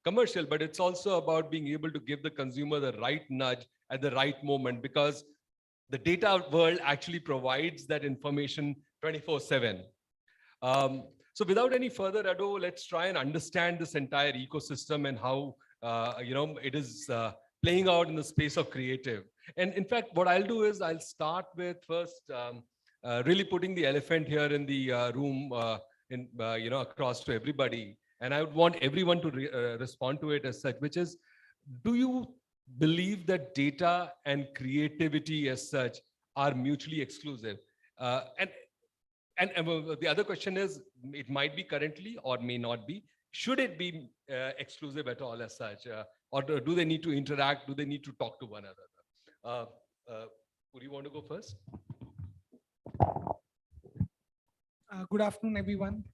commercial, but it's also about being able to give the consumer the right nudge at the right moment, because the data world actually provides that information 24/7. So without any further ado, let's try and understand this entire ecosystem and how it is playing out in the space of creative. And in fact, what I'll do is I'll start with first really putting the elephant here in the room, across to everybody. And I would want everyone to respond to it as such, which is, do you believe that data and creativity as such are mutually exclusive? And the other question is, it might be currently or may not be. Should it be exclusive at all as such? Or do they need to interact? Do they need to talk to one another? Would you want to go first? Good afternoon, everyone.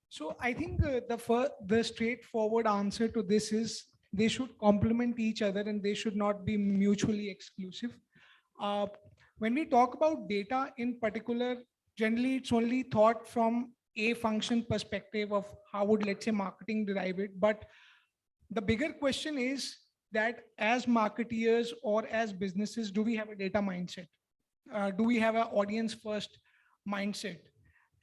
So I think the straightforward answer to this is they should complement each other and they should not be mutually exclusive. When we talk about data in particular, generally it's only thought from a function perspective of how would, let's say, marketing derive it. But The bigger question is that as marketeers or as businesses, do we have a data mindset? Do we have an audience first mindset?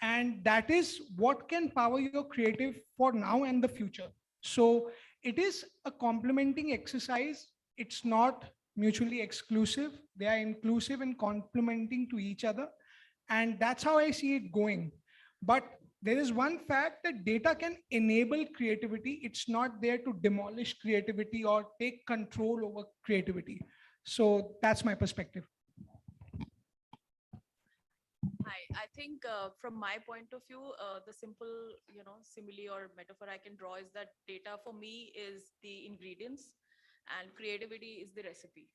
And that is what can power your creative for now and the future. So it is a complementing exercise. It's not mutually exclusive. They are inclusive and complementing to each other. And that's how I see it going. But there is one fact that data can enable creativity. It's not there to demolish creativity or take control over creativity. So that's my perspective. I think from my point of view, the simple, simile or metaphor I can draw is that data for me is the ingredients and creativity is the recipe.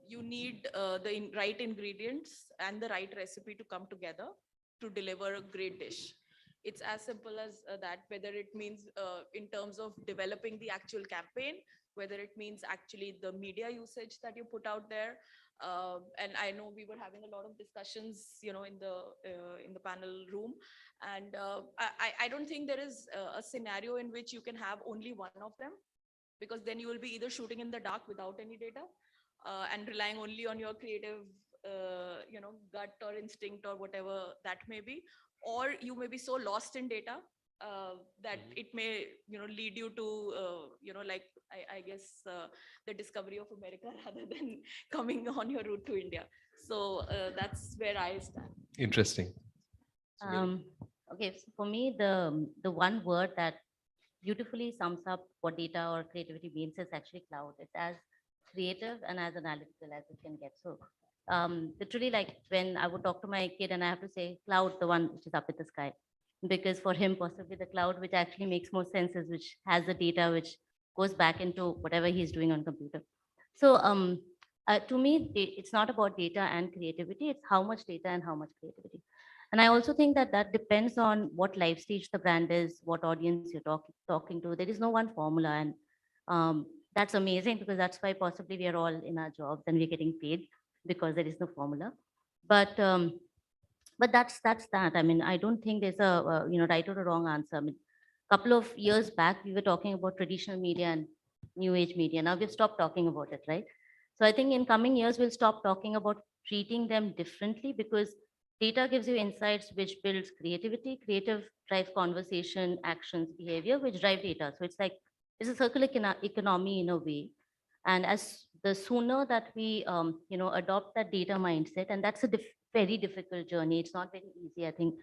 You need the right ingredients and the right recipe to come together to deliver a great dish. It's as simple as that, whether it means in terms of developing the actual campaign, whether it means actually the media usage that you put out there. And I know we were having a lot of discussions, in the panel room, and I don't think there is a scenario in which you can have only one of them, because then you will be either shooting in the dark without any data and relying only on your creative, gut or instinct or whatever that may be, or you may be so lost in data that it may, lead you to, like I guess the discovery of America rather than coming on your route to India. So that's where I stand. Interesting. Okay, so for me, the one word that beautifully sums up what data or creativity means is actually cloud. It's as creative and as analytical as it can get. So literally, like when I would talk to my kid and I have to say cloud, the one which is up in the sky, because for him possibly the cloud which actually makes more sense is which has the data which goes back into whatever he's doing on computer. So to me, it's not about data and creativity, it's how much data and how much creativity. And I also think that that depends on what life stage the brand is, what audience you're talking to. There is no one formula, and that's amazing, because that's why possibly we are all in our jobs and we're getting paid, because there is no formula. But that's that. I mean, I don't think there's a right or a wrong answer. I mean, couple of years back we were talking about traditional media and new age media. Now we've stopped talking about it, right? So I think in coming years we'll stop talking about treating them differently, because data gives you insights which builds creativity, creative drives conversation, actions, behavior, which drive data. So it's like it's a circular economy in a way. And as the sooner that we adopt that data mindset, and that's a very difficult journey. It's not very easy. I think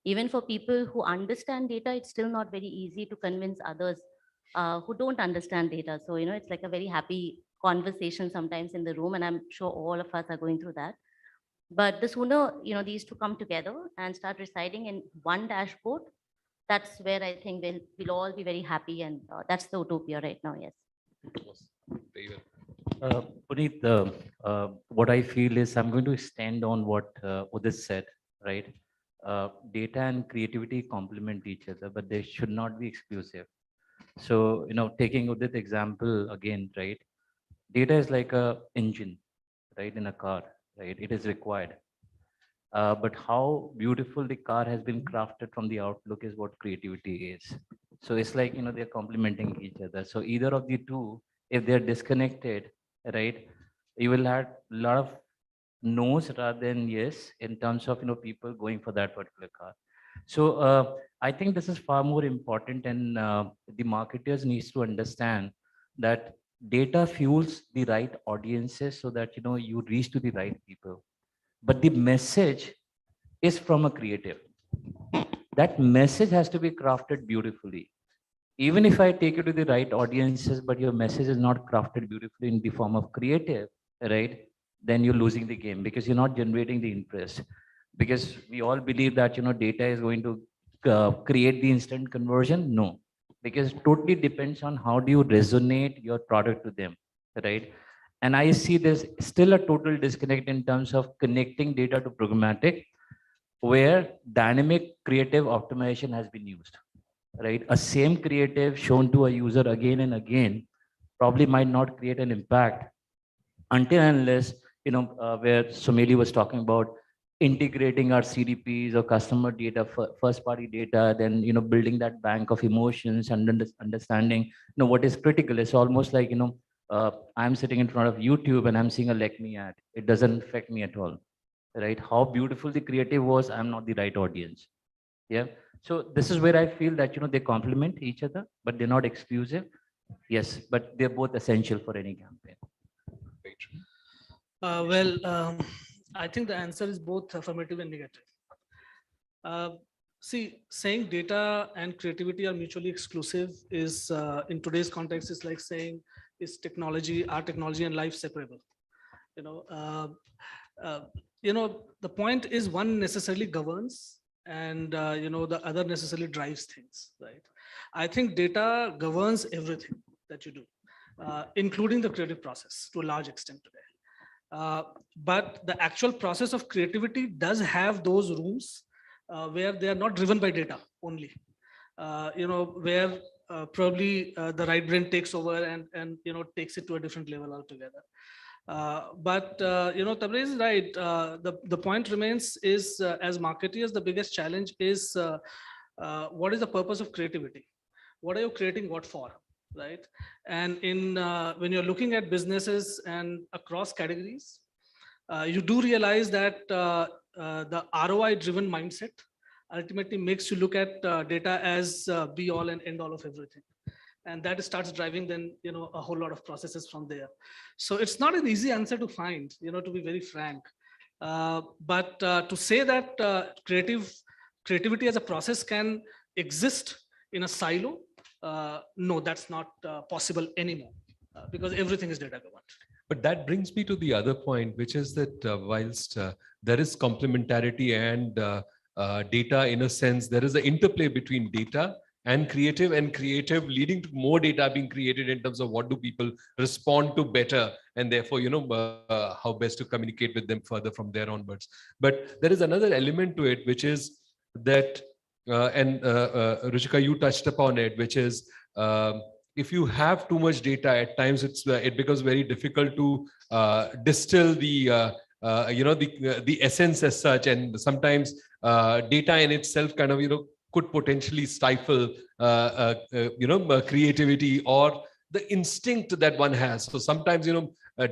even for people who understand data, it's still not very easy to convince others who don't understand data. So it's like a very happy conversation sometimes in the room, and I'm sure all of us are going through that. But the sooner these two come together and start residing in one dashboard, that's where I think we'll all be very happy, and that's the utopia right now. Yes. Puneet, what I feel is I'm going to extend on what Udit said, right? Data and creativity complement each other, but they should not be exclusive. So, taking Udit example again, right? Data is like a engine, right, in a car, right? It is required. But how beautiful the car has been crafted from the outlook is what creativity is. So it's like, they're complementing each other. So either of the two, if they're disconnected, right, you will have a lot of no's rather than yes in terms of, people going for that particular car. So I think this is far more important, and the marketers needs to understand that data fuels the right audiences so that, you reach to the right people. But the message is from a creative. That message has to be crafted beautifully. Even if I take you to the right audiences, but your message is not crafted beautifully in the form of creative, right? Then you're losing the game, because you're not generating the interest. Because we all believe that, data is going to create the instant conversion. No, because it totally depends on how do you resonate your product to them, right? And I see there's still a total disconnect in terms of connecting data to programmatic, where dynamic creative optimization has been used, right? A same creative shown to a user again and again probably might not create an impact until and unless, where Sumeli was talking about, integrating our CDPs or customer data, first party data, then, building that bank of emotions and understanding, what is critical. It's almost like, I'm sitting in front of YouTube and I'm seeing a Like Me ad. It doesn't affect me at all, right? How beautiful the creative was, I'm not the right audience. Yeah. So this is where I feel that, they complement each other, but they're not exclusive. Yes, but they're both essential for any campaign. I think the answer is both affirmative and negative. See, saying data and creativity are mutually exclusive is, in today's context, is like saying is technology, our technology and life separable. The point is one necessarily governs and the other necessarily drives things, right? I think data governs everything that you do, including the creative process to a large extent today. But the actual process of creativity does have those rooms where they are not driven by data only, where probably the right brain takes over and takes it to a different level altogether. But Tabrez is right. The point remains is as marketeers, the biggest challenge is what is the purpose of creativity? What are you creating what for, right? And in when you're looking at businesses and across categories, you do realize that the ROI-driven mindset ultimately makes you look at data as be all and end all of everything. And that starts driving then, a whole lot of processes from there. So it's not an easy answer to find, to be very frank. But to say that creativity as a process can exist in a silo, no, that's not possible anymore because everything is data governed. But that brings me to the other point, which is that whilst there is complementarity and data, in a sense, there is an interplay between data and creative leading to more data being created in terms of what do people respond to better, and therefore, how best to communicate with them further from there onwards. But there is another element to it, which is that, and Ruchika, you touched upon it, which is if you have too much data, at times it becomes very difficult to distill the the essence as such, and sometimes data in itself kind of could potentially stifle creativity or the instinct that one has. So sometimes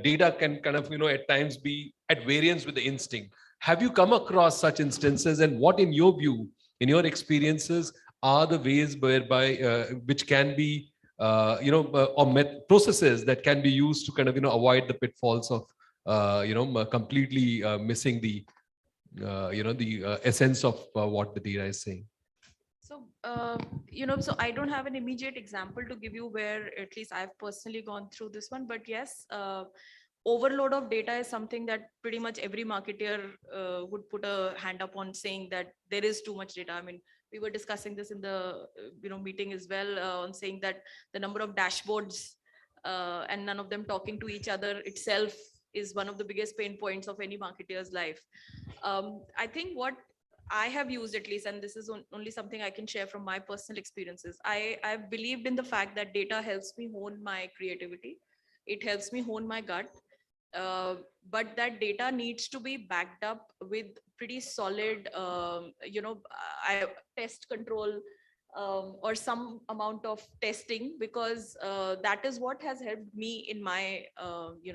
data can kind of at times be at variance with the instinct. Have you come across such instances, and what in your view, in your experiences, are the ways whereby which can be or processes that can be used to kind of avoid the pitfalls of completely missing the the essence of what the data is saying? So, so I don't have an immediate example to give you where at least I've personally gone through this one, but yes, overload of data is something that pretty much every marketer would put a hand up on, saying that there is too much data. I mean, we were discussing this in the meeting as well, on saying that the number of dashboards and none of them talking to each other itself is one of the biggest pain points of any marketer's life. I think what I have used, at least, and this is only something I can share from my personal experiences, I've believed in the fact that data helps me hone my creativity. It helps me hone my gut. But that data needs to be backed up with pretty solid, test control or some amount of testing, because that is what has helped me in my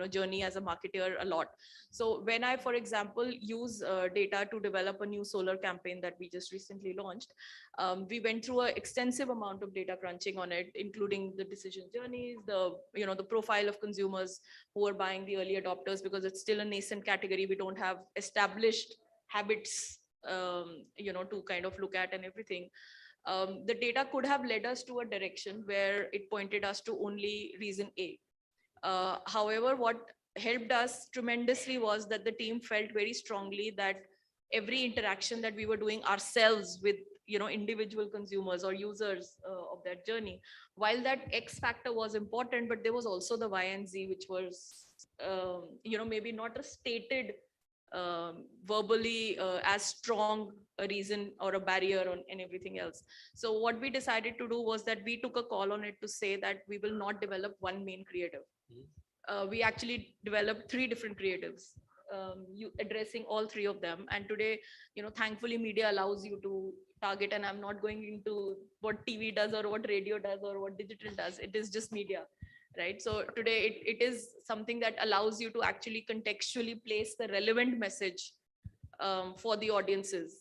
journey as a marketer a lot. So when I, for example, use data to develop a new solar campaign that we just recently launched, we went through an extensive amount of data crunching on it, including the decision journeys, the profile of consumers who are buying, the early adopters, because it's still a nascent category. We don't have established habits to kind of look at and everything. The data could have led us to a direction where it pointed us to only reason A. However, what helped us tremendously was that the team felt very strongly that every interaction that we were doing ourselves with individual consumers or users of that journey, while that X factor was important, but there was also the Y and Z, which was maybe not a stated verbally as strong a reason or a barrier and everything else. So what we decided to do was that we took a call on it to say that we will not develop one main creative. We actually developed 3 different creatives you addressing all three of them. And today, thankfully media allows you to target, and I'm not going into what TV does or what radio does or what digital does. It is just media, right? So today it is something that allows you to actually contextually place the relevant message for the audiences.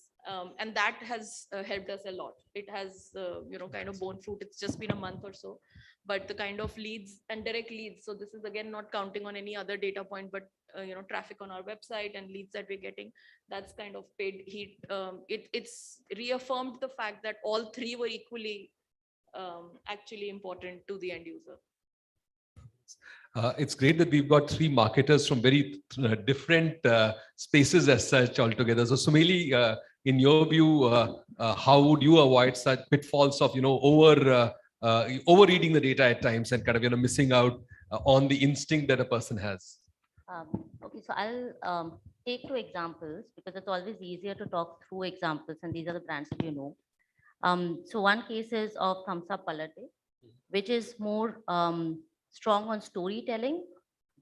And that has helped us a lot. It has, kind of borne fruit. It's just been a month or so, but the kind of leads and direct leads. So this is again not counting on any other data point, but traffic on our website and leads that we're getting. That's kind of paid heat. It's reaffirmed the fact that all three were equally actually important to the end user. It's great that we've got three marketers from very different spaces as such altogether. So Sumeli, in your view, how would you avoid such pitfalls of overreading the data at times and kind of missing out on the instinct that a person has? Okay, so I'll take two examples because it's always easier to talk through examples, and these are the brands that you know. So one case is of Thumbs Up Palate, which is more strong on storytelling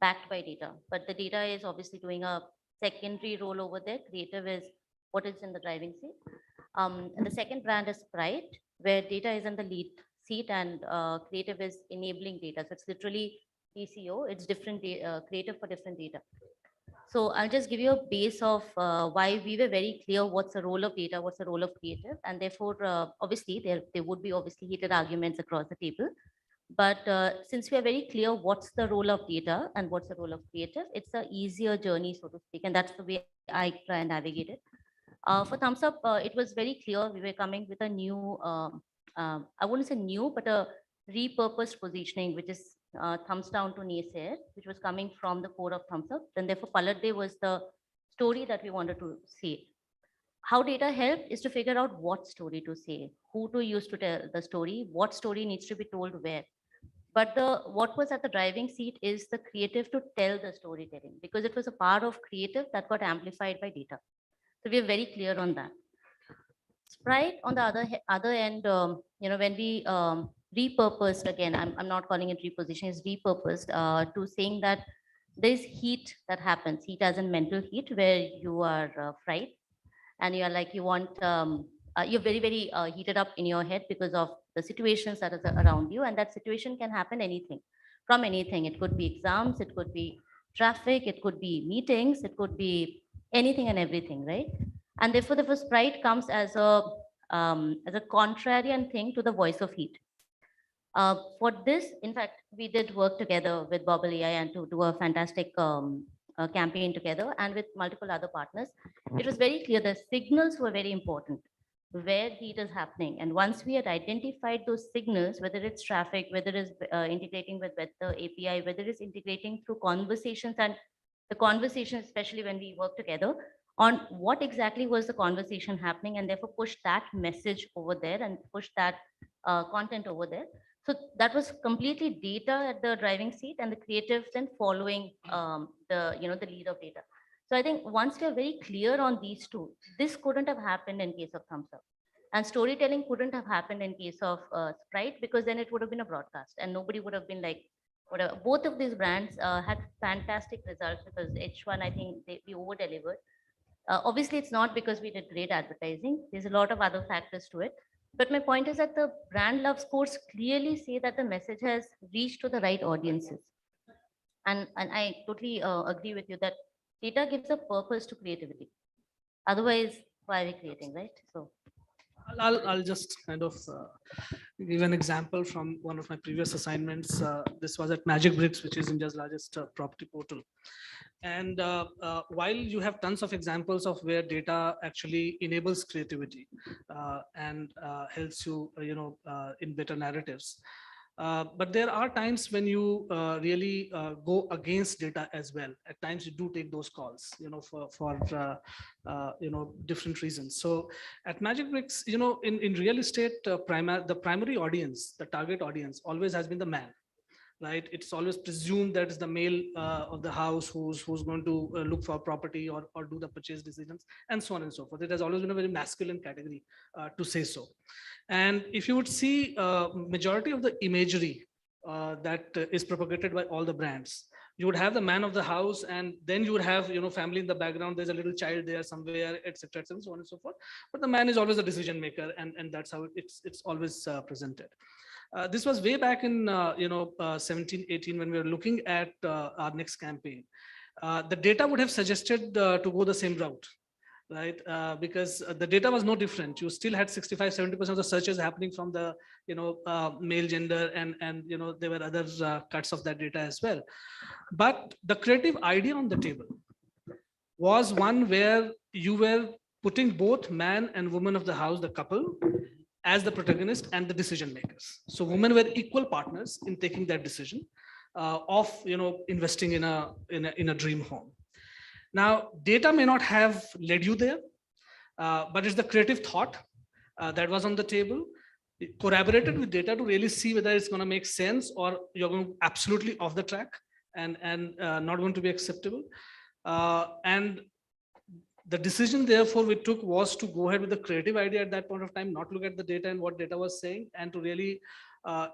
backed by data. But the data is obviously doing a secondary role over there. Creative is what is in the driving seat. And the second brand is Sprite, where data is in the lead seat and creative is enabling data. So it's literally TCO, it's different creative for different data. So I'll just give you a base of why we were very clear what's the role of data, what's the role of creative. And therefore, obviously, there would be obviously heated arguments across the table. But since we are very clear what's the role of data and what's the role of creative, it's an easier journey, so to speak. And that's the way I try and navigate it. For Thumbs Up, it was very clear we were coming with a new, I wouldn't say new, but a repurposed positioning, which is thumbs down to naysayer, which was coming from the core of Thumbs Up. Then therefore, Palade was the story that we wanted to say. How data helped is to figure out what story to say, who to use to tell the story, what story needs to be told where. But what was at the driving seat is the creative to tell the storytelling, because it was a part of creative that got amplified by data. So we are very clear on that. Sprite, on the other end, when we repurposed, again, I'm not calling it repositioning, it's repurposed to saying that there's heat that happens, heat as in mental heat, where you are fried and you are like, you want, you're very, very heated up in your head because of the situations that is around you. And that situation can happen from anything. It could be exams, it could be traffic, it could be meetings, it could be anything and everything, right? And therefore, the Sprite comes as a contrarian thing to the voice of heat. For this, in fact, we did work together with Bobble AI and to do a fantastic campaign together and with multiple other partners. It was very clear the signals were very important, where heat is happening. And once we had identified those signals, whether it's traffic, whether it's integrating with weather API, whether it's integrating through conversations, and the conversation, especially when we work together, on what exactly was the conversation happening, and therefore push that message over there and push that content over there. So that was completely data at the driving seat, and the creatives then following the lead of data. So I think once we are very clear on these two, this couldn't have happened in case of Thumbs Up, and storytelling couldn't have happened in case of Sprite, because then it would have been a broadcast and nobody would have been like, whatever. Both of these brands had fantastic results because H1, I think we over delivered. Obviously, it's not because we did great advertising. There's a lot of other factors to it. But my point is that the brand love scores clearly say that the message has reached to the right audiences. And I totally agree with you that data gives a purpose to creativity. Otherwise, why are we creating, right? So I'll just kind of give an example from one of my previous assignments. This was at Magic Bricks, which is India's largest property portal. And while you have tons of examples of where data actually enables creativity and helps you, in better narratives. But there are times when you really go against data as well. At times you do take those calls, for different reasons. So at Magic Bricks, in real estate, the primary audience, the target audience always has been the man. Right, it's always presumed that it's the male of the house who's going to look for property or do the purchase decisions, and so on and so forth. It has always been a very masculine category, to say so. And if you would see majority of the imagery that is propagated by all the brands, You would have the man of the house, and then you would have, family in the background. There's a little child there somewhere, etc., so on and so forth. But the man is always a decision maker, and that's how it's always presented. This was way back in 17, 18 when we were looking at our next campaign. The data would have suggested to go the same route, right? Because the data was no different. You still had 65-70% of the searches happening from the male gender, and there were other cuts of that data as well. But the creative idea on the table was one where you were putting both man and woman of the house, the couple, as the protagonist and the decision makers. So women were equal partners in taking that decision of investing in a dream home. Now, data may not have led you there, but it's the creative thought that was on the table, collaborated with data to really see whether it's going to make sense or you're going absolutely off the track and not going to be acceptable. And the decision, therefore, we took was to go ahead with the creative idea at that point of time, not look at the data and what data was saying, and to really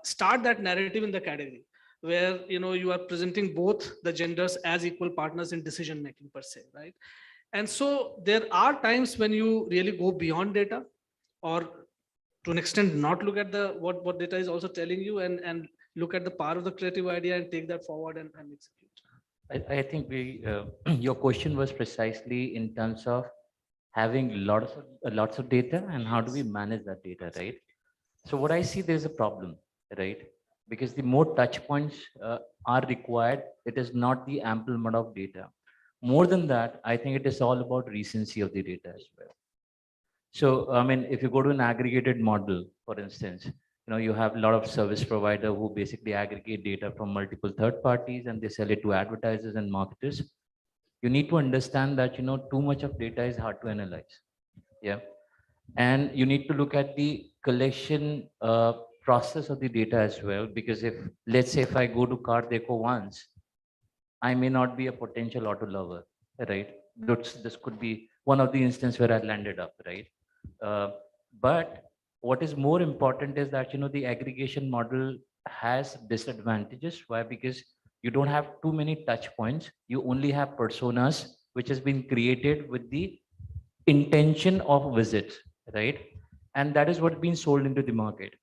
start that narrative in the category where you are presenting both the genders as equal partners in decision making per se, right? And so there are times when you really go beyond data, or to an extent not look at the what data is also telling you, and look at the power of the creative idea and take that forward and execute. I think your question was precisely in terms of having lots of data and how do we manage that data, right? So what I see, there's a problem, right? Because the more touch points are required, it is not the ample amount of data. More than that, I think it is all about recency of the data as well. So, I mean, if you go to an aggregated model, for instance, you have a lot of service provider who basically aggregate data from multiple third parties and they sell it to advertisers and marketers. You need to understand that, too much of data is hard to analyze. Yeah. And you need to look at the collection process of the data as well, because let's say if I go to Car Deco once, I may not be a potential auto lover, right? This could be one of the instances where I landed up, right? But what is more important is that, the aggregation model has disadvantages. Why? Because you don't have too many touch points. You only have personas, which has been created with the intention of visits, right? And that is what's been sold into the market.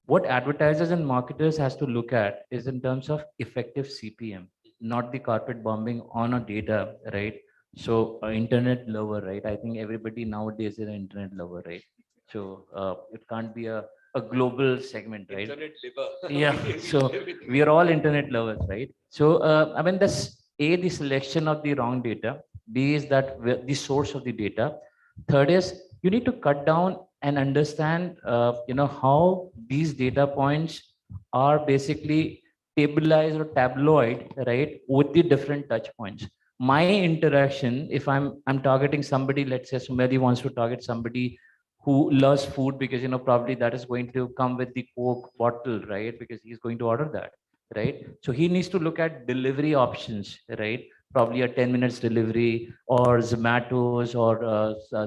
What advertisers and marketers has to look at is in terms of effective CPM, not the carpet bombing on a data, right? So internet lover, right? I think everybody nowadays is an internet lover, right? So it can't be a global segment, right? Internet liver. Yeah. So we are all internet lovers, right? So I mean, that's the selection of the wrong data. B is that the source of the data. Third is you need to cut down and understand, how these data points are basically tableized or tabloid, right, with the different touch points. My interaction, if I'm targeting somebody, let's say Sumedhi wants to target somebody who loves food, because probably that is going to come with the Coke bottle, right? Because he's going to order that, right? So he needs to look at delivery options, right? Probably a 10 minutes delivery or Zomatos or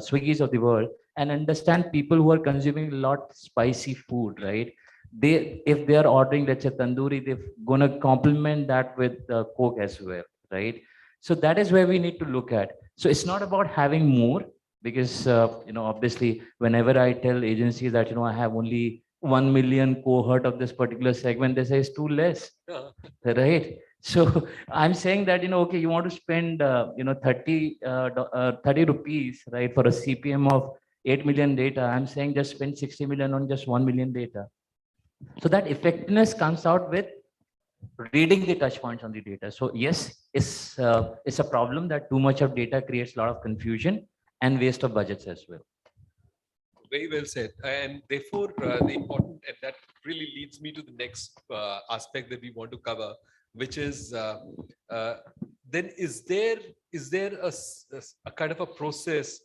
Swiggies of the world, and understand people who are consuming a lot spicy food, right? If they are ordering, let's say tandoori, they're gonna complement that with Coke as well, right? So that is where we need to look at. So it's not about having more, because obviously whenever I tell agencies that I have only 1 million cohort of this particular segment, they say it's too less, right? So I'm saying that okay, you want to spend 30 rupees, right, for a CPM of 8 million data. I'm saying just spend 60 million on just 1 million data. So that effectiveness comes out with reading the touch points on the data. So yes, it's a problem that too much of data creates a lot of confusion and waste of budgets as well. Very well said. And therefore, the important, and that really leads me to the next aspect that we want to cover, which is then is there a kind of a process,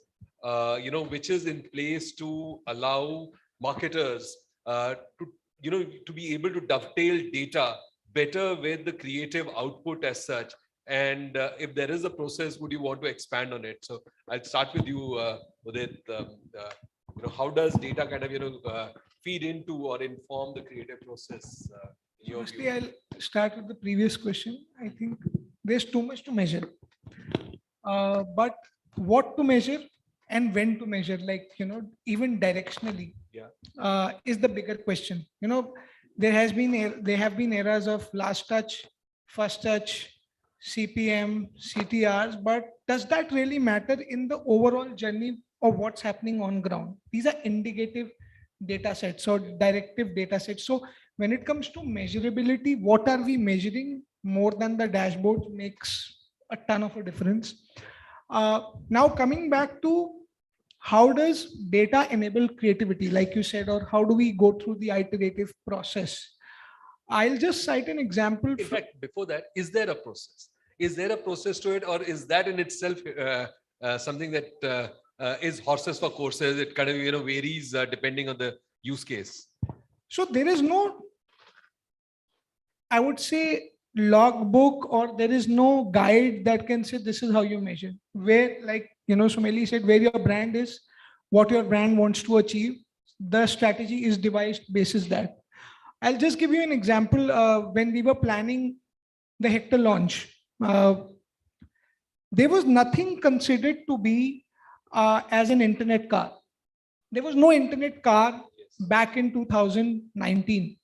which is in place to allow marketers to be able to dovetail data better with the creative output as such? And if there is a process, would you want to expand on it? So I'll start with you, Udit. How does data kind of feed into or inform the creative process? In your Firstly, view? I'll start with the previous question. I think there's too much to measure. But what to measure and when to measure, like, even directionally, is the bigger question. There have been eras of last touch, first touch, CPM, CTRs, but does that really matter in the overall journey of what's happening on ground? These are indicative data sets or directive data sets. So when it comes to measurability, what are we measuring more than the dashboard makes a ton of a difference. Now coming back to how does data enable creativity, like you said, or how do we go through the iterative process? I'll just cite an example. In fact, before that, is there a process? Is there a process to it, or is that in itself something that is horses for courses? It kind of varies depending on the use case. So there is no, I would say, logbook, or there is no guide that can say this is how you measure. Where, like Sumeli said, where your brand is, what your brand wants to achieve, the strategy is devised basis that. I'll just give you an example. When we were planning the Hector launch, there was nothing considered to be as an internet car. There was no internet car back in 2019.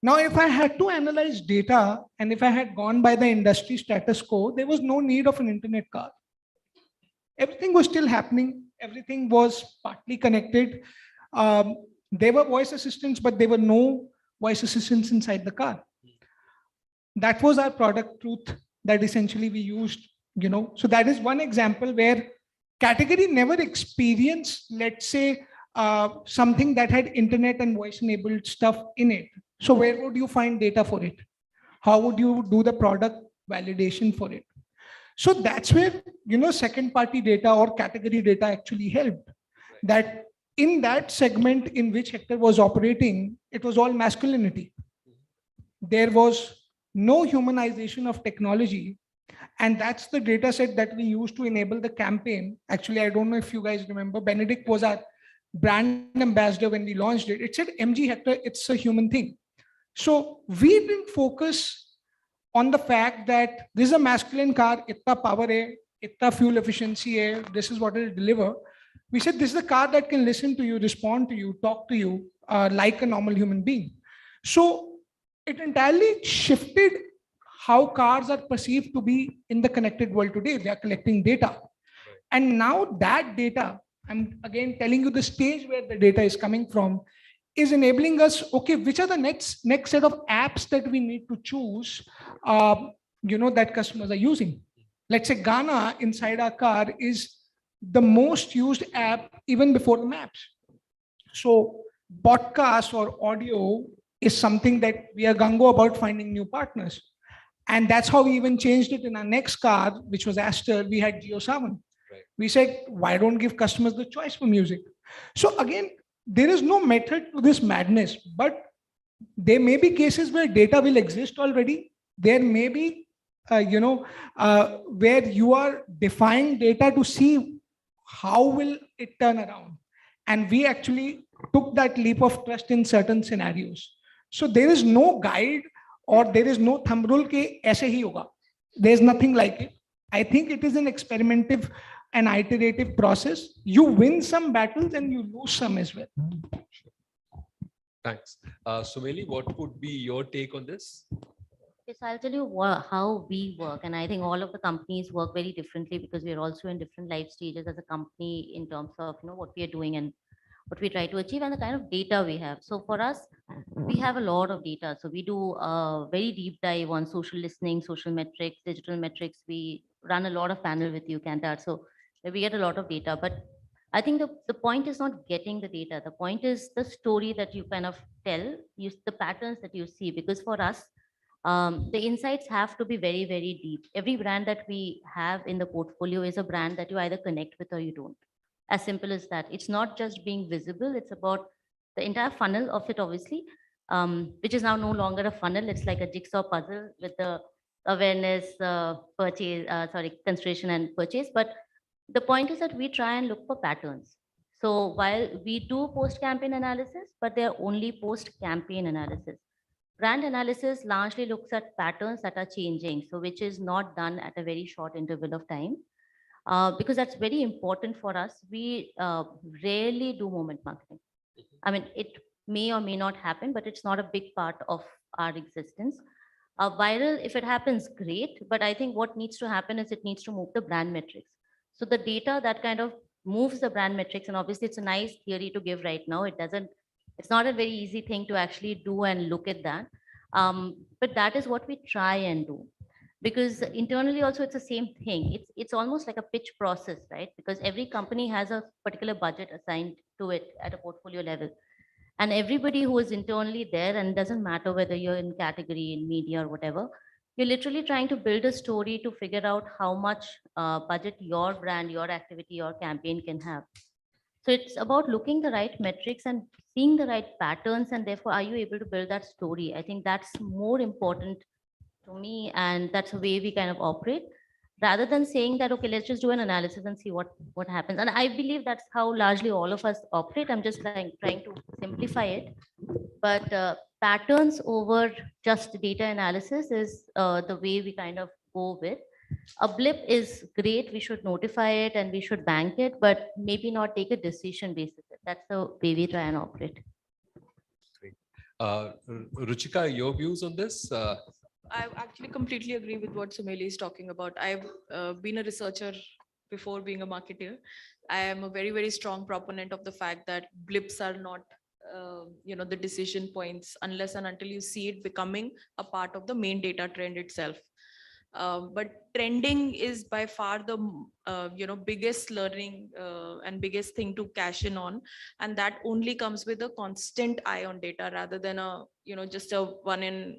Now, if I had to analyze data and if I had gone by the industry status quo, there was no need of an internet car. Everything was still happening. Everything was partly connected. There were voice assistants, but there were no voice assistants inside the car. That was our product truth that essentially we used, So that is one example where category never experienced, let's say, something that had internet and voice enabled stuff in it. So where would you find data for it? How would you do the product validation for it? So that's where, second party data or category data actually helped. That in that segment in which Hector was operating, it was all masculinity. There was no humanization of technology. And that's the data set that we used to enable the campaign. Actually, I don't know if you guys remember, Benedict was our brand ambassador when we launched it. It said, MG Hector, it's a human thing. So we didn't focus on the fact that this is a masculine car, itna power hai, itna fuel efficiency hai, this is what it will deliver. We said, this is a car that can listen to you, respond to you, talk to you like a normal human being. So it entirely shifted how cars are perceived to be in the connected world today. They are collecting data. And now that data, I'm again telling you the stage where the data is coming from, is enabling us, okay, which are the next set of apps that we need to choose, that customers are using. Let's say Ghana inside our car is the most used app even before the maps. So podcast or audio is something that we are gung-ho about finding new partners. And that's how we even changed it in our next car, which was Aster. We had Geo7. We said, why don't give customers the choice for music? So again, there is no method to this madness, but there may be cases where data will exist already. There may be, where you are defying data to see how will it turn around. And we actually took that leap of trust in certain scenarios. So there is no guide or there is no thumb rule ke aise hi hoga. There's nothing like it. I think it is an experimentative and iterative process. You win some battles and you lose some as well. Thanks. Sumeli, what would be your take on this? Yes, I'll tell you how we work. And I think all of the companies work very differently because we are also in different life stages as a company in terms of what we are doing and what we try to achieve and the kind of data we have. So for us, we have a lot of data. So we do a very deep dive on social listening, social metrics, digital metrics. We run a lot of panel with you, Kantar. So we get a lot of data. But I think the point is not getting the data. The point is the story that you kind of tell, the patterns that you see. Because for us, the insights have to be very, very deep. Every brand that we have in the portfolio is a brand that you either connect with or you don't. As simple as that. It's not just being visible. It's about the entire funnel of it, obviously, which is now no longer a funnel. It's like a jigsaw puzzle with the awareness, consideration and purchase. But the point is that we try and look for patterns. So while we do post-campaign analysis, but they're only post-campaign analysis. Brand analysis largely looks at patterns that are changing, so which is not done at a very short interval of time. Because that's very important for us. We rarely do moment marketing. I mean, it may or may not happen, but it's not a big part of our existence. Viral, if it happens, great. But I think what needs to happen is it needs to move the brand metrics. So the data that kind of moves the brand metrics, and obviously it's a nice theory to give right now. It's not a very easy thing to actually do and look at that. But that is what we try and do. Because internally also it's the same thing. It's almost like a pitch process, right? Because every company has a particular budget assigned to it at a portfolio level. And everybody who is internally there, and doesn't matter whether you're in category, in media or whatever, you're literally trying to build a story to figure out how much budget your brand, your activity, your campaign can have. So it's about looking the right metrics and seeing the right patterns, and therefore are you able to build that story? I think that's more important to me, and that's the way we kind of operate, rather than saying that, okay, let's just do an analysis and see what happens. And I believe that's how largely all of us operate. I'm just trying to simplify it. But patterns over just data analysis is the way we kind of go with. A blip is great, we should notify it and we should bank it, but maybe not take a decision basis. That's the way we try and operate. Ruchika, your views on this? I actually completely agree with what Sumeli is talking about. I've been a researcher before being a marketer. I am a very, very strong proponent of the fact that blips are not, the decision points unless and until you see it becoming a part of the main data trend itself. But trending is by far the biggest learning and biggest thing to cash in on, and that only comes with a constant eye on data rather than a just a one in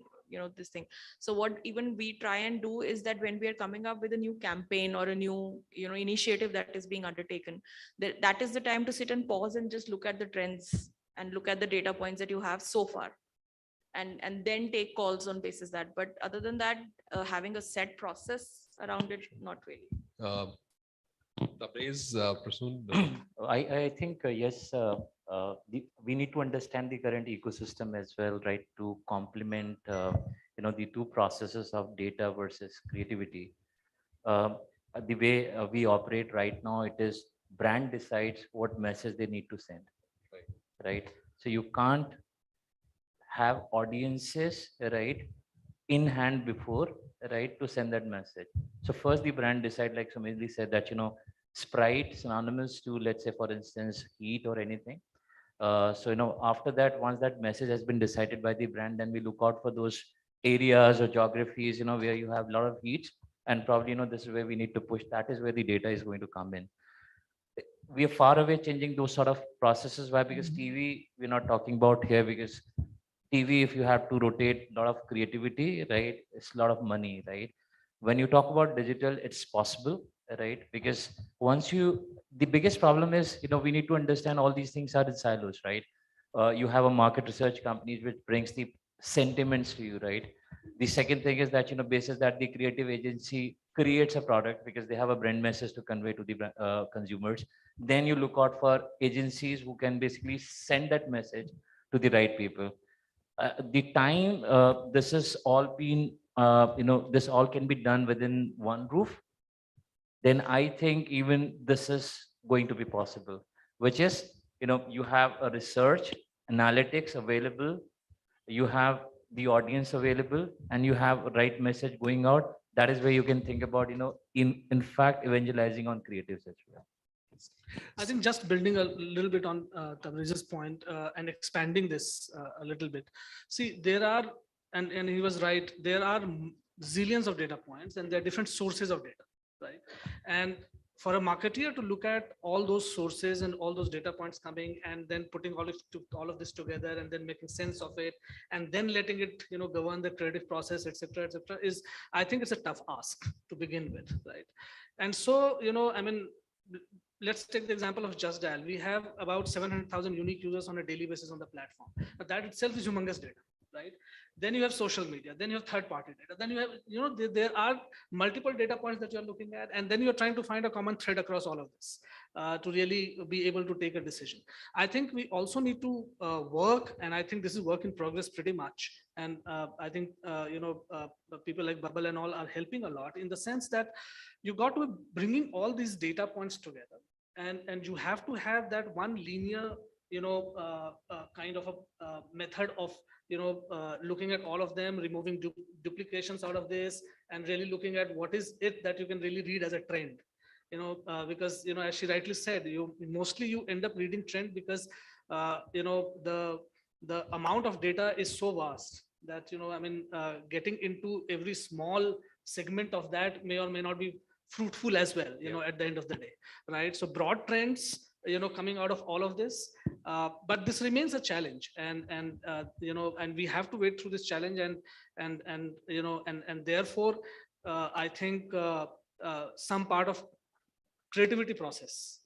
this thing. So what even we try and do is that when we are coming up with a new campaign or a new initiative that is being undertaken, that is the time to sit and pause and just look at the trends and look at the data points that you have so far, and then take calls on basis that. But other than that, having a set process around it, not really. Tabrez, Prasoon? I think yes, we need to understand the current ecosystem as well, right? To complement the two processes of data versus creativity. The way we operate right now, it is brand decides what message they need to send, right? So you can't have audiences, right, in hand before, right, to send that message. So first the brand decide, like Sumedli said, that Sprite synonymous to, let's say, for instance, heat or anything. So after that, once that message has been decided by the brand, then we look out for those areas or geographies where you have a lot of heat, and probably this is where we need to push. That is where the data is going to come in. We are far away changing those sort of processes. Why? Because TV we're not talking about here, because TV, if you have to rotate a lot of creativity, right, it's a lot of money, right? When you talk about digital, it's possible, right? Because the biggest problem is, we need to understand all these things are in silos, right? You have a market research companies which brings the sentiments to you, right? The second thing is that, basis that the creative agency creates a product because they have a brand message to convey to the consumers. Then you look out for agencies who can basically send that message to the right people. The time this is all been, this all can be done within one roof, then I think even this is going to be possible, which is, you have a research analytics available, you have the audience available, and you have a right message going out. That is where you can think about, in fact, evangelizing on creatives as well. I think just building a little bit on Tabriz's point and expanding this a little bit. See, there are, and he was right, there are zillions of data points and there are different sources of data, right? And for a marketeer to look at all those sources and all those data points coming and then putting all of this together and then making sense of it and then letting it govern the creative process, etc., is, I think it's a tough ask to begin with, right? And so I mean, let's take the example of Just Dial. We have about 700,000 unique users on a daily basis on the platform. But that itself is humongous data, right? Then you have social media, then you have third-party data, then you have, there are multiple data points that you're looking at, and then you're trying to find a common thread across all of this to really be able to take a decision. I think we also need to work, and I think this is work in progress pretty much, And I think, people like Bubble and all are helping a lot in the sense that you got to be bringing all these data points together. And you have to have that one linear, kind of a method of, looking at all of them, removing duplications out of this, and really looking at what is it that you can really read as a trend. Because, as she rightly said, you end up reading trend because, the amount of data is so vast that, getting into every small segment of that may or may not be fruitful as well, at the end of the day, right? So broad trends, coming out of all of this, but this remains a challenge, and we have to wait through this challenge, and therefore, I think, some part of creativity process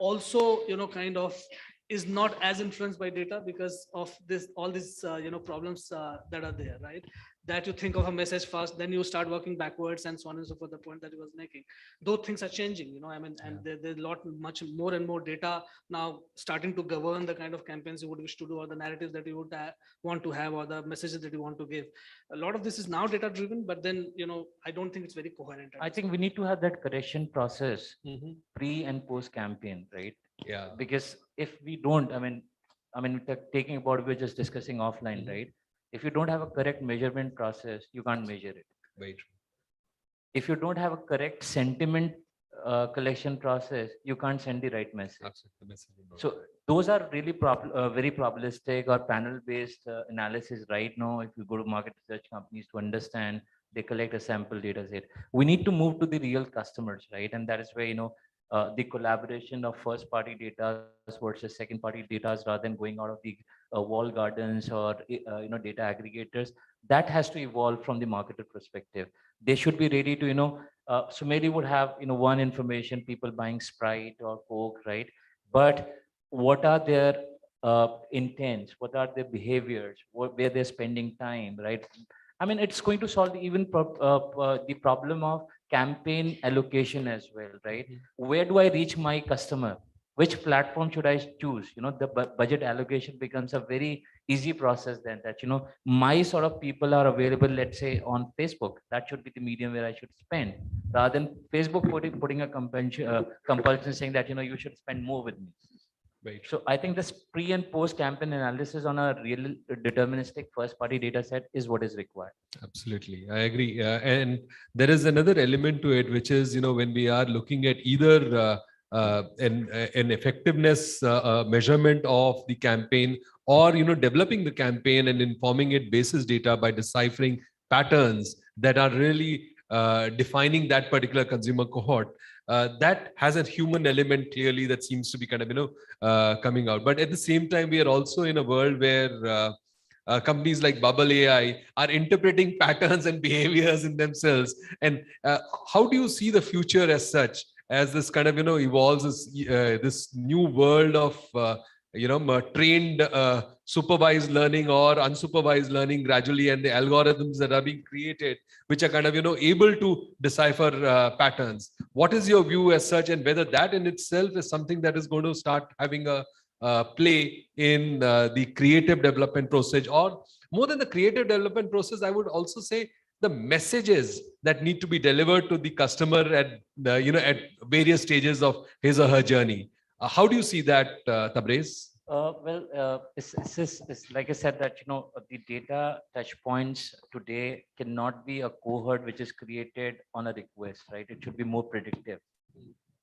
also, kind of is not as influenced by data because of this, all these, problems that are there, right? That you think of a message first, then you start working backwards, and so on and so forth. The point that he was making, those things are changing, and there's a lot, much more and more data now starting to govern the kind of campaigns you would wish to do, or the narratives that you would want to have, or the messages that you want to give. A lot of this is now data driven, but then, I don't think it's very coherent. I think we need to have that correction process pre and post campaign, right? Yeah. Because if we don't, taking about, we're just discussing offline, right? If you don't have a correct measurement process, you can't measure it. Very true. If you don't have a correct sentiment collection process, you can't send the right message. Absolutely. So those are really very probabilistic or panel-based analysis right now. If you go to market research companies to understand, they collect a sample data set. We need to move to the real customers, right? And that is where, the collaboration of first-party data versus second-party data, rather than going out of the wall gardens or data aggregators, that has to evolve from the marketer perspective. They should be ready to, so maybe would have, one information, people buying Sprite or Coke, right? But what are their intents? What are their behaviors? Where they're spending time, right? It's going to solve even the problem of campaign allocation as well, right? Where do I reach my customer? Which platform should I choose? The budget allocation becomes a very easy process then, that, my sort of people are available, let's say on Facebook. That should be the medium where I should spend, rather than Facebook putting a compulsion saying that, you should spend more with me. Right. So I think this pre and post campaign analysis on a real deterministic first party data set is what is required. Absolutely, I agree. And there is another element to it, which is, when we are looking at either an effectiveness measurement of the campaign, or, developing the campaign and informing it basis data by deciphering patterns that are really defining that particular consumer cohort. That has a human element clearly that seems to be kind of, coming out. But at the same time, we are also in a world where companies like Bubble AI are interpreting patterns and behaviors in themselves. And how do you see the future as such, as this kind of, evolves this new world of, trained supervised learning or unsupervised learning gradually, and the algorithms that are being created, which are kind of, able to decipher patterns? What is your view as such, and whether that in itself is something that is going to start having a play in the creative development process? Or more than the creative development process, I would also say the messages that need to be delivered to the customer at at various stages of his or her journey. How do you see that, Tabrez? It's like I said that, the data touch points today cannot be a cohort which is created on a request, right? It should be more predictive,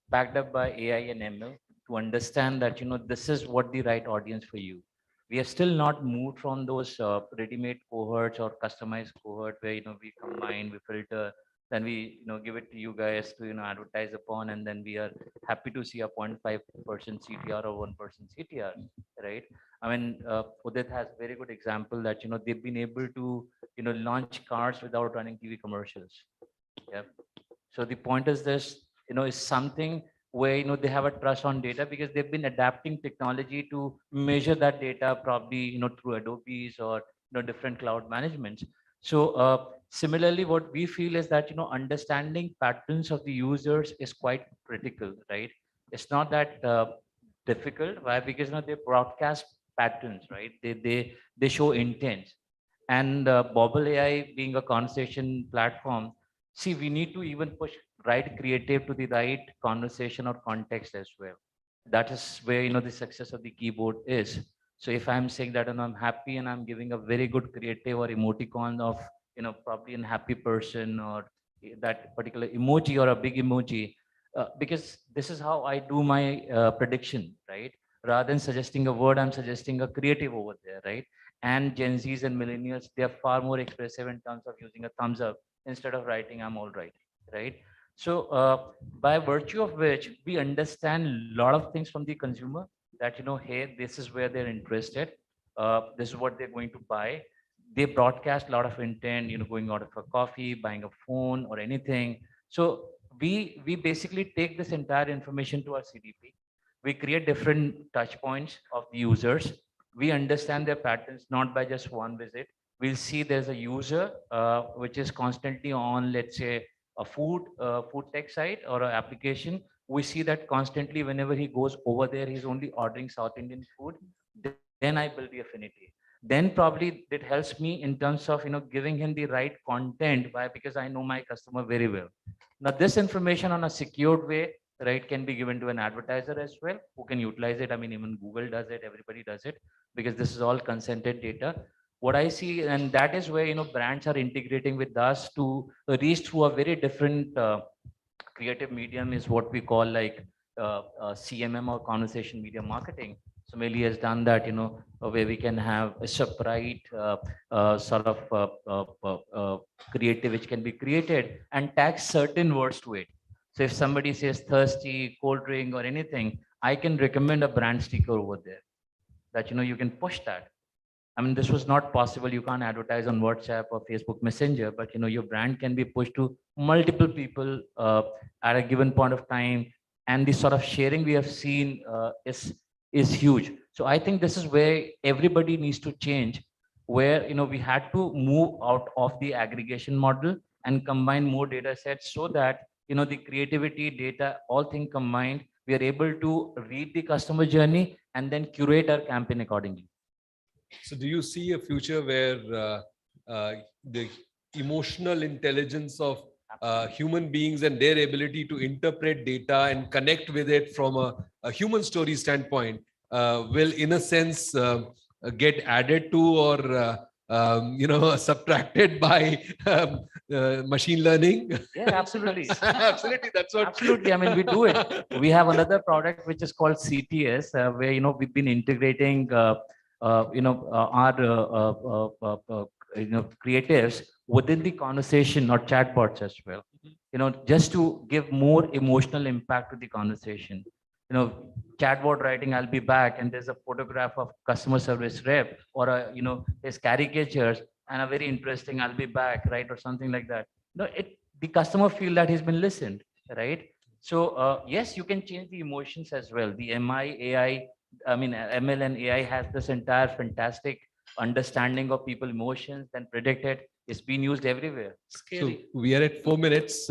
backed up by AI and ML, to understand that, this is what the right audience for you. We have still not moved from those ready-made cohorts or customized cohort where, we combine, we filter, then we, give it to you guys to, advertise upon, and then we are happy to see a 0.5% CTR or 1% CTR, right? Udit has very good example that, they've been able to, launch cars without running TV commercials. Yeah. So the point is this, is something where, they have a trust on data because they've been adapting technology to measure that data, probably, through Adobe's or, different cloud managements. So similarly, what we feel is that, understanding patterns of the users is quite critical, right? It's not that difficult. Why? Because, they broadcast patterns, right? They show intent. And Bobble AI being a conversation platform, see, we need to even push right creative to the right conversation or context as well. That is where, you know, the success of the keyboard is. So if I'm saying that and I'm happy and I'm giving a very good creative or emoticon of, you know, probably a happy person or that particular emoji or a big emoji, because this is how I do my prediction, right? Rather than suggesting a word, I'm suggesting a creative over there, right? And Gen Zs and millennials, they are far more expressive in terms of using a thumbs up instead of writing I'm all right? So by virtue of which we understand a lot of things from the consumer that, you know, hey, this is where they're interested. This is what they're going to buy. They broadcast a lot of intent, you know, going out for coffee, buying a phone or anything. So we basically take this entire information to our CDP. We create different touch points of the users. We understand their patterns not by just one visit. We'll see there's a user which is constantly on, let's say, a food tech site or an application. We see that constantly whenever he goes over there, he's only ordering South Indian food. Then I build the affinity. Then probably it helps me in terms of, you know, giving him the right content. Why? Because I know my customer very well. Now this information on a secured way, right, can be given to an advertiser as well, who can utilize it. I mean, even Google does it, everybody does it, because this is all consented data. What I see, and that is where, you know, brands are integrating with us to reach through a very different creative medium, is what we call like CMM or conversation media marketing. So Meli has done that, you know, where we can have a separate sort of creative which can be created and tag certain words to it. So if somebody says thirsty, cold drink or anything, I can recommend a brand sticker over there that, you know, you can push that. I mean, this was not possible. You can't advertise on WhatsApp or Facebook Messenger, but, you know, your brand can be pushed to multiple people at a given point of time. And the sort of sharing we have seen is huge. So I think this is where everybody needs to change, where, you know, we had to move out of the aggregation model and combine more data sets so that, you know, the creativity, data, all things combined, we are able to read the customer journey and then curate our campaign accordingly. So do you see a future where the emotional intelligence of human beings and their ability to interpret data and connect with it from a human story standpoint will, in a sense, get added to or you know, subtracted by machine learning? Yeah, absolutely. Absolutely, that's what. Absolutely. I mean, we do it. We have another product which is called CTS, where, you know, we've been integrating you know, our you know, creatives within the conversation or chatbots as well. You know, just to give more emotional impact to the conversation. You know, chatbot writing, I'll be back, and there's a photograph of customer service rep or a, you know, his caricatures and a very interesting I'll be back, right, or something like that. No, it, the customer feel that he's been listened, right? So yes, you can change the emotions as well. The ML and AI has this entire fantastic understanding of people emotions and predict it. It's been used everywhere. So we are at 4 minutes.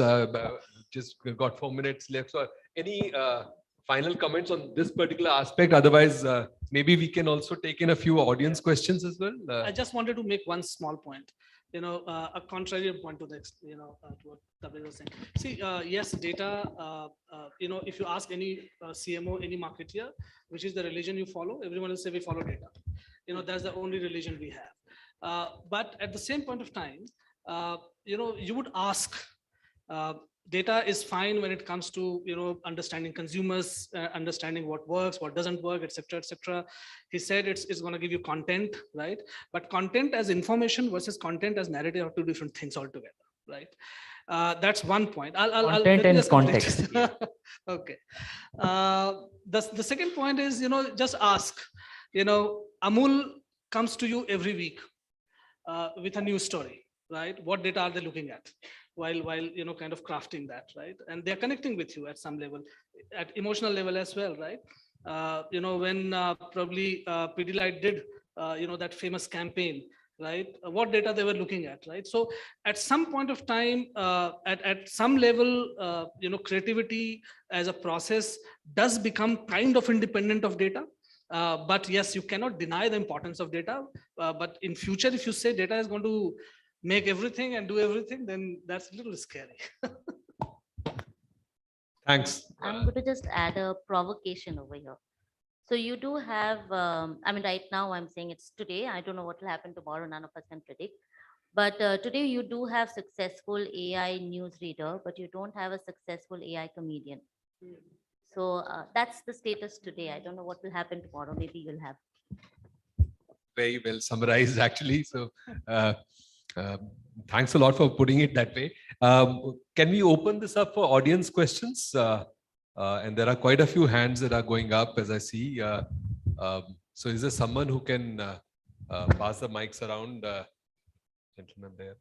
Just we've got 4 minutes left. So any final comments on this particular aspect? Otherwise, maybe we can also take in a few audience questions as well. I just wanted to make one small point. You know, a contrary point to the, you know, to what Tabrez was saying. See, yes, data. You know, if you ask any CMO, any marketer, which is the religion you follow, everyone will say we follow data. You know, that's the only religion we have. But at the same point of time, you know, you would ask. Data is fine when it comes to, you know, understanding consumers, understanding what works, what doesn't work, etc., etc. He said it's going to give you content, right? But content as information versus content as narrative are two different things altogether, right? That's one point. Content and context. Okay. The second point is, you know, just ask. You know, Amul comes to you every week with a news story, right? What data are they looking at? While you know, kind of crafting that, right? And they're connecting with you at some level, at emotional level as well, right? You know, when probably Pidilite did you know, that famous campaign, right? What data they were looking at, right? So at some point of time, at some level, you know, creativity as a process does become kind of independent of data. But yes, you cannot deny the importance of data. But in future, if you say data is going to make everything and do everything, then that's a little scary. Thanks. I'm going to just add a provocation over here. So you do have, I mean, right now I'm saying it's today. I don't know what will happen tomorrow. None of us can predict. But today you do have successful AI newsreader, but you don't have a successful AI comedian. So that's the status today. I don't know what will happen tomorrow. Maybe you'll have. Very well summarized, actually. So thanks a lot for putting it that way. Can we open this up for audience questions? And there are quite a few hands that are going up, as I see. So is there someone who can pass the mics around? Gentleman there.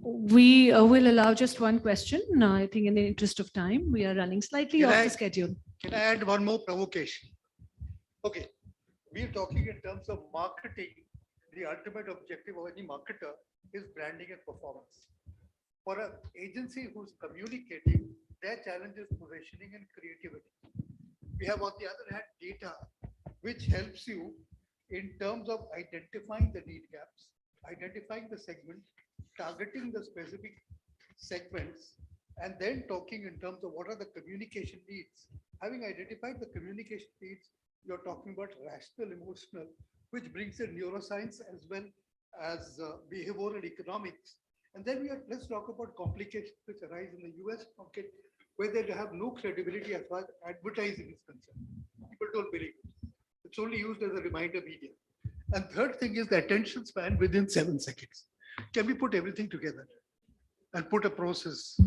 We will allow just one question. I think in the interest of time, we are running slightly off the schedule. Can I add one more provocation? Okay, we are talking in terms of marketing. The ultimate objective of any marketer is branding and performance. For an agency who's communicating, their challenge is positioning and creativity. We have, on the other hand, data, which helps you in terms of identifying the need gaps, identifying the segment, targeting the specific segments, and then talking in terms of what are the communication needs. Having identified the communication needs, you're talking about rational, emotional, which brings in neuroscience as well as behavioral economics. And then let's talk about complications which arise in the US market, where they have no credibility as far as advertising is concerned. People don't believe it. It's only used as a reminder medium. And third thing is the attention span within 7 seconds. Can we put everything together and put a process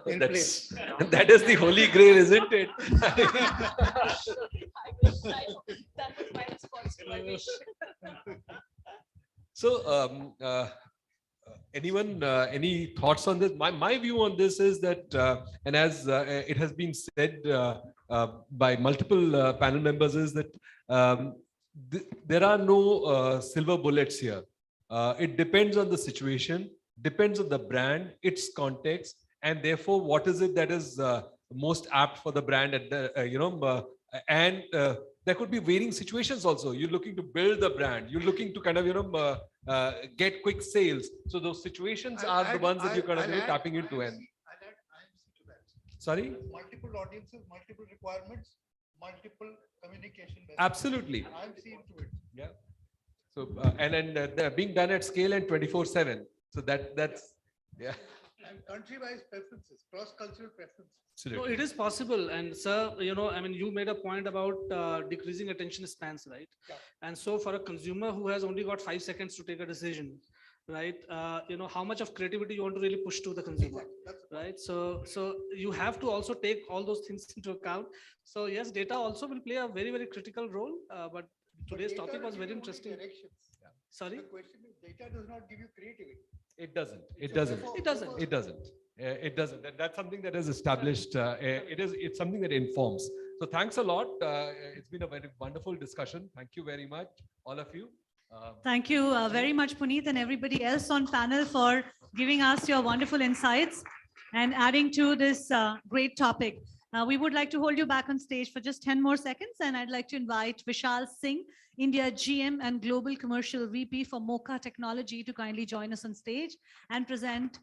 in place? That is the holy grail, isn't it? That was my response to my wish. So, anyone, any thoughts on this? My view on this is that, and as it has been said by multiple panel members, is that there are no silver bullets here. It depends on the situation, depends on the brand, its context, and therefore what is it that is most apt for the brand at the, and there could be varying situations also. You're looking to build the brand, you're looking to kind of get quick sales. So those situations are the ones that you're kind of tapping into. And sorry, multiple audiences, multiple requirements, multiple communication methods. Absolutely. I'm seeing to it. Yeah. So and they're being done at scale and 24/7. So that's yeah. And country-wise preferences, cross-cultural preferences. No, it is possible. And sir, I mean, you made a point about decreasing attention spans, right? Yeah. And so for a consumer who has only got 5 seconds to take a decision, right? How much of creativity you want to really push to the consumer, right? So you have to also take all those things into account. So yes, data also will play a very, very critical role. But today's topic was very interesting. Yeah. Sorry? The question is, data does not give you creativity. It doesn't. It doesn't. It doesn't. It doesn't. It doesn't. That's something that is established. It's something that informs. So thanks a lot. It's been a very wonderful discussion. Thank you very much, all of you. Thank you very much, Puneet, and everybody else on panel for giving us your wonderful insights and adding to this great topic. We would like to hold you back on stage for just 10 more seconds, and I'd like to invite Vishal Singh, India GM and Global Commercial VP for Mocha Technology, to kindly join us on stage and present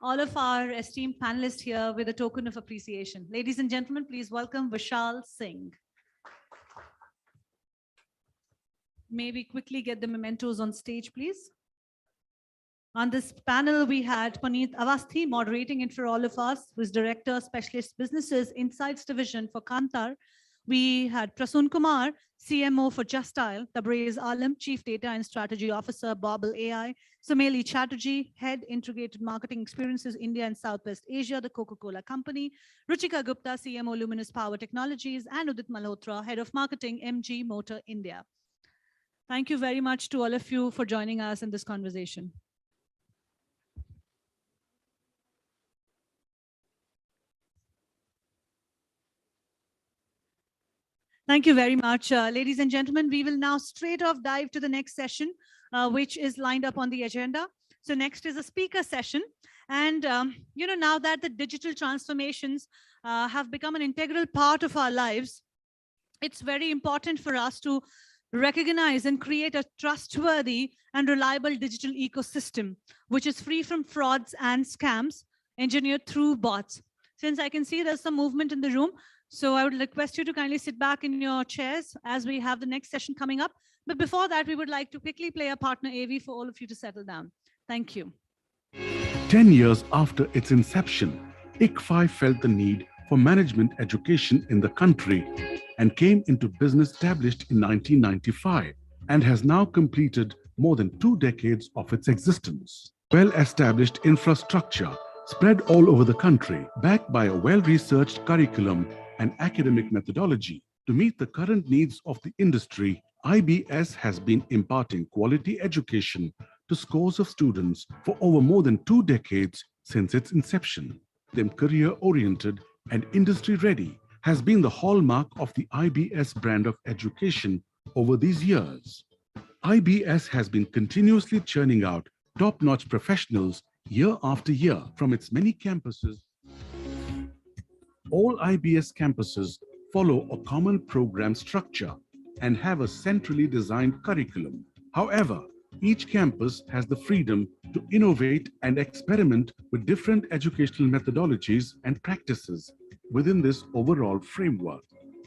all of our esteemed panelists here with a token of appreciation. Ladies and gentlemen, please welcome Vishal Singh. May we quickly get the mementos on stage, please? On this panel, we had Puneet Avasthi moderating it for all of us, who is Director, Specialist Businesses Insights Division for Kantar. We had Prasun Kumar, CMO for Justile, Tabrez Alam, Chief Data and Strategy Officer, Bobble AI, Sumeli Chatterjee, Head Integrated Marketing Experiences, India and Southwest Asia, The Coca-Cola Company, Ruchika Gupta, CMO Luminous Power Technologies, and Udit Malhotra, Head of Marketing, MG Motor India. Thank you very much to all of you for joining us in this conversation. Thank you very much. Ladies and gentlemen, we will now straight off dive to the next session, which is lined up on the agenda. So next is a speaker session. And, now that the digital transformations have become an integral part of our lives, it's very important for us to recognize and create a trustworthy and reliable digital ecosystem, which is free from frauds and scams engineered through bots. Since I can see there's some movement in the room, so I would request you to kindly sit back in your chairs as we have the next session coming up. But before that, we would like to quickly play a partner AV for all of you to settle down. Thank you. 10 years after its inception, ICFI felt the need for management education in the country and came into business established in 1995 and has now completed more than 2 decades of its existence. Well-established infrastructure spread all over the country, backed by a well-researched curriculum and academic methodology. To meet the current needs of the industry, IBS has been imparting quality education to scores of students for over more than 2 decades since its inception. Them career-oriented and industry-ready has been the hallmark of the IBS brand of education over these years. IBS has been continuously churning out top-notch professionals year after year from its many campuses. All IBS campuses follow a common program structure and have a centrally designed curriculum. However, each campus has the freedom to innovate and experiment with different educational methodologies and practices within this overall framework.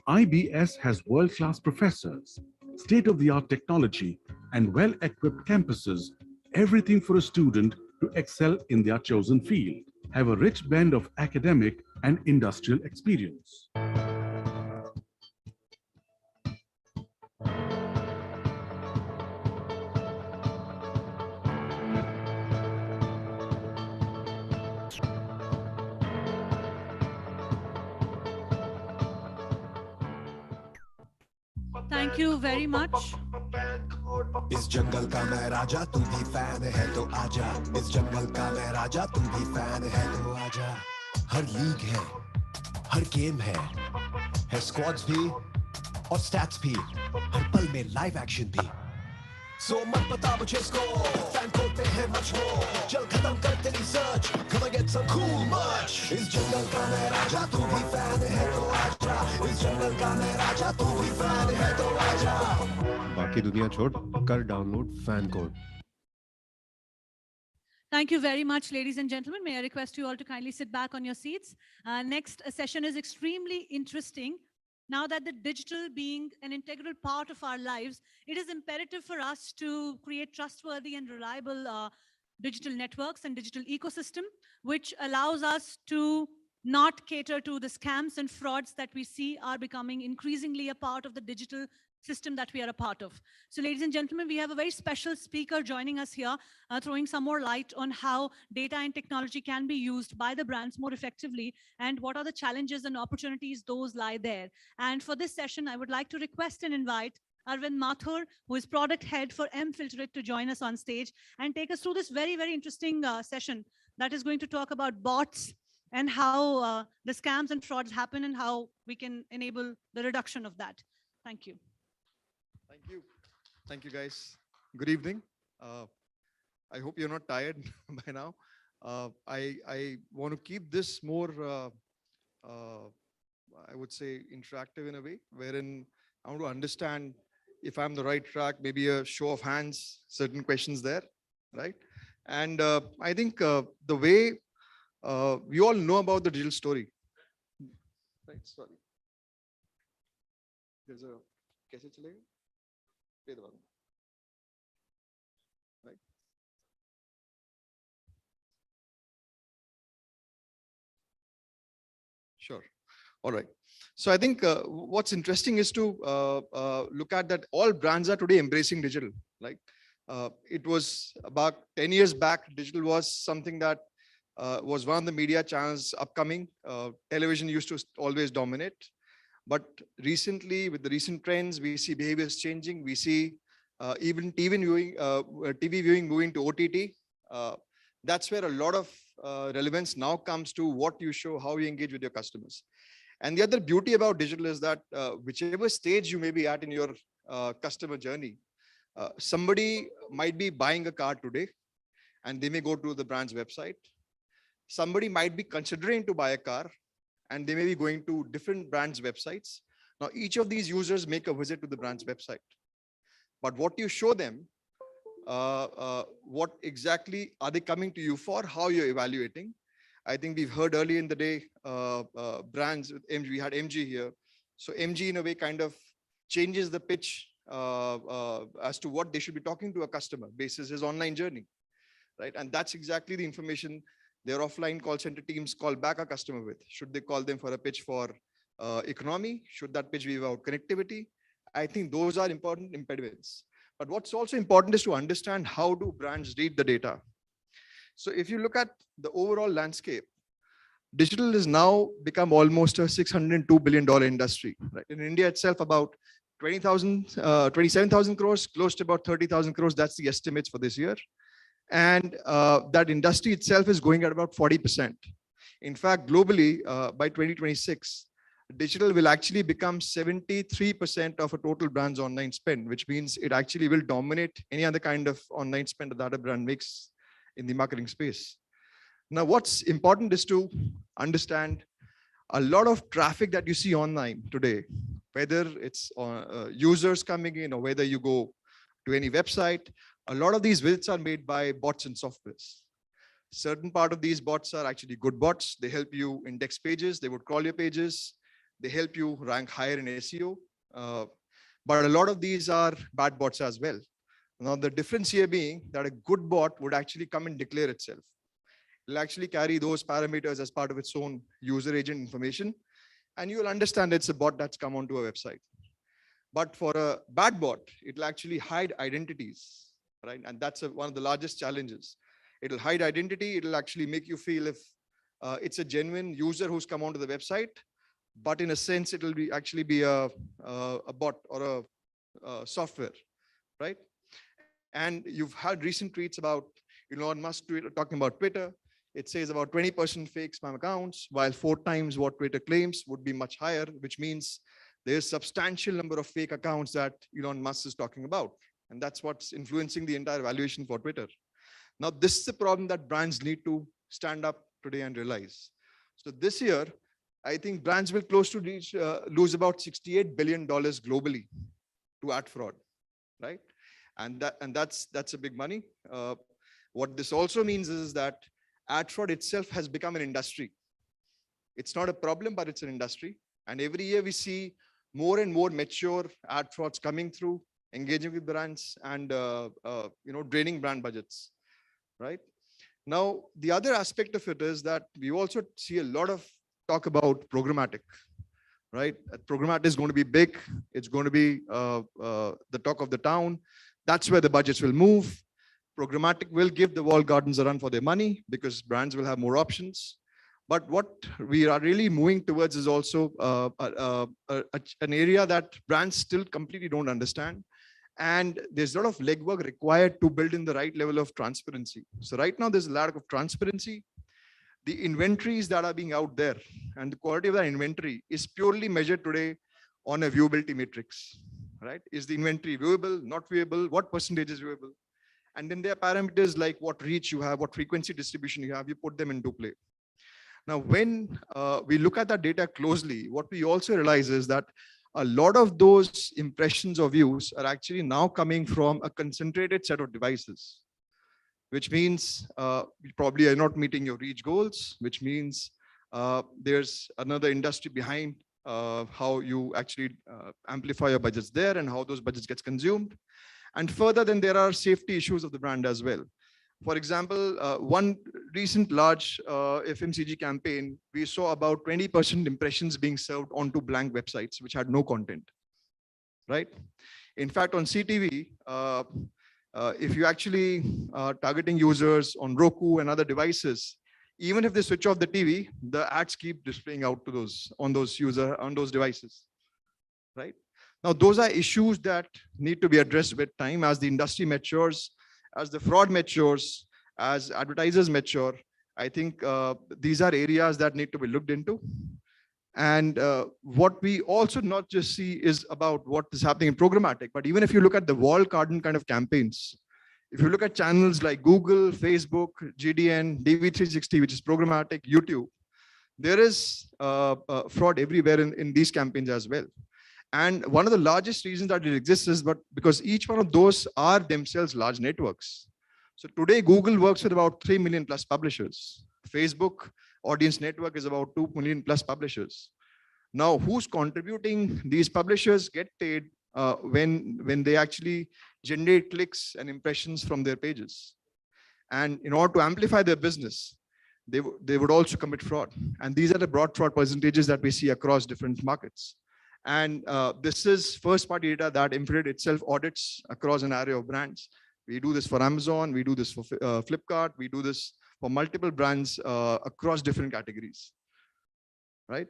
IBS has world-class professors, state-of-the-art technology, and well-equipped campuses, everything for a student to excel in their chosen field, have a rich blend of academic and industrial experience. Thank you very much. इस जंगल का मैं राजा तू भी fan है तो आजा इस जंगल का मैं राजा तू भी फैन है तो आजा हर लीग है हर गेम है स्क्वाड्स भी और स्टैट्स भी हर पल में लाइव एक्शन भी सो मत बता मुझे स्कोर फैन कोड पे है मच मोर चल खत्म कर तेरी search come and get some cool much इस जंगल का मैं राजा तू भी फैन है तो आजा इस जंगल का मैं राजा तू भी फैन है तो आजा बाकी दुनिया छोड़ कर download fan code. Thank you very much, ladies and gentlemen. May I request you all to kindly sit back on your seats. Next session is extremely interesting. Now that the digital being an integral part of our lives, it is imperative for us to create trustworthy and reliable digital networks and digital ecosystem, which allows us to not cater to the scams and frauds that we see are becoming increasingly a part of the digital system that we are a part of. So ladies and gentlemen, we have a very special speaker joining us here, throwing some more light on how data and technology can be used by the brands more effectively and what are the challenges and opportunities those lie there. And for this session, I would like to request and invite Arvind Mathur, who is product head for mFilterIt, to join us on stage and take us through this very, very interesting session that is going to talk about bots and how the scams and frauds happen and how we can enable the reduction of that. Thank you. Thank you. Thank you, guys. Good evening. I hope you're not tired by now. I want to keep this more, I would say, interactive in a way, wherein I want to understand if I'm the right track, maybe a show of hands, certain questions there, right? And I think the way we all know about the digital story, right? Sorry. There's a, kaise chalega? Right. Sure. All right. So I think what's interesting is to look at that all brands are today embracing digital. Like it was about 10 years back, digital was something that was one of the media channels upcoming. Television used to always dominate. But recently, with the recent trends, we see behaviors changing. We see even TV viewing moving to OTT. That's where a lot of relevance now comes to what you show, how you engage with your customers. And the other beauty about digital is that whichever stage you may be at in your customer journey, somebody might be buying a car today, and they may go to the brand's website. somebody might be considering to buy a car and they may be going to different brands' websites. Now, each of these users make a visit to the brand's website. But what you show them, what exactly are they coming to you for, how you're evaluating. I think we've heard earlier in the day, brands with MG, we had MG here. So MG in a way kind of changes the pitch as to what they should be talking to a customer basis his online journey, right? And that's exactly the information their offline call center teams call back a customer with. Should they call them for a pitch for economy? Should that pitch be about connectivity? I think those are important impediments. But what's also important is to understand how do brands read the data. So if you look at the overall landscape, digital has now become almost a $602 billion industry. Right? In India itself, about 27,000 crores, close to about 30,000 crores. That's the estimates for this year. And that industry itself is going at about 40%. In fact, globally, by 2026, digital will actually become 73% of a total brand's online spend, which means it actually will dominate any other kind of online spend that a brand makes in the marketing space. Now, what's important is to understand a lot of traffic that you see online today, whether it's users coming in or whether you go to any website, a lot of these visits are made by bots and softwares. Certain part of these bots are actually good bots. They help you index pages. They would crawl your pages. They help you rank higher in SEO. But a lot of these are bad bots as well. Now, the difference here being that a good bot would actually come and declare itself. It'll actually carry those parameters as part of its own user agent information. And you'll understand it's a bot that's come onto a website. But for a bad bot, it'll actually hide identities, right? And that's one of the largest challenges. It'll hide identity. It'll actually make you feel if it's a genuine user who's come onto the website, but in a sense, it'll be actually be a bot or a software, right? And you've had recent tweets about Elon Musk talking about Twitter. It says about 20% fake spam accounts, while 4 times what Twitter claims would be much higher, which means there's substantial number of fake accounts that Elon Musk is talking about. And that's what's influencing the entire valuation for Twitter. Now, this is the problem that brands need to stand up today and realize. So this year, I think brands will close to lose about $68 billion globally to ad fraud, right? And that's a big money. What this also means is that ad fraud itself has become an industry. It's not a problem, but it's an industry. And every year we see more and more mature ad frauds coming through, engaging with brands and draining brand budgets, right? Now, the other aspect of it is that we also see a lot of talk about programmatic, right? Programmatic is going to be big. It's going to be the talk of the town. That's where the budgets will move. Programmatic will give the walled gardens a run for their money because brands will have more options. But what we are really moving towards is also an area that brands still completely don't understand. And there's a lot of legwork required to build in the right level of transparency. So right now there's a lack of transparency. The inventories that are being out there and the quality of that inventory is purely measured today on a viewability matrix, right? Is the inventory viewable, not viewable, what percentage is viewable? And then there are parameters like what reach you have, what frequency distribution you have, you put them into play. Now, when we look at that data closely, what we also realize is that a lot of those impressions or views are actually now coming from a concentrated set of devices, which means you probably are not meeting your reach goals, which means there's another industry behind how you actually amplify your budgets there and how those budgets gets consumed. And further, then there are safety issues of the brand as well. For example, one recent large FMCG campaign, we saw about 20% impressions being served onto blank websites, which had no content, right? In fact, on CTV, if you actually are targeting users on Roku and other devices, even if they switch off the TV, the ads keep displaying out to those on those devices, right? Now, those are issues that need to be addressed with time as the industry matures, as the fraud matures, as advertisers mature. I think these are areas that need to be looked into. And what we also not just see is about what is happening in programmatic, but even if you look at the walled garden kind of campaigns, If you look at channels like Google, Facebook, GDN, DV360, which is programmatic, YouTube, there is fraud everywhere in these campaigns as well. And one of the largest reasons that it exists is because each one of those are themselves large networks. So today, Google works with about 3 million plus publishers. Facebook audience network is about 2 million plus publishers. Now, who's contributing? These publishers get paid when they actually generate clicks and impressions from their pages. And in order to amplify their business, they would also commit fraud. And these are the broad fraud percentages that we see across different markets. And this is first-party data that Infrared itself audits across an array of brands. We do this for Amazon, we do this for Flipkart, we do this for multiple brands across different categories, right?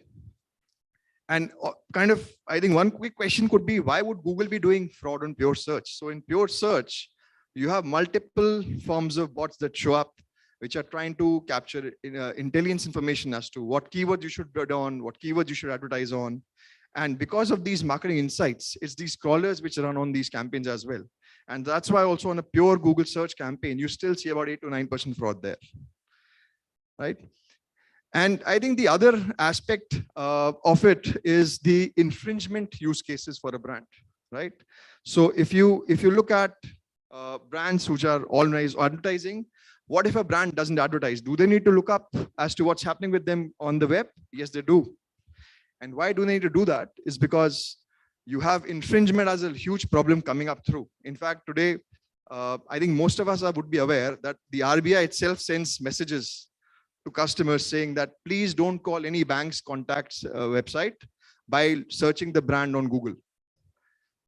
And I think one quick question could be, why would Google be doing fraud on pure search? So in pure search, you have multiple forms of bots that show up, which are trying to capture intelligence information as to what keywords you should bid on, what keywords you should advertise on. And because of these marketing insights, it's these crawlers which run on these campaigns as well. And that's why also on a pure Google search campaign, you still see about 8 to 9% fraud there, right? And I think the other aspect of it is the infringement use cases for a brand, right? So if you look at brands which are organized advertising, what if a brand doesn't advertise? Do they need to look up as to what's happening with them on the web? Yes, they do. And why do they need to do that? Is because you have infringement as a huge problem coming up through. In fact, today, I think most of us would be aware that the RBI itself sends messages to customers saying that please don't call any bank's contacts website by searching the brand on Google.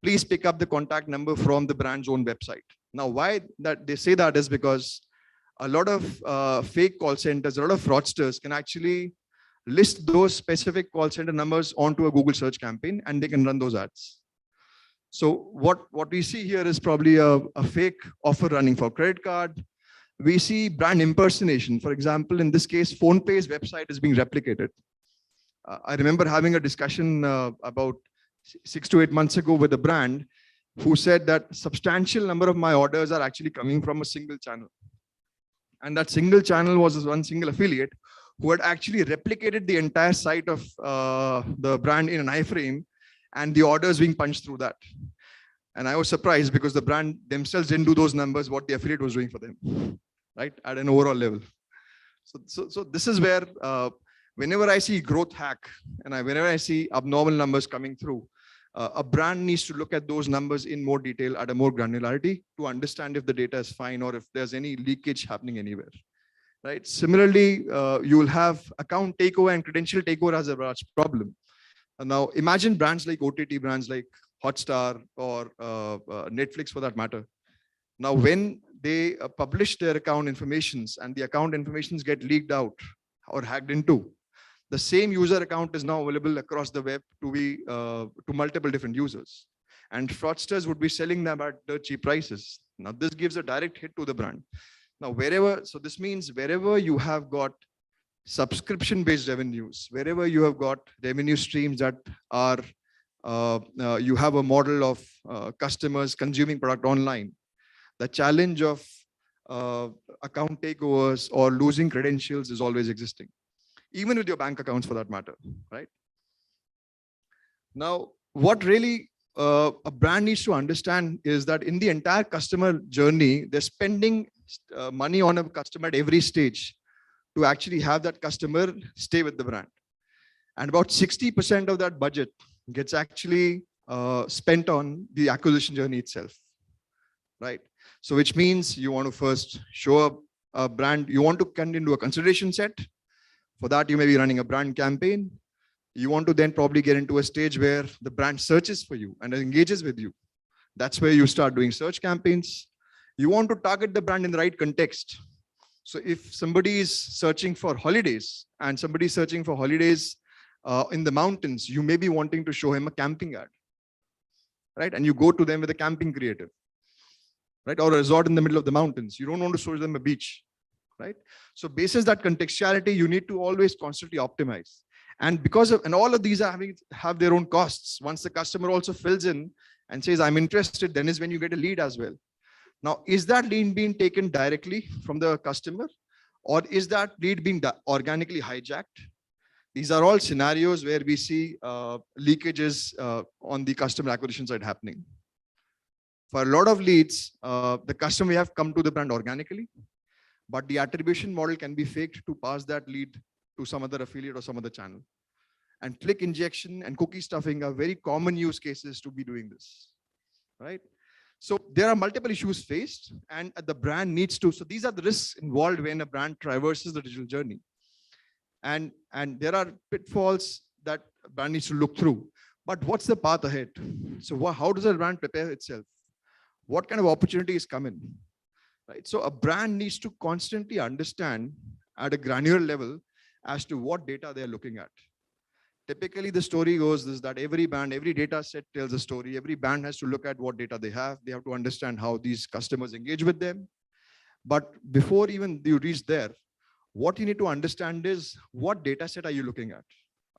Please pick up the contact number from the brand's own website. Now, why that they say that is because a lot of fake call centers, a lot of fraudsters can actually list those specific call center numbers onto a Google search campaign and they can run those ads. So what we see here is probably a fake offer running for credit card. We see brand impersonation. For example, in this case, PhonePay's website is being replicated. I remember having a discussion about 6 to 8 months ago with a brand who said that substantial number of my orders are actually coming from a single channel. And that single channel was one single affiliate who had actually replicated the entire site of the brand in an iframe and the orders being punched through that. And I was surprised because the brand themselves didn't do those numbers, what the affiliate was doing for them, right? At an overall level. So this is where whenever I see growth hack and whenever I see abnormal numbers coming through, a brand needs to look at those numbers in more detail at a more granularity to understand if the data is fine or if there's any leakage happening anywhere. Right. Similarly, you will have account takeover and credential takeover as a large problem. And now imagine brands like OTT brands like Hotstar or Netflix for that matter. Now, when they publish their account informations and the account informations get leaked out or hacked into, the same user account is now available across the web to multiple different users. And fraudsters would be selling them at the cheap prices. Now, this gives a direct hit to the brand. Now, so this means wherever you have got subscription-based revenues, wherever you have got revenue streams that are, you have a model of customers consuming product online, the challenge of account takeovers or losing credentials is always existing, even with your bank accounts for that matter, right? Now, what really a brand needs to understand is that in the entire customer journey, they're spending money on a customer at every stage to actually have that customer stay with the brand. And about 60% of that budget gets actually spent on the acquisition journey itself, right? So which means you want to first show up a brand, you want to get into a consideration set. For that, you may be running a brand campaign. You want to then probably get into a stage where the brand searches for you and engages with you. That's where you start doing search campaigns. You want to target the brand in the right context. So if somebody is searching for holidays and somebody is searching for holidays in the mountains, you may be wanting to show him a camping ad, right? And you go to them with a camping creative, right? Or a resort in the middle of the mountains. You don't want to show them a beach, right? So basis that contextuality, you need to always constantly optimize. And all of these have their own costs. Once the customer also fills in and says, I'm interested, then is when you get a lead as well. Now, is that lead being taken directly from the customer, or is that lead being organically hijacked? These are all scenarios where we see leakages on the customer acquisition side happening. For a lot of leads, the customer may have come to the brand organically, but the attribution model can be faked to pass that lead to some other affiliate or some other channel. And click injection and cookie stuffing are very common use cases to be doing this, right? So there are multiple issues faced, and the brand needs to, so these are the risks involved when a brand traverses the digital journey. And there are pitfalls that a brand needs to look through. But what's the path ahead? So how does a brand prepare itself? What kind of opportunities come in? Right? So a brand needs to constantly understand at a granular level as to what data they're looking at. Typically, the story goes is that every brand, every data set tells a story. Every brand has to look at what data they have. They have to understand how these customers engage with them. But before even you reach there, what you need to understand is what data set are you looking at?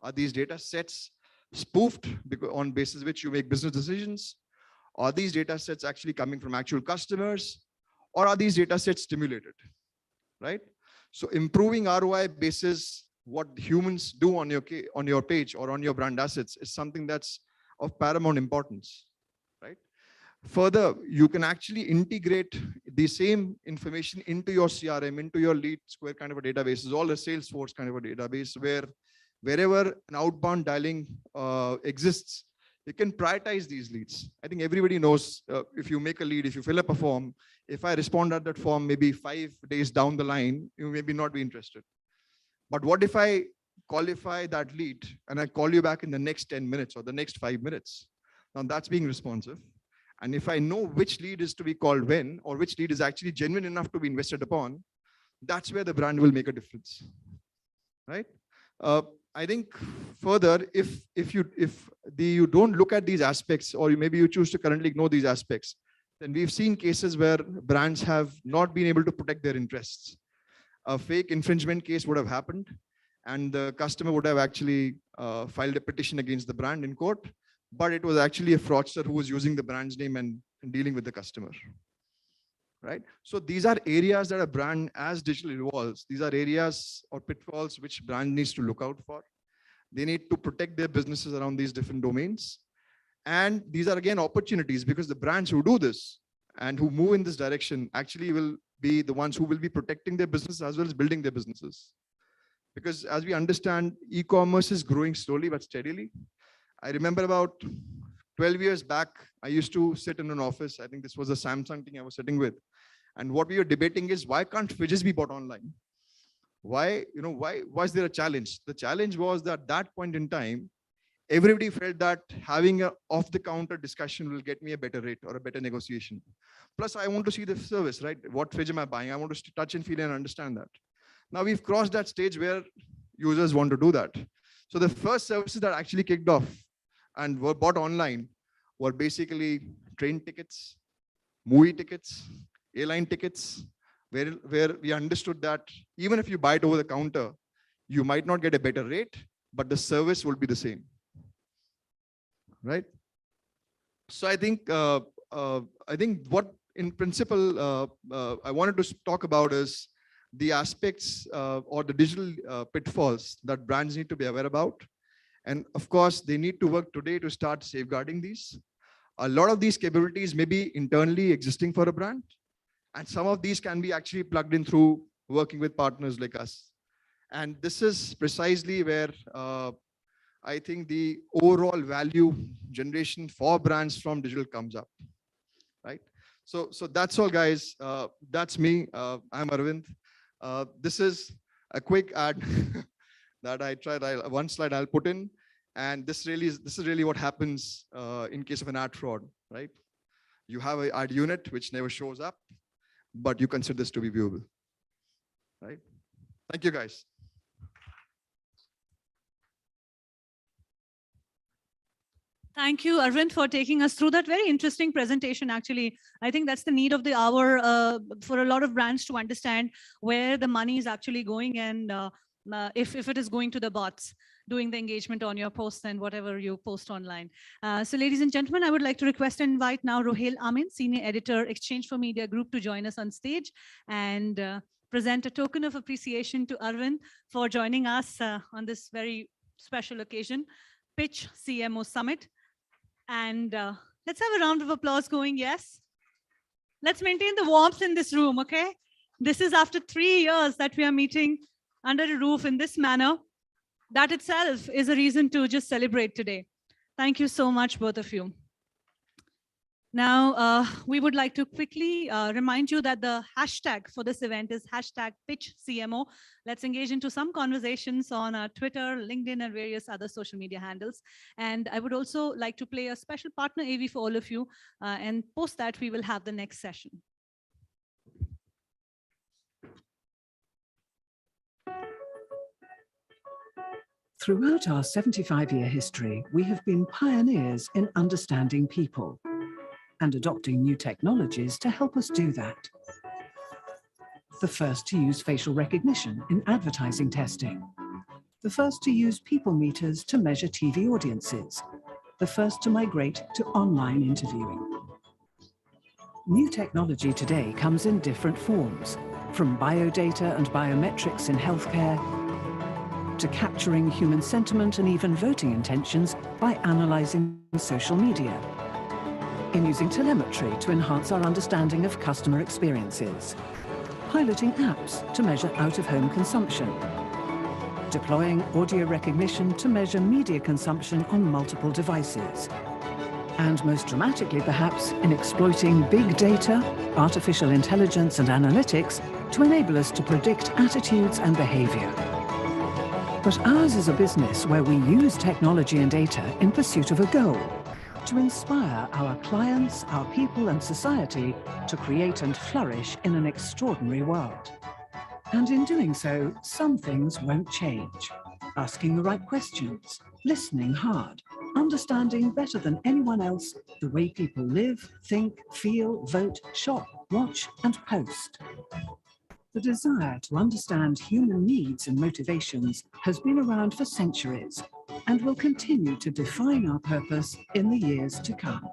Are these data sets spoofed on basis which you make business decisions? Are these data sets actually coming from actual customers? Or are these data sets stimulated, right? So improving ROI basis what humans do on your page or on your brand assets is something that's of paramount importance, right? Further, you can actually integrate the same information into your CRM, into your lead square kind of a database, all a Salesforce kind of a database where wherever an outbound dialing exists, you can prioritize these leads. I think everybody knows if you make a lead, if you fill up a form, if I respond at that form, maybe 5 days down the line, you maybe not be interested. But what if I qualify that lead and I call you back in the next 10 minutes or the next 5 minutes? Now that's being responsive. And if I know which lead is to be called when, or which lead is actually genuine enough to be invested upon, that's where the brand will make a difference, right? I think further, if you don't look at these aspects, or maybe you choose to currently ignore these aspects, then we've seen cases where brands have not been able to protect their interests. A fake infringement case would have happened, and the customer would have actually filed a petition against the brand in court, but it was actually a fraudster who was using the brand's name and dealing with the customer, right? So these are areas that a brand, as digital evolves, these are areas or pitfalls which brand needs to look out for. They need to protect their businesses around these different domains. And these are again opportunities, because the brands who do this and who move in this direction actually will be the ones who will be protecting their business as well as building their businesses. Because as we understand, e-commerce is growing slowly but steadily. I remember about 12 years back, I used to sit in an office. I think this was a Samsung thing I was sitting with. And what we were debating is, why can't fridges be bought online? Why is there a challenge? The challenge was that at that point in time, everybody felt that having an off-the-counter discussion will get me a better rate or a better negotiation. Plus, I want to see the service, right? What fridge am I buying? I want to touch and feel and understand that. Now we've crossed that stage where users want to do that. So the first services that actually kicked off and were bought online were basically train tickets, movie tickets, airline tickets, where we understood that even if you buy it over the counter, you might not get a better rate, but the service will be the same, right? So I think what in principle I wanted to talk about is the aspects or the digital pitfalls that brands need to be aware about. And of course, they need to work today to start safeguarding these. A lot of these capabilities may be internally existing for a brand, and some of these can be actually plugged in through working with partners like us. And this is precisely where I think the overall value generation for brands from digital comes up, right? So that's all, guys. That's me. I'm Arvind. This is a quick ad that I tried. One slide I'll put in, and this is really what happens in case of an ad fraud, right? You have an ad unit which never shows up, but you consider this to be viewable, right? Thank you, guys. Thank you, Arvind, for taking us through that very interesting presentation. Actually, I think that's the need of the hour for a lot of brands to understand where the money is actually going, and if it is going to the bots. doing the engagement on your posts and whatever you post online. So ladies and gentlemen, I would like to request and invite now Rohel Amin, Senior Editor, Exchange for Media Group, to join us on stage and present a token of appreciation to Arvind for joining us on this very special occasion, Pitch CMO Summit. And let's have a round of applause going, yes? Let's maintain the warmth in this room, okay? This is after 3 years that we are meeting under a roof in this manner. That itself is a reason to just celebrate today. Thank you so much, both of you. Now, we would like to quickly remind you that the hashtag for this event is #PitchCMO. Let's engage into some conversations on Twitter, LinkedIn, and various other social media handles. And I would also like to play a special partner AV for all of you. And post that, we will have the next session. Throughout our 75-year history, we have been pioneers in understanding people and adopting new technologies to help us do that. The first to use facial recognition in advertising testing. The first to use people meters to measure TV audiences. The first to migrate to online interviewing. New technology today comes in different forms, from biodata and biometrics in healthcare to capturing human sentiment and even voting intentions by analyzing social media, in using telemetry to enhance our understanding of customer experiences, piloting apps to measure out-of-home consumption, deploying audio recognition to measure media consumption on multiple devices, and most dramatically perhaps in exploiting big data, artificial intelligence and analytics to enable us to predict attitudes and behavior. But ours is a business where we use technology and data in pursuit of a goal, to inspire our clients, our people and society to create and flourish in an extraordinary world. And in doing so, some things won't change. Asking the right questions, listening hard, understanding better than anyone else the way people live, think, feel, vote, shop, watch and post. The desire to understand human needs and motivations has been around for centuries and will continue to define our purpose in the years to come.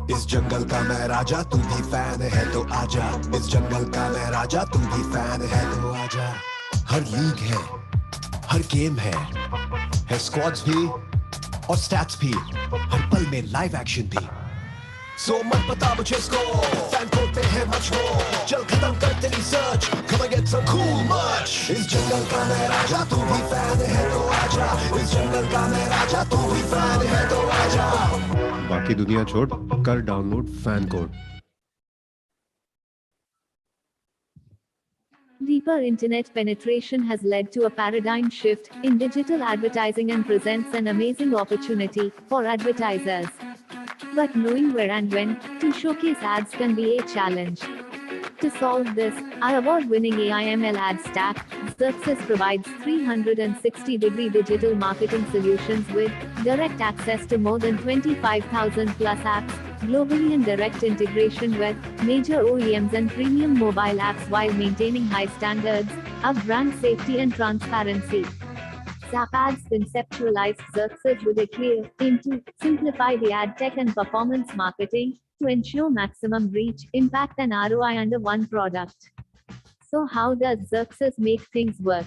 इस जंगल का मैं राजा तू भी fan है तो आजा इस जंगल का मैं राजा तू भी फैन है तो आजा हर लीग है हर गेम है स्क्वाड्स भी और स्टैट्स भी हर पल में लाइव एक्शन भी सो मत बता मुझे स्कोर फैन कोड पे है मच मोर चल खत्म कर तेरी search come on get some cool much इस जंगल का मैं राजा तू भी फैन है तो आजा इस जंगल का मैं राजा तू भी फैन है तो आजा बाकी दुनिया छोड़ कर download fan code Deeper internet penetration has led to a paradigm shift in digital advertising and presents an amazing opportunity for advertisers. But knowing where and when to showcase ads can be a challenge. To solve this, our award-winning AI/ML ad stack, Xerxes provides 360-degree digital marketing solutions with direct access to more than 25,000 plus apps globally and direct integration with major OEMs and premium mobile apps while maintaining high standards of brand safety and transparency. Zapad's conceptualized Xerxes with a clear aim to simplify the ad tech and performance marketing to ensure maximum reach, impact and ROI under one product. So how does Xerxes make things work?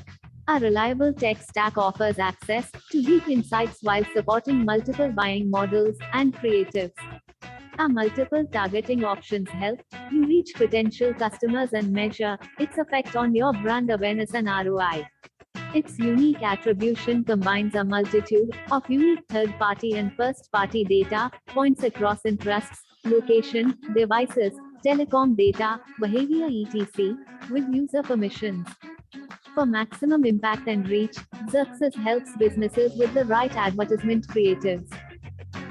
A reliable tech stack offers access to deep insights while supporting multiple buying models and creatives. Our multiple targeting options help you reach potential customers and measure its effect on your brand awareness and ROI. Its unique attribution combines a multitude of unique third-party and first-party data points across interests, location, devices, telecom data, behavior etc. with user permissions. For maximum impact and reach, Xerxes helps businesses with the right advertisement creatives.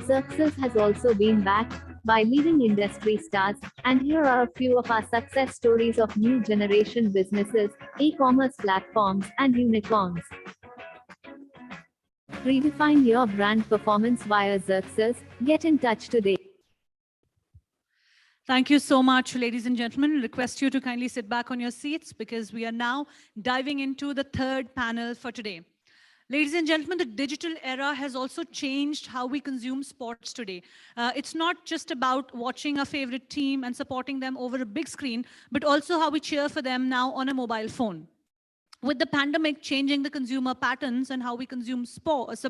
Xerxes has also been backed by leading industry stars, and here are a few of our success stories of new generation businesses, e-commerce platforms, and unicorns. Redefine your brand performance via Xerxes. Get in touch today. Thank you so much, ladies and gentlemen. Request you to kindly sit back on your seats because we are now diving into the third panel for today. Ladies and gentlemen, the digital era has also changed how we consume sports today. It's not just about watching a favorite team and supporting them over a big screen, but also how we cheer for them now on a mobile phone. With the pandemic changing the consumer patterns and how we consume sports,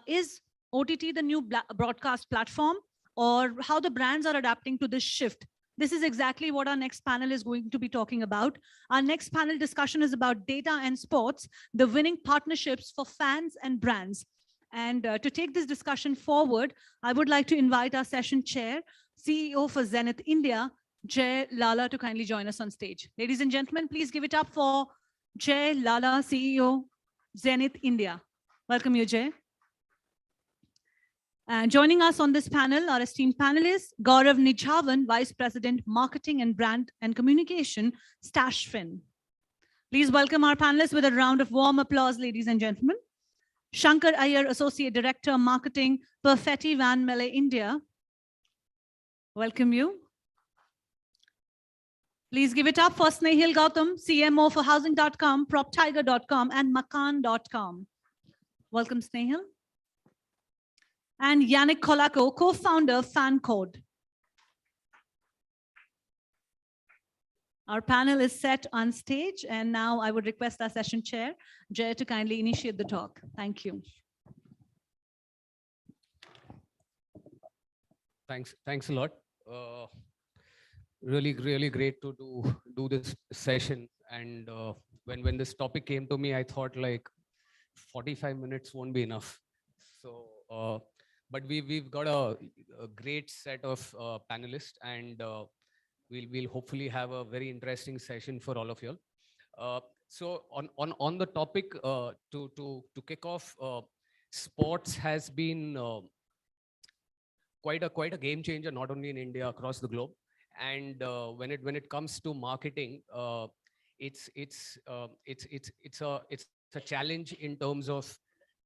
is OTT the new broadcast platform, or how the brands are adapting to this shift? This is exactly what our next panel is going to be talking about. Our next panel discussion is about data and sports, the winning partnerships for fans and brands. And to take this discussion forward, I would like to invite our session chair, CEO for Zenith India, Jay Lala, to kindly join us on stage. Ladies and gentlemen, please give it up for Jay Lala, CEO, Zenith India. Welcome you, Jay. And joining us on this panel, our esteemed panelists, Gaurav Nijavan, Vice President, Marketing and Brand and Communication, Stashfin. Please welcome our panelists with a round of warm applause, ladies and gentlemen. Shankar Iyer, Associate Director, Marketing, Perfetti Van Melle, India. Welcome you. Please give it up for Snehil Gautam, CMO for Housing.com, PropTiger.com, and Makan.com. Welcome, Snehil. And Yannick Kolako, co-founder, FanCode. Our panel is set on stage, and now I would request our session chair, Jay, to kindly initiate the talk. Thank you. Thanks a lot. Really great to do this session. And when this topic came to me, I thought like 45 minutes won't be enough. So, but we've got a great set of panelists, and we'll hopefully have a very interesting session for all of you. So on the topic, to kick off, sports has been quite a game changer, not only in India, across the globe. And when it comes to marketing, it's a challenge in terms of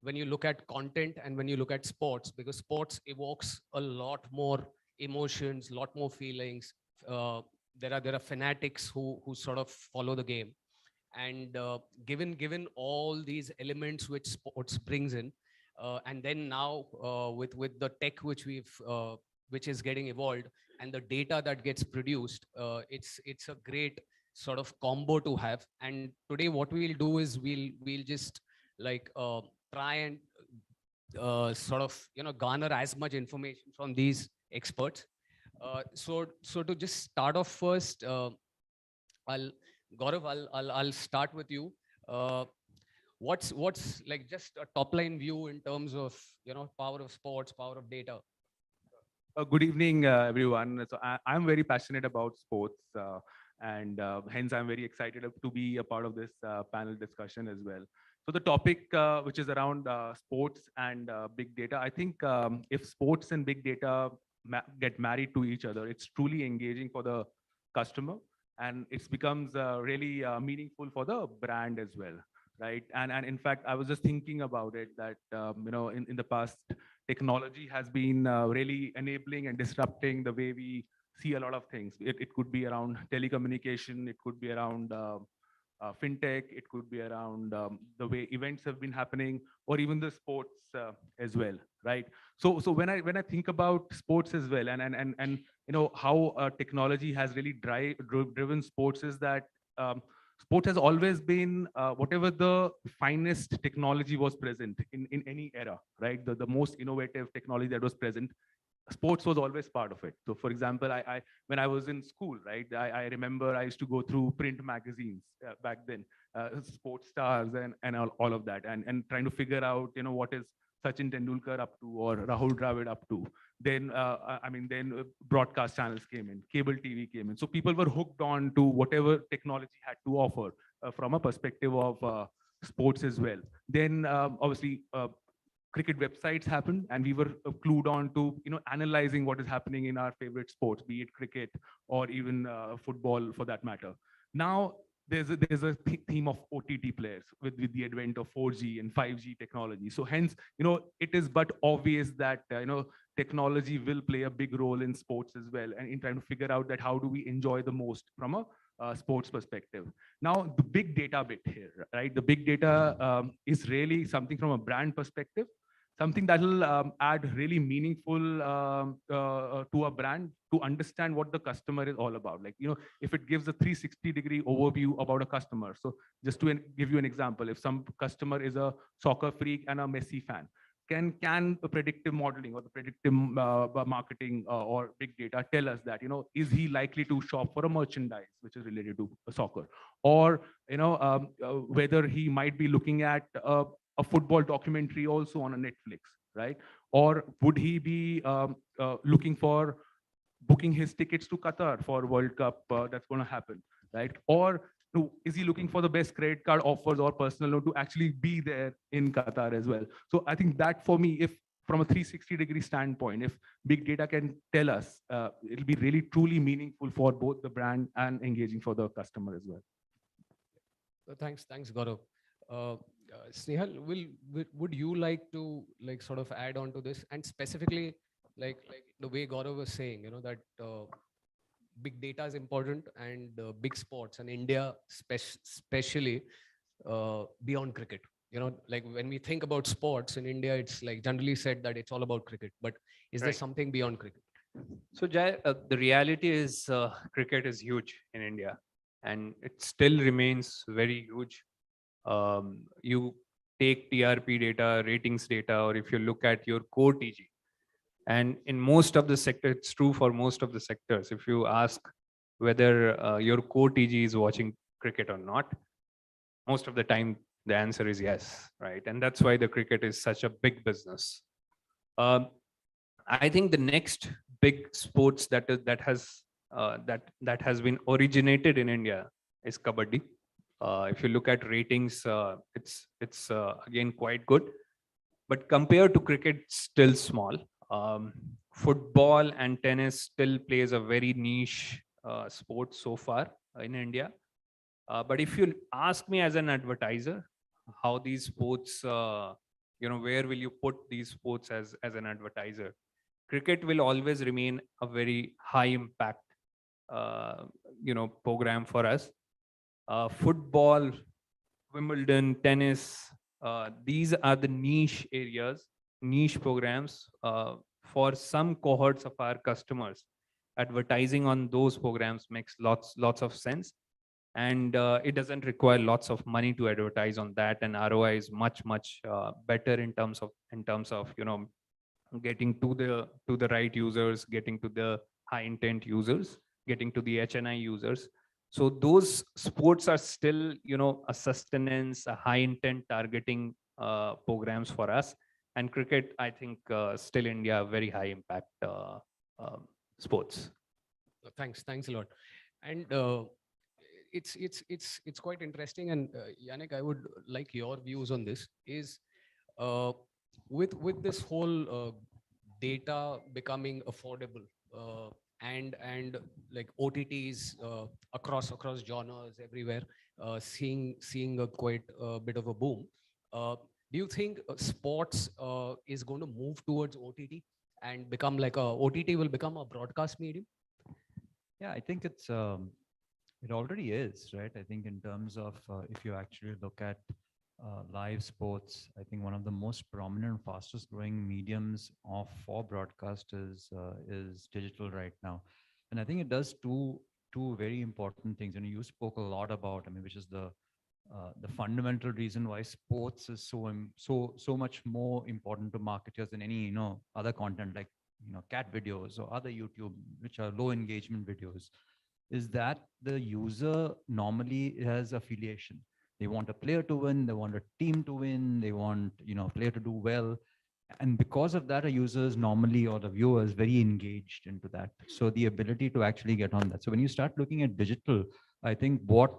when you look at content and when you look at sports, because sports evokes a lot more emotions, a lot more feelings. There are fanatics who sort of follow the game, and given all these elements which sports brings in, and then now with the tech which is getting evolved, and the data that gets produced, it's a great sort of combo to have. And today what we'll do is we'll just like try and sort of garner as much information from these experts. So to just start off first, Gaurav, I'll start with you. What's like just a top line view in terms of power of sports, power of data? Good evening, everyone. So I'm very passionate about sports, and hence I'm very excited to be a part of this panel discussion as well. So the topic, which is around sports and big data, I think if sports and big data get married to each other, it's truly engaging for the customer, and it becomes really meaningful for the brand as well, right? And in fact, I was just thinking about it that in the past, technology has been really enabling and disrupting the way we see a lot of things. It could be around telecommunication, it could be around fintech, it could be around the way events have been happening, or even the sports as well, right? So when I think about sports as well, and how technology has really driven sports, is that sport has always been whatever the finest technology was present in any era, right? The most innovative technology that was present, sports was always part of it. So for example, I when I was in school, right, I remember I used to go through print magazines back then, sports stars and all of that, and trying to figure out what is Sachin Tendulkar up to, or Rahul Dravid up to. Then then broadcast channels came in, cable TV came in, so people were hooked on to whatever technology had to offer from a perspective of sports as well. Then obviously cricket websites happened, and we were clued on to analyzing what is happening in our favorite sports, be it cricket or even football for that matter. Now theme of OTT players with the advent of 4G and 5G technology. So hence, it is but obvious that, technology will play a big role in sports as well, and in trying to figure out that how do we enjoy the most from a sports perspective. Now, the big data bit here, right? The big data is really something from a brand perspective, something that will add really meaningful to a brand to understand what the customer is all about. Like, if it gives a 360-degree overview about a customer. So just to give you an example, if some customer is a soccer freak and a Messi fan, can the predictive modeling or the predictive marketing or big data tell us that, is he likely to shop for a merchandise which is related to soccer, or whether he might be looking at a football documentary also on a Netflix, right? Or would he be looking for booking his tickets to Qatar for World Cup that's going to happen, right? Or is he looking for the best credit card offers or personal loan to actually be there in Qatar as well? So I think that for me, if from a 360-degree standpoint, if big data can tell us, it'll be really truly meaningful for both the brand and engaging for the customer as well. Thanks, Gaurav. Snehal, would you like to sort of add on to this, and specifically like the way Gaurav was saying, that big data is important, and big sports, and India especially beyond cricket. Like when we think about sports in India, it's like generally said that it's all about cricket, but is there Right. something beyond cricket? So Jai, the reality is cricket is huge in India, and it still remains very huge. You take TRP data, ratings data, or if you look at your core TG, and in most of the sector, it's true for most of the sectors. If you ask whether your core TG is watching cricket or not, most of the time the answer is yes, right? And that's why the cricket is such a big business. I think the next big sports that has been originated in India is kabaddi. If you look at ratings, it's again quite good, but compared to cricket, still small. Football and tennis still plays a very niche sport so far in India. But if you ask me as an advertiser, how these sports, where will you put these sports as an advertiser? Cricket will always remain a very high impact, program for us. Football, Wimbledon, tennis, these are the niche areas, niche programs for some cohorts of our customers. Advertising on those programs makes lots of sense, and it doesn't require lots of money to advertise on that, and ROI is much better in terms of getting to the right users, getting to the high intent users, getting to the HNI users. So those sports are still, a sustenance, a high intent targeting programs for us. And cricket, I think, still India, very high impact sports. Thanks a lot. And it's quite interesting. And Yannick, I would like your views on this. Is with this whole data becoming affordable, and like OTTs across genres everywhere, seeing a quite a bit of a boom. Do you think sports is going to move towards OTT and become like OTT will become a broadcast medium? Yeah, I think it already is, right? I think in terms of if you actually look at live sports, I think one of the most prominent, fastest growing mediums for broadcast is digital right now. And I think it does two very important things. And you spoke a lot about, which is the fundamental reason why sports is so much more important to marketers than any other content like cat videos or other YouTube, which are low engagement videos, is that the user normally has affiliation. They want a player to win, they want a team to win, they want a player to do well. And because of that, a user is normally, or the viewer is very engaged into that. So the ability to actually get on that. So when you start looking at digital, I think what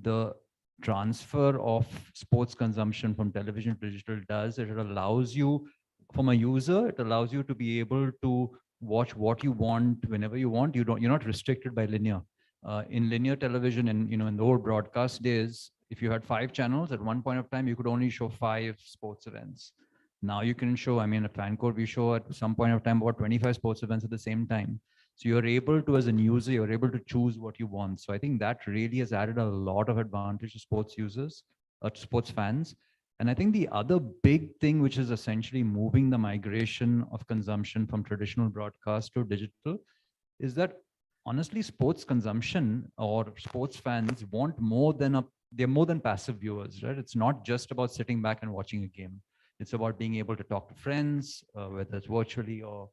the transfer of sports consumption from television to digital does, it allows you, from a user, it allows you to be able to watch what you want whenever you want. You're not restricted by linear. In linear television and in the old broadcast days, if you had 5 channels at one point of time, you could only show 5 sports events. Now you can show, I mean, at FanCode, we show at some point of time about 25 sports events at the same time. So you're able to, as a user, you're able to choose what you want. So I think that really has added a lot of advantage to sports users, to sports fans. And I think the other big thing, which is essentially moving the migration of consumption from traditional broadcast to digital, is that honestly, sports consumption or sports fans want more than they're more than passive viewers, right? It's not just about sitting back and watching a game. It's about being able to talk to friends, whether it's virtually or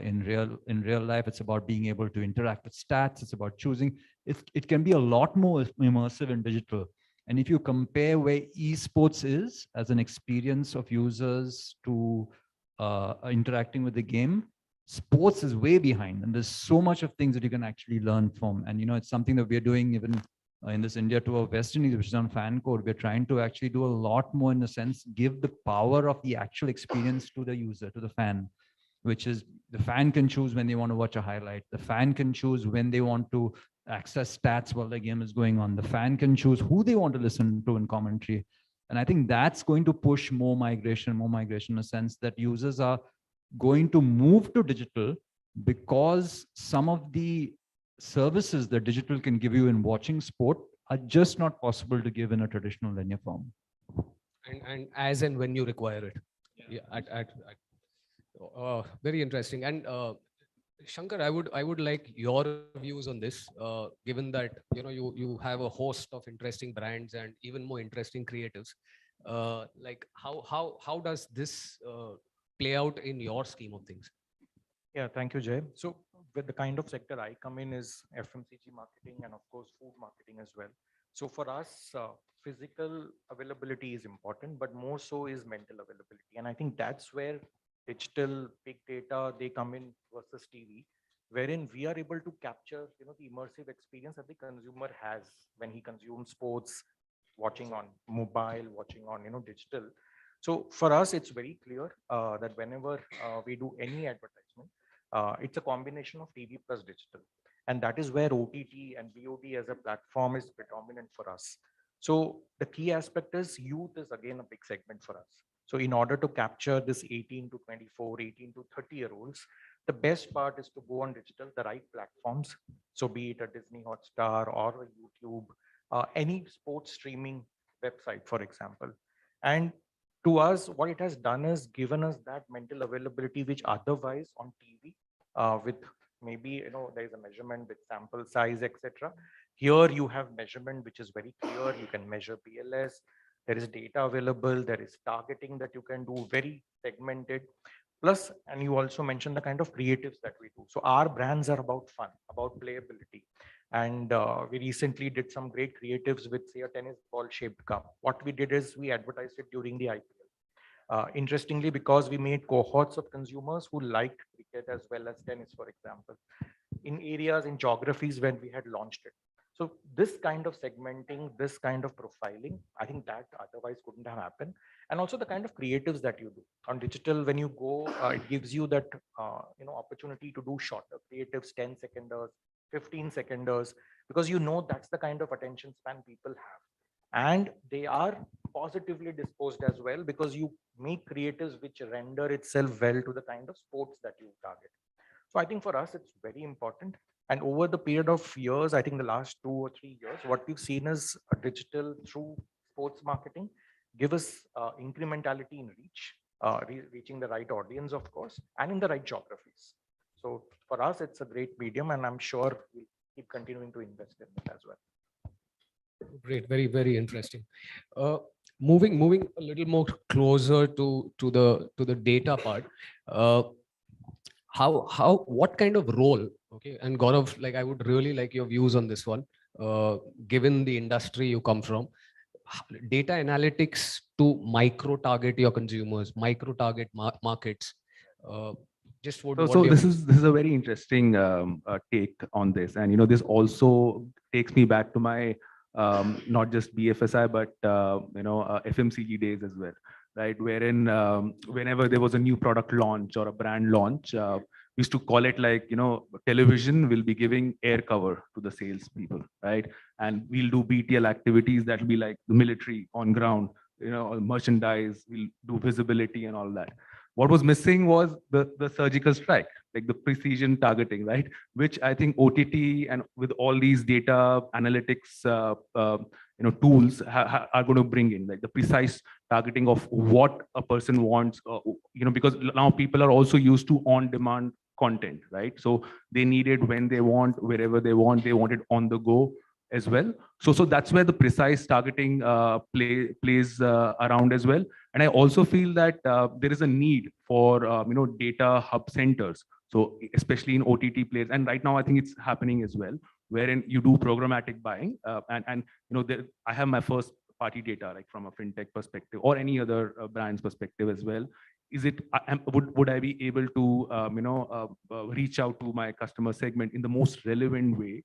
in real life. It's about being able to interact with stats. It's about choosing. It can be a lot more immersive in digital. And if you compare where esports is as an experience of users to interacting with the game, sports is way behind, and there's so much of things that you can actually learn from. And it's something that we're doing even in this India tour of West Indies, which is on FanCode. We're trying to actually do a lot more, in a sense, give the power of the actual experience to the user, to the fan, which is the fan can choose when they want to watch a highlight. The fan can choose when they want to access stats while the game is going on. The fan can choose who they want to listen to in commentary. And I think that's going to push more migration in a sense that users are going to move to digital because some of the services that digital can give you in watching sport are just not possible to give in a traditional linear form. And as and when you require it. Very interesting. And Shankar, I would like your views on this, given that you have a host of interesting brands and even more interesting creatives. Like how does this play out in your scheme of things? Yeah, thank you, Jay. So with the kind of sector I come in is FMCG marketing and of course food marketing as well. So for us, physical availability is important, but more so is mental availability. And I think that's where digital, big data, they come in versus TV, wherein we are able to capture, the immersive experience that the consumer has when he consumes sports, watching on mobile, watching on, digital. So for us, it's very clear that whenever we do any advertisement, it's a combination of TV plus digital. And that is where OTT and VOD as a platform is predominant for us. So the key aspect is youth is again a big segment for us. So in order to capture this 18 to 24, 18 to 30-year-olds, the best part is to go on digital, the right platforms. So be it a Disney Hotstar or a YouTube, any sports streaming website, for example. And to us, what it has done is given us that mental availability, which otherwise on TV, with maybe, there is a measurement with sample size, etc. Here you have measurement, which is very clear. You can measure PLS. There is data available. There is targeting that you can do, very segmented. Plus, and you also mentioned the kind of creatives that we do. So our brands are about fun, about playability. And we recently did some great creatives with, say, a tennis ball shaped cup. What we did is we advertised it during the IPL. Interestingly, because we made cohorts of consumers who liked cricket as well as tennis, for example, in areas, in geographies when we had launched it. So this kind of segmenting, this kind of profiling, I think that otherwise couldn't have happened. And also the kind of creatives that you do on digital, when you go, it gives you that opportunity to do shorter creatives, 10 seconders, 15 seconders, because that's the kind of attention span people have. And they are positively disposed as well, because you make creatives which render itself well to the kind of sports that you target. So I think for us, it's very important. And over the period of years, I think the last 2 or 3 years, what we've seen is a digital through sports marketing give us incrementality in reach, reaching the right audience, of course, and in the right geographies. So for us, it's a great medium, and I'm sure we'll keep continuing to invest in it as well. Great, very, very interesting. Moving a little more closer to the data part. What kind of role? Okay, and Gaurav, like I would really like your views on this one. Given the industry you come from, data analytics to micro target your consumers, micro target markets. Just what So your this views? is a very interesting take on this, and this also takes me back to my not just BFSI but FMCG days as well, right? Wherein whenever there was a new product launch or a brand launch, we used to call it like, television will be giving air cover to the salespeople, right? And we'll do BTL activities that will be like the military on ground, merchandise, we'll do visibility and all that. What was missing was the surgical strike, like the precision targeting, right? Which I think OTT and with all these data analytics, tools are going to bring in, like the precise targeting of what a person wants, because now people are also used to on-demand content, right? So they need it when they want, wherever they want it on the go as well. So that's where the precise targeting plays around as well. And I also feel that there is a need for data hub centers. So especially in OTT players, and right now I think it's happening as well, wherein you do programmatic buying, and I have my first party data, like from a fintech perspective or any other brand's perspective as well. Is it would I be able to reach out to my customer segment in the most relevant way,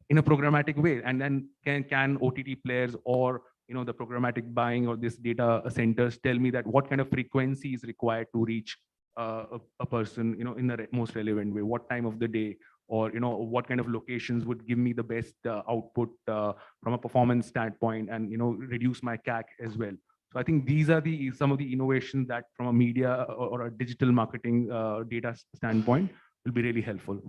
in a programmatic way, and then can OTT players or the programmatic buying or this data centers tell me that what kind of frequency is required to reach a person in the most relevant way, what time of the day, or what kind of locations would give me the best output from a performance standpoint, and reduce my CAC as well. So I think these are some of the innovations that from a media or a digital marketing data standpoint will be really helpful.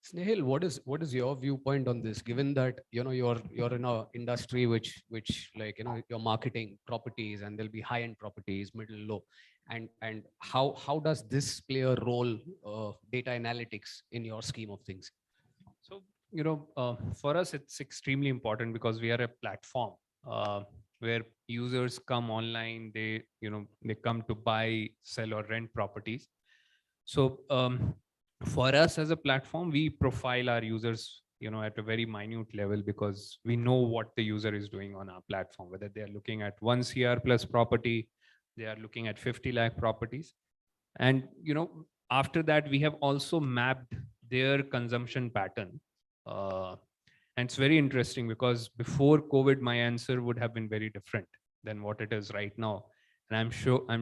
Snehal, what is your viewpoint on this? Given that you're in a industry which like your marketing properties, and there'll be high-end properties, middle, low, and how does this play a role, data analytics, in your scheme of things? So for us it's extremely important because we are a platform where users come online, they come to buy, sell, or rent properties. So for us as a platform, we profile our users at a very minute level, because we know what the user is doing on our platform, whether they are looking at 1 CR plus property, they are looking at 50 lakh properties. And after that we have also mapped their consumption pattern, and it's very interesting because before COVID my answer would have been very different than what it is right now. And I'm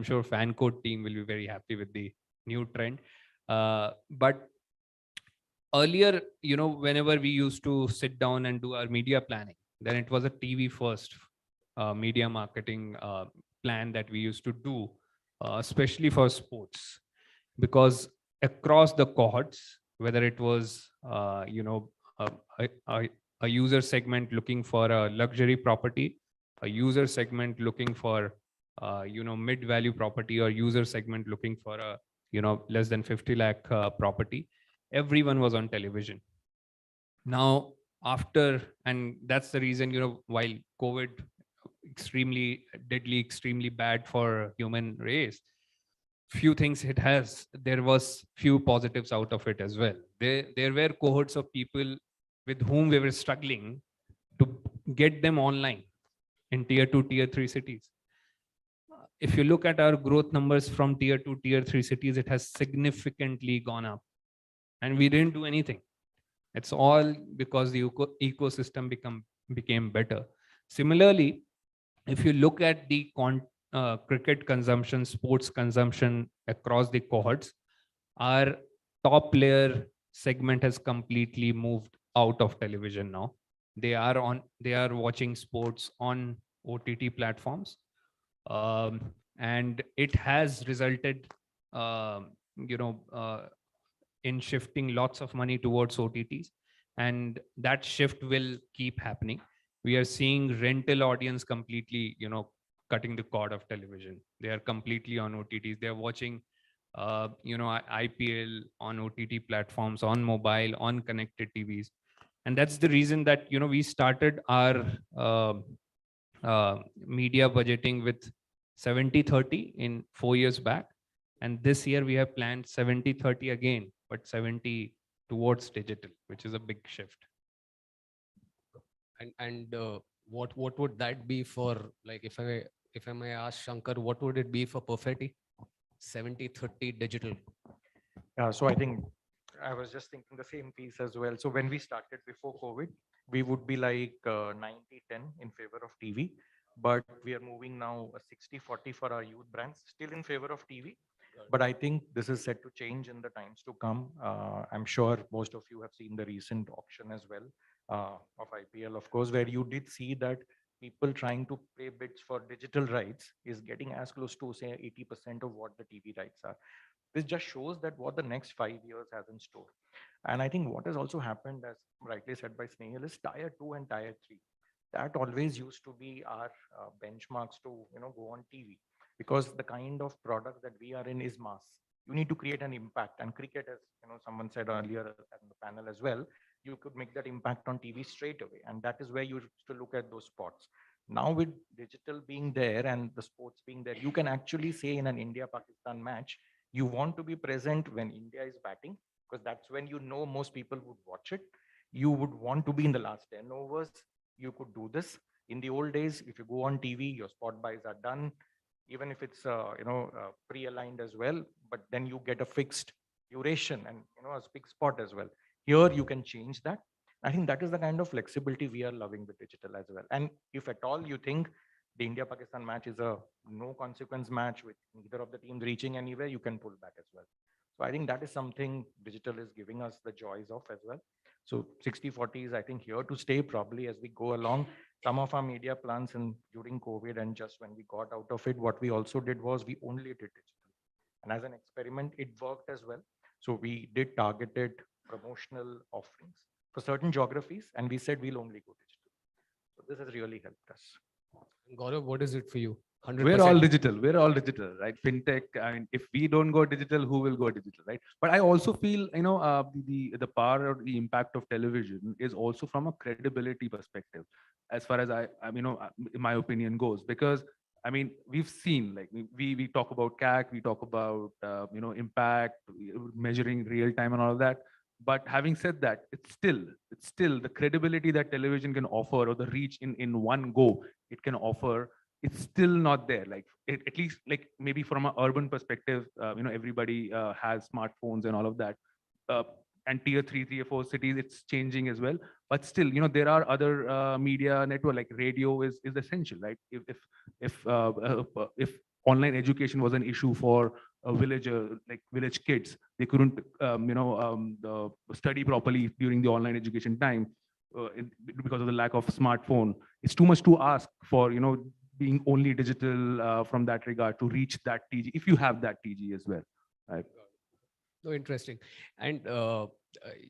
sure fan code team will be very happy with the new trend. But earlier, whenever we used to sit down and do our media planning, then it was a TV first media marketing plan that we used to do, especially for sports, because across the cohorts, whether it was a user segment looking for a luxury property, a user segment looking for mid value property, or user segment looking for a less than 50 lakh property, everyone was on television. Now after, and that's the reason while COVID extremely deadly, extremely bad for human race, few things it has, there was few positives out of it as well. There were cohorts of people with whom we were struggling to get them online in tier 2, tier 3 cities. If you look at our growth numbers from tier 2, tier 3 cities, it has significantly gone up, and we didn't do anything. It's all because the ecosystem became better. Similarly, if you look at the cricket consumption, sports consumption across the cohorts, our top player segment has completely moved out of television now. They are watching sports on OTT platforms. And it has resulted in shifting lots of money towards OTTs, and that shift will keep happening. We are seeing rental audience completely cutting the cord of television. They are completely on OTTs. They are watching IPL on OTT platforms, on mobile, on connected TVs. And that's the reason that we started our media budgeting with 70-30 in 4 years back, and this year we have planned 70-30 again, but 70 towards digital, which is a big shift. And what would that be for, like, if I may ask Shankar, what would it be for Perfetti? 70-30 digital. Yeah, so I think I was just thinking the same piece as well. So when we started before COVID, we would be like 90-10 in favor of TV, but we are moving now 60-40 for our youth brands, still in favor of TV. But I think this is set to change in the times to come. I'm sure most of you have seen the recent auction as well of IPL, of course, where you did see that people trying to pay bids for digital rights is getting as close to say 80% of what the TV rights are. This just shows that what the next 5 years has in store. And I think what has also happened, as rightly said by Snehal, is tier 2 and tier 3. That always used to be our benchmarks to go on TV, because the kind of product that we are in is mass. You need to create an impact, and cricket, as someone said earlier in the panel as well, you could make that impact on TV straight away, and that is where you used to look at those spots. Now with digital being there and the sports being there, you can actually say in an India-Pakistan match, you want to be present when India is batting, because that's when most people would watch it. You would want to be in the last 10 overs. You could do this. In the old days, if you go on TV, your spot buys are done, even if it's pre-aligned as well, but then you get a fixed duration and a fixed spot as well. Here you can change that. I think that is the kind of flexibility we are loving with digital as well. And if at all you think the India-Pakistan match is a no consequence match with neither of the teams reaching anywhere, you can pull back as well. So I think that is something digital is giving us the joys of as well. So 60/40 is, I think, here to stay probably as we go along. Some of our media plans and during COVID and just when we got out of it, what we also did was we only did digital. And as an experiment, it worked as well. So we did targeted promotional offerings for certain geographies, and we said we'll only go digital. So this has really helped us. Gaurav, what is it for you? 100%. We're all digital. We're all digital, right? Fintech. I mean, if we don't go digital, who will go digital, right? But I also feel, the power or the impact of television is also from a credibility perspective, as far as my opinion goes. Because I mean, we've seen, like, we talk about CAC, we talk about impact, measuring real time and all of that. But having said that, it's still the credibility that television can offer, or the reach in one go it can offer, it's still not there. Like at least, like, maybe from an urban perspective, everybody has smartphones and all of that, and tier 3, tier 4 cities, it's changing as well. But still, there are other media network, like radio is essential, right? If online education was an issue for a villager, like village kids, they couldn't study properly during the online education time, because of the lack of smartphone. It's too much to ask for being only digital from that regard to reach that TG, if you have that TG as well, right? No, interesting. And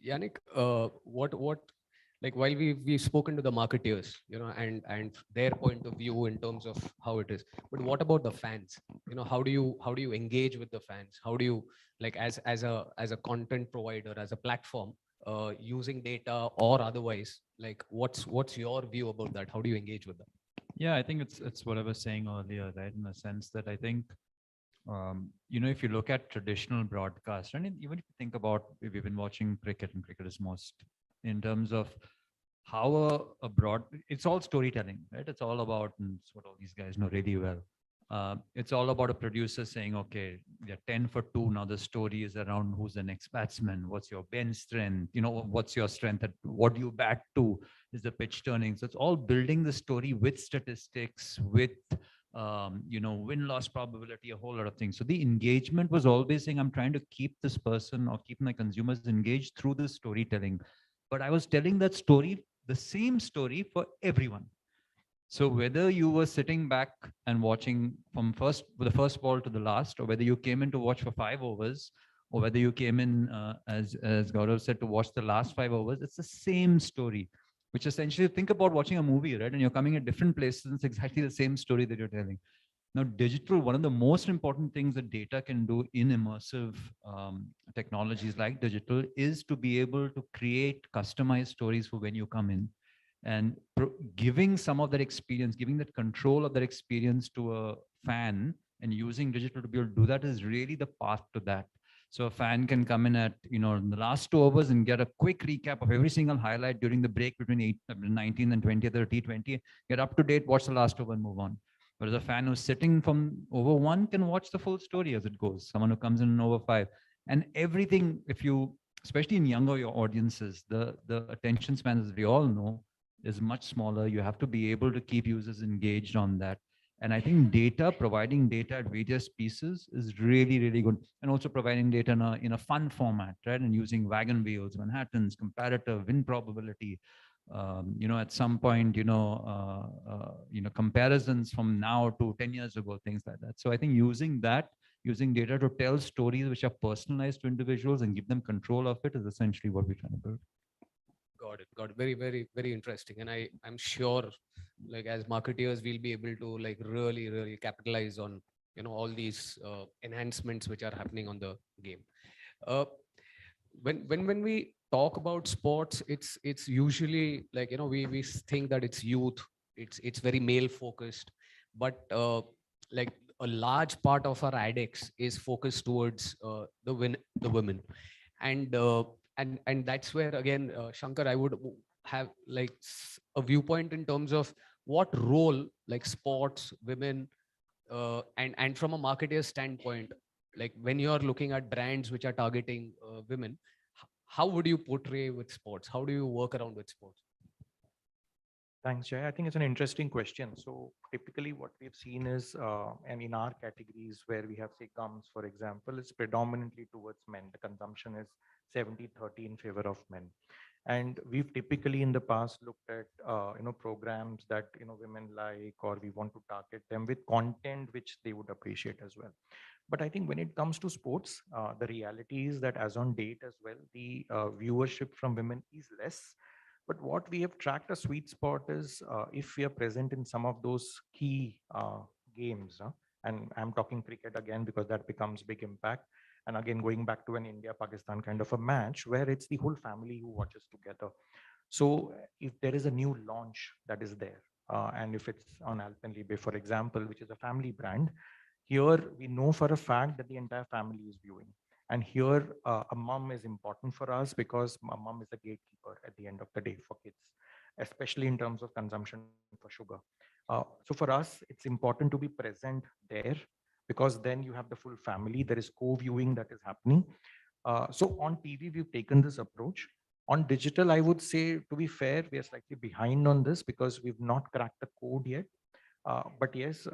Yannick, what like, while we've spoken to the marketeers, and their point of view in terms of how it is, but what about the fans? How do you engage with the fans? How do you, like, as a content provider, as a platform, using data or otherwise, like, what's your view about that? How do you engage with them? Yeah, I think it's what I was saying earlier, right? In the sense that I think, if you look at traditional broadcast, and even if you think about, we've been watching cricket, and cricket is most in terms of how it's all storytelling, right? It's all about, and it's what all these guys know really well. It's all about a producer saying, okay, they're 10 for 2. Now the story is around who's the next batsman, what's your bench strength, what's your strength, what do you bat to, is the pitch turning. So it's all building the story with statistics, with win-loss probability, a whole lot of things. So the engagement was always saying, I'm trying to keep this person or keep my consumers engaged through this storytelling. But I was telling that story, the same story for everyone. So whether you were sitting back and watching from the first ball to the last, or whether you came in to watch for 5 overs, or whether you came in, as Gaurav said, to watch the last 5 overs, it's the same story, which essentially, think about watching a movie, right? And you're coming at different places, and it's exactly the same story that you're telling. Now, digital, one of the most important things that data can do in immersive technologies like digital is to be able to create customized stories for when you come in. And giving some of that experience, giving that control of that experience to a fan, and using digital to be able to do that is really the path to that. So a fan can come in at, in the last 2 overs and get a quick recap of every single highlight during the break between 19th and 20th or T20, get up to date, watch the last over and move on. Whereas a fan who's sitting from over 1 can watch the full story as it goes. Someone who comes in over 5, and everything, especially in younger audiences, the attention span, as we all know, is much smaller. You have to be able to keep users engaged on that. And I think providing data at various pieces is really, really good. And also providing data in a fun format, right? And using wagon wheels, Manhattans, comparative, win probability, at some point, comparisons from now to 10 years ago, things like that. So I think using data to tell stories which are personalized to individuals and give them control of it is essentially what we're trying to build. Got it. Got it. Very, very, very interesting. And I'm sure, like as marketeers, we'll be able to like really, really capitalize on all these enhancements which are happening on the game. When we talk about sports, it's usually like we think that it's youth, it's very male focused, but like a large part of our adex is focused towards the women, and that's where again, Shankar, I would have like a viewpoint in terms of what role like sports, women, and from a marketer standpoint, like when you're looking at brands which are targeting women, how would you portray with sports? How do you work around with sports? Thanks, Jay. I think it's an interesting question. So typically what we've seen is, and in our categories where we have, say, gums, for example, it's predominantly towards men. The consumption is 70-30 in favor of men. And we've typically in the past looked at, programs that, women like, or we want to target them with content which they would appreciate as well. But I think when it comes to sports, the reality is that as on date as well, the viewership from women is less. But what we have tracked a sweet spot is if we are present in some of those key games, and I'm talking cricket again because that becomes big impact. And again, going back to an India-Pakistan kind of a match where it's the whole family who watches together. So if there is a new launch that is there, and if it's on Alpenlibe, for example, which is a family brand, here we know for a fact that the entire family is viewing. And here a mom is important for us because a mom is a gatekeeper at the end of the day for kids, especially in terms of consumption for sugar. So for us, it's important to be present there because then you have the full family. There is co-viewing that is happening. So on TV, we've taken this approach. On digital, I would say, to be fair, we are slightly behind on this because we've not cracked the code yet. But yes,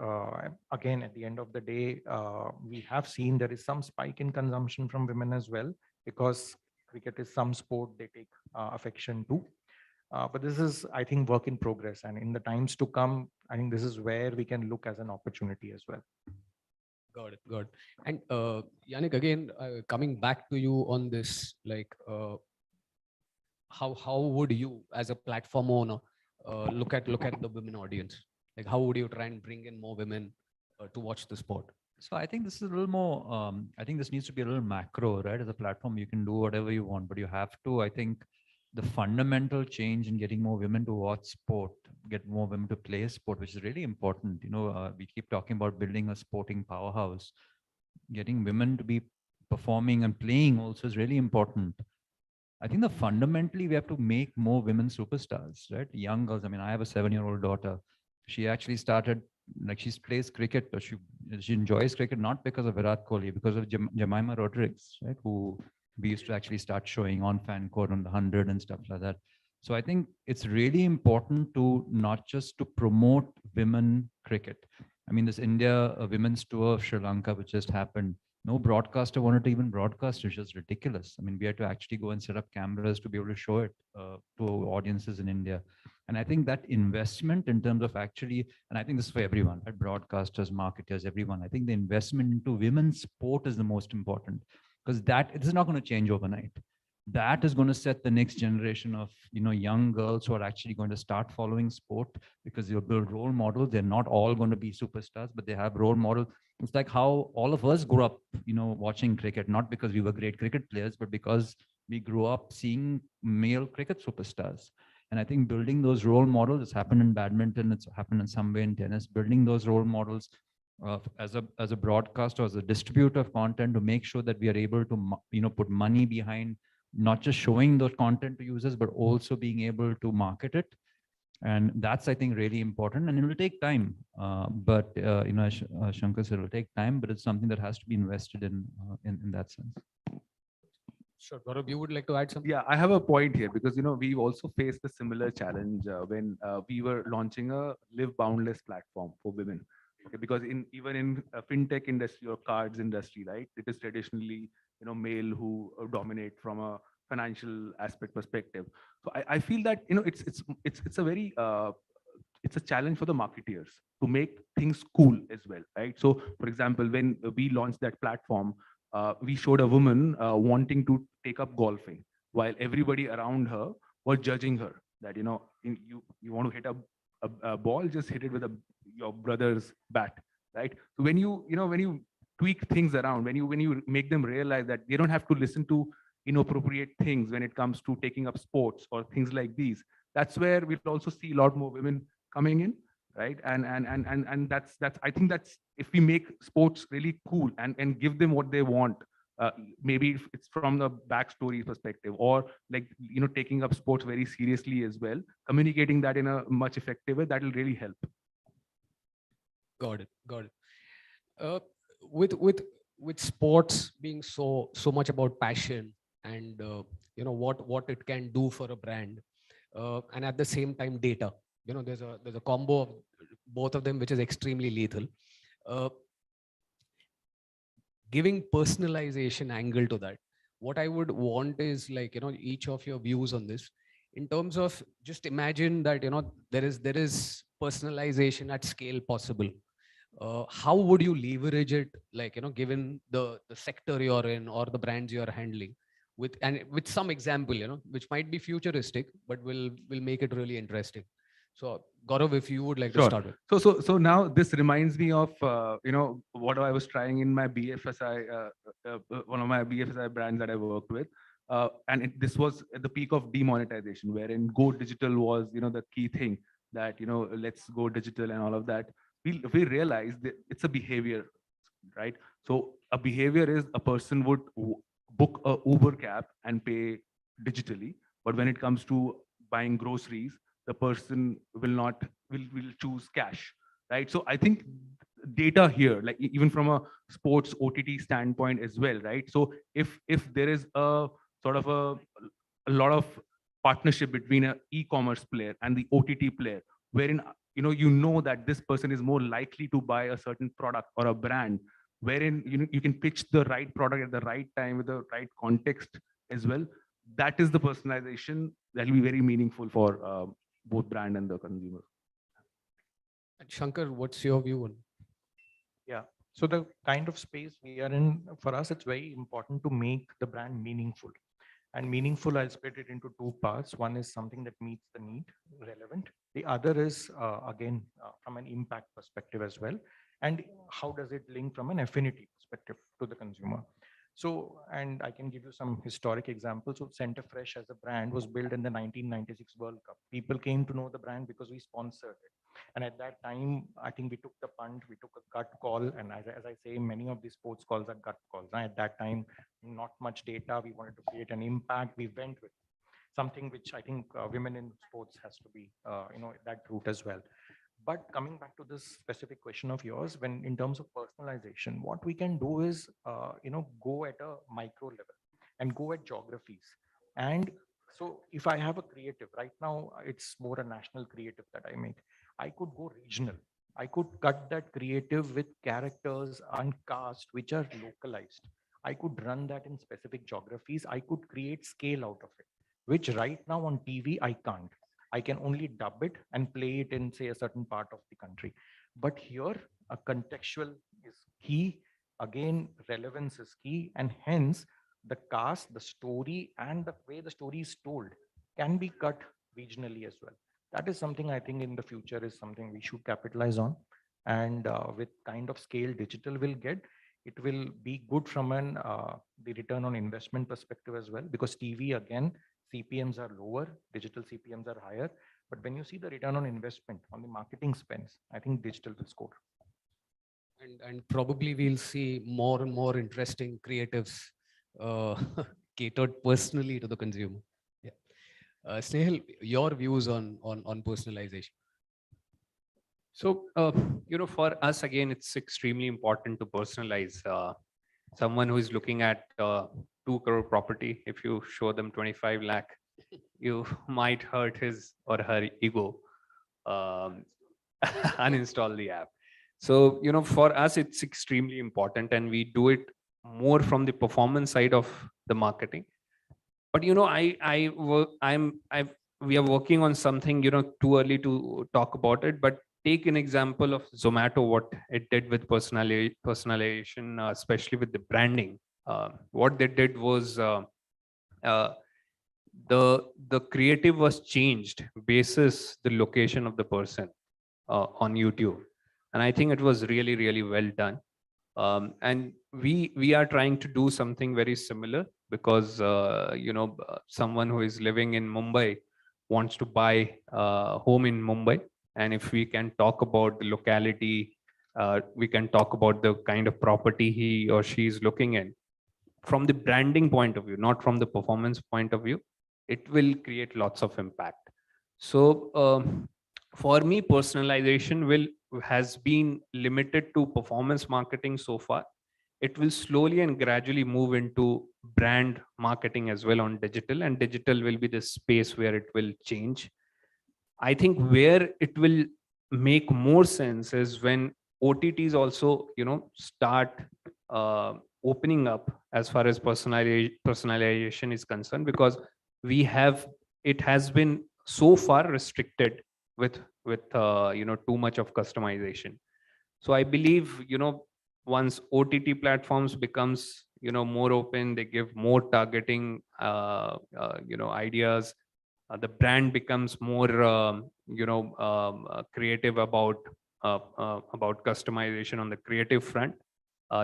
again, at the end of the day, we have seen there is some spike in consumption from women as well, because cricket is some sport they take affection to. But this is, I think, work in progress. And in the times to come, I think this is where we can look as an opportunity as well. Got it. Got it. And Yannick, again, coming back to you on this, like, how would you, as a platform owner, look at the women audience? Like, how would you try and bring in more women to watch the sport? So I think this is a little more, I think this needs to be a little macro, right? As a platform, you can do whatever you want, but you have to, I think, the fundamental change in getting more women to watch sport, get more women to play sport, which is really important. We keep talking about building a sporting powerhouse. Getting women to be performing and playing also is really important. I think that fundamentally we have to make more women superstars, right? Young girls. I mean, I have a 7-year-old daughter. She actually started, like, she plays cricket, or she enjoys cricket not because of Virat Kohli, because of Jemima Rodriguez, right? Who we used to actually start showing on fan court on the 100 and stuff like that. So I think it's really important to not just to promote women cricket. I mean, this India women's tour of Sri Lanka, which just happened, no broadcaster wanted to even broadcast, which is ridiculous. I mean, we had to actually go and set up cameras to be able to show it to audiences in India. And I think that investment in terms of actually, and I think this is for everyone, right? Broadcasters, marketers, everyone. I think the investment into women's sport is the most important, because this is not going to change overnight. That is going to set the next generation of young girls who are actually going to start following sport, because you'll build role models. They're not all going to be superstars, but they have role models. It's like how all of us grew up watching cricket, not because we were great cricket players, but because we grew up seeing male cricket superstars. And I think building those role models, it's happened in badminton, it's happened in some way in tennis, building those role models as a broadcaster, as a distributor of content, to make sure that we are able to put money behind not just showing the content to users, but also being able to market it. And that's, I think, really important, and it will take time. But Shankar said, it will take time, but it's something that has to be invested in that sense. Sure. Gaurav, you would like to add something? Yeah, I have a point here, because we've also faced a similar challenge when we were launching a Live Boundless platform for women. Okay, because even in fintech industry or cards industry, right, it is traditionally male who dominate from a financial aspect perspective. So I feel that it's a very it's a challenge for the marketeers to make things cool as well, right? So, for example, when we launched that platform, we showed a woman wanting to take up golfing, while everybody around her was judging her that you want to hit a ball, just hit it with your brother's bat, right? So when you tweak things around, when you make them realize that they don't have to listen to inappropriate things when it comes to taking up sports or things like these, that's where we'll also see a lot more women coming in, right? And that's I think that's, if we make sports really cool and give them what they want, maybe if it's from the backstory perspective, or like taking up sports very seriously as well, communicating that in a much effective way, that will really help. Got it. Got it. Uh, with sports being so much about passion and what it can do for a brand, and at the same time data. There's a combo of both of them which is extremely lethal. Uh, Giving personalization angle to that, what I would want is like each of your views on this, in terms of, just imagine that there is personalization at scale possible. How would you leverage it, like given the sector you're in or the brands you're handling, with some example which might be futuristic but will make it really interesting. So Gaurav, if you would like to Sure. start with. So now this reminds me of what I was trying in my BFSI, one of my BFSI brands that I worked with, this was at the peak of demonetization, wherein go digital was the key thing, that let's go digital and all of that. We realized that it's a behavior, right? So a behavior is a person would book a Uber cab and pay digitally, but when it comes to buying groceries, the person will choose cash, right? So I think data here, like even from a sports OTT standpoint as well, right? So if there is a sort of a lot of partnership between an e-commerce player and the OTT player, wherein you know that this person is more likely to buy a certain product or a brand, wherein you can pitch the right product at the right time with the right context as well. That is the personalization that will be very meaningful for both brand and the consumer. And Shankar, what's your view on? Yeah. So the kind of space we are in, for us, it's very important to make the brand meaningful. And meaningful, I'll split it into two parts. One is something that meets the need, relevant. The other is, again, from an impact perspective as well. And how does it link from an affinity perspective to the consumer? So, and I can give you some historic examples. So Center Fresh as a brand was built in the 1996 World Cup. People came to know the brand because we sponsored it. And at that time, I think we took the punt, we took a gut call. And as I say, many of these sports calls are gut calls. At that time, not much data. We wanted to create an impact. We went with something which I think women in sports has to be, that route as well. But coming back to this specific question of yours, when in terms of personalization, what we can do is, go at a micro level and go at geographies. And so if I have a creative right now, it's more a national creative that I make. I could go regional. I could cut that creative with characters and cast which are localized. I could run that in specific geographies. I could create scale out of it, which right now on TV I can't. I can only dub it and play it in, say, a certain part of the country. But here, a contextual is key. Again, relevance is key. And hence, the cast, the story, and the way the story is told can be cut regionally as well. That is something I think in the future is something we should capitalize on. And with kind of scale digital will get, it will be good from an the return on investment perspective as well, because TV, again, CPMs are lower, digital CPMs are higher. But when you see the return on investment on the marketing spends, I think digital will score. And probably we'll see more and more interesting creatives uh, catered personally to the consumer. Yeah. Snehal, your views on personalization. So, for us, again, it's extremely important to personalize. Someone who is looking at 2 crore property, if you show them 25 lakh, you might hurt his or her ego, uninstall the app. So, for us, it's extremely important, and we do it more from the performance side of the marketing. But we are working on something, too early to talk about it, but take an example of Zomato, what it did with personalization, especially with the branding. What they did was, uh, the creative was changed basis the location of the person on YouTube, and I think it was really, really well done. And we are trying to do something very similar, because someone who is living in Mumbai wants to buy a home in Mumbai, and if we can talk about the locality, we can talk about the kind of property he or she is looking in from the branding point of view, not from the performance point of view, it will create lots of impact. So for me, personalization has been limited to performance marketing so far. It will slowly and gradually move into brand marketing as well on digital, and digital will be the space where it will change. I think where it will make more sense is when OTTs also, start opening up as far as personalization is concerned, because it has been so far restricted with too much of customization. So I believe, once OTT platforms becomes, more open, they give more targeting, ideas, the brand becomes more creative about customization on the creative front.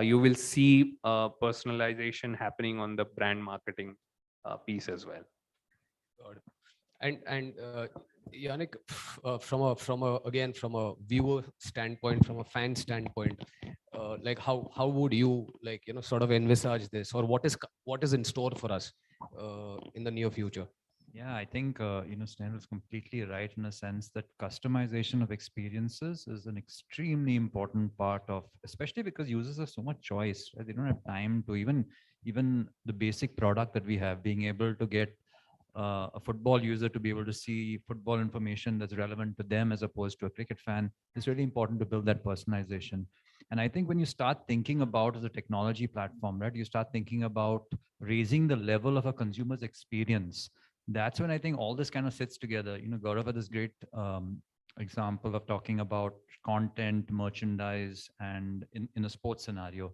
You will see personalization happening on the brand marketing piece as well. Got it. And Yannick, from a viewer standpoint, from a fan standpoint, like how would you sort of envisage this, or what is in store for us in the near future? Yeah, I think Snell is completely right in a sense that customization of experiences is an extremely important part of, especially because users have so much choice. Right? They don't have time to even the basic product that we have, being able to get a football user to be able to see football information that's relevant to them as opposed to a cricket fan. It's really important to build that personalization. And I think when you start thinking about as a technology platform, right, you start thinking about raising the level of a consumer's experience. That's when I think all this kind of sits together. Gaurav had this great example of talking about content, merchandise, and in a sports scenario,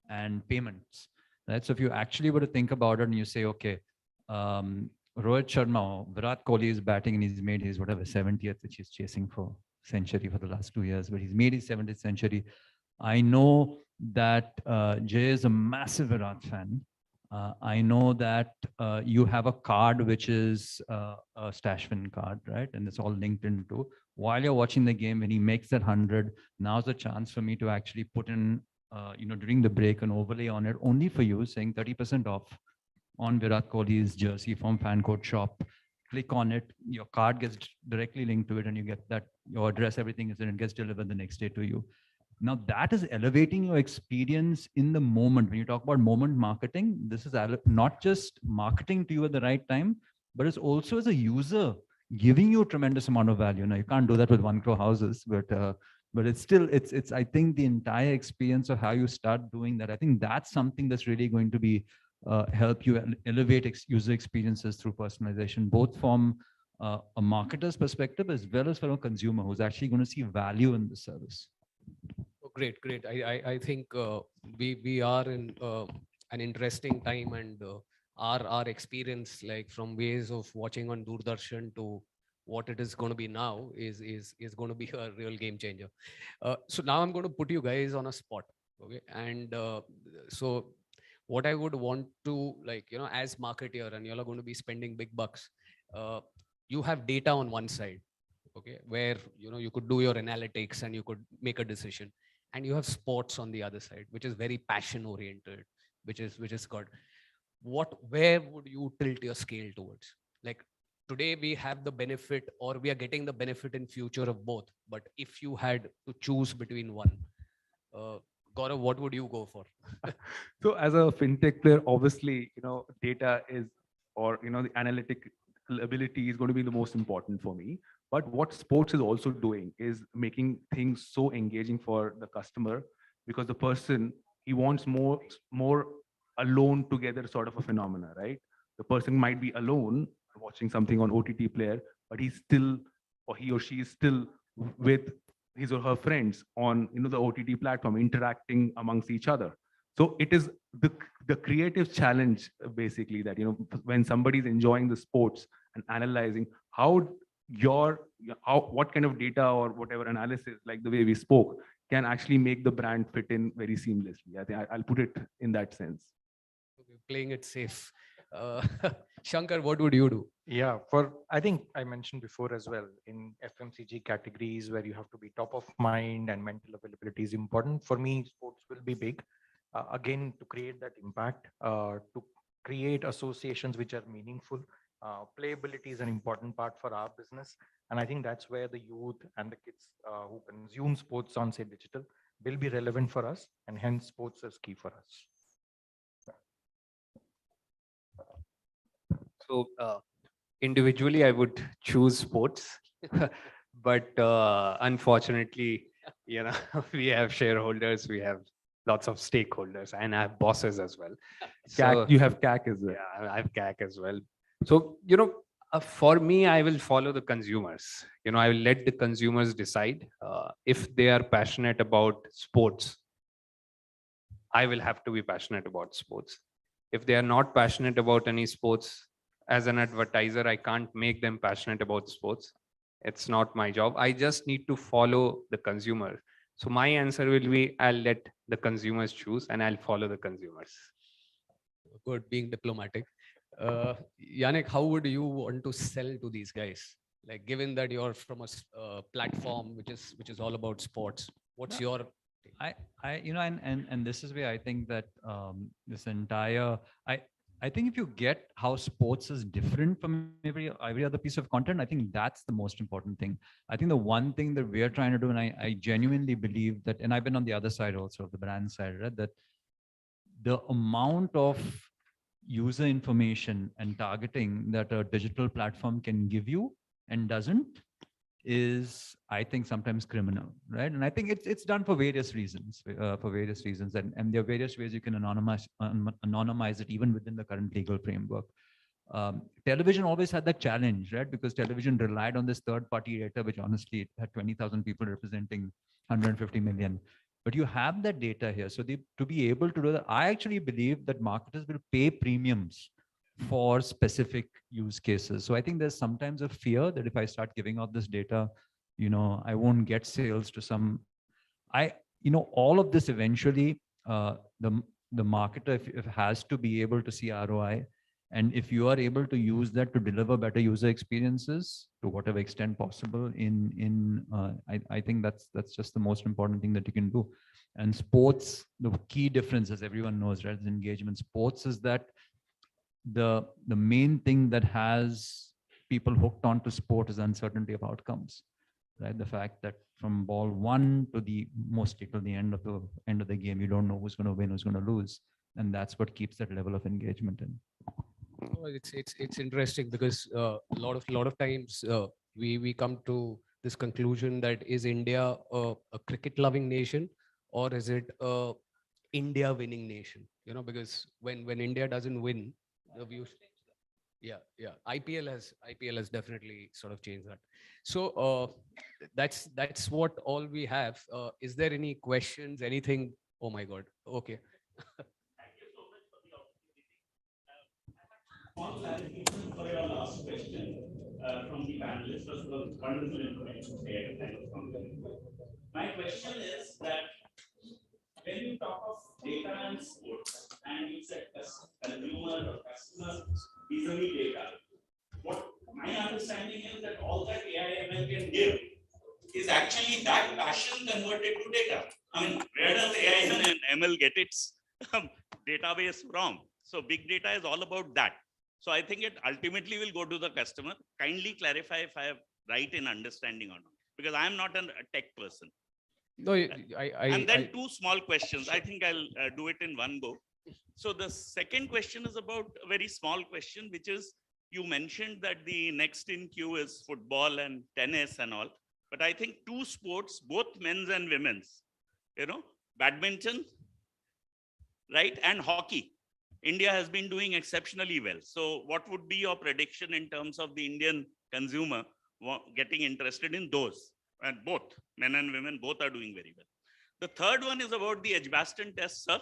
and payments. Right. So if you actually were to think about it and you say, okay, Rohit Sharma, Virat Kohli is batting and he's made his whatever 70th, which he's chasing for century for the last 2 years, but he's made his 70th century. I know that Jay is a massive Virat fan. I know that you have a card which is a Stashfin card, right? And it's all linked into. While you're watching the game, when he makes that 100, now's the chance for me to actually put in, during the break, an overlay on it only for you, saying 30% off on Virat Kohli's jersey from fan code shop. Click on it, your card gets directly linked to it, and you get that your address, everything is in, it gets delivered the next day to you. Now that is elevating your experience in the moment. When you talk about moment marketing, this is not just marketing to you at the right time, but it's also as a user giving you a tremendous amount of value. Now you can't do that with 1 crore houses, but it's still, it's I think the entire experience of how you start doing that, I think that's something that's really going to be help you elevate user experiences through personalization, both from a marketer's perspective as well as from a consumer who's actually going to see value in the service. Oh, great. I think we are in an interesting time, and our experience, like from ways of watching on Doordarshan to what it is going to be now, is going to be a real game changer. So now I'm going to put you guys on a spot, okay? And so what I would want to, as marketeer, and you're going to be spending big bucks, you have data on one side, okay, where you could do your analytics and you could make a decision, and you have sports on the other side, which is very passion oriented, which is good. Where would you tilt your scale towards? Like today we have the benefit, or we are getting the benefit in future of both, but if you had to choose between one, Gaurav, what would you go for? So as a fintech player, obviously, data is, or the analytic ability is going to be the most important for me. But what sports is also doing is making things so engaging for the customer, because the person, he wants more alone together sort of a phenomena, right? The person might be alone watching something on OTT player, but he's still, or he or she is still with his or her friends on, the OTT platform, interacting amongst each other. So it is the creative challenge, basically, that when somebody is enjoying the sports and analyzing how what kind of data or whatever analysis, like the way we spoke, can actually make the brand fit in very seamlessly. I think I'll put it in that sense. Playing it safe. Shankar, what would you do? Yeah, I think I mentioned before as well, in FMCG categories where you have to be top of mind and mental availability is important. For me, sports will be big. Again, to create that impact, to create associations which are meaningful. Playability is an important part for our business. And I think that's where the youth and the kids who consume sports on, say, digital, will be relevant for us. And hence, sports is key for us. So individually, I would choose sports, but unfortunately, we have shareholders, we have lots of stakeholders, and I have bosses as well. CAC, you have CAC as well. Yeah, I have CAC as well. So for me, I will follow the consumers. I will let the consumers decide if they are passionate about sports. I will have to be passionate about sports. If they are not passionate about any sports, as an advertiser, I can't make them passionate about sports. It's not my job. I just need to follow the consumer. So my answer will be, I'll let the consumers choose and I'll follow the consumers. Good, being diplomatic. Yannick, how would you want to sell to these guys? Like, given that you're from a platform which is all about sports, what's your and this is where I think that this entire I think if you get how sports is different from every other piece of content, I think that's the most important thing. I think the one thing that we're trying to do, and I genuinely believe that, and I've been on the other side also of the brand side, right, that the amount of user information and targeting that a digital platform can give you and doesn't is, I think, sometimes criminal, right? And I think it's done for various reasons, and there are various ways you can anonymize it even within the current legal framework. Television always had that challenge, right? Because television relied on this third-party data, which honestly it had 20,000 people representing 150 million. But you have that data here, so to be able to do that, I actually believe that marketers will pay premiums for specific use cases. So I think there's sometimes a fear that if I start giving out this data, I won't get sales to some. All of this eventually, the marketer if has to be able to see ROI, and if you are able to use that to deliver better user experiences to whatever extent possible, I think that's just the most important thing that you can do. And sports, the key difference, as everyone knows, right, is engagement. Sports is that the main thing that has people hooked onto sport is uncertainty of outcomes, right? The fact that from ball one to the mostly till the end of the game, you don't know who's going to win, who's going to lose, and that's what keeps that level of engagement in. It's interesting because a lot of times we come to this conclusion that is India a cricket loving nation, or is it a India winning nation? Because when India doesn't win, the views. Yeah. IPL has definitely sort of changed that. So that's what all we have. Is there any questions? Anything? Oh my God. Okay. Small clarification for your last question from the panelists. First of all, wonderful information shared. My question is that when you talk of data and sports, and you said consumer or customer vis-a-vis data, what my understanding is that all that AI ML can give is actually that passion converted to data. I mean, where does AI and ML get its database from? So big data is all about that. So I think it ultimately will go to the customer. Kindly clarify if I am right in understanding or not, because I am not a tech person. No, and then two small questions. I think I'll do it in one go. So the second question is about a very small question, which is you mentioned that the next in queue is football and tennis and all, but I think two sports, both men's and women's, badminton, right, and hockey, India has been doing exceptionally well. So what would be your prediction in terms of the Indian consumer getting interested in those? And both men and women, both are doing very well. The third one is about the Edgbaston test, sir,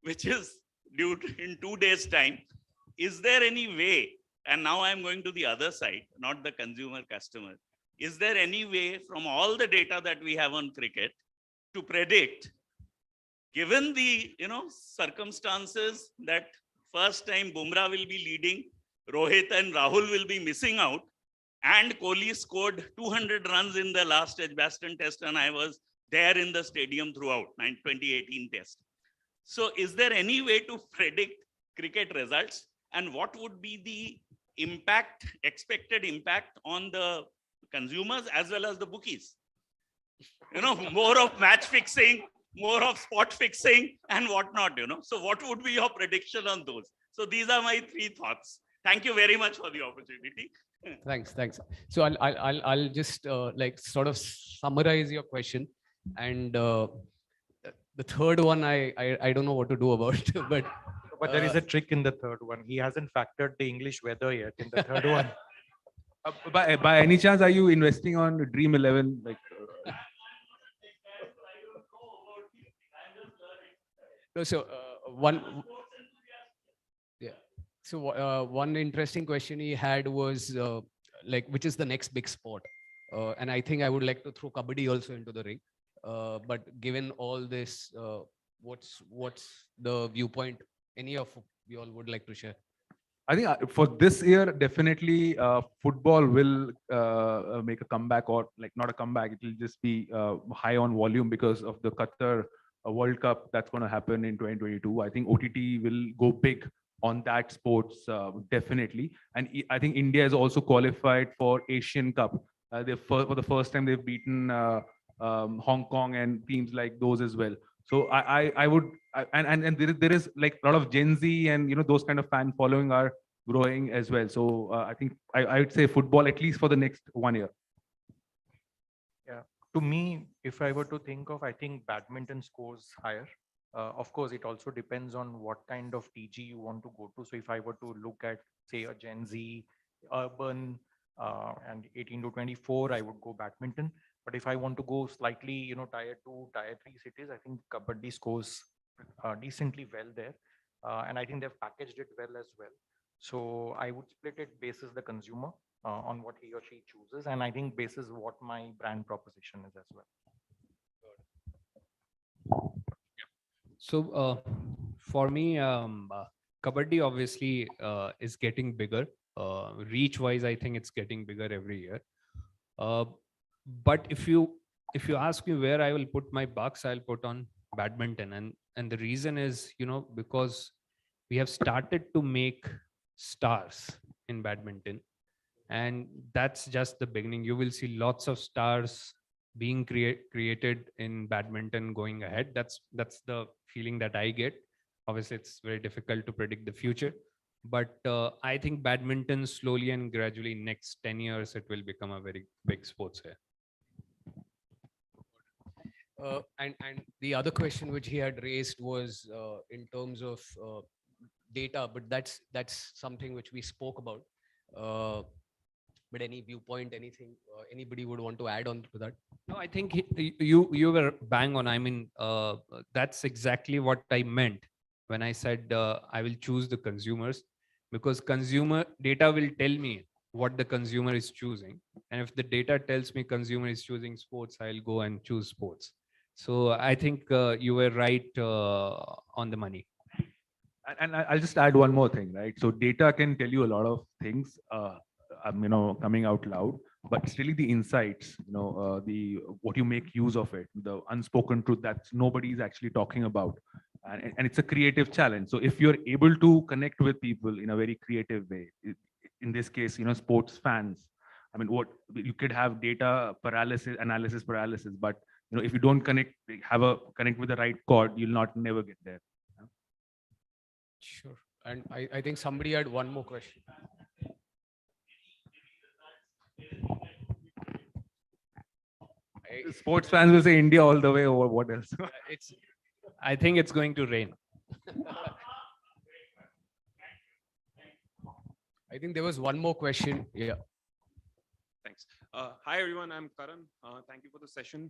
which is due in 2 days' time. Is there any way, and now I'm going to the other side, not the consumer customer, is there any way from all the data that we have on cricket to predict, given the circumstances that first time Bumrah will be leading, Rohit and Rahul will be missing out, and Kohli scored 200 runs in the last Edgbaston test, and I was there in the stadium throughout 2018 test. So is there any way to predict cricket results, and what would be the expected impact on the consumers as well as the bookies? More of match fixing, more of spot fixing and whatnot, So what would be your prediction on those? So these are my 3 thoughts. Thank you very much for the opportunity. Thanks. So I'll just like sort of summarize your question, and the third one I don't know what to do about, but there is a trick in the third one. He hasn't factored the English weather yet in the third one. By any chance, are you investing on Dream 11? No, so one one interesting question he had was like, which is the next big sport? And I think I would like to throw kabaddi also into the ring. But given all this, what's the viewpoint any of you all would like to share? I think for this year, definitely football will make a comeback, or like not a comeback. It will just be high on volume because of the Qatar World Cup that's going to happen in 2022. I think OTT will go big on that sports, definitely. And I think India is also qualified for Asian Cup. For the first time, they've beaten Hong Kong and teams like those as well. So I would, and there is like a lot of Gen Z and those kind of fan following are growing as well. So I think I would say football at least for the next 1 year. Yeah, to me, if I were to think of, I think badminton scores higher. Of course, it also depends on what kind of TG you want to go to. So if I were to look at, say, a Gen Z, urban, and 18 to 24, I would go badminton. But if I want to go slightly, tier 2, tier 3 cities, I think kabaddi scores decently well there. And I think they've packaged it well as well. So I would split it basis the consumer on what he or she chooses. And I think basis what my brand proposition is as well. So for me, kabaddi obviously is getting bigger. Reach wise, I think it's getting bigger every year. But if you ask me where I will put my bucks, I'll put on badminton, and the reason is because we have started to make stars in badminton, and that's just the beginning. You will see lots of stars being created in badminton going ahead. That's the feeling that I get. Obviously, it's very difficult to predict the future, but I think badminton slowly and gradually next 10 years it will become a very big sports here. And the other question which he had raised was in terms of data, but that's something which we spoke about. But any viewpoint, anything anybody would want to add on to that? No, I think you were bang on. I mean, that's exactly what I meant when I said I will choose the consumers, because consumer data will tell me what the consumer is choosing, and if the data tells me consumer is choosing sports, I'll go and choose sports. So I think you were right on the money. And I'll just add one more thing, right? So data can tell you a lot of things, coming out loud, but it's really the insights, the what you make use of it, the unspoken truth that nobody is actually talking about, and it's a creative challenge. So if you're able to connect with people in a very creative way, in this case, sports fans, I mean, what you could have data analysis paralysis, but if you don't connect with the right chord, you'll never get there. Sure. And I think somebody had one more question. Sports fans will say India all the way, or what else? I think it's going to rain. I think there was one more question. Yeah. Thanks. Hi, everyone. I'm Karan. Thank you for the session.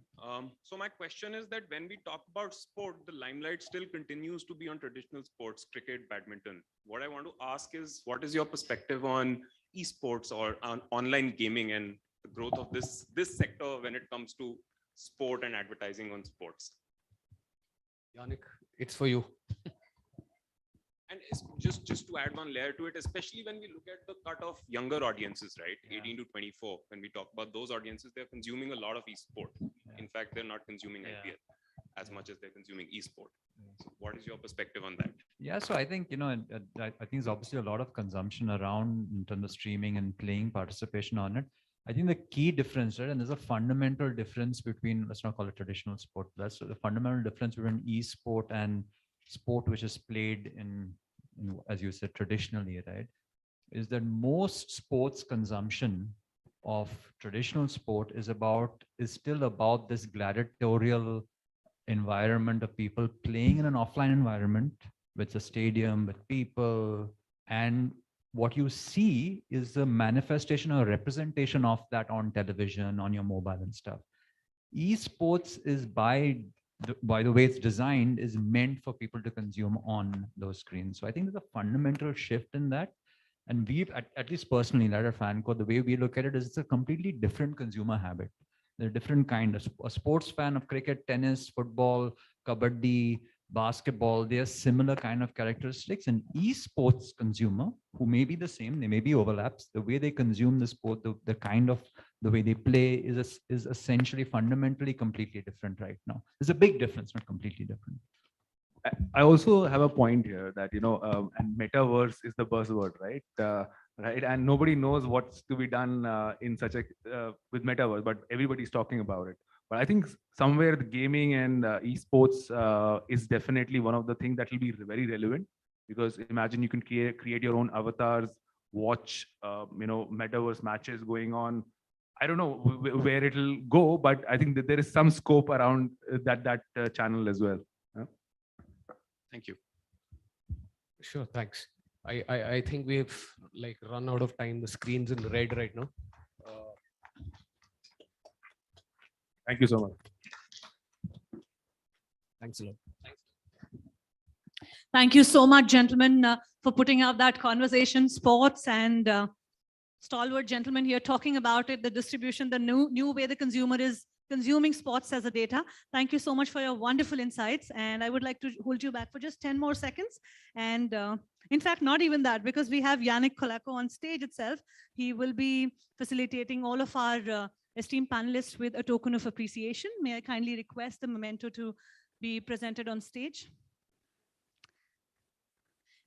So my question is that when we talk about sport, the limelight still continues to be on traditional sports, cricket, badminton. What I want to ask is, what is your perspective on esports or on online gaming and the growth of this sector when it comes to sport and advertising on sports? Yannick, it's for you. And it's just to add one layer to it, especially when we look at the cut of younger audiences, right? 18 to 24. When we talk about those audiences, they're consuming a lot of esport. In fact, they're not consuming IPL as much as they're consuming esport. So what is your perspective on that? Yeah, so I think, I think there's obviously a lot of consumption around in terms of streaming and playing participation on it. I think the key difference, right, and there's a fundamental difference between, let's not call it traditional sport plus, so the fundamental difference between esport and sport which is played in, as you said, traditionally, right, is that most sports consumption of traditional sport is still about this gladiatorial environment of people playing in an offline environment with a stadium, with people, and what you see is the manifestation or representation of that on television, on your mobile and stuff. Esports is by the way it's designed, is meant for people to consume on those screens. So I think there's a fundamental shift in that. And we've, at least personally, at FanCode, the way we look at it is it's a completely different consumer habit. They're different kind of a sports fan of cricket, tennis, football, kabaddi, basketball. They are similar kind of characteristics. And esports consumer, who may be the same, they may be overlaps. The way they consume the sport, the way they play is essentially fundamentally completely different right now. There's a big difference, not completely different. I also have a point here that, and metaverse is the buzzword, right? Right. And nobody knows what's to be done in such a, with metaverse, but everybody's talking about it. But I think somewhere the gaming and esports is definitely one of the things that will be very relevant, because imagine you can create your own avatars, watch, metaverse matches going on. I don't know where it'll go, but I think that there is some scope around that channel as well. Thank you. Sure, thanks. I think we've run out of time. The screen's in red right now. Thank you so much. Thanks a lot. Thank you so much, gentlemen, for putting up that conversation. Sports and stalwart gentlemen here talking about it, the distribution, the new way the consumer is consuming sports as a data. Thank you so much for your wonderful insights. And I would like to hold you back for just 10 more seconds. And in fact, not even that, because we have Yannick Kolako on stage itself. He will be facilitating all of our esteemed panelists with a token of appreciation. May I kindly request the memento to be presented on stage?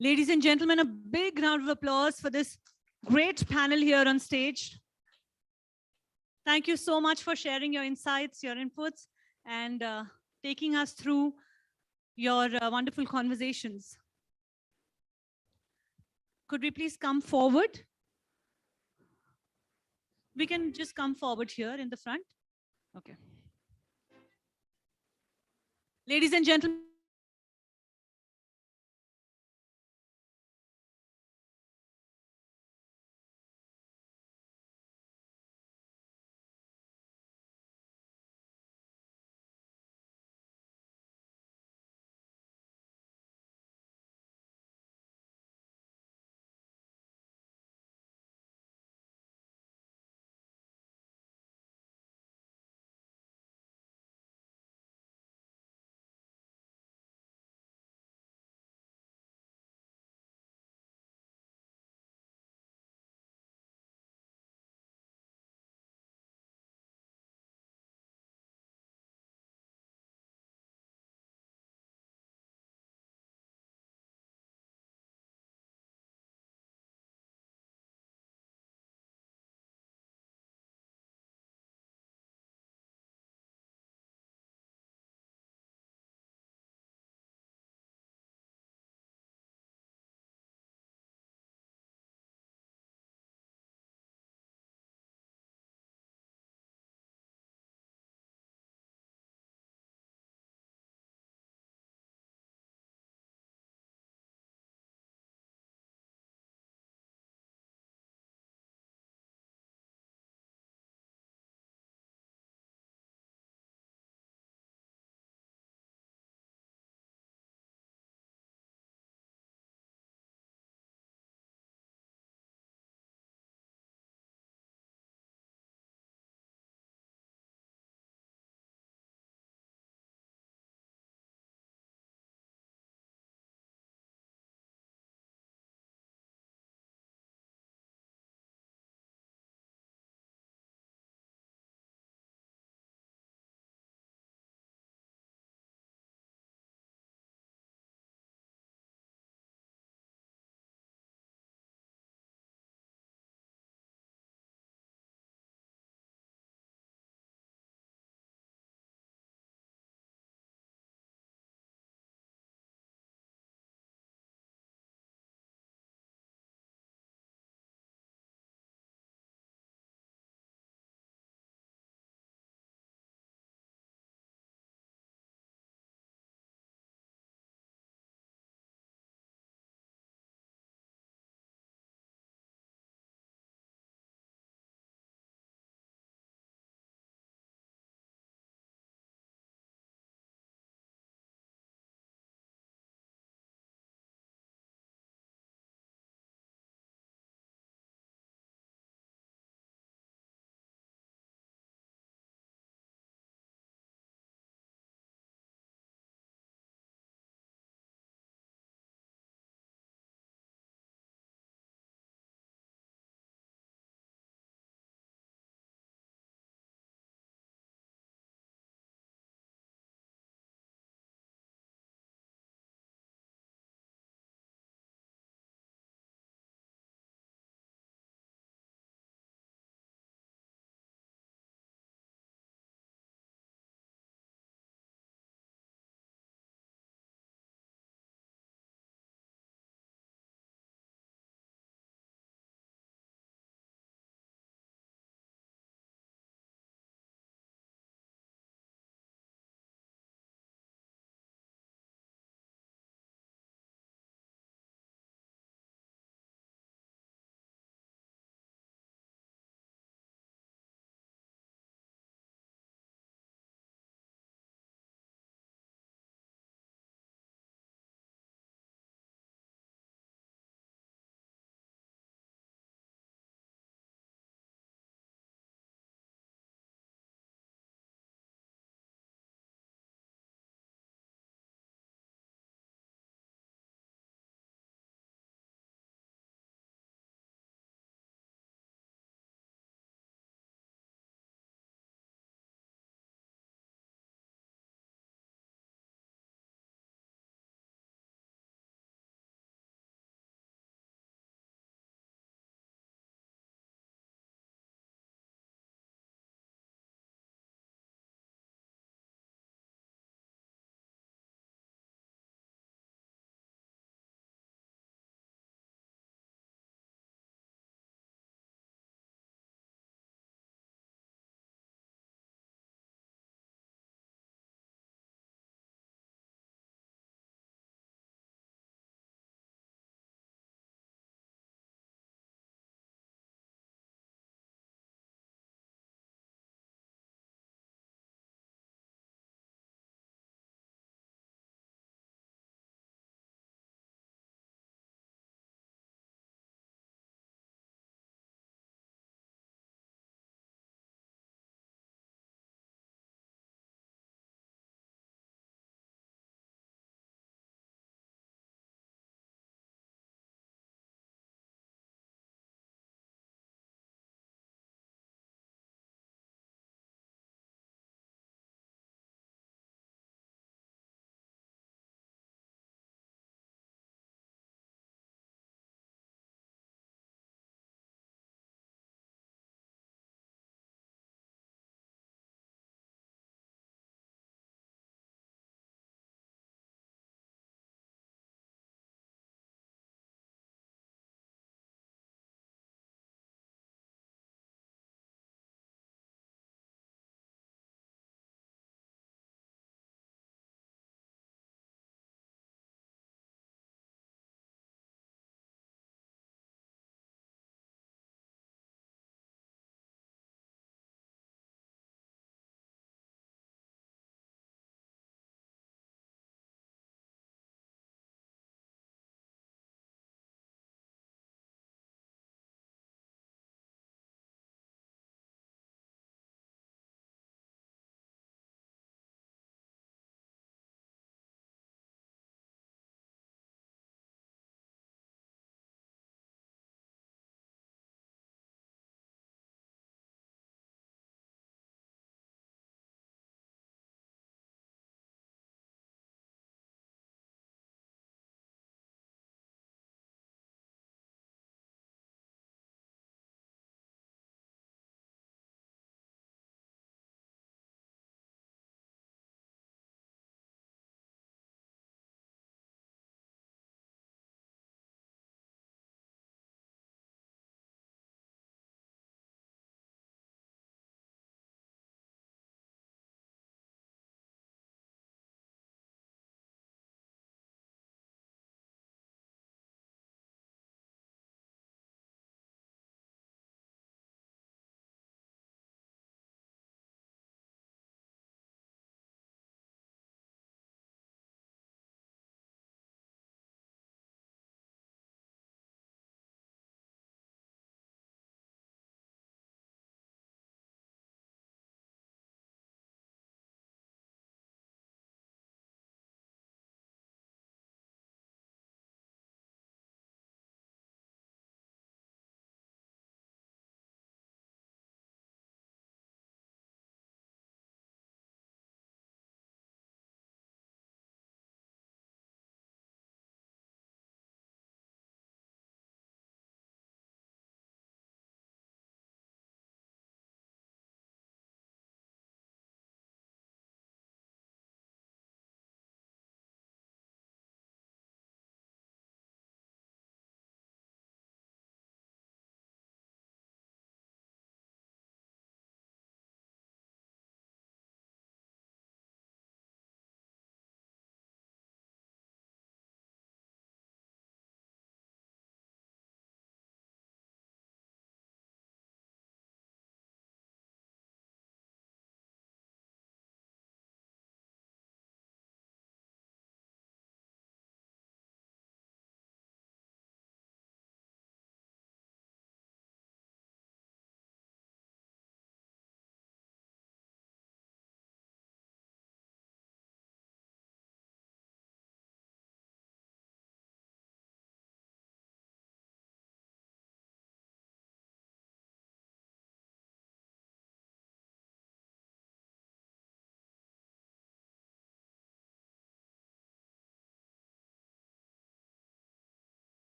Ladies and gentlemen, a big round of applause for this great panel here on stage. Thank you so much for sharing your insights, your inputs, and taking us through your wonderful conversations. Could we please come forward? We can just come forward here in the front. Okay. Ladies and gentlemen,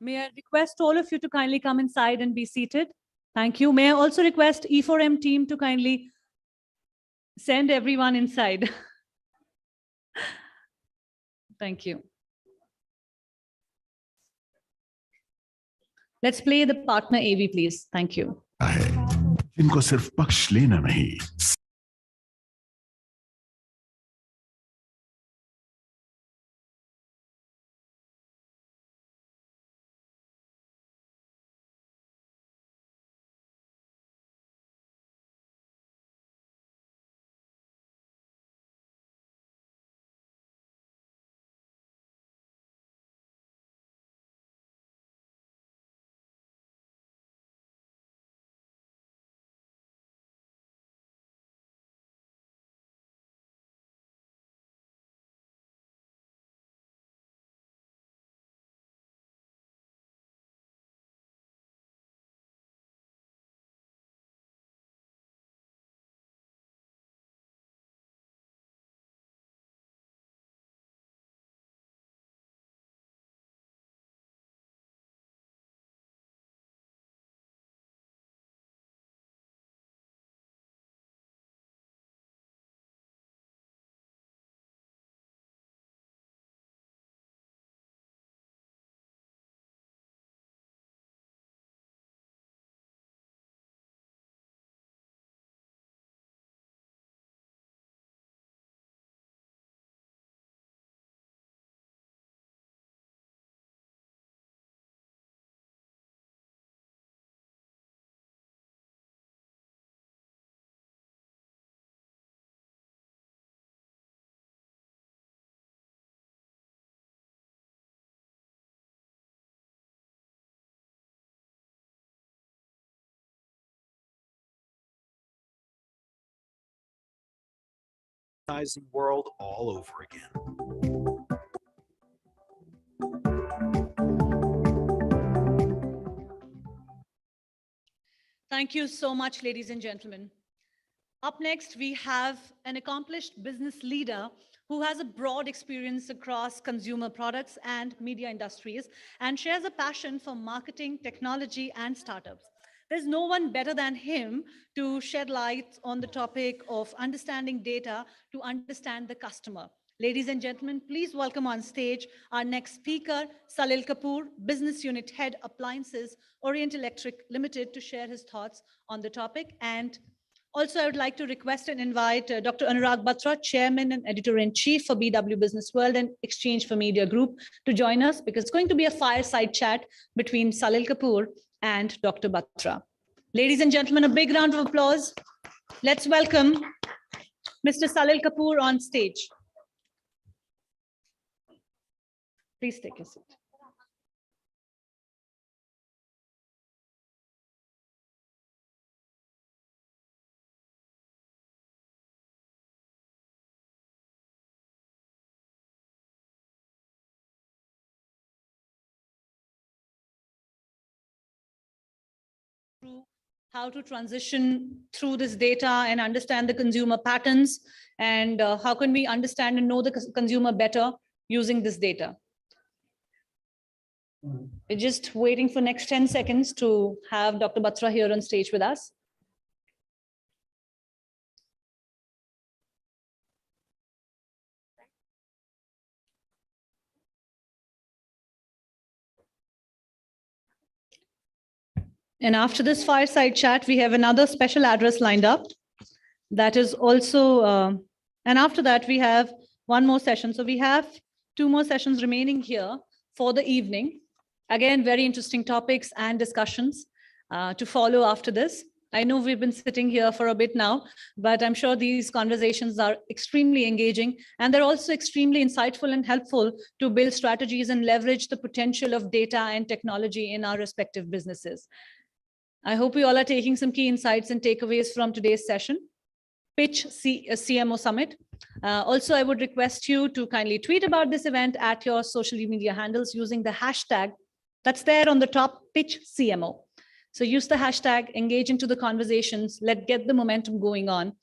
May I request all of you to kindly come inside and be seated? Thank you. May I also request E4M team to kindly send everyone inside. Thank you. Let's play the partner AV, please. Thank you. जिनको सिर्फ पक्ष लेना नहीं, world all over again. Thank you so much, ladies and gentlemen. Up next, we have an accomplished business leader who has a broad experience across consumer products and media industries and shares a passion for marketing, technology, and startups. There's no one better than him to shed light on the topic of understanding data to understand the customer. Ladies and gentlemen, please welcome on stage our next speaker, Salil Kapoor, Business Unit Head Appliances, Orient Electric Limited, to share his thoughts on the topic. And also, I would like to request and invite Dr. Anurag Batra, Chairman and Editor-in-Chief for BW Business World and Exchange for Media Group, to join us, because it's going to be a fireside chat between Salil Kapoor and Dr. Batra. Ladies and gentlemen, a big round of applause. Let's welcome Mr. Salil Kapoor on stage. Please take a seat. How to transition through this data and understand the consumer patterns, and how can we understand and know the consumer better using this data. We're just waiting for next 10 seconds to have Dr. Batra here on stage with us. And after this fireside chat, we have another special address lined up. That is also, and after that, we have one more session. So we have 2 more sessions remaining here for the evening. Again, very interesting topics and discussions to follow after this. I know we've been sitting here for a bit now, but I'm sure these conversations are extremely engaging, and they're also extremely insightful and helpful to build strategies and leverage the potential of data and technology in our respective businesses. I hope we all are taking some key insights and takeaways from today's session. Pitch CMO Summit. Also, I would request you to kindly tweet about this event at your social media handles using the hashtag that's there on the top, Pitch CMO. So use the hashtag, engage into the conversations, let's get the momentum going on,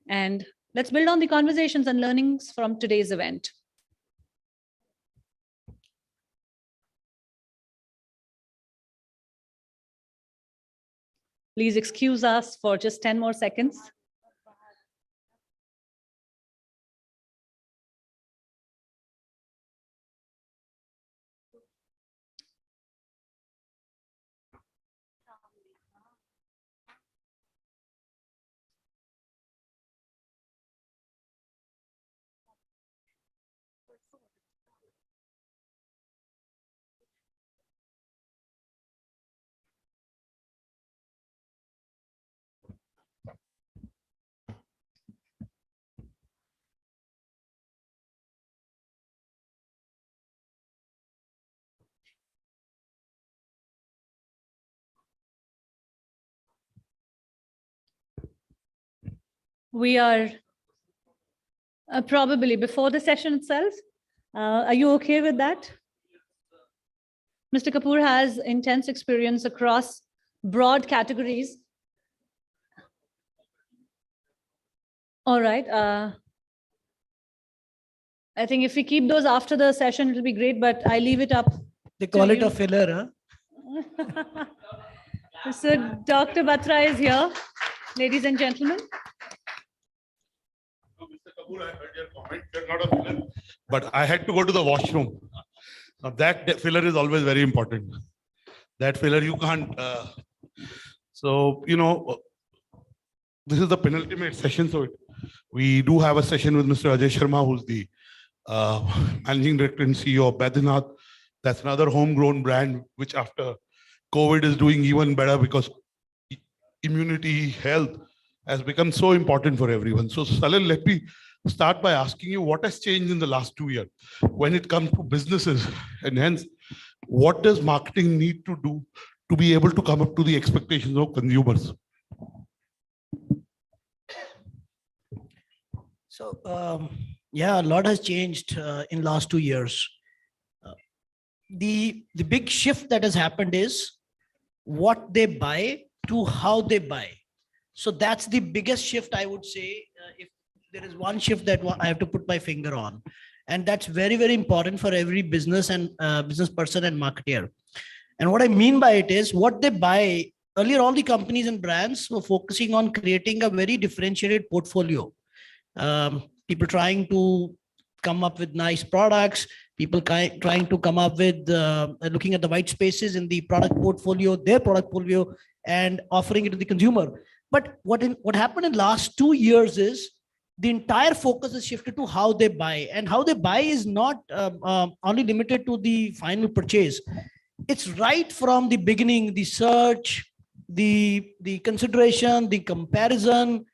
and let's build on the conversations and learnings from today's event. Please excuse us for just 10 more seconds. We are probably before the session itself. Are you okay with that? Mr. Kapoor has intense experience across broad categories. All right. I think if we keep those after the session, it'll be great, but I leave it up. They call to it you. a filler, huh? So Dr. Batra is here, ladies and gentlemen. Mr. Kapoor, I heard your comment. You're not a filler, but I had to go to the washroom. Now that filler is always very important. That filler you can't. So you know, this is the penultimate session. So we do have a session with Mr. Ajay Sharma, who's the managing director and CEO of Badrinath. That's another homegrown brand, which after COVID is doing even better because immunity, health has become so important for everyone. So Salil, let me start by asking you what has changed in the last 2 years when it comes to businesses, and hence what does marketing need to do to be able to come up to the expectations of consumers? So yeah, a lot has changed in last 2 years. The big shift that has happened is what they buy to how they buy. So that's the biggest shift, I would say. If there is one shift that I have to put my finger on, and that's very, very important for every business and business person and marketer. And what I mean by it is what they buy. Earlier, all the companies and brands were focusing on creating a very differentiated portfolio. People trying to come up with nice products, people trying to come up with looking at the white spaces in the product portfolio, their product portfolio, and offering it to the consumer. But what happened in last 2 years is the entire focus is shifted to how they buy, and how they buy is not only limited to the final purchase. It's right from the beginning, the search, the consideration, the comparison.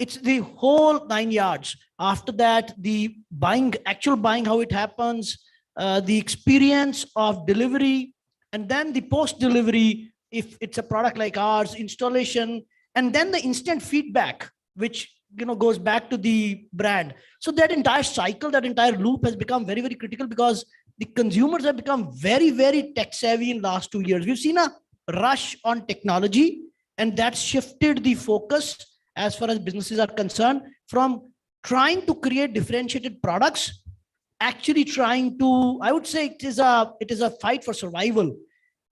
It's the whole 9 yards. After that, the buying, actual buying, how it happens, the experience of delivery, and then the post-delivery, if it's a product like ours, installation, and then the instant feedback, which goes back to the brand. So that entire cycle, that entire loop has become very, very critical because the consumers have become very, very tech savvy in last 2 years. We've seen a rush on technology, and that's shifted the focus as far as businesses are concerned, from trying to create differentiated products, actually trying to, I would say it is a fight for survival.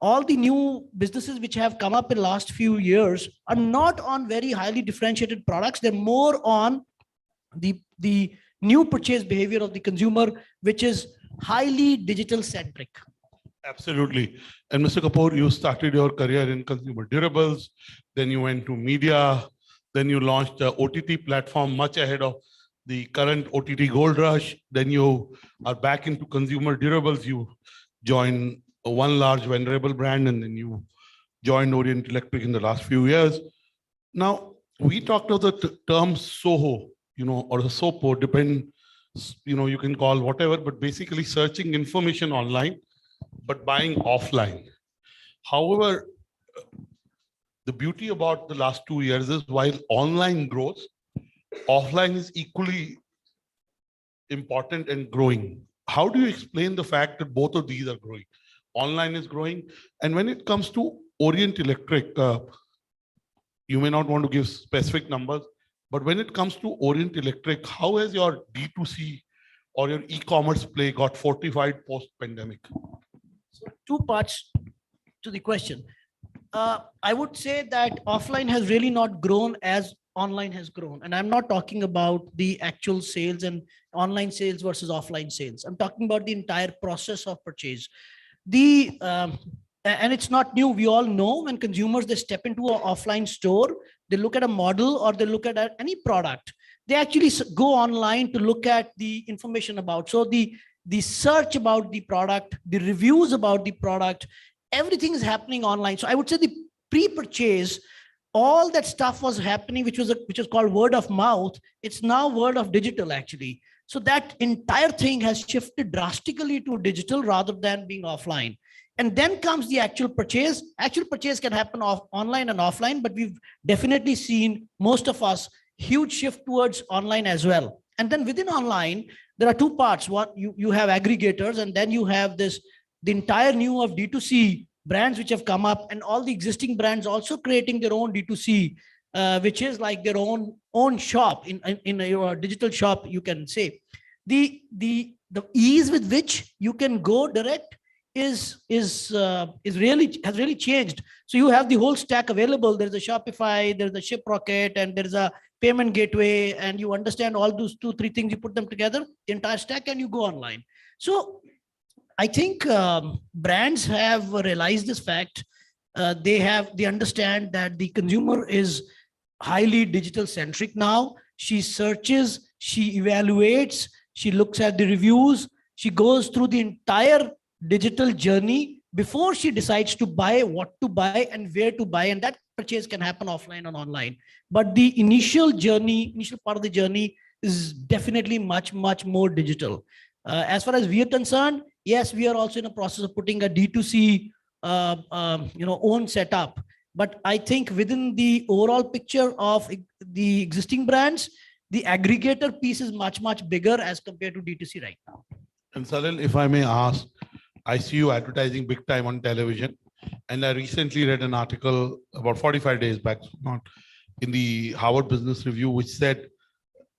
All the new businesses which have come up in the last few years are not on very highly differentiated products. They're more on the new purchase behavior of the consumer, which is highly digital centric. Absolutely. And Mr. Kapoor, you started your career in consumer durables, then you went to media, then you launched the OTT platform much ahead of the current OTT gold rush. Then you are back into consumer durables. You joined one large venerable brand, and then you joined Orient Electric in the last few years. Now, we talked about the term SOHO, or the SOPO, you can call whatever, but basically searching information online, but buying offline. However, the beauty about the last 2 years is while online grows, offline is equally important and growing. How do you explain the fact that both of these are growing? Online is growing. And when it comes to Orient Electric, you may not want to give specific numbers, but when it comes to Orient Electric, how has your D2C or your e-commerce play got fortified post-pandemic? So 2 parts to the question. I would say that offline has really not grown as online has grown. And I'm not talking about the actual sales and online sales versus offline sales. I'm talking about the entire process of purchase. And it's not new. We all know when consumers, they step into an offline store, they look at a model or they look at any product, they actually go online to look at the information about. So the search about the product, the reviews about the product, everything is happening online. So I would say the pre-purchase, all that stuff was happening, which was called word of mouth. It's now word of digital actually. So that entire thing has shifted drastically to digital rather than being offline. And then comes the actual purchase. Actual purchase can happen online and offline, but we've definitely seen, most of us, huge shift towards online as well. And then within online, there are two parts. One, you have aggregators, and then you have the entire new of D2C brands which have come up, and all the existing brands also creating their own D2C, which is like their own shop in your digital shop, you can say. The ease with which you can go direct has really changed. So you have the whole stack available. There's a Shopify, there's a ShipRocket, and there's a payment gateway, and you understand all those 2-3 things, you put them together, the entire stack, and you go online. So I think brands have realized this fact. They understand that the consumer is highly digital centric now. She searches, she evaluates, she looks at the reviews, she goes through the entire digital journey before she decides to buy, what to buy and where to buy. And that purchase can happen offline and online. But the initial part of the journey is definitely much more digital. As far as we are concerned, yes, we are also in a process of putting a D2C own setup. But I think within the overall picture of the existing brands, the aggregator piece is much bigger as compared to D2C right now. And Salil, if I may ask, I see you advertising big time on television. And I recently read an article about 45 days back, not in the Harvard Business Review, which said,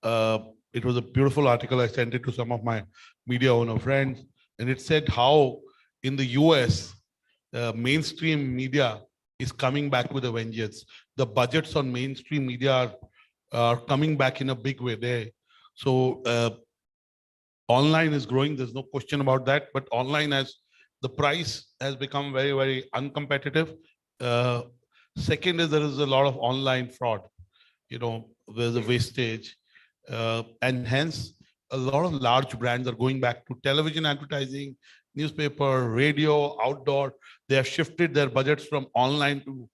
it was a beautiful article. I sent it to some of my media owner friends. And it said how in the US, mainstream media is coming back with a vengeance. The budgets on mainstream media are coming back in a big way there. So online is growing. There's no question about that. But online, the price has become very uncompetitive. Second is there is a lot of online fraud. There's a wastage. And hence, a lot of large brands are going back to television advertising, newspaper, radio, outdoor. They have shifted their budgets from online to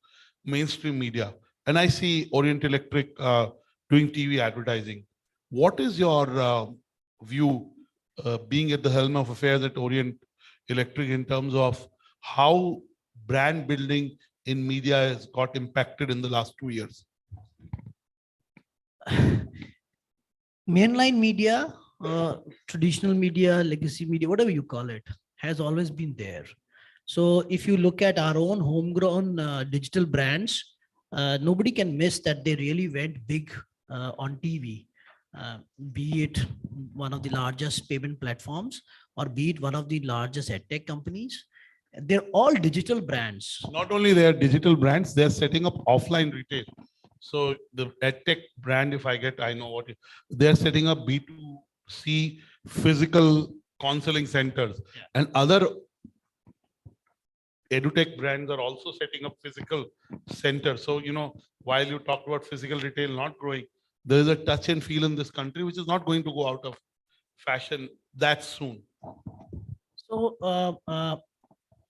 mainstream media. And I see Orient Electric doing TV advertising. What is your view, being at the helm of affairs at Orient Electric, in terms of how brand building in media has got impacted in the last 2 years? Mainline media, traditional media, legacy media, whatever you call it, has always been there. So if you look at our own homegrown digital brands, nobody can miss that they really went big on TV, be it one of the largest payment platforms or be it one of the largest edtech companies. They're all digital brands. Not only they are digital brands, they're setting up offline retail. So the edtech brand, if I know what they're setting up B2C physical counseling centers, and other edutech brands are also setting up physical centers. So, while you talked about physical retail not growing, there is a touch and feel in this country, which is not going to go out of fashion that soon. So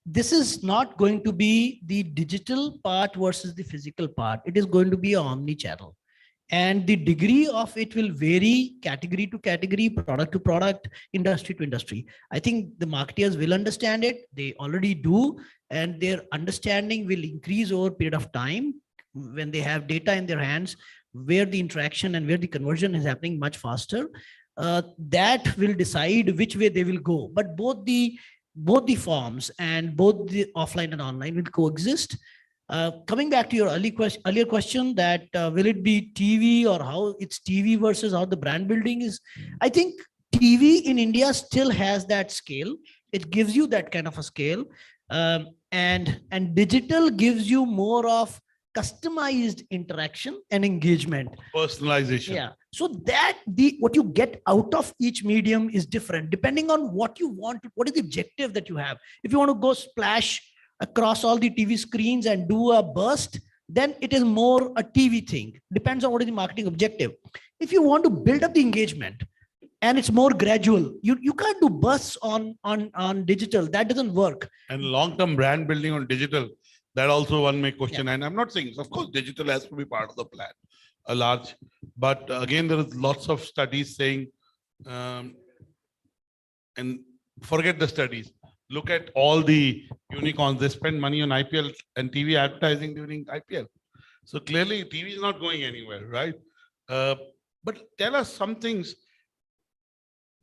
this is not going to be the digital part versus the physical part. It is going to be an omni-channel. And the degree of it will vary category to category, product to product, industry to industry. I think the marketeers will understand it. They already do. And their understanding will increase over a period of time when they have data in their hands, where the interaction and where the conversion is happening much faster. That will decide which way they will go. But both the forms and both the offline and online will coexist. Coming back to your earlier question that will it be TV or how it's TV versus how the brand building is, I think TV in India still has that scale. It gives you that kind of a scale. And digital gives you more of customized interaction and engagement. Personalization. Yeah. So that the what you get out of each medium is different depending on what you want, what is the objective that you have. If you want to go splash across all the TV screens and do a burst, then it is more a TV thing. Depends on what is the marketing objective. If you want to build up the engagement and it's more gradual, you can't do bursts on digital. That doesn't work. And long-term brand building on digital, that also one may question. And I'm not saying, of course, digital has to be part of the plan, a large, but again, there is lots of studies saying, and forget the studies, look at all the unicorns, they spend money on IPL and TV advertising during IPL. So clearly TV is not going anywhere, right? But tell us some things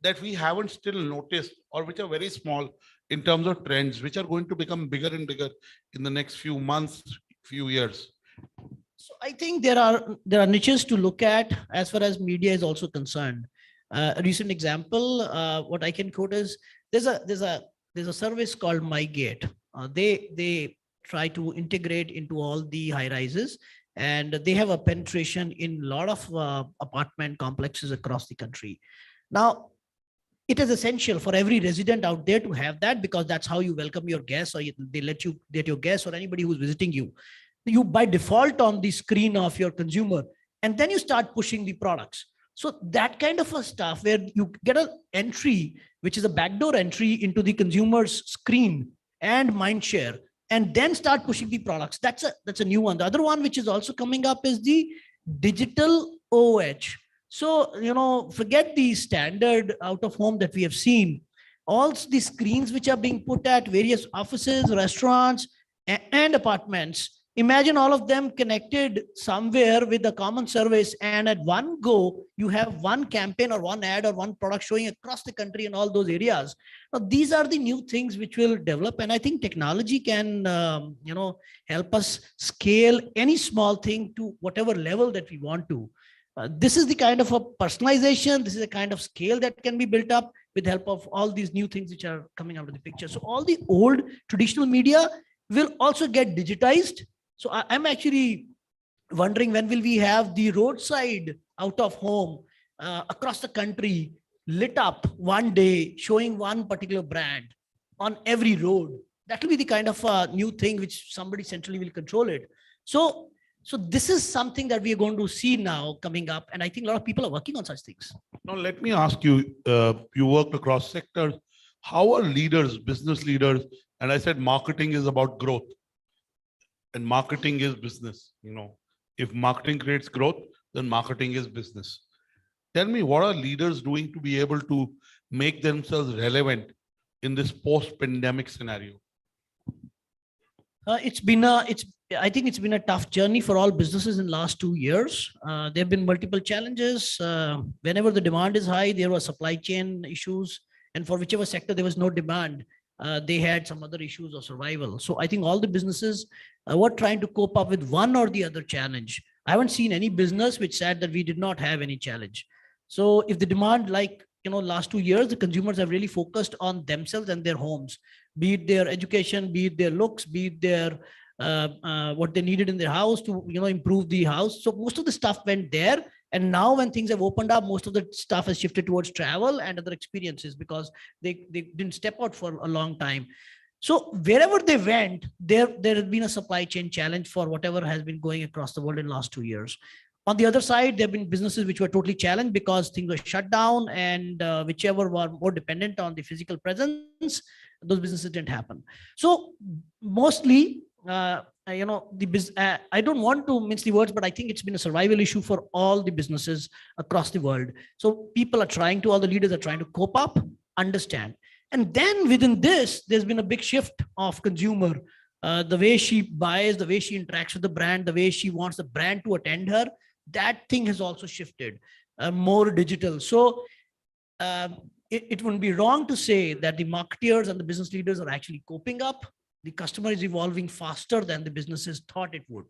that we haven't still noticed or which are very small in terms of trends, which are going to become bigger and bigger in the next few months, few years. So I think there are niches to look at as far as media is also concerned. A recent example, what I can quote is there's a service called MyGate. They try to integrate into all the high rises, and they have a penetration in a lot of apartment complexes across the country. Now, it is essential for every resident out there to have that, because that's how you welcome your guests, or they let you get your guests or anybody who's visiting you. You by default on the screen of your consumer, and then you start pushing the products. So that kind of a stuff where you get an entry, which is a backdoor entry into the consumer's screen and mind share, and then start pushing the products. That's a new one. The other one which is also coming up is the digital OH. So, forget the standard out of home that we have seen. All the screens which are being put at various offices, restaurants, and apartments. Imagine all of them connected somewhere with a common service, and at one go, you have one campaign or one ad or one product showing across the country in all those areas. Now, these are the new things which will develop, and I think technology can, help us scale any small thing to whatever level that we want to. This is the kind of a personalization, this is the kind of scale that can be built up with the help of all these new things which are coming out of the picture. So all the old traditional media will also get digitized. So I'm actually wondering, when will we have the roadside out of home across the country lit up one day, showing one particular brand on every road? That will be the kind of new thing which somebody centrally will control it. So this is something that we are going to see now coming up. And I think a lot of people are working on such things. Now, let me ask you, you worked across sectors. How are leaders, business leaders, and I said marketing is about growth and marketing is business. If marketing creates growth, then marketing is business. Tell me, what are leaders doing to be able to make themselves relevant in this post-pandemic scenario? I think it's been a tough journey for all businesses in the last 2 years. There have been multiple challenges. Whenever the demand is high, there were supply chain issues. And for whichever sector there was no demand, they had some other issues of survival. So I think all the businesses were trying to cope up with one or the other challenge. I haven't seen any business which said that we did not have any challenge. So if the demand, like, last 2 years, the consumers have really focused on themselves and their homes, be it their education, be it their looks, be it their what they needed in their house to improve the house. So most of the stuff went there, and now when things have opened up, most of the stuff has shifted towards travel and other experiences, because they didn't step out for a long time. So wherever they went, there has been a supply chain challenge for whatever has been going across the world in the last 2 years. On the other side, there have been businesses which were totally challenged because things were shut down, and whichever were more dependent on the physical presence, those businesses didn't happen. So mostly, I don't want to mince the words, but I think it's been a survival issue for all the businesses across the world. So all the leaders are trying to cope up, understand. And then within this, there's been a big shift of consumer. The way she buys, the way she interacts with the brand, the way she wants the brand to attend her, that thing has also shifted, more digital. So it wouldn't be wrong to say that the marketeers and the business leaders are actually coping up. The customer is evolving faster than the businesses thought it would.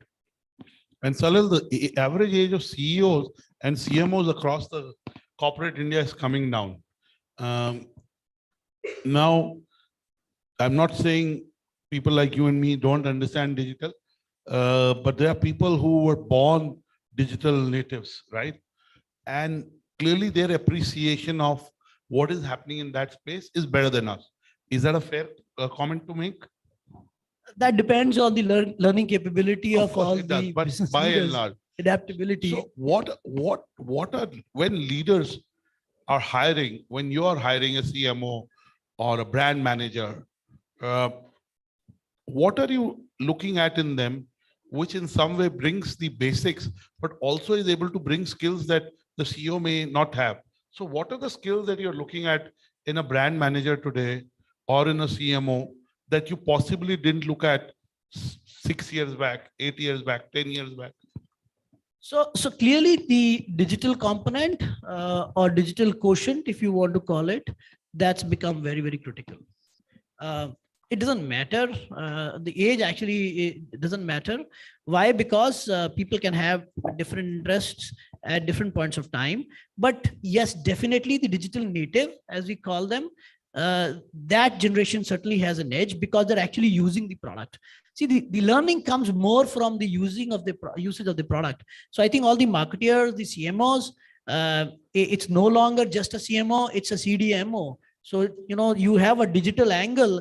And Salil, the average age of CEOs and CMOs across the corporate India is coming down. Now, I'm not saying people like you and me don't understand digital, but there are people who were born digital natives, right? And clearly their appreciation of what is happening in that space is better than us. Is that a fair comment to make? That depends on the learning capability of course all it does, the but business by and leaders. large. Adaptability. So what are, when leaders are hiring, when you are hiring a CMO or a brand manager, uh, what are you looking at in them, which in some way brings the basics, but also is able to bring skills that the CEO may not have? So what are the skills that you're looking at in a brand manager today or in a CMO that you possibly didn't look at 6 years back, 8 years back, 10 years back? So clearly the digital component or digital quotient, if you want to call it, that's become very, very critical. It doesn't matter. The age actually it doesn't matter. Why? Because people can have different interests at different points of time. But yes, definitely the digital native, as we call them, that generation certainly has an edge because they're actually using the product. See, the learning comes more from the using of the usage of the product. So I think all the marketeers, the CMOs, it's no longer just a CMO, it's a CDMO. So, you know, you have a digital angle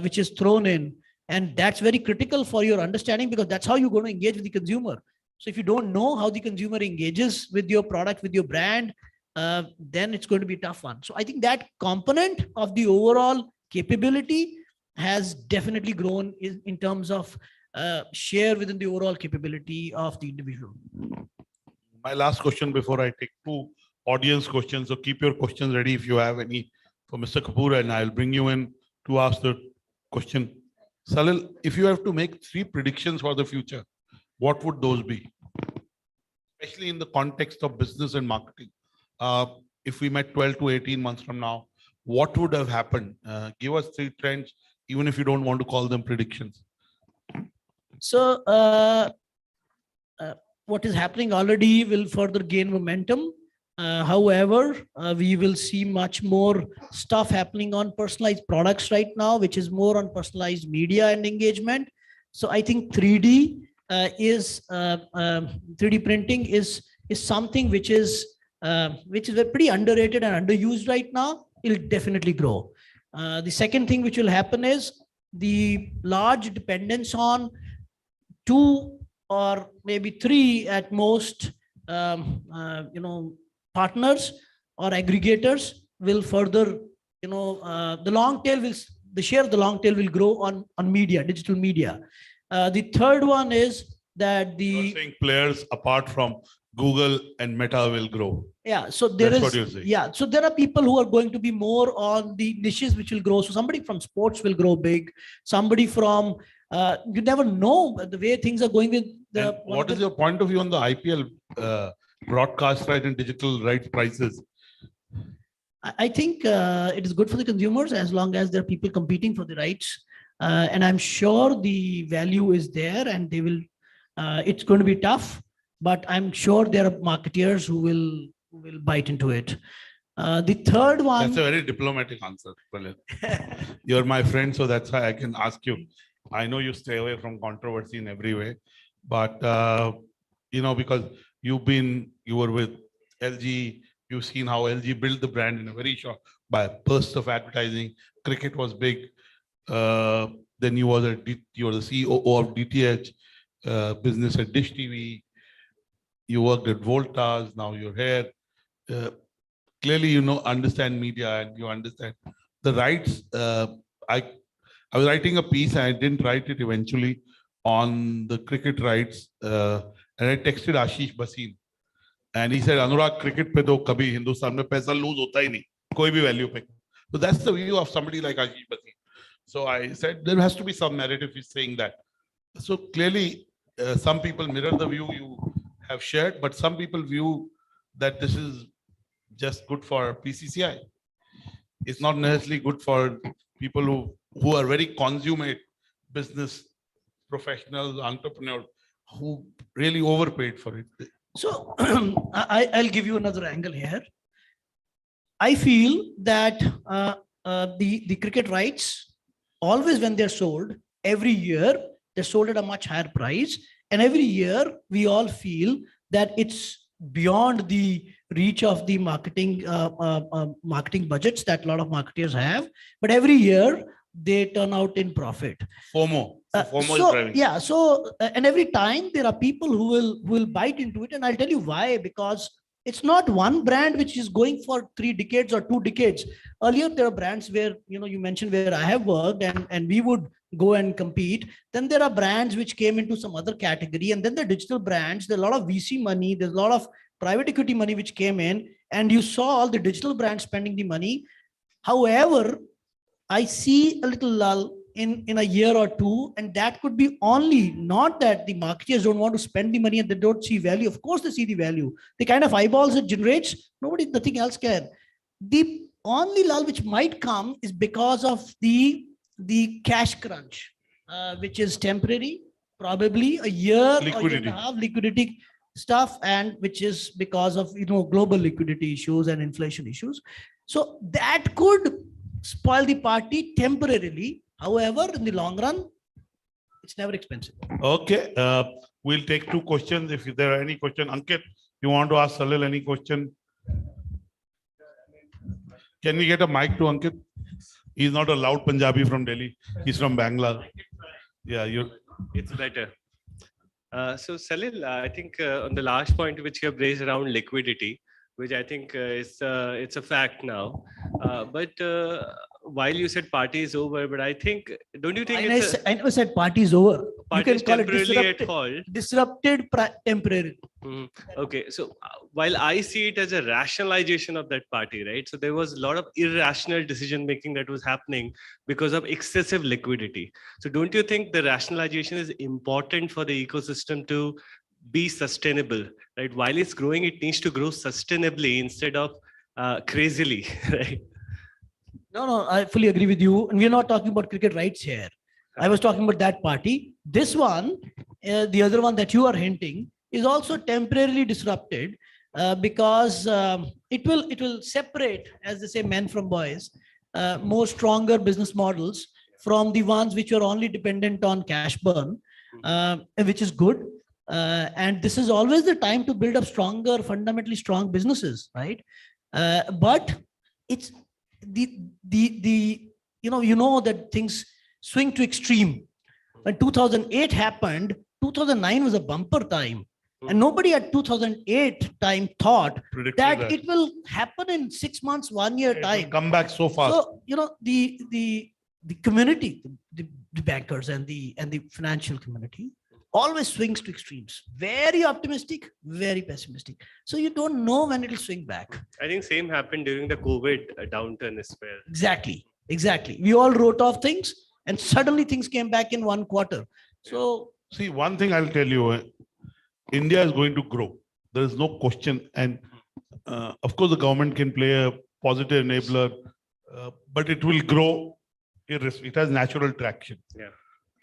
which is thrown in, and that's very critical for your understanding because that's how you're going to engage with the consumer. So if you don't know how the consumer engages with your product, with your brand, then it's going to be a tough one. So I think that component of the overall capability has definitely grown in terms of share within the overall capability of the individual. My last question before I take 2 audience questions. So keep your questions ready if you have any for Mr. Kapoor, and I'll bring you in to ask the question. Salil, if you have to make 3 predictions for the future, what would those be? Especially in the context of business and marketing. If we met 12 to 18 months from now, what would have happened? Give us 3 trends, even if you don't want to call them predictions. So what is happening already will further gain momentum. However, we will see much more stuff happening on personalized products right now, which is more on personalized media and engagement. So I think 3D 3D printing is something which is pretty underrated and underused right now. It'll definitely grow. The second thing which will happen is the large dependence on 2 or maybe 3 at most, partners or aggregators will further, the long tail will, the share of the long tail will grow on media, digital media. The third one is that You're saying players apart from Google and Meta will grow. Yeah, so That's what you're saying. Yeah, so there are people who are going to be more on the niches which will grow. So somebody from sports will grow big. Somebody from you never know the way things are going with the. And what is your point of view on the IPL broadcast right and digital rights prices? I think it is good for the consumers as long as there are people competing for the rights, and I'm sure the value is there, and they will. It's going to be tough, but I'm sure there are marketeers who will bite into it. The third one. That's a very diplomatic answer. You're my friend, so that's why I can ask you. I know you stay away from controversy in every way, but because you were with LG, you've seen how LG built the brand in a very short by a burst of advertising. Cricket was big. Then you were the CEO of DTH business at Dish TV. You worked at Voltas. Now you're here. Clearly, understand media and you understand the rights. I was writing a piece and I didn't write it eventually on the cricket rights. And I texted Ashish Basin. And he said, Anurag, cricket pe to kabhi Hindustan mein paisa lose hota hi nahi. Koi bhi value pe. So that's the view of somebody like Ashish Basin. So I said, there has to be some narrative is saying that. So clearly, some people mirror the view you have shared, but some people view that this is just good for PCCI. It's not necessarily good for people who are very consummate business professionals, entrepreneurs, who really overpaid for it. So I'll give you another angle here. I feel that the cricket rights, always when they're sold, every year they're sold at a much higher price. And every year we all feel that it's beyond the reach of the marketing budgets that a lot of marketers have. But every year they turn out in profit. FOMO. FOMO is So driving. yeah, and every time there are people who will bite into it, and I'll tell you why. Because it's not one brand which is going for 3 decades or 2 decades. Earlier there are brands where, you mentioned where I have worked, and we would go and compete. Then there are brands which came into some other category, and then the digital brands. There's a lot of VC money, there's a lot of private equity money which came in, and you saw all the digital brands spending the money. However, I see a little lull in a year or two, and that could be only not that the marketers don't want to spend the money and they don't see value. Of course they see the value. The kind of eyeballs it generates, nothing else can. The only lull which might come is because of the cash crunch, which is temporary, probably a year or year and a half liquidity stuff, and which is because of global liquidity issues and inflation issues. So that could spoil the party temporarily. However, in the long run, it's never expensive. Okay, we'll take 2 questions. If there are any question, Ankit, you want to ask Salil any question? Can we get a mic to Ankit? He's not a loud Punjabi from Delhi. He's from Bangalore. Yeah, it's better. So Salil, I think on the last point which you have raised around liquidity, which I think it's a fact now. But while you said party is over, but I think, don't you think I never said party is over. Party You is can call it temporarily at halt. disrupted temporarily. Okay, so while I see it as a rationalization of that party, right? So there was a lot of irrational decision making that was happening because of excessive liquidity. So don't you think the rationalization is important for the ecosystem to be sustainable, right? While it's growing, it needs to grow sustainably instead of crazily, right? No, I fully agree with you. And we're not talking about cricket rights here. I was talking about that party. This one, the other one that you are hinting, is also temporarily disrupted because it will separate, as they say, men from boys, more stronger business models from the ones which are only dependent on cash burn, which is good. And this is always the time to build up stronger, fundamentally strong businesses, right? But it's that things swing to extreme. When 2008 happened, 2009 was a bumper time. And nobody at 2008 time thought that it will happen in 6 months, 1 year time. Come back so fast. So, the community, the bankers and the financial community always swings to extremes. Very optimistic, very pessimistic. So you don't know when it will swing back. I think same happened during the COVID downturn as well. Exactly. We all wrote off things and suddenly things came back in 1 quarter. So see, one thing I'll tell you, India is going to grow. There is no question. And of course, the government can play a positive enabler, but it will grow. It has natural traction. Yeah.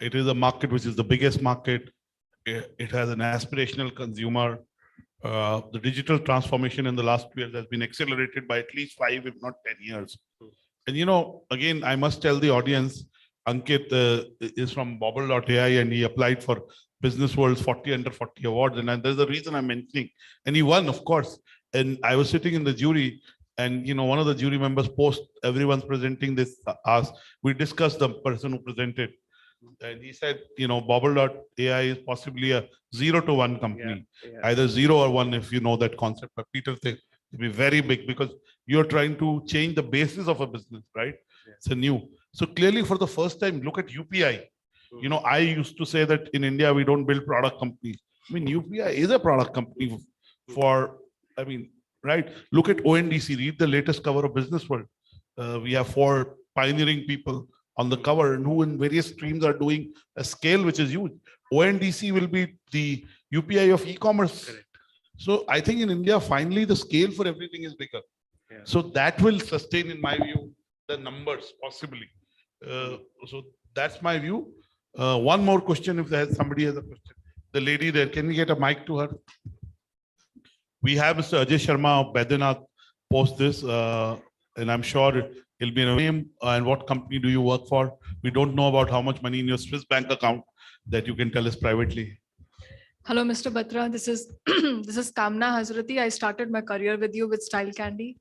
It is a market which is the biggest market. It has an aspirational consumer. The digital transformation in the last 2 years has been accelerated by at least 5, if not 10 years. And again, I must tell the audience, Ankit is from Bobble.ai and he applied for Business World's 40 Under 40 awards. And there's a reason I'm mentioning. And he won, of course. And I was sitting in the jury and, one of the jury members post, everyone's presenting this, asked, we discussed the person who presented. And he said, Bobble.ai is possibly a 0 to 1 company, either 0 or 1, if you know that concept. But Peter thinks it'll be very big because you're trying to change the basis of a business, right? It's a new. So clearly for the first time, look at UPI. I used to say that in India, we don't build product companies. I mean, UPI is a product company right? Look at ONDC, read the latest cover of Business World. We have 4 pioneering people on the cover and who in various streams are doing a scale which is huge. ONDC will be the UPI of e-commerce. So I think in India, finally, the scale for everything is bigger. Yeah. So that will sustain, in my view, the numbers possibly. So that's my view. One more question, if somebody has a question. The lady there, can we get a mic to her? We have Mr. Ajay Sharma of Baidyanath post this, and I'm sure It'll be a name and what company do you work for. We don't know about how much money in your Swiss bank account that you can tell us privately. Hello, Mr. Batra. This is this is Kamna Hazrati. I started my career with you with Style Candy.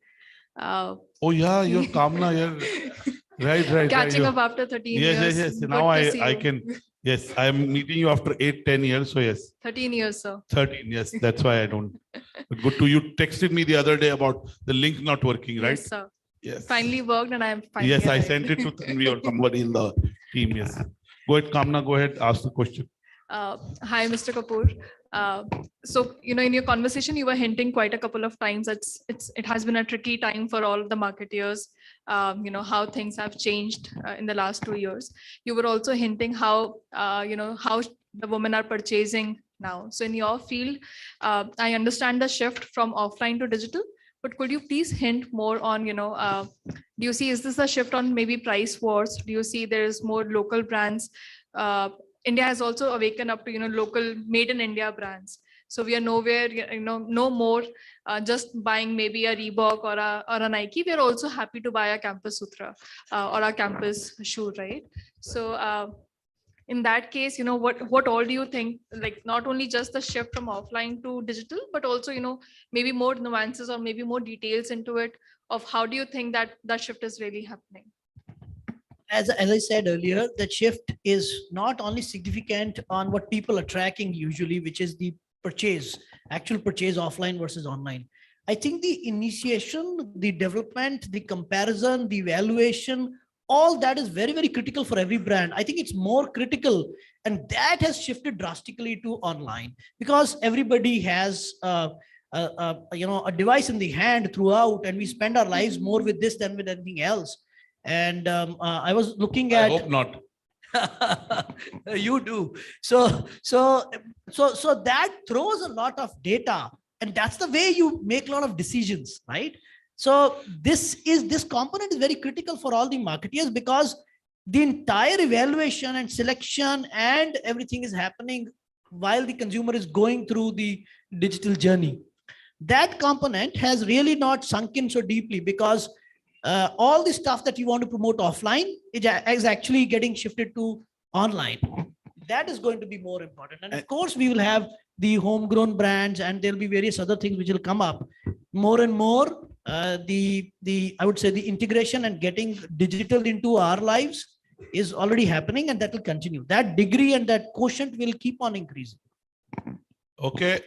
Oh yeah, you're Kamna. You're right. Catching up after 13 years. Yes. Good Now to see I you. can. Yes, I'm meeting you after 8-10 years. So yes, 13 years, sir. 13. Yes, that's why I don't. But good to you. Texted me the other day about the link not working, right? Yes, sir. Yes. Finally worked, and I am finally. Yes, I arrived. sent it to Tanvi or somebody in the team. Yes. Go ahead, Kamna. Go ahead. Ask the question. Hi, Mr. Kapoor. So, in your conversation, you were hinting quite a couple of times that it has been a tricky time for all of the marketeers. How things have changed in the last 2 years. You were also hinting how how the women are purchasing now. So, in your field, I understand the shift from offline to digital. But could you please hint more on, do you see, is this a shift on maybe price wars? Do you see there is more local brands? India has also awakened up to, local made in India brands. So we are nowhere, no more just buying maybe a Reebok or a Nike. We are also happy to buy a Campus Sutra or a Campus shoe, right? So in that case, what all do you think, like not only just the shift from offline to digital, but also, maybe more nuances or maybe more details into it of how do you think that that shift is really happening? As I said earlier, the shift is not only significant on what people are tracking usually, which is the actual purchase offline versus online. I think the initiation, the development, the comparison, the evaluation, all that is very, very critical for every brand. I think it's more critical, and that has shifted drastically to online because everybody has a device in the hand throughout, and we spend our lives more with this than with anything else. And I was looking at. I hope not. You do. So that throws a lot of data, and that's the way you make a lot of decisions, right? So this component is very critical for all the marketeers because the entire evaluation and selection and everything is happening while the consumer is going through the digital journey. That component has really not sunk in so deeply because all the stuff that you want to promote offline is actually getting shifted to online. That is going to be more important. And of course, we will have the homegrown brands, and there'll be various other things which will come up more and more. I would say the integration and getting digital into our lives is already happening, and that will continue. That degree and that quotient will keep on increasing. Okay,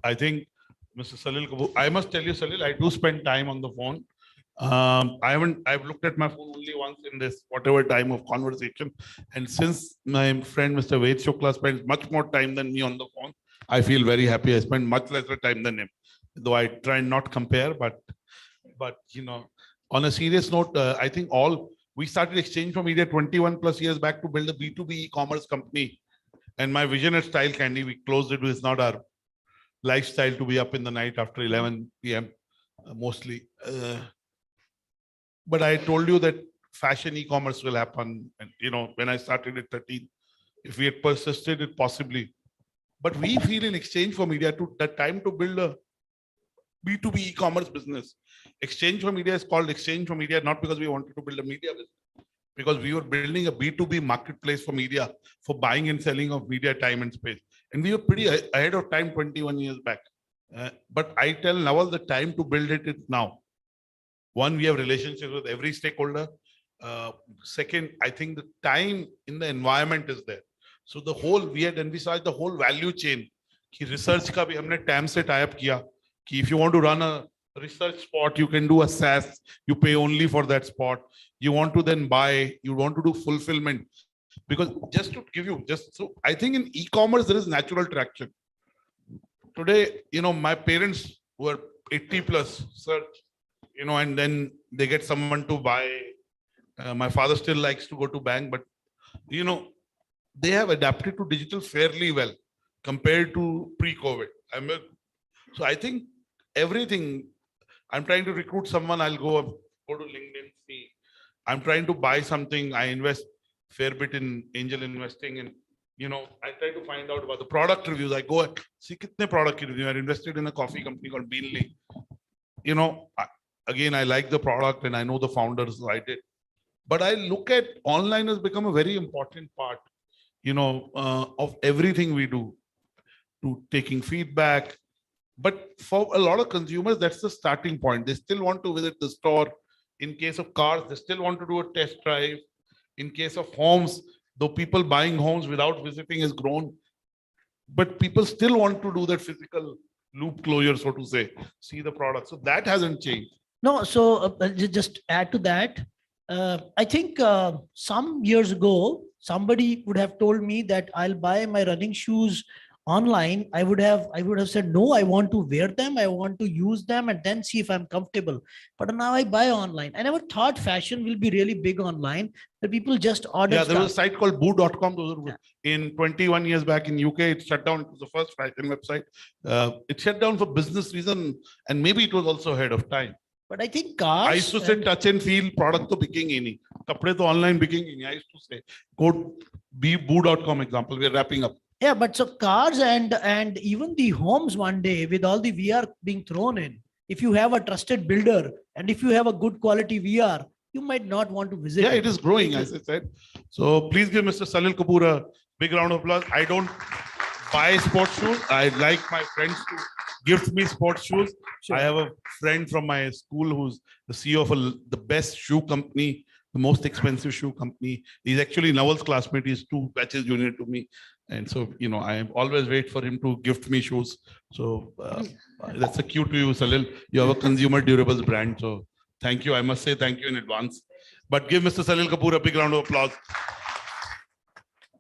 I think Mr. Salil Kapoor, I must tell you, Salil, I do spend time on the phone. I've looked at my phone only once in this whatever time of conversation, and since my friend Mr. Ved Shukla spends much more time than me on the phone, I feel very happy. I spend much lesser time than him, though I try and not compare. But on a serious note, I think we started Exchange for Media 21 plus years back to build a B2B e-commerce company, and my vision at Style Candy, we closed it with not our lifestyle to be up in the night after 11 p.m. Mostly. But I told you that fashion e-commerce will happen. And, when I started at 13, if we had persisted, it possibly. But we feel in Exchange for Media that time to build a B2B e-commerce business. Exchange for Media is called Exchange for Media, not because we wanted to build a media business, because we were building a B2B marketplace for media, for buying and selling of media time and space. And we were pretty ahead of time 21 years back. But I tell Nawal the time to build it is now. One, we have relationships with every stakeholder. Second, I think the time in the environment is there. So we had envisaged the whole value chain. कि research का भी हमने TAM से tie up किया. कि if you want to run a research spot, you can do a SaaS. You pay only for that spot. You want to then buy. You want to do fulfillment. Because so I think in e-commerce there is natural traction. Today, my parents were 80 plus search. And then they get someone to buy. My father still likes to go to bank, but they have adapted to digital fairly well compared to pre-COVID. So I think everything. I'm trying to recruit someone. I'll go to LinkedIn, see. I'm trying to buy something. I invest fair bit in angel investing, and I try to find out about the product reviews. I go see kitne product reviews. I invested in a coffee company called Beanly. again, I like the product and I know the founders write it. But I look at online has become a very important part, of everything we do, to taking feedback. But for a lot of consumers, that's the starting point. They still want to visit the store. In case of cars, they still want to do a test drive. In case of homes, though people buying homes without visiting has grown, but people still want to do that physical loop closure, so to say, see the product. So that hasn't changed. No, so just add to that. I think some years ago, somebody would have told me that I'll buy my running shoes online. I would have said, no, I want to wear them. I want to use them and then see if I'm comfortable. But now I buy online. I never thought fashion will be really big online. That people just order. Yeah, there was a site called boo.com. In 21 years back in UK, it shut down. It was the first fashion website. It shut down for business reason, and maybe it was also ahead of time. But I think cars. I used to say touch and feel product to biking ini. Kapde to online biking ini. I used to say go boo.com example. We're wrapping up. Yeah, but so cars and even the homes one day with all the VR being thrown in, if you have a trusted builder and if you have a good quality VR, you might not want to visit. Yeah, it is growing, as I said. So please give Mr. Salil Kapoor a big round of applause. I don't buy sports shoes. I like my friends to gift me sports shoes. Sure. I have a friend from my school who's the CEO of the best shoe company, the most expensive shoe company. He's actually Nawal's classmate. He's 2 batches junior to me. And so, I always wait for him to gift me shoes. So that's a cue to you, Salil. You have a consumer durables brand. So thank you. I must say thank you in advance. But give Mr. Salil Kapoor a big round of applause.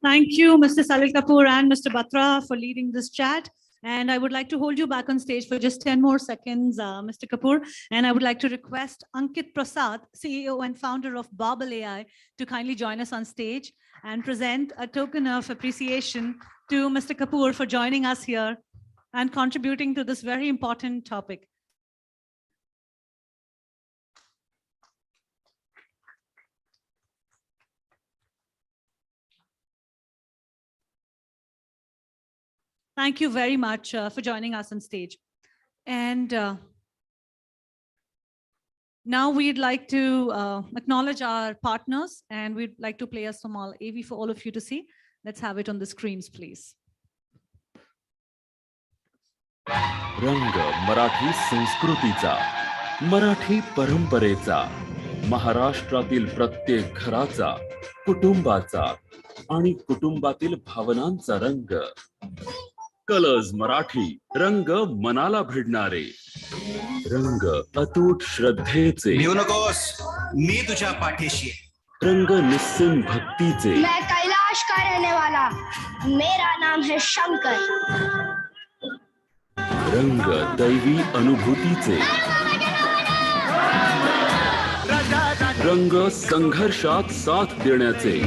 Thank you, Mr. Salil Kapoor and Mr. Batra for leading this chat. And I would like to hold you back on stage for just 10 more seconds, Mr. Kapoor. And I would like to request Ankit Prasad, CEO and founder of Babel AI, to kindly join us on stage and present a token of appreciation to Mr. Kapoor for joining us here and contributing to this very important topic. Thank you very much for joining us on stage. And now we'd like to acknowledge our partners, and we'd like to play a small AV for all of you to see. Let's have it on the screens, please. रंग मराठी संस्कृतीचा, मराठी परंपरेचा, महाराष्ट्रातील प्रत्येक घराचा, कुटुंबाचा आणि कुटुंबातील भावनांचा रंग. कलर्स मराठी, रंग मनाला भिडणारे, रंग अतूट श्रद्धेचे. भिवू नकोस, मी तुझ्या पाठीशी. रंग निस्सीम भक्तीचे. मैं कैलाश का रहने वाला, मेरा नाम है शंकर. रंग दैवी अनुभूतीचे. रंग संघर्षात साथ देण्याचे.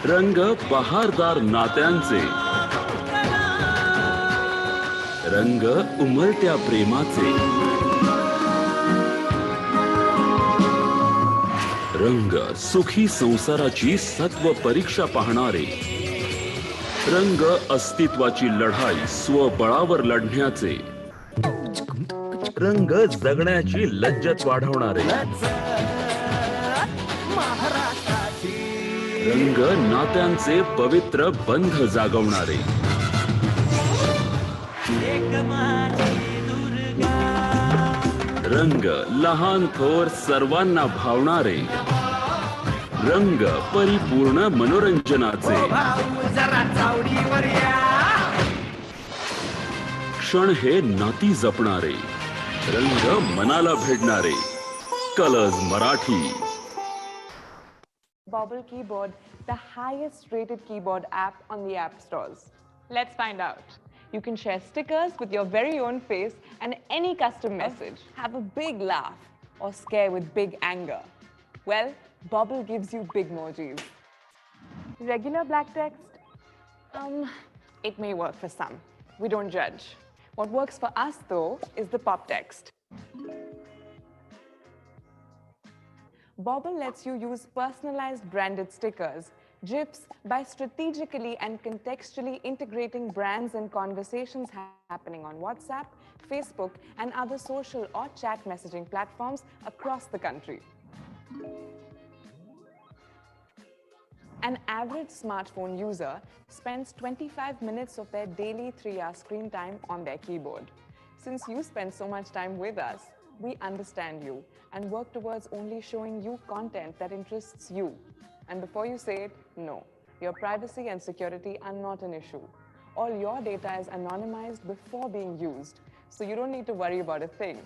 रंग बहारदार नात्यांचे. रंग उमलत्या प्रेमाचे. रंग सुखी संसाराची सत्व परीक्षा पाहणारे. रंग अस्तित्वाची लढाई स्वबळावर लढण्याचे. रंग जगण्याची लज्जत वाढवणारे. रंग नात्यांचे पवित्र बंध जागवणारे. रंग लहान थोर सर्वांना भावणारे. रंग परिपूर्ण मनोरंजनाचे. क्षण हे नाती जपणारे. रंग मनाला भिडणारे. Colors Marathi. Babel Keyboard, the highest rated keyboard app on the app stores. Let's find out. You can share stickers with your very own face and any custom message. Have a big laugh or scare with big anger. Well, Babel gives you big emojis. Regular black text? It may work for some. We don't judge. What works for us though is the pop text. Babel lets you use personalized branded stickers, GIFs, by strategically and contextually integrating brands and conversations happening on WhatsApp, Facebook, and other social or chat messaging platforms across the country. An average smartphone user spends 25 minutes of their daily 3-hour screen time on their keyboard. Since you spend so much time with us, we understand you and work towards only showing you content that interests you. And before you say it, no, your privacy and security are not an issue. All your data is anonymized before being used, so you don't need to worry about a thing.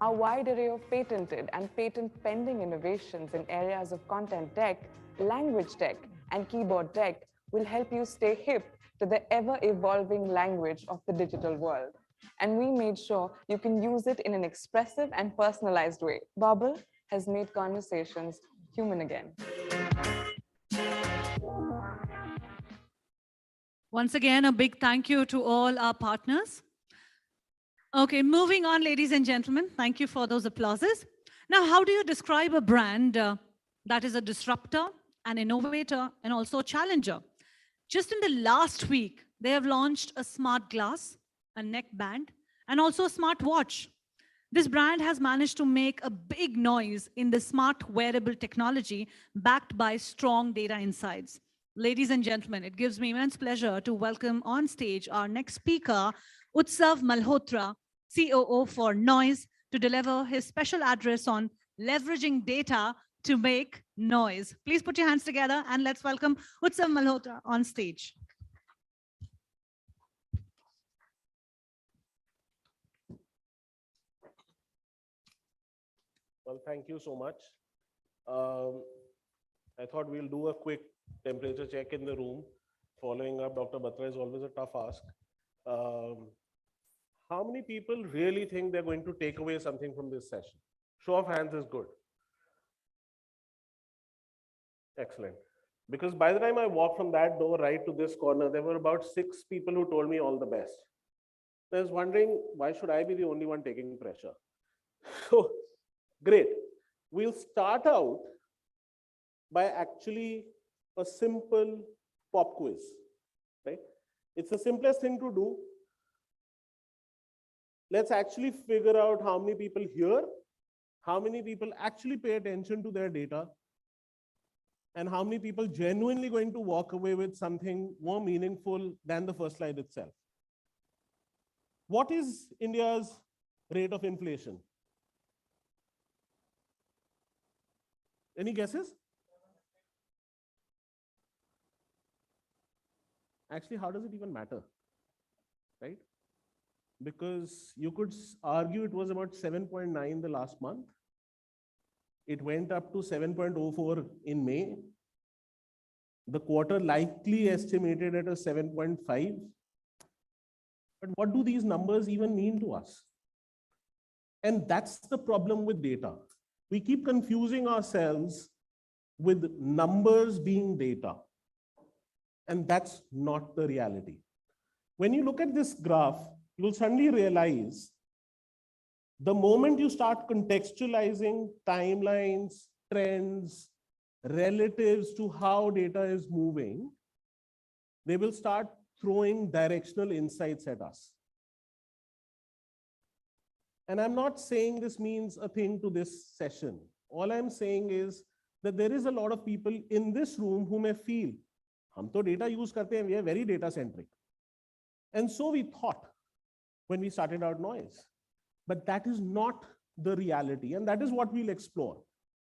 Our wide array of patented and patent-pending innovations in areas of content tech, language tech, and keyboard tech will help you stay hip to the ever-evolving language of the digital world. And we made sure you can use it in an expressive and personalized way. Bubble has made conversations human again. Once again, a big thank you to all our partners. Okay, moving on, ladies and gentlemen. Thank you for those applauses. Now, how do you describe a brand that is a disruptor, an innovator, and also a challenger? Just in the last week, they have launched a smart glass, a neckband, and also a smart watch. This brand has managed to make a big noise in the smart wearable technology backed by strong data insights. Ladies and gentlemen, it gives me immense pleasure to welcome on stage our next speaker, Utsav Malhotra, COO for Noise, to deliver his special address on leveraging data to make noise. Please put your hands together and let's welcome Utsav Malhotra on stage. Well, thank you so much. I thought we'll do a quick temperature check in the room. Following up Dr. Batra is always a tough ask. How many people really think they're going to take away something from this session? Show of hands is good. Excellent. Because by the time I walked from that door right to this corner, there were about 6 people who told me all the best. I was wondering, why should I be the only one taking pressure? So, great. We'll start out by actually a simple pop quiz, right? It's the simplest thing to do. Let's actually figure out how many people here, how many people actually pay attention to their data, and how many people genuinely going to walk away with something more meaningful than the first slide itself. What is India's rate of inflation? Any guesses? Actually, how does it even matter, right? Because you could argue it was about 7.9 the last month. It went up to 7.04 in May. The quarter likely estimated at a 7.5. But what do these numbers even mean to us? And that's the problem with data. We keep confusing ourselves with numbers being data. And that's not the reality. When you look at this graph, you'll suddenly realize the moment you start contextualizing timelines, trends, relatives to how data is moving, they will start throwing directional insights at us. And I'm not saying this means a thing to this session. All I'm saying is that there is a lot of people in this room who may feel, hum to data use karte hain, we are very data centric. And so we thought when we started out Noise. But that is not the reality. And that is what we'll explore.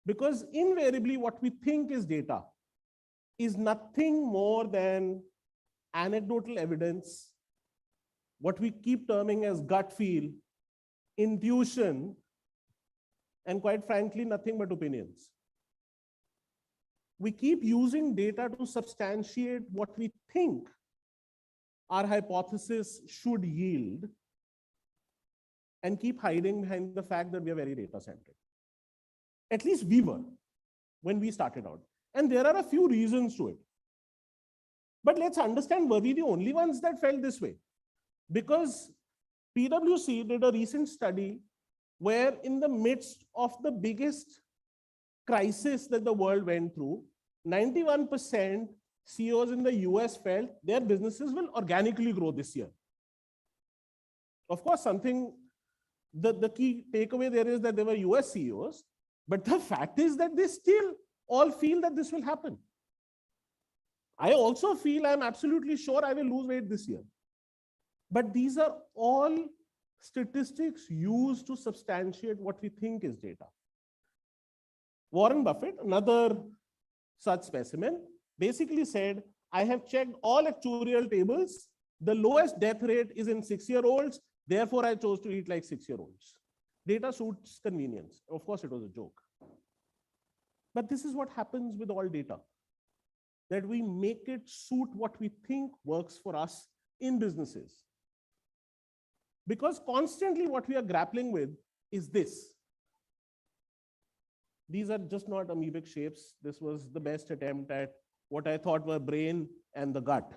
Because invariably what we think is data is nothing more than anecdotal evidence, what we keep terming as gut feel, intuition, and quite frankly, nothing but opinions. We keep using data to substantiate what we think our hypothesis should yield and keep hiding behind the fact that we are very data-centric. At least we were when we started out. And there are a few reasons to it. But let's understand, were we the only ones that felt this way? Because PwC did a recent study where in the midst of the biggest crisis that the world went through, 91% CEOs in the US felt their businesses will organically grow this year. Of course, the key takeaway there is that they were US CEOs, but the fact is that they still all feel that this will happen. I also feel, I'm absolutely sure I will lose weight this year. But these are all statistics used to substantiate what we think is data. Warren Buffett, another such specimen, basically said, I have checked all actuarial tables. The lowest death rate is in 6-year-olds. Therefore, I chose to eat like 6-year-olds. Data suits convenience. Of course, it was a joke. But this is what happens with all data, that we make it suit what we think works for us in businesses. Because constantly what we are grappling with is this. These are just not amoebic shapes. This was the best attempt at what I thought were brain and the gut.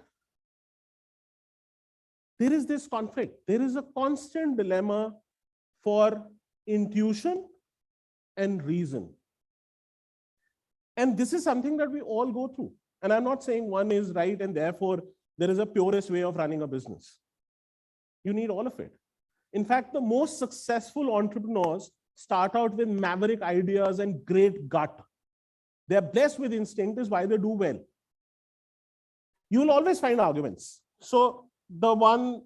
There is this conflict. There is a constant dilemma for intuition and reason. And this is something that we all go through. And I'm not saying one is right and therefore there is a purest way of running a business. You need all of it. In fact, the most successful entrepreneurs start out with maverick ideas and great gut. They're blessed with instinct, is why they do well. You'll always find arguments. So the one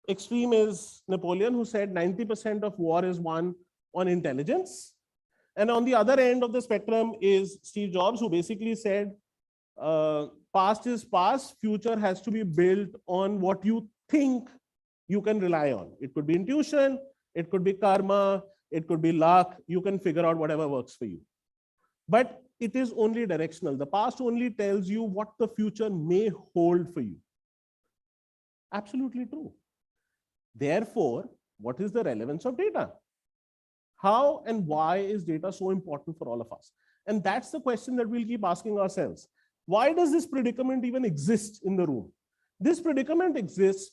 extreme is Napoleon, who said 90% of war is won on intelligence. And on the other end of the spectrum is Steve Jobs, who basically said, past is past, future has to be built on what you think you can rely on. It could be intuition, it could be karma, it could be luck. You can figure out whatever works for you. But it is only directional. The past only tells you what the future may hold for you. Absolutely true. Therefore, what is the relevance of data? How and why is data so important for all of us? And that's the question that we'll keep asking ourselves. Why does this predicament even exist in the room? This predicament exists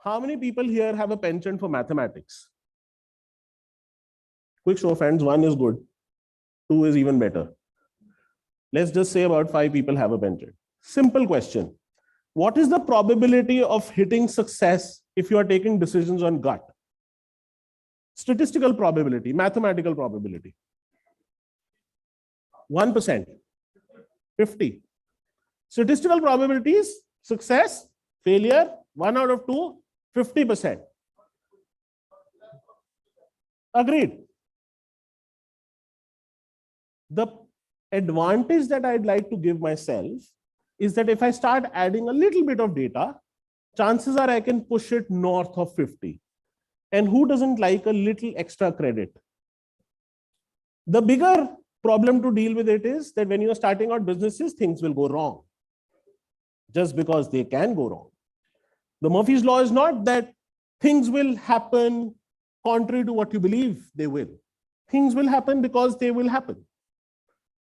How many people here have a penchant for mathematics? Quick show of hands, 1 is good, 2 is even better. Let's just say about 5 people have a penchant. Simple question. What is the probability of hitting success if you are taking decisions on gut? Statistical probability, mathematical probability. 1%, 50. Statistical probabilities, success, failure, 1 out of 2, 50%. Agreed. The advantage that I'd like to give myself is that if I start adding a little bit of data, chances are I can push it north of 50. And who doesn't like a little extra credit? The bigger problem to deal with it is that when you're starting out businesses, things will go wrong. Just because they can go wrong. The Murphy's Law is not that things will happen contrary to what you believe they will. Things will happen because they will happen.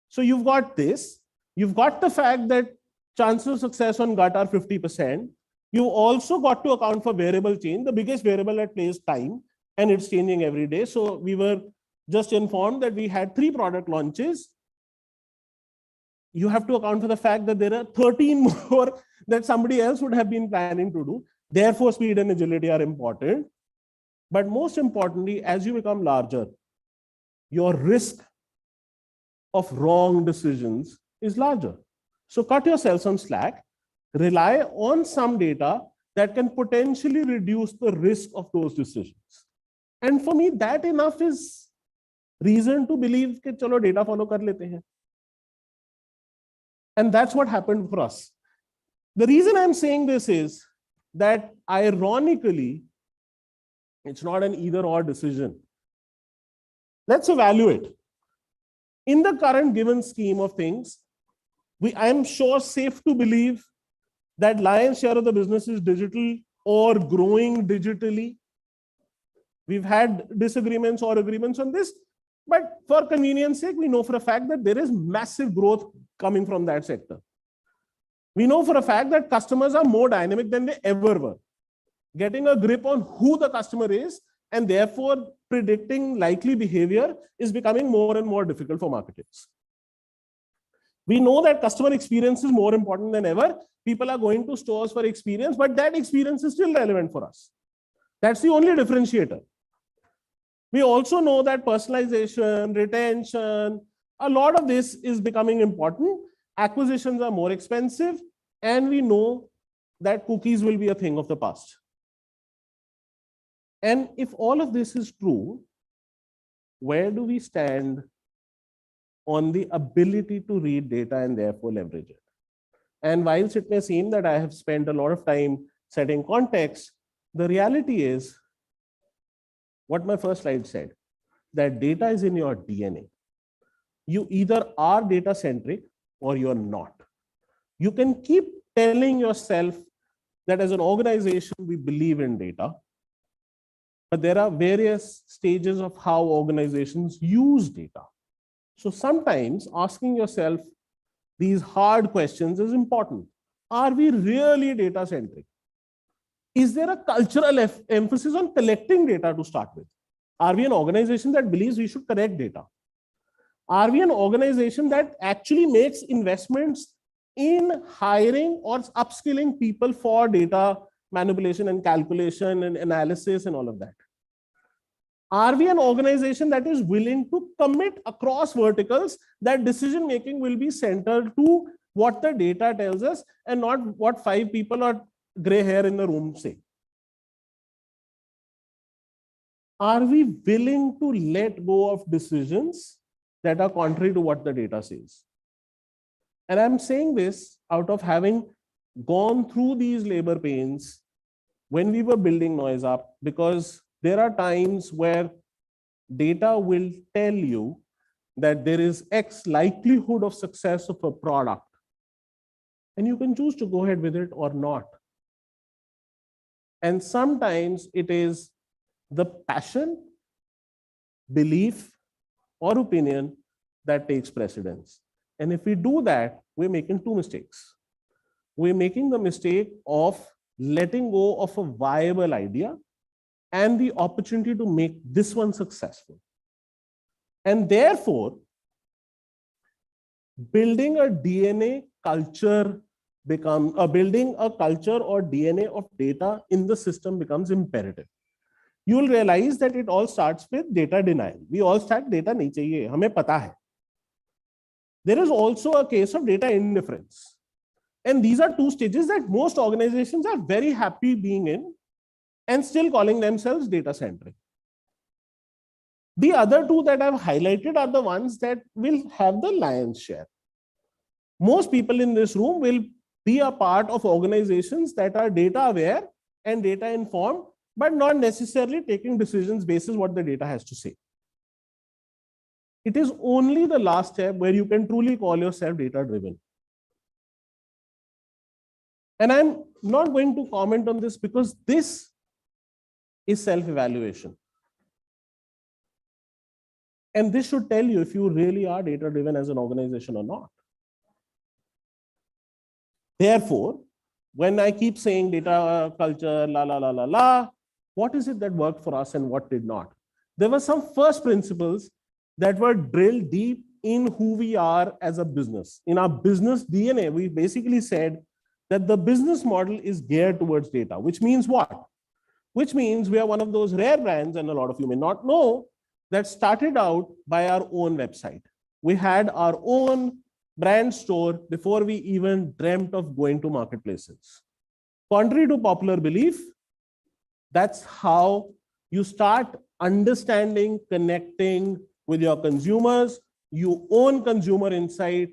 So you've got this. You've got the fact that chances of success on gut are 50%. You also got to account for variable change. The biggest variable at play is time, and it's changing every day. So we were just informed that we had 3 product launches. You have to account for the fact that there are 13 more that somebody else would have been planning to do. Therefore, speed and agility are important. But most importantly, as you become larger, your risk of wrong decisions is larger. So cut yourself some slack, rely on some data that can potentially reduce the risk of those decisions. And for me, that enough is reason to believe that chalo data follow kar lete hain. And that's what happened for us. The reason I'm saying this is that ironically, it's not an either or decision. Let's evaluate. In the current given scheme of things, I'm sure safe to believe that lion's share of the business is digital or growing digitally. We've had disagreements or agreements on this, but for convenience sake, we know for a fact that there is massive growth coming from that sector. We know for a fact that customers are more dynamic than they ever were. Getting a grip on who the customer is and therefore predicting likely behavior is becoming more and more difficult for marketers. We know that customer experience is more important than ever. People are going to stores for experience, but that experience is still relevant for us. That's the only differentiator. We also know that personalization, retention, a lot of this is becoming important. Acquisitions are more expensive, and we know that cookies will be a thing of the past. And if all of this is true, where do we stand on the ability to read data and therefore leverage it? And whilst it may seem that I have spent a lot of time setting context, the reality is what my first slide said, that data is in your DNA. You either are data centric or you're not. You can keep telling yourself that as an organization, we believe in data, but there are various stages of how organizations use data. So sometimes asking yourself these hard questions is important. Are we really data centric? Is there a cultural emphasis on collecting data to start with? Are we an organization that believes we should collect data? Are we an organization that actually makes investments in hiring or upskilling people for data manipulation and calculation and analysis and all of that? Are we an organization that is willing to commit across verticals that decision making will be centered to what the data tells us and not what 5 people or gray hair in the room say? Are we willing to let go of decisions that are contrary to what the data says? And I'm saying this out of having gone through these labor pains when we were building Noise Up, because there are times where data will tell you that there is X likelihood of success of a product, and you can choose to go ahead with it or not. And sometimes it is the passion, belief, or opinion that takes precedence. And if we do that, we're making 2 mistakes. We're making the mistake of letting go of a viable idea and the opportunity to make this one successful. And therefore, building a DNA culture building a culture or DNA of data in the system becomes imperative. You will realize that it all starts with data denial. We all start data nahi chahiye, hame pata hai. There is also a case of data indifference. And these are two stages that most organizations are very happy being in and still calling themselves data centric. The other two that I've highlighted are the ones that will have the lion's share. Most people in this room will be a part of organizations that are data aware and data informed, but not necessarily taking decisions based on what the data has to say. It is only the last step where you can truly call yourself data driven. And I'm not going to comment on this because this is self-evaluation. And this should tell you if you really are data driven as an organization or not. Therefore, when I keep saying data culture, what is it that worked for us and what did not? There were some first principles that were drilled deep in who we are as a business. In our business DNA, we basically said that the business model is geared towards data, which means what? Which means we are one of those rare brands, and a lot of you may not know, that started out by our own website. We had our own brand store before we even dreamt of going to marketplaces. Contrary to popular belief, that's how you start understanding, connecting with your consumers. You own consumer insight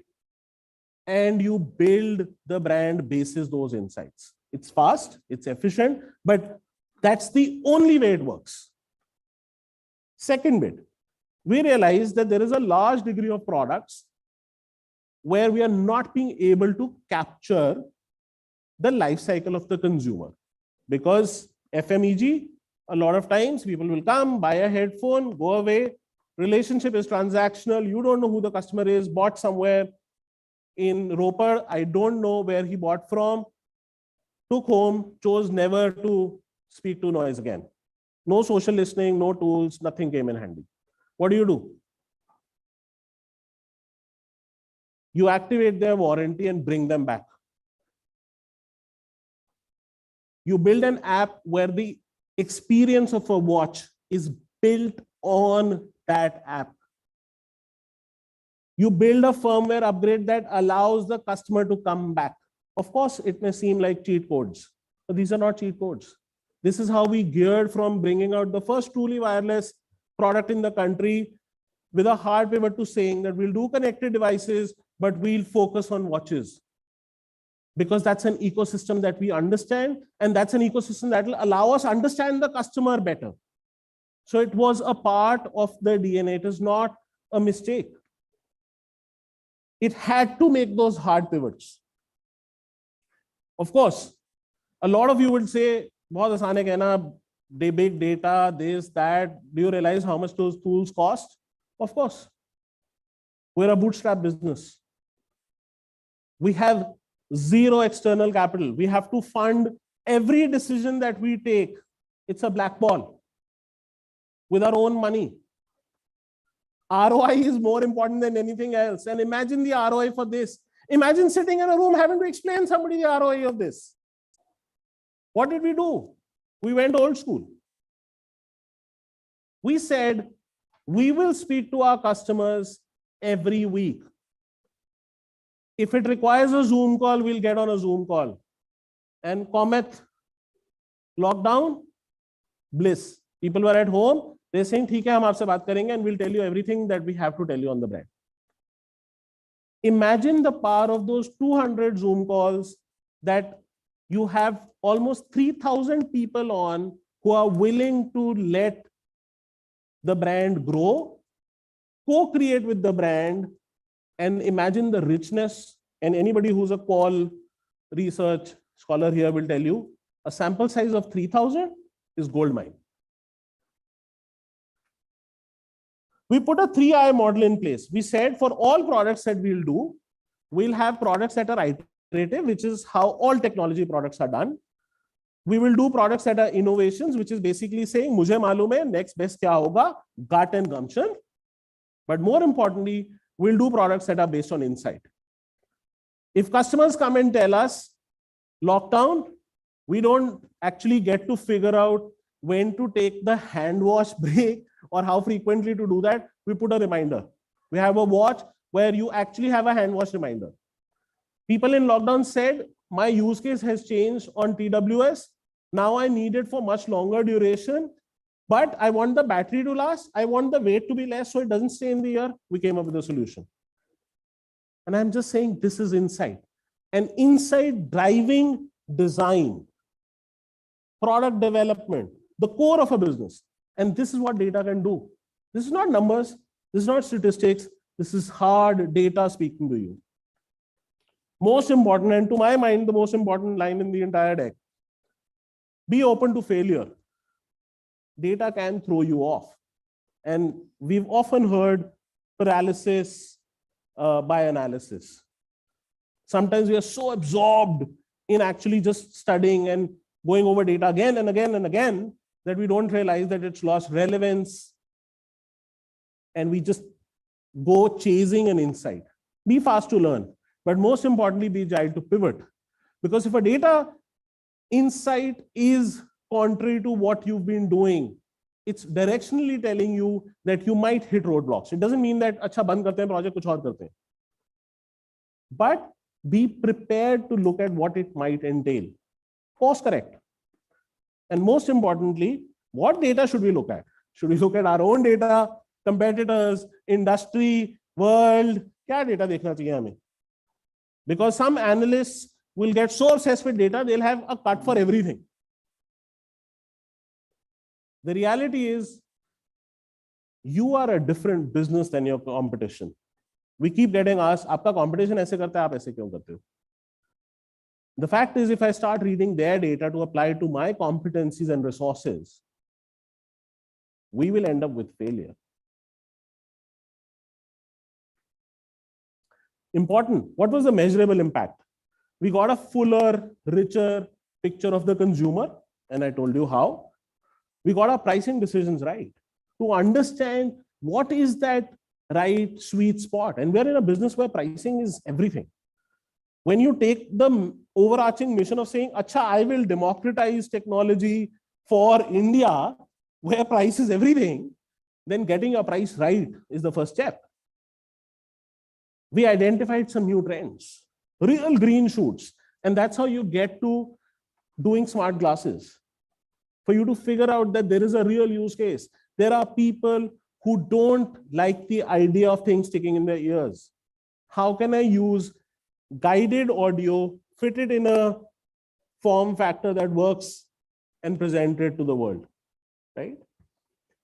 and you build the brand basis those insights. It's fast, it's efficient, but that's the only way it works. Second bit, we realize that there is a large degree of products where we are not being able to capture the life cycle of the consumer. Because FMEG, a lot of times people will come, buy a headphone, go away. Relationship is transactional. You don't know who the customer is, bought somewhere in Roper. I don't know where he bought from. Took home, chose never to speak to noise again. No social listening, no tools, nothing came in handy. What do? You activate their warranty and bring them back. You build an app where the experience of a watch is built on that app. You build a firmware upgrade that allows the customer to come back. Of course, it may seem like cheat codes, but these are not cheat codes. This is how we geared from bringing out the first truly wireless product in the country with a hard pivot to saying that we'll do connected devices, but we'll focus on watches. Because that's an ecosystem that we understand, and that's an ecosystem that will allow us understand the customer better. So it was a part of the DNA. It is not a mistake. It had to make those hard pivots. Of course, a lot of you would say, bahut aasan hai kehna, big data, this, that. Do you realize how much those tools cost? Of course. We're a bootstrap business. We have zero external capital. We have to fund every decision that we take. It's a black ball with our own money. ROI is more important than anything else. And imagine the ROI for this. Imagine sitting in a room having to explain somebody the ROI of this. What did we do? We went old school. We said, we will speak to our customers every week. If it requires a Zoom call, we'll get on a Zoom call. And Comet, lockdown, bliss. People were at home. They're saying, "Theek hai, hum aapse baat karenge," and we'll tell you everything that we have to tell you on the brand. Imagine the power of those 200 Zoom calls that you have almost 3,000 people on who are willing to let the brand grow, co-create with the brand, and imagine the richness. And anybody who's a call research scholar here will tell you, a sample size of 3,000 is gold mine. We put a 3I model in place. We said for all products that we'll do, we'll have products that are iterative, which is how all technology products are done. We will do products that are innovations, which is basically saying, मुझे मालूम है next best क्या होगा, gut and gumption. But more importantly, we'll do products that are based on insight. If customers come and tell us, lockdown, we don't actually get to figure out when to take the hand wash break or how frequently to do that. We put a reminder. We have a watch where you actually have a hand wash reminder. People in lockdown said, my use case has changed on TWS. Now I need it for much longer duration, but I want the battery to last. I want the weight to be less so it doesn't stay in the ear. We came up with a solution. And I'm just saying this is insight. And insight driving design, product development, the core of a business. And this is what data can do. This is not numbers. This is not statistics. This is hard data speaking to you. Most important, and to my mind, the most important line in the entire deck. Be open to failure. Data can throw you off. And we've often heard paralysis by analysis. Sometimes we are so absorbed in actually just studying and going over data again and again and again that we don't realize that it's lost relevance. And we just go chasing an insight. Be fast to learn, but most importantly, be agile to pivot. Because if a data insight is contrary to what you've been doing, it's directionally telling you that you might hit roadblocks. It doesn't mean that अच्छा बंद करते हैं project कुछ और करते हैं. But be prepared to look at what it might entail. Course correct. And most importantly, what data should we look at? Should we look at our own data, competitors, industry, world? क्या data देखना चाहिए हमें? Because some analysts will get so obsessed with data, they'll have a cut for everything. The reality is, you are a different business than your competition. We keep getting asked, आपका competition ऐसे करता है, आप ऐसे क्यों करते हो? The fact is, if I start reading their data to apply to my competencies and resources, we will end up with failure. Important. What was the measurable impact? We got a fuller, richer picture of the consumer, and I told you how. We got our pricing decisions right to understand what is that right sweet spot. And we're in a business where pricing is everything. When you take the overarching mission of saying, Acha, I will democratize technology for India, where price is everything, then getting your price right is the first step. We identified some new trends, real green shoots. And that's how you get to doing smart glasses. For you to figure out that there is a real use case. There are people who don't like the idea of things sticking in their ears. How can I use guided audio, fit it in a form factor that works and present it to the world, right?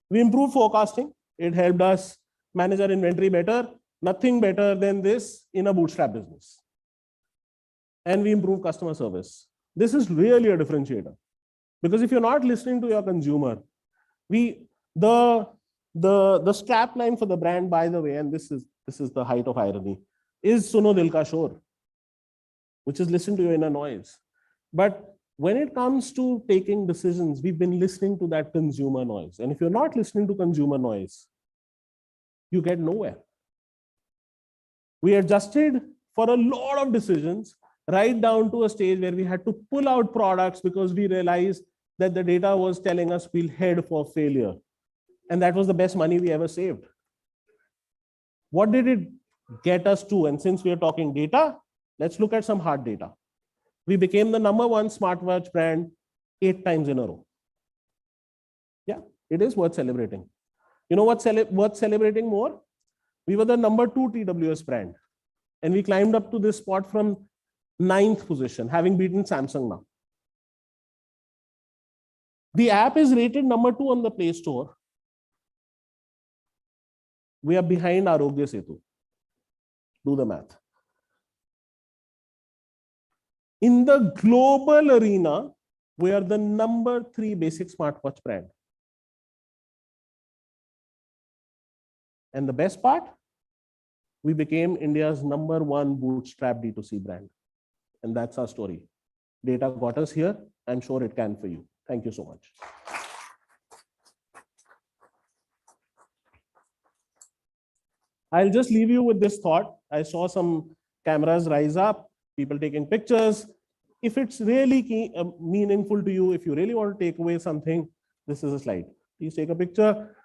We improved forecasting. It helped us manage our inventory better. Nothing better than this in a bootstrap business. And we improve customer service. This is really a differentiator. Because if you're not listening to your consumer, the strap line for the brand, by the way, and this is the height of irony, is Suno Dil Ka Shor, which is listen to your inner noise. But when it comes to taking decisions, we've been listening to that consumer noise. And if you're not listening to consumer noise, you get nowhere. We adjusted for a lot of decisions, right down to a stage where we had to pull out products because we realized that the data was telling us we'll head for failure. And that was the best money we ever saved. What did it get us to? And since we are talking data, let's look at some hard data. We became the #1 smartwatch brand 8 times in a row. Yeah, it is worth celebrating. You know what's worth celebrating more? We were the #2 TWS brand. And we climbed up to this spot from 9th position, having beaten Samsung now. The app is rated #2 on the Play Store. We are behind Arogya Setu. Do the math. In the global arena, we are the #3 basic smartwatch brand. And the best part, we became India's #1 bootstrap D2C brand. And that's our story. Data got us here. I'm sure it can for you. Thank you so much. I'll just leave you with this thought. I saw some cameras rise up, people taking pictures. If it's really meaningful to you, if you really want to take away something, this is a slide. Please take a picture.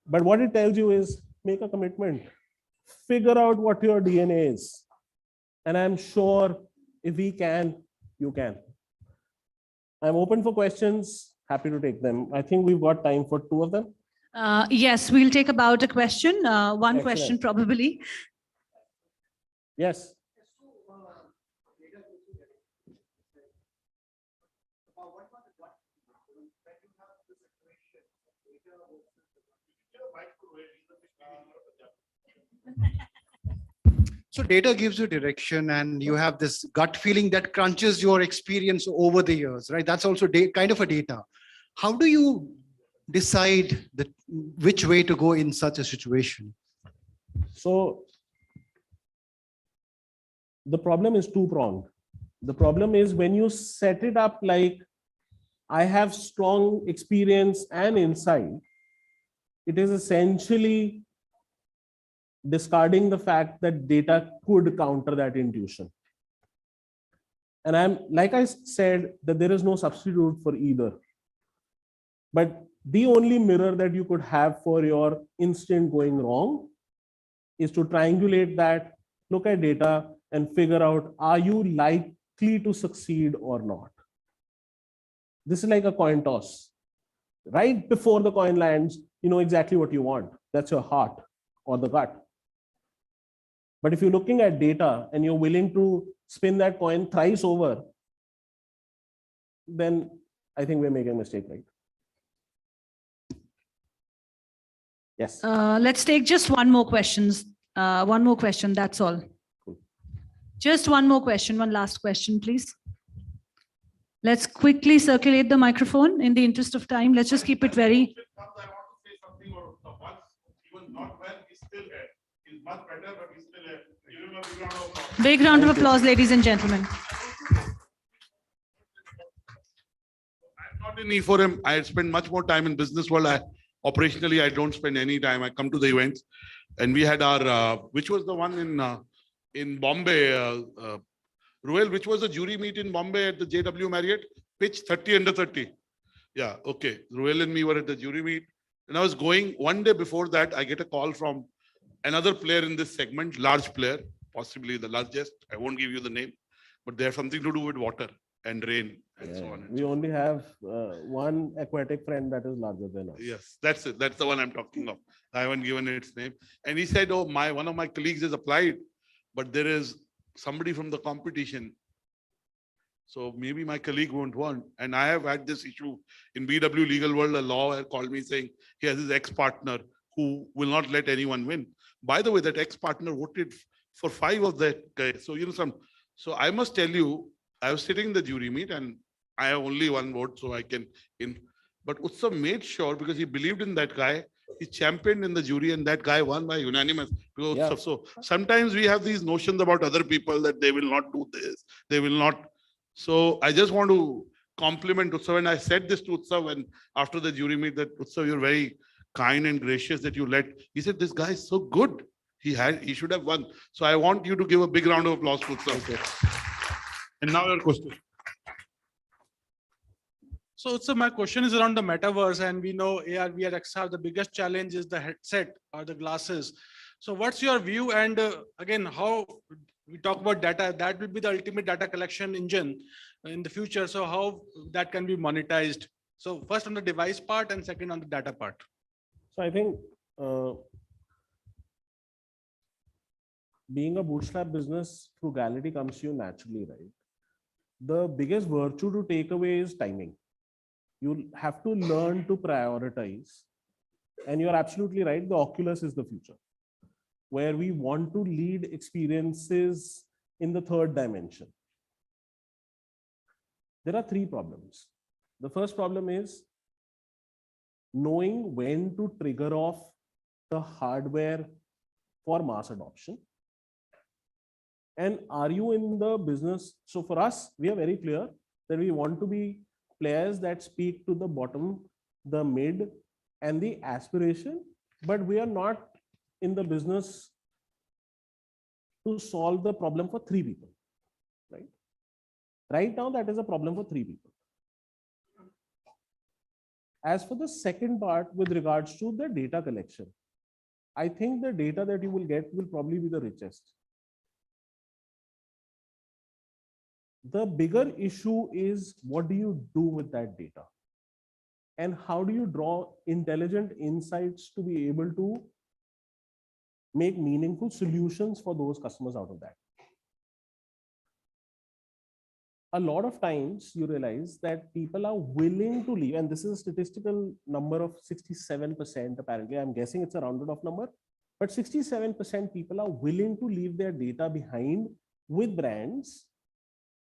But what it tells you is make a commitment. Figure out what your DNA is. And I'm sure if we can, you can. I'm open for questions. Happy to take them. I think we've got time for 2 of them. Yes, we'll take about a question, one Excellent. question probably. Yes. So data gives you direction and you have this gut feeling that crunches your experience over the years, right? That's also kind of a data. How do you decide which way to go in such a situation? So the problem is two-pronged. The problem is when you set it up like I have strong experience and insight, it is essentially discarding the fact that data could counter that intuition. And I'm, like I said, that there is no substitute for either. But the only mirror that you could have for your instinct going wrong is to triangulate that, look at data and figure out, are you likely to succeed or not? This is like a coin toss. Right before the coin lands, you know exactly what you want. That's your heart or the gut. But if you're looking at data and you're willing to spin that coin thrice over, then I think we're making a mistake, right? Yes. Let's take just one more question, that's all. Cool. Just one more question, one last question, please. Let's quickly circulate the microphone in the interest of time. Let's just keep it very... Big round of applause, ladies and gentlemen. I'm not in E4M. I spend much more time in business world. Operationally, I don't spend any time. I come to the events, and we had our, which was the one in Bombay, Ruel, which was the jury meet in Bombay at the JW Marriott, pitch 30 under 30. Yeah, okay. Ruel and me were at the jury meet, and I was going. One day before that, I get a call from another player in this segment, large player, possibly the largest. I won't give you the name, but they have something to do with water and rain and so on. We only have one aquatic friend that is larger than us. Yes, that's it. That's the one I'm talking of. I haven't given its name. And he said, oh, one of my colleagues has applied, but there is somebody from the competition. So maybe my colleague won't want. And I have had this issue in BW legal world. A lawyer called me saying he has his ex-partner who will not let anyone win. By the way, that ex-partner voted for 5 of that guys. So, you know, so I must tell you, I was sitting in the jury meet and I have only 1 vote, so I can But Utsav made sure, because he believed in that guy, he championed in the jury, and that guy won by unanimous. Yeah. So sometimes we have these notions about other people that they will not do this, they will not. So I just want to compliment Utsav, and I said this to Utsav when after the jury meet that Utsav, you're very kind and gracious that you let. He said, this guy is so good. He should have won. So I want you to give a big round of applause to Utsav. Okay. And now your question. So my question is around the metaverse, and we know AR, VR, XR, the biggest challenge is the headset or the glasses. So what's your view? And again, how we talk about data, that will be the ultimate data collection engine in the future. So how that can be monetized? So first on the device part and second on the data part. So I think being a bootstrap business, frugality comes to you naturally, right? The biggest virtue to take away is timing. You'll have to learn to prioritize. And you're absolutely right, the Oculus is the future, where we want to lead experiences in the 3rd dimension. There are 3 problems. The first problem is knowing when to trigger off the hardware for mass adoption. And are you in the business? So for us, we are very clear that we want to be players that speak to the bottom, the mid, and the aspiration, but we are not in the business to solve the problem for 3 people, right? Right now, that is a problem for 3 people. As for the second part with regards to the data collection, I think the data that you will get will probably be the richest. The bigger issue is what do you do with that data? And how do you draw intelligent insights to be able to make meaningful solutions for those customers out of that? A lot of times you realize that people are willing to leave, and this is a statistical number of 67%, apparently. I'm guessing it's a rounded off number, but 67% people are willing to leave their data behind with brands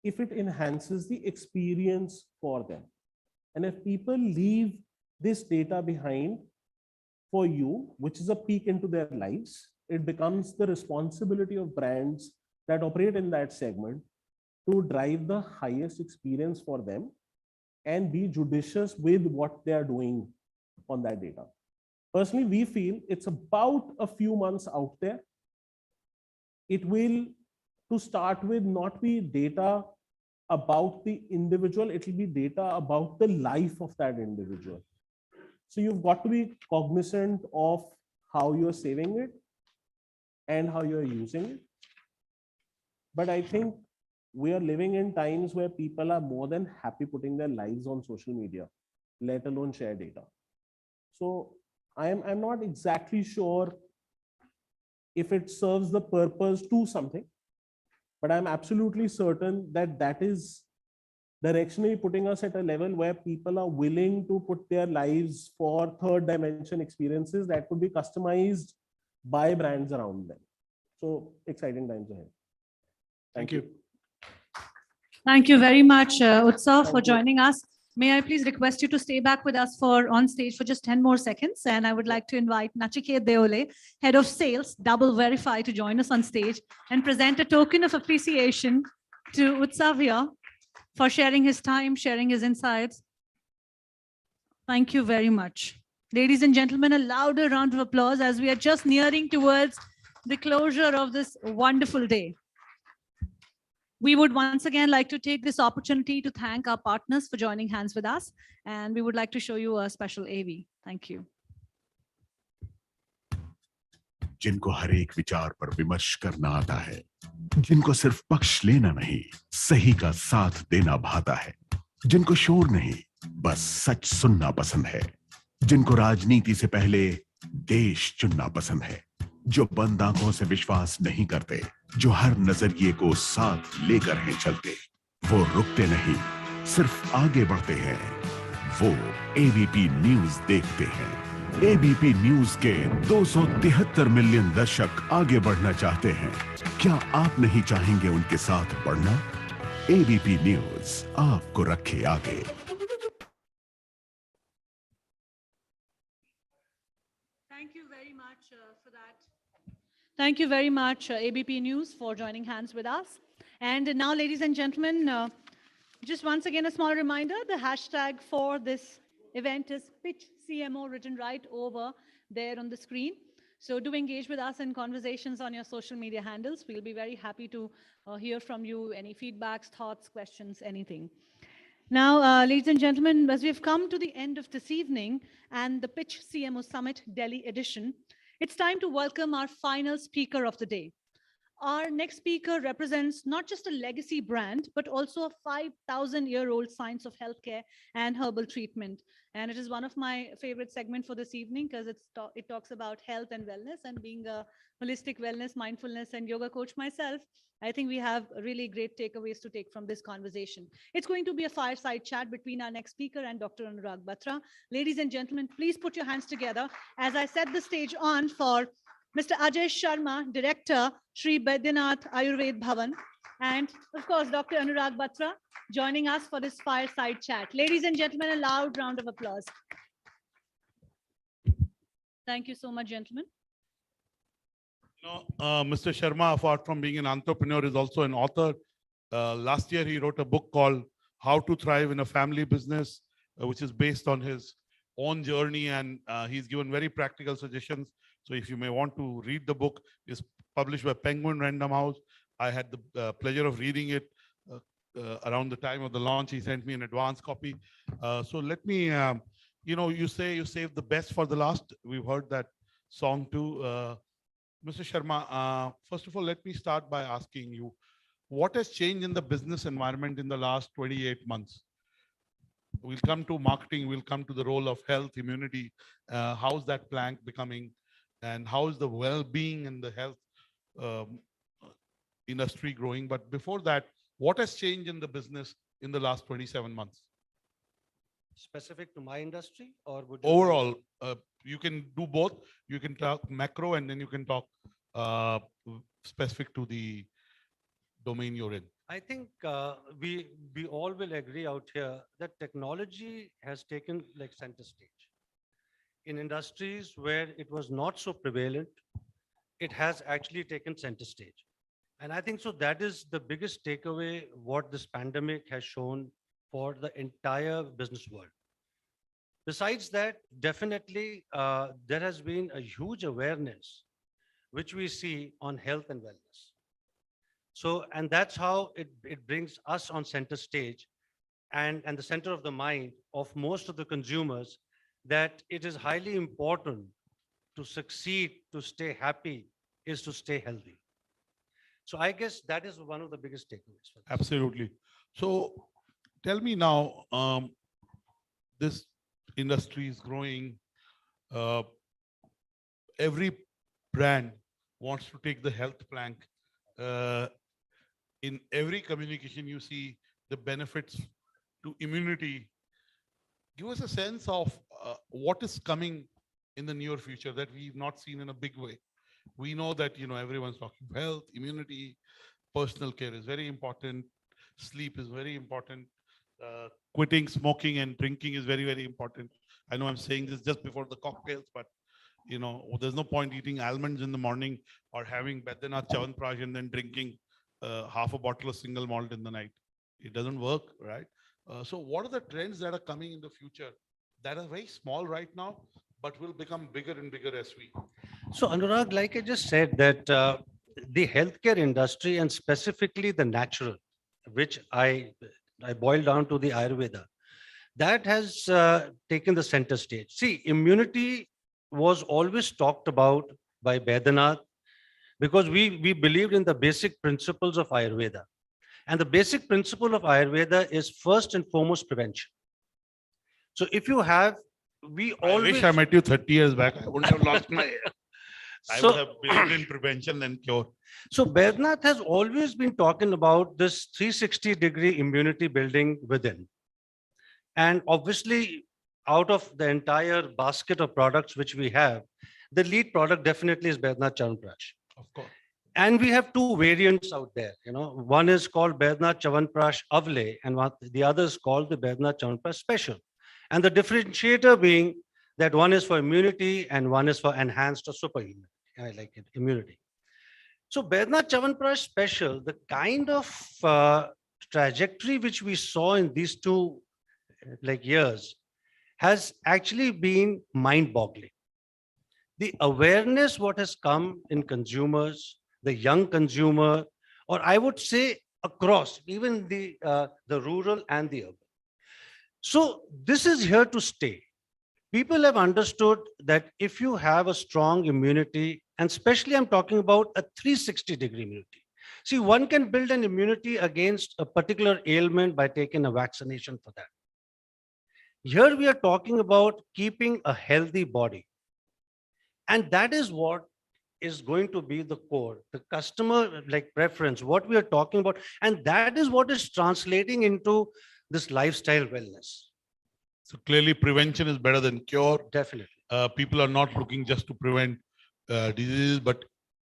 if it enhances the experience for them. And if people leave this data behind for you, which is a peek into their lives, it becomes the responsibility of brands that operate in that segment to drive the highest experience for them and be judicious with what they are doing on that data. Personally, we feel it's about a few months out there. It will, to start with, not be data about the individual, it will be data about the life of that individual. So you've got to be cognizant of how you're saving it and how you're using it. But I think we are living in times where people are more than happy putting their lives on social media, let alone share data. So I'm not exactly sure if it serves the purpose to something, but I'm absolutely certain that that is directionally putting us at a level where people are willing to put their lives for third dimension experiences that could be customized by brands around them. So exciting times ahead. Thank you. Thank you very much, Utsav, for joining us. May I please request you to stay back with us on stage for just 10 more seconds. And I would like to invite Nachiket Deole, Head of Sales, Double Verify, to join us on stage and present a token of appreciation to Utsav here for sharing his time, sharing his insights. Thank you very much. Ladies and gentlemen, a louder round of applause as we are just nearing towards the closure of this wonderful day. We would once again like to take this opportunity to thank our partners for joining hands with us. And we would like to show you a special AV. Thank you. जिनको हर एक विचार पर विमर्श करना आता है, जिनको सिर्फ पक्ष लेना नहीं, सही का साथ देना भाता है, जिनको शोर नहीं, बस सच सुनना पसंद है, जिनको राजनीति से पहले देश चुनना पसंद है, जो बंद आंखों से विश्वास नहीं करते, जो हर नजरिए को साथ लेकर हैं चलते, वो रुकते नहीं, सिर्फ आगे बढ़ते हैं, वो एबीपी न्यूज़ देखते हैं। एबीपी न्यूज़ के 273 मिलियन दर्शक आगे बढ़ना चाहते हैं। क्या आप नहीं चाहेंगे उनके साथ बढ़ना? एबीपी न्यूज़ आपको रखे आगे। Thank you very much for that. Thank you very much, ABP News, for joining hands with us. And now, ladies and gentlemen, just once again, a small reminder, the hashtag for this event is Pitch CMO, written right over there on the screen. So do engage with us in conversations on your social media handles. We'll be very happy to hear from you, any feedbacks, thoughts, questions, anything. Now, ladies and gentlemen, as we've come to the end of this evening and the Pitch CMO Summit Delhi edition, it's time to welcome our final speaker of the day. Our next speaker represents not just a legacy brand, but also a 5,000-year-old science of healthcare and herbal treatment. And it is one of my favorite segments for this evening because it talks about health and wellness, and being a holistic wellness, mindfulness, and yoga coach myself, I think we have really great takeaways to take from this conversation. It's going to be a fireside chat between our next speaker and Dr. Anurag Batra. Ladies and gentlemen, please put your hands together as I set the stage on for Mr. Ajay Sharma, Director, Sri Baidyanath Ayurved Bhavan, and of course, Dr. Anurag Batra, joining us for this fireside chat. Ladies and gentlemen, a loud round of applause. Thank you so much, gentlemen. Mr. Sharma, apart from being an entrepreneur, is also an author. Last year, he wrote a book called how to thrive in a family business, which is based on his own journey, and he's given very practical suggestions. So if you may want to read the book, it's published by Penguin Random House. I had the pleasure of reading it around the time of the launch. He sent me an advance copy. So let me, you say you saved the best for the last. We've heard that song too. Mr. Sharma, first of all, let me start by asking you, what has changed in the business environment in the last 28 months? We'll come to marketing, we'll come to the role of health, immunity. How's that plank becoming? And how is the well-being and the health industry growing? But before that, what has changed in the business in the last 27 months? Specific to my industry, or would you Overall, you can do both. You can talk macro, and then you can talk specific to the domain you're in. I think we all will agree out here that technology has taken like center stage. In industries where it was not so prevalent, it has actually taken center stage. And I think so that is the biggest takeaway what this pandemic has shown for the entire business world. Besides that, definitely there has been a huge awareness which we see on health and wellness. So, and that's how it brings us on center stage and the center of the mind of most of the consumers, that it is highly important to succeed, to stay happy, is to stay healthy. So I guess that is one of the biggest takeaways. For this. Absolutely. So tell me now, this industry is growing. Every brand wants to take the health plank. In every communication, you see the benefits to immunity. Give us a sense of what is coming in the near future that we've not seen in a big way. We know that everyone's talking health, immunity, personal care is very important, sleep is very important, quitting smoking and drinking is very, very important. I know I'm saying this just before the cocktails, but there's no point eating almonds in the morning or having Baidyanath Chyawanprash and then drinking half a bottle of single malt in the night. It doesn't work, right? So what are the trends that are coming in the future that are very small right now, but will become bigger and bigger as we? So Anurag, like I just said, that the healthcare industry and specifically the natural, which I boiled down to the Ayurveda, that has taken the center stage. See, immunity was always talked about by Baidyanath because we believed in the basic principles of Ayurveda. And the basic principle of Ayurveda is first and foremost prevention. So if you have, I wish I met you 30 years back. I wouldn't have lost my I would have believed in prevention than cure. So Baidyanath has always been talking about this 360-degree immunity building within. And obviously, out of the entire basket of products which we have, the lead product definitely is Baidyanath Chyawanprash. Of course. And we have two variants out there. One is called Baidyanath Chyawanprash Avle, and the other is called the Baidyanath Chyawanprash Special. And the differentiator being that one is for immunity and one is for enhanced or superhuman. I like it, immunity. So Baidyanath Chyawanprash Special, the kind of trajectory which we saw in these two years has actually been mind-boggling. The awareness what has come in consumers, the young consumer, or I would say across, even the rural and the urban. So this is here to stay. People have understood that if you have a strong immunity, and especially I'm talking about a 360-degree immunity. See, one can build an immunity against a particular ailment by taking a vaccination for that. Here we are talking about keeping a healthy body. And that is what is going to be the core, the customer preference, what we are talking about. And that is what is translating into this lifestyle wellness. So clearly prevention is better than cure. Definitely. People are not looking just to prevent diseases, but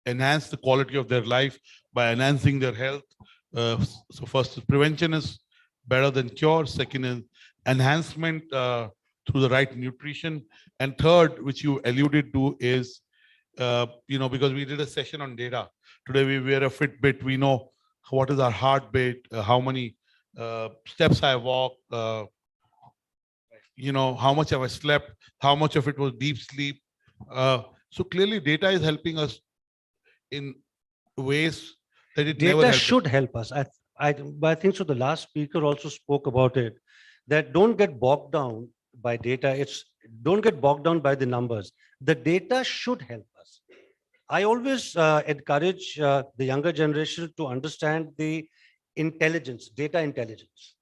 enhance the quality of their life by enhancing their health. So first, prevention is better than cure. Second is enhancement through the right nutrition. And third, which you alluded to, is, because we did a session on data. Today we wear a Fitbit. We know what is our heart rate, how many steps I walk, how much have I slept, how much of it was deep sleep. So clearly data is helping us in ways that it never Data helped us. should help us. But I think so. The last speaker also spoke about it, that don't get bogged down by data. Don't get bogged down by the numbers. The data should help us. I always encourage the younger generation to understand the intelligence, data intelligence.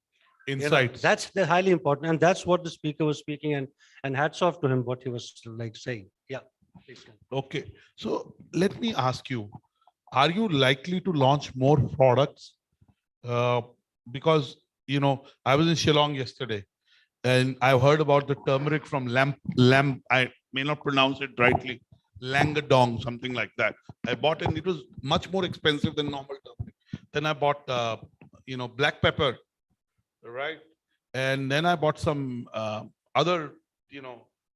Insights. That's the highly important, and that's what the speaker was speaking. And hats off to him what he was like saying. Yeah. Please. Okay, so let me ask you: are you likely to launch more products? Because I was in Shillong yesterday, and I heard about the turmeric from lamp. I may not pronounce it rightly, Langadong, something like that. I bought it, and it was much more expensive than normal turmeric. Then I bought, black pepper, right? And then I bought some other,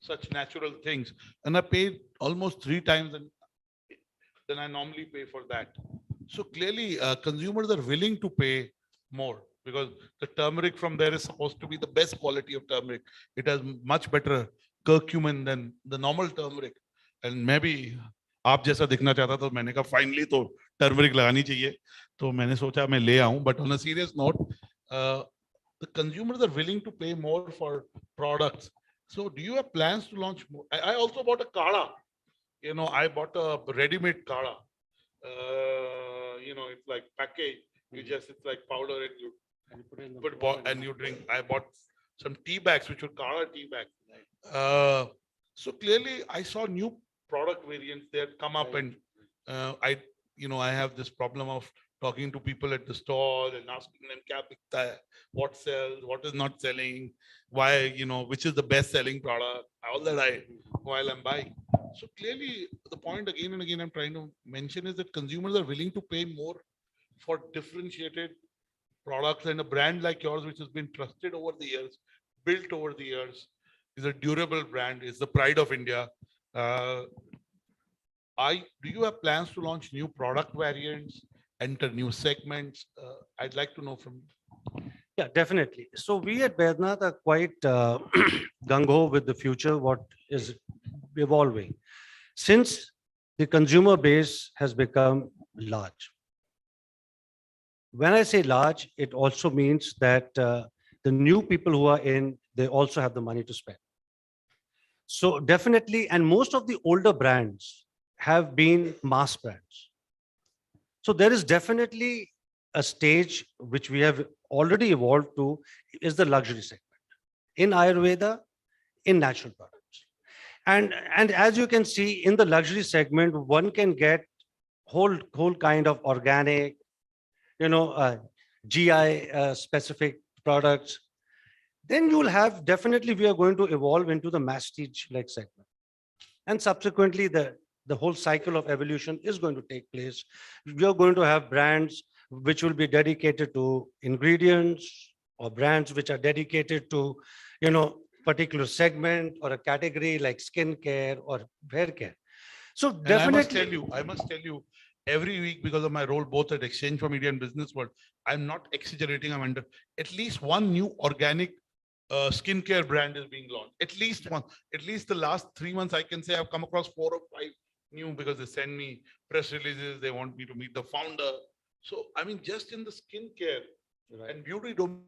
such natural things, and I paid almost 3 times than I normally pay for that. So clearly, consumers are willing to pay more because the turmeric from there is supposed to be the best quality of turmeric. It has much better curcumin than the normal turmeric. And maybe आप जैसा दिखना चाहता तो मैंने कहा finally तो turmeric लगानी चाहिए, तो मैंने सोचा मैं ले आऊं. But on a serious note, the consumers are willing to pay more for products. So do you have plans to launch more? I also bought a kala. I bought a ready-made kala. It's like package. It's like powder and you and you drink. I bought some tea bags, which were kala tea bags. So clearly, I saw new product variants that come up, and I have this problem of talking to people at the stall and asking them, "Kya bikta hai? What sells? What is not selling? Why? Which is the best selling product?" All that while I'm buying. So clearly, the point again and again I'm trying to mention is that consumers are willing to pay more for differentiated products, and a brand like yours, which has been trusted over the years, built over the years, is a durable brand, is the pride of India. Do you have plans to launch new product variants, enter new segments? I'd like to know from you. Yeah, definitely. So we at Vednath are quite gung-ho with the future, what is evolving. Since the consumer base has become large. When I say large, it also means that the new people who are in, they also have the money to spend. So definitely, and most of the older brands have been mass brands. So there is definitely a stage which we have already evolved to, is the luxury segment in Ayurveda, in natural products. And as you can see in the luxury segment, one can get whole kind of organic, GI specific products. Then you will have, definitely we are going to evolve into the masstige like segment. And subsequently the whole cycle of evolution is going to take place. We are going to have brands which will be dedicated to ingredients, or brands which are dedicated to, particular segment or a category like skincare or hair care. So And definitely, I must tell you, every week, because of my role both at Exchange for Media and Business World, I'm not exaggerating. I'm under at least one new organic skincare brand is being launched. At least one. At least the last 3 months, I can say I've come across 4 or 5 new, because they send me press releases. They want me to meet the founder. So I mean, just in the skincare and beauty domain.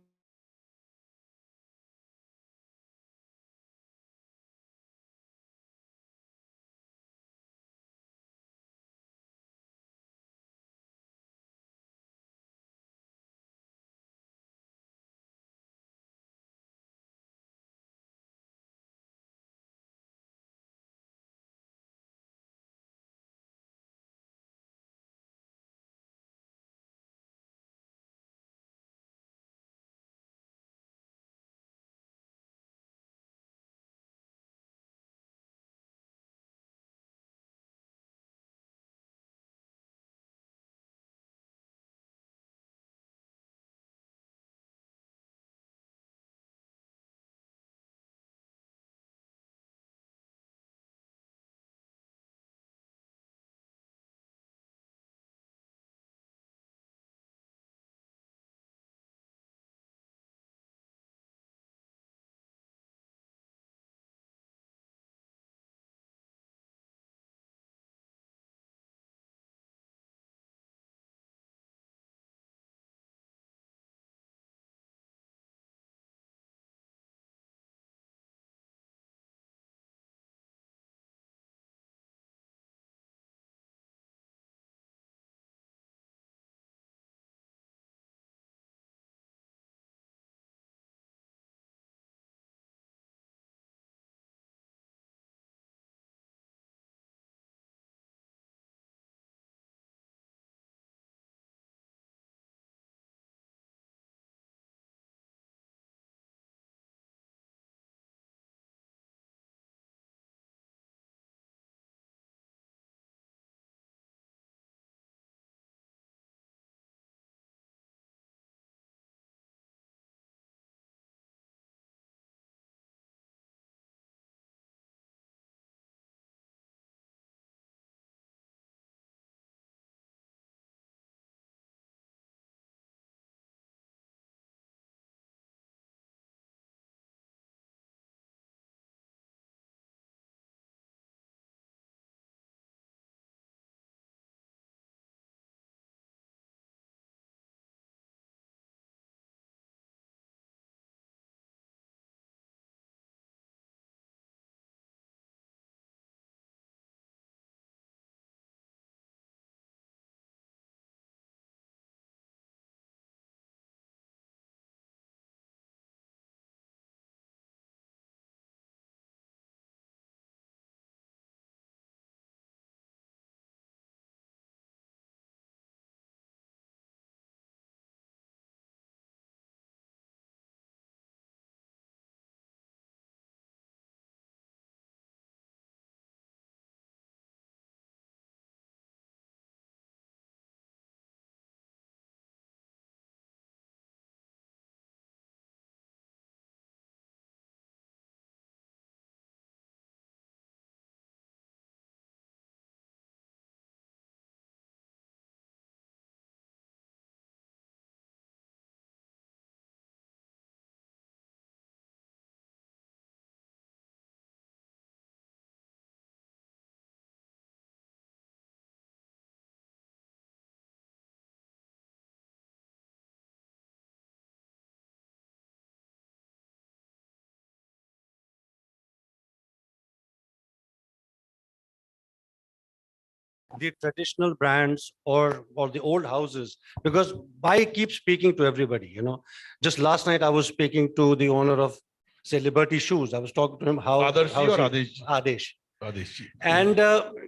the traditional brands or the old houses, because I keep speaking to everybody, you know. Just last night I was speaking to the owner of, say, Liberty Shoes. I was talking to him how Adarshi or Adesh. Adesh. And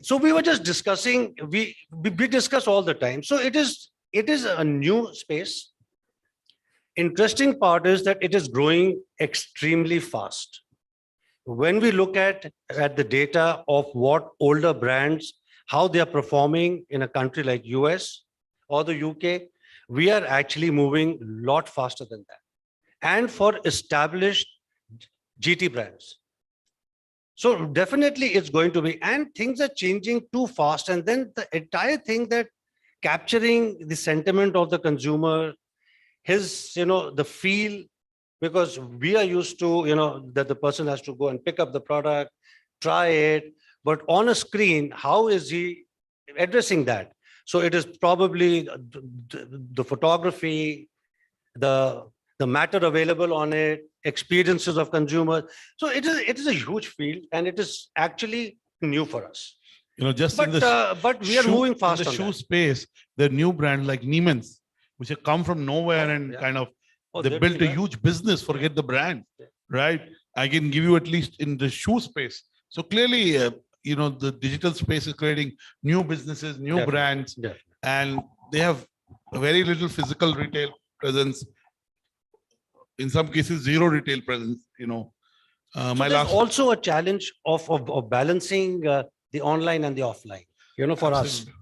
so we were just discussing, we discuss all the time. So it is a new space. Interesting part is that it is growing extremely fast. When we look at the data of what older brands, how they are performing in a country like US or the UK, we are actually moving a lot faster than that. And for established GT brands. So definitely it's going to be, and things are changing too fast. And then the entire thing that capturing the sentiment of the consumer, his, you know, the feel, because we are used to, you know, that the person has to go and pick up the product, try it, but on a screen, how is he addressing that? So it is probably the photography, the matter available on it, experiences of consumers. So it is a huge field, and it is actually new for us. You know, just But, in the but we are moving fast in the on shoe that. space, there are new brands like Neiman's, which have come from nowhere and kind of they they're built doing a well. huge business. Forget the brand, right? I can give you at least in the shoe space. So clearly, you know, the digital space is creating new businesses, new Definitely, brands, definitely. and they have very little physical retail presence. In some cases, zero retail presence. You know, So my there's last also a challenge of balancing the online and the offline. You know, for Absolutely.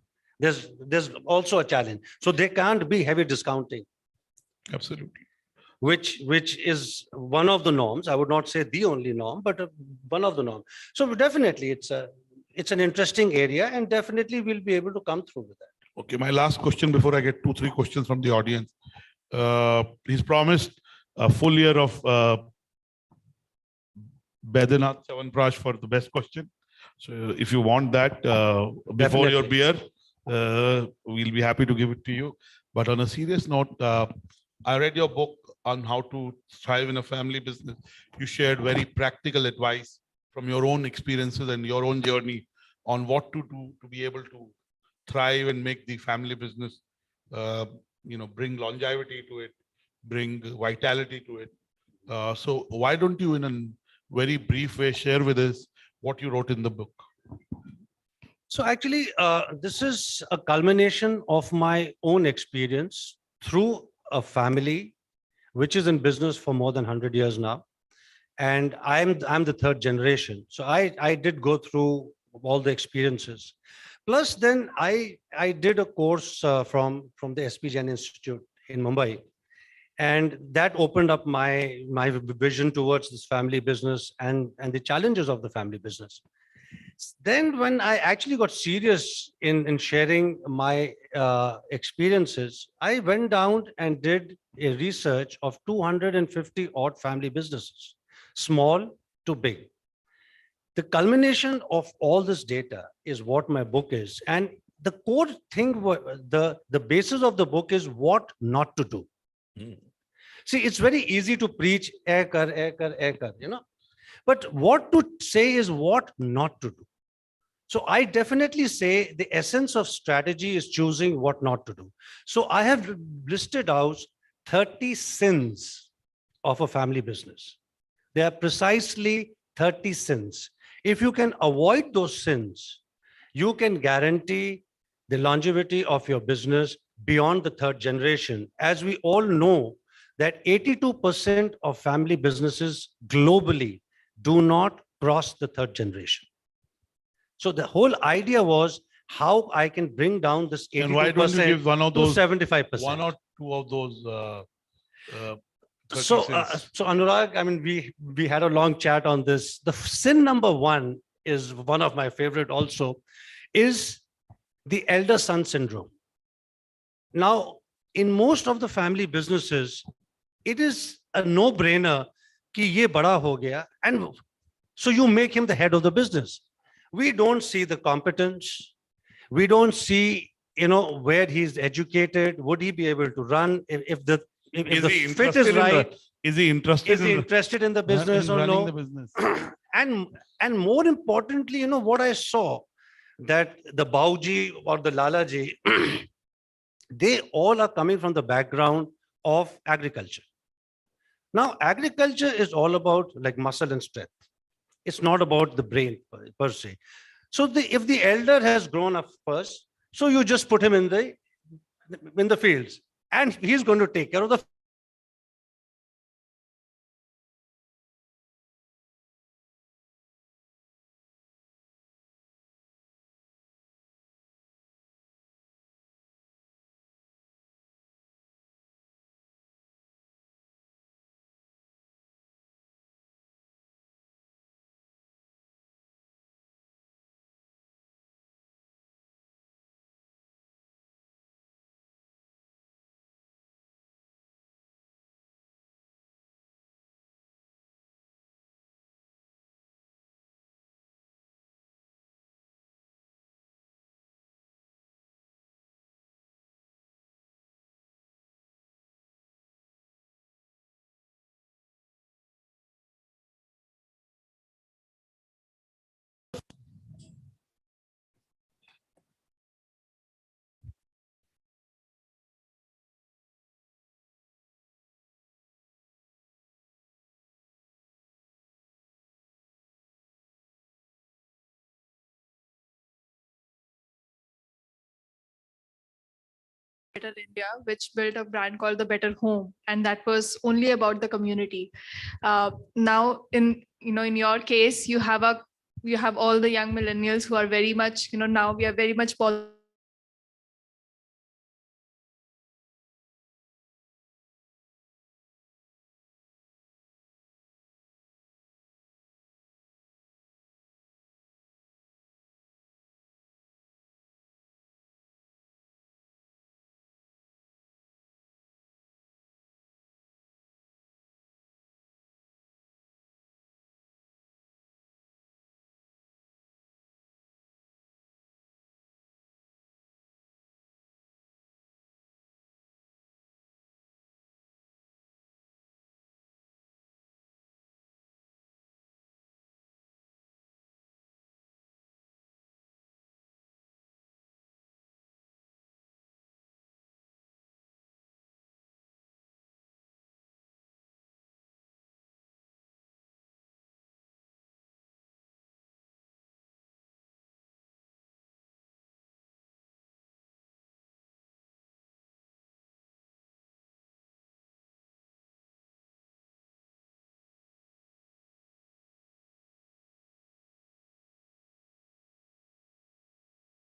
us, there's also a challenge. So there can't be heavy discounting, absolutely. which is one of the norms. I would not say the only norm, but one of the norms. So definitely, it's an interesting area, and definitely we'll be able to come through with that. Okay, my last question before I get 2-3 questions from the audience. He's promised a full year of Baidyanath Chawanprash for the best question. So if you want that before your beer, we'll be happy to give it to you. But on a serious note, I read your book on how to thrive in a family business. You shared very practical advice from your own experiences and your own journey on what to do to be able to thrive and make the family business, you know, bring longevity to it, bring vitality to it. So why don't you, in a very brief way, share with us what you wrote in the book? So actually, this is a culmination of my own experience through a family which is in business for more than 100 years now. And I'm the third generation. So I did go through all the experiences. Plus, then I did a course from the SP Jain Institute in Mumbai. And that opened up my vision towards this family business and the challenges of the family business. Then when I actually got serious in sharing my experiences, I went down and did a research of 250 odd family businesses, small to big. The culmination of all this data is what my book is. And the core thing, the basis of the book is what not to do. See, it's very easy to preach, you know, but what to say is what not to do. So I definitely say the essence of strategy is choosing what not to do. So I have listed out 30 sins of a family business. They are precisely 30 sins. If you can avoid those sins, you can guarantee the longevity of your business beyond the third generation. As we all know, that 82% of family businesses globally do not cross the third generation. So the whole idea was how I can bring down this 82% and why don't you give one of those, to 75%. One or two of those. So Anurag, I mean, we had a long chat on this. The sin number one is one of my favorite also, is the elder son syndrome. Now, in most of the family businesses, it is a no-brainer कि ये बड़ा हो गया, and so you make him the head of the business. We don't see the competence. We don't see, you know, where he's educated. Would he be able to run if the fit is right? Is he interested? Is he interested in the business or no? The business? And more importantly, you know, what I saw, that the Bauji or the Lalaji, they all are coming from the background of agriculture. Now, agriculture is all about like muscle and strength. It's not about the brain per se. So if the elder has grown up first, so you just put him in the fields, and he's going to take care of the Better India, which built a brand called the Better Home, and that was only about the community. Now, in your case, you have all the young millennials who are very much, now we are very much bothered.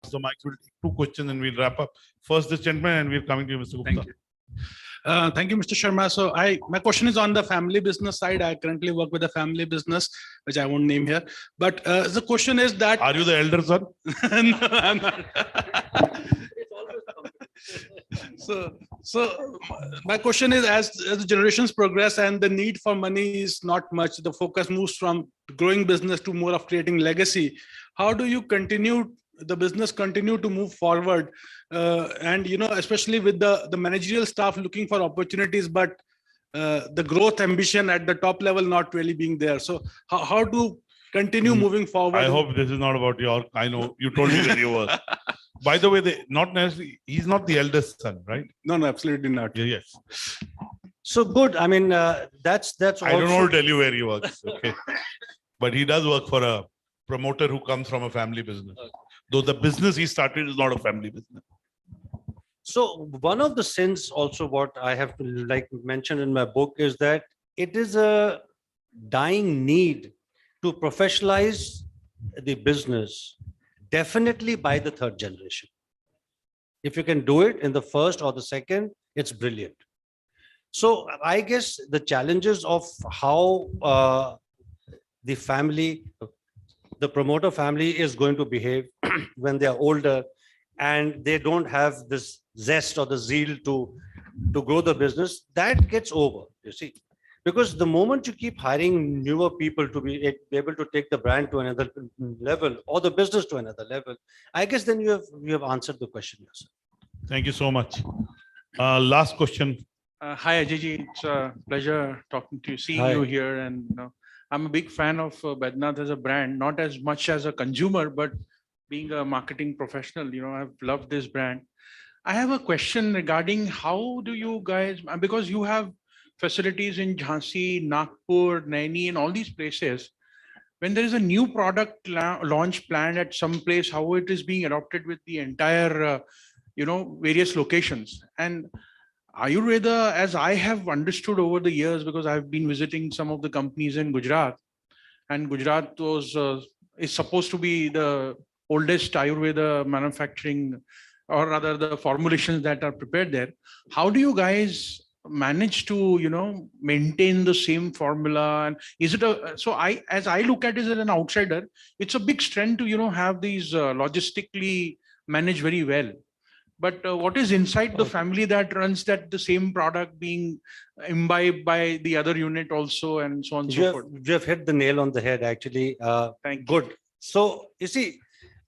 So Mike will take two questions and we'll wrap up. First, this gentleman, and we're coming to you, Mr. Gupta. Thank you. Thank you, Mr. Sharma. So my question is on the family business side. I currently work with a family business, which I won't name here. But the question is that— Are you the elder son? No, I'm not. So my question is, as the generations progress and the need for money is not much, the focus moves from growing business to more of creating legacy. How do you the business continue to move forward? And especially with the managerial staff looking for opportunities, but the growth ambition at the top level not really being there. So how to continue moving forward? I hope this is not about your— I know you told me where you were. By the way, not necessarily, he's not the eldest son, right? No, absolutely not. Yes. So good. I mean, that's I don't know to tell you where he works. Okay. But he does work for a promoter who comes from a family business. Though the business he started is not a family business. So one of the sins also what I have to like mention in my book is that it is a dying need to professionalize the business, definitely by the third generation. If you can do it in the first or the second, it's brilliant. So I guess the challenges of how the family, the promoter family is going to behave when they are older and they don't have this zest or the zeal to grow the business, that gets over, you see. Because the moment you keep hiring newer people to be able to take the brand to another level or the business to another level, I guess then you have answered the question yourself. Thank you so much. Last question. Hi, Ajay. It's a pleasure talking to you, seeing Hi. you here. And I'm a big fan of Bednath as a brand, not as much as a consumer, but being a marketing professional, I've loved this brand. I have a question regarding how do you guys, because you have facilities in Jhansi, Nagpur, Naini, and all these places. When there is a new product launch planned at some place, how it is being adopted with the entire, various locations. And Ayurveda, as I have understood over the years, because I've been visiting some of the companies in Gujarat, and Gujarat is supposed to be the oldest Ayurveda manufacturing, or rather the formulations that are prepared there. How do you guys manage to maintain the same formula? And is it as I look at it as an outsider, it's a big strength to have these logistically managed very well. But what is inside the family that runs that the same product being imbibed by the other unit also, and so on and so forth? You have hit the nail on the head, actually. Good. So you see,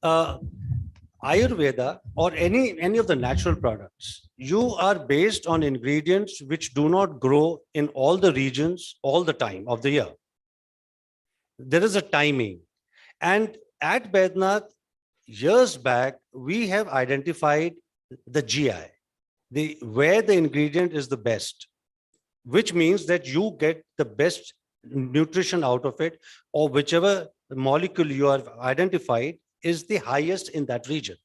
Ayurveda or any of the natural products, you are based on ingredients which do not grow in all the regions all the time of the year. There is a timing. And at Bednath, years back, we have identified the GI, where the ingredient is the best, which means that you get the best nutrition out of it, or whichever molecule you have identified is the highest in that region.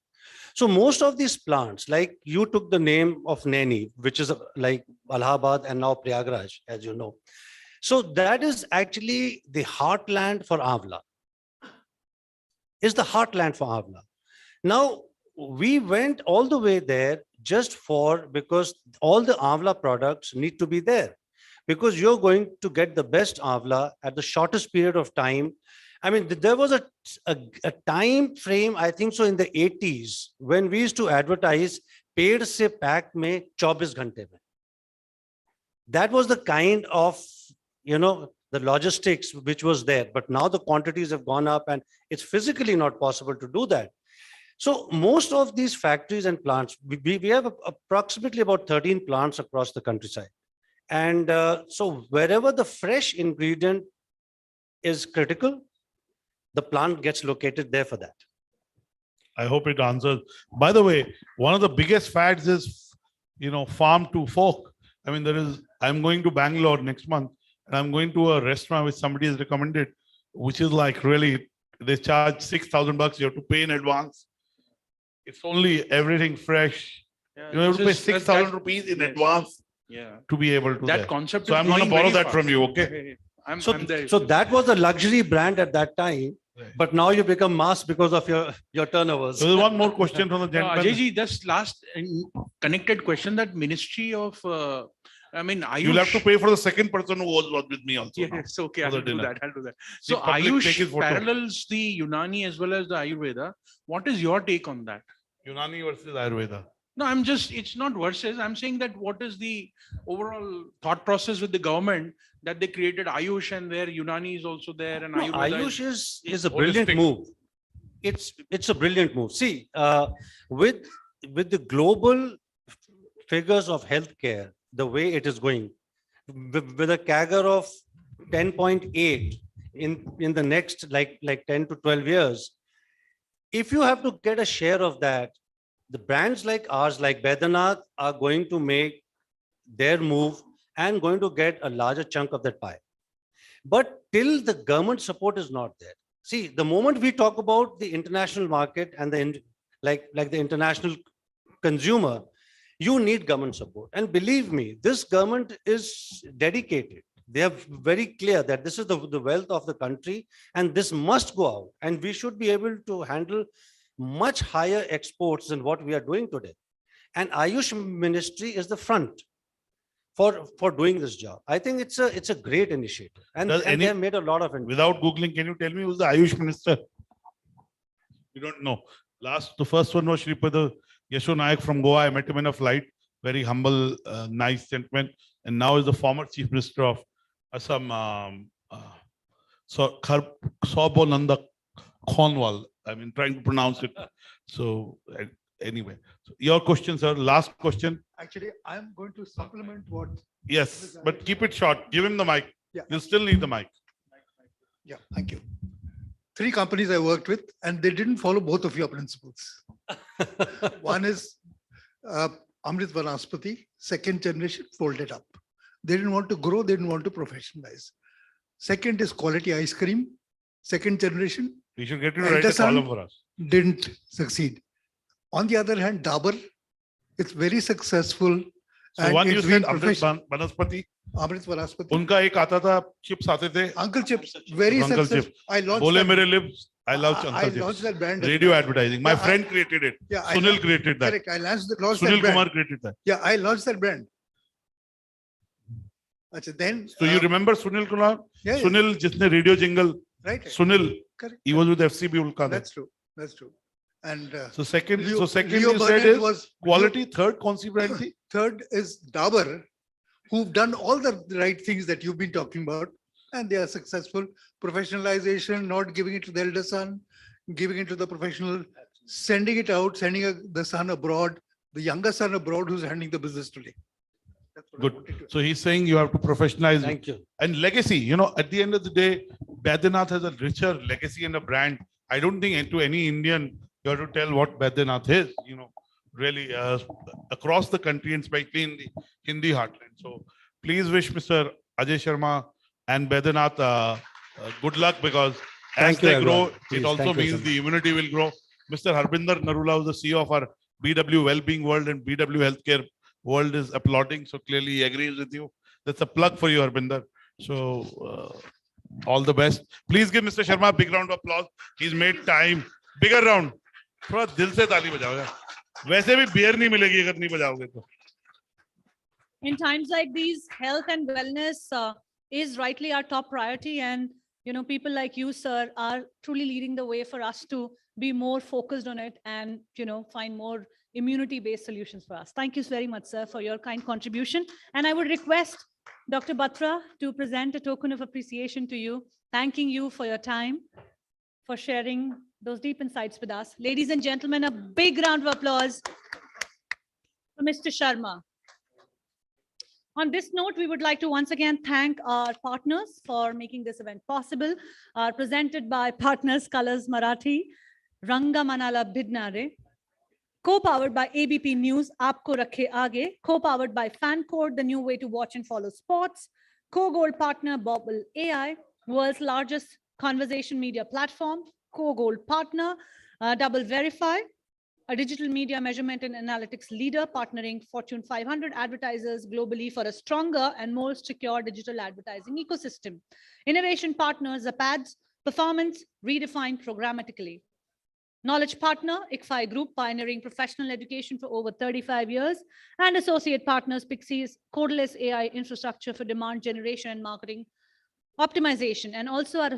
So most of these plants, like you took the name of Naini, which is like Allahabad and now Prayagraj, as you know. So that is actually the heartland for Amla. Is the heartland for Amla. Now, we went all the way there because all the Amla products need to be there, because you're going to get the best Amla at the shortest period of time. I mean, there was a time frame, I think so, in the 80s, when we used to advertise "Ped se pack mein 24 ghante mein." That was the kind of, the logistics which was there. But now the quantities have gone up and it's physically not possible to do that. So most of these factories and plants, we have approximately about 13 plants across the countryside. And so wherever the fresh ingredient is critical, the plant gets located there for that. I hope it answers. By the way, one of the biggest fads is, farm to fork. I mean, I'm going to Bangalore next month, and I'm going to a restaurant which somebody has recommended, which is like really, they charge $6,000. You have to pay in advance. It's only everything fresh. Yeah, you have to pay 6,000 that- rupees in yes. advance Yeah. to be able to. That there. concept So is I'm going to growing borrow very that from fast. you, okay? I'm there. So that was a luxury brand at that time, but now you become mass because of your turnovers. There's one more question from the No, gentleman. Ajayji, just last connected question, that Ministry of, Ayush. You'll have to pay for the second person who was with me also. Yeah, now, it's okay. for I'll the do dinner. that. I'll do that. The So public take his Ayush photo. parallels the Unani as well as the Ayurveda. What is your take on that? Unani versus Ayurveda. No, it's not versus. I'm saying that what is the overall thought process with the government that they created Ayush and where Unani is also there and No, Ayurveda Ayush is a brilliant holistic. move. It's a brilliant move. See, with the global figures of healthcare, the way it is going, with a CAGR of 10.8 in the next like 10 to 12 years, if you have to get a share of that, the brands like ours, like Baidyanath, are going to make their move and going to get a larger chunk of that pie. But till the government support is not there. See, the moment we talk about the international market and the international consumer, you need government support. And believe me, this government is dedicated. They are very clear that this is the wealth of the country and this must go out. And we should be able to handle much higher exports than what we are doing today. And Ayush Ministry is the front for doing this job. I think it's a great initiative. And they have made a lot of it. Without Googling, can you tell me who's the Ayush minister? You don't know. The first one was Sripada Yasho Nayak from Goa. I met him in a flight. Very humble, nice gentleman. And now is the former chief minister of Assam, Sobonanda Khonwal. I mean, trying to pronounce it. So anyway, so your question, sir. Last question. Actually, I'm going to supplement what. Yes, but keep it short. Give him the mic. Yeah. You'll still need the mic. Yeah, thank you. three companies I worked with, and they didn't follow both of your principles. One is Amrit Vanaspati, second generation, folded up. They didn't want to grow, they didn't want to professionalize. Second is quality ice cream, second generation. We should get you to write a column for us. Didn't succeed. On the other hand, Dabur, it's very successful. So one you said Amrit Vanaspati. Amrit Vanaspati. उनका एक आता था chips आते थे. Uncle Chips, very Uncle successful. Chips. I launched Bole that. mere lips. I love I Uncle Chips. launched that brand. Radio advertising. My Yeah, friend created it. Yeah, Sunil created that. Correct. I launched that Sunil brand. Kumar created that. Yeah, I launched that brand. Then. So you remember Sunil Kumar? Yeah, yeah. Sunil, जिसने radio jingle. Right. Sunil. Correct. He was with FCB Ulka. That's true. That's true. And so second Leo you said Burnett is was quality. Third, कौन सी brand थी? Third is Dabur, who've done all the right things that you've been talking about, and they are successful. Professionalization, not giving it to the elder son, giving it to the professional, sending it out, the son abroad, the younger son abroad who's handling the business today. Good. So he's saying you have to professionalize. Thank you. And legacy, you know, at the end of the day, Baidyanath has a richer legacy and a brand. I don't think to any Indian, you have to tell what Baidyanath is, you know, really across the country and especially in the Hindi heartland. So please wish Mr. Ajay Sharma and Baidyanath good luck, because as they grow, it also means the immunity will grow. Mr. Harbinder Narula, who's the CEO of our BW Wellbeing World and BW Healthcare World, is applauding. So clearly he agrees with you. That's a plug for you, Harbinder. So all the best. Please give Mr. Sharma a big round of applause. He's made time. Bigger round. थोड़ा दिल से ताली बजाओगे. वैसे भी beer नहीं मिलेगी अगर नहीं बजाओगे तो. In times like these, health and wellness is rightly our top priority, and you know, people like you, sir, are truly leading the way for us to be more focused on it and, you know, find more immunity-based solutions for us. Thank you very much, sir, for your kind contribution. And I would request Dr. Batra to present a token of appreciation to you, thanking you for your time, for sharing those deep insights with us. Ladies and gentlemen, a big round of applause for Mr. Sharma. On this note, we would like to once again thank our partners for making this event possible. Presented by Partners Colors Marathi, Ranga Manala Bhidnare. Co-powered by ABP News, Aapko Rakhe Aage. Co-powered by Fan Code, the new way to watch and follow sports. Co-gold partner, Bobble AI, world's largest conversation media platform. Co-gold partner, Double Verify, a digital media measurement and analytics leader, partnering Fortune 500 advertisers globally for a stronger and more secure digital advertising ecosystem. Innovation partner, Zapads, performance redefined programmatically. Knowledge partner, ICFI Group, pioneering professional education for over 35 years. And associate partners, Pixie's codeless AI infrastructure for demand generation and marketing optimization. And also our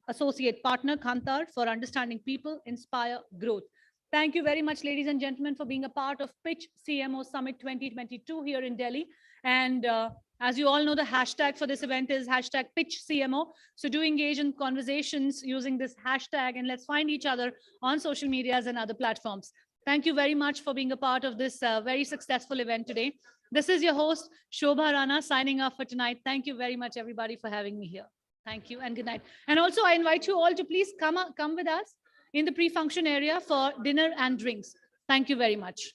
associate partner, Kantar, for understanding people, inspire growth. Thank you very much, ladies and gentlemen, for being a part of Pitch CMO Summit 2022 here in Delhi. And as you all know, the hashtag for this event is hashtag Pitch CMO. So do engage in conversations using this hashtag, and let's find each other on social medias and other platforms. Thank you very much for being a part of this very successful event today. This is your host, Shobha Rana, signing off for tonight. Thank you very much, everybody, for having me here. Thank you and good night. And also, I invite you all to please come with us in the pre-function area for dinner and drinks. Thank you very much.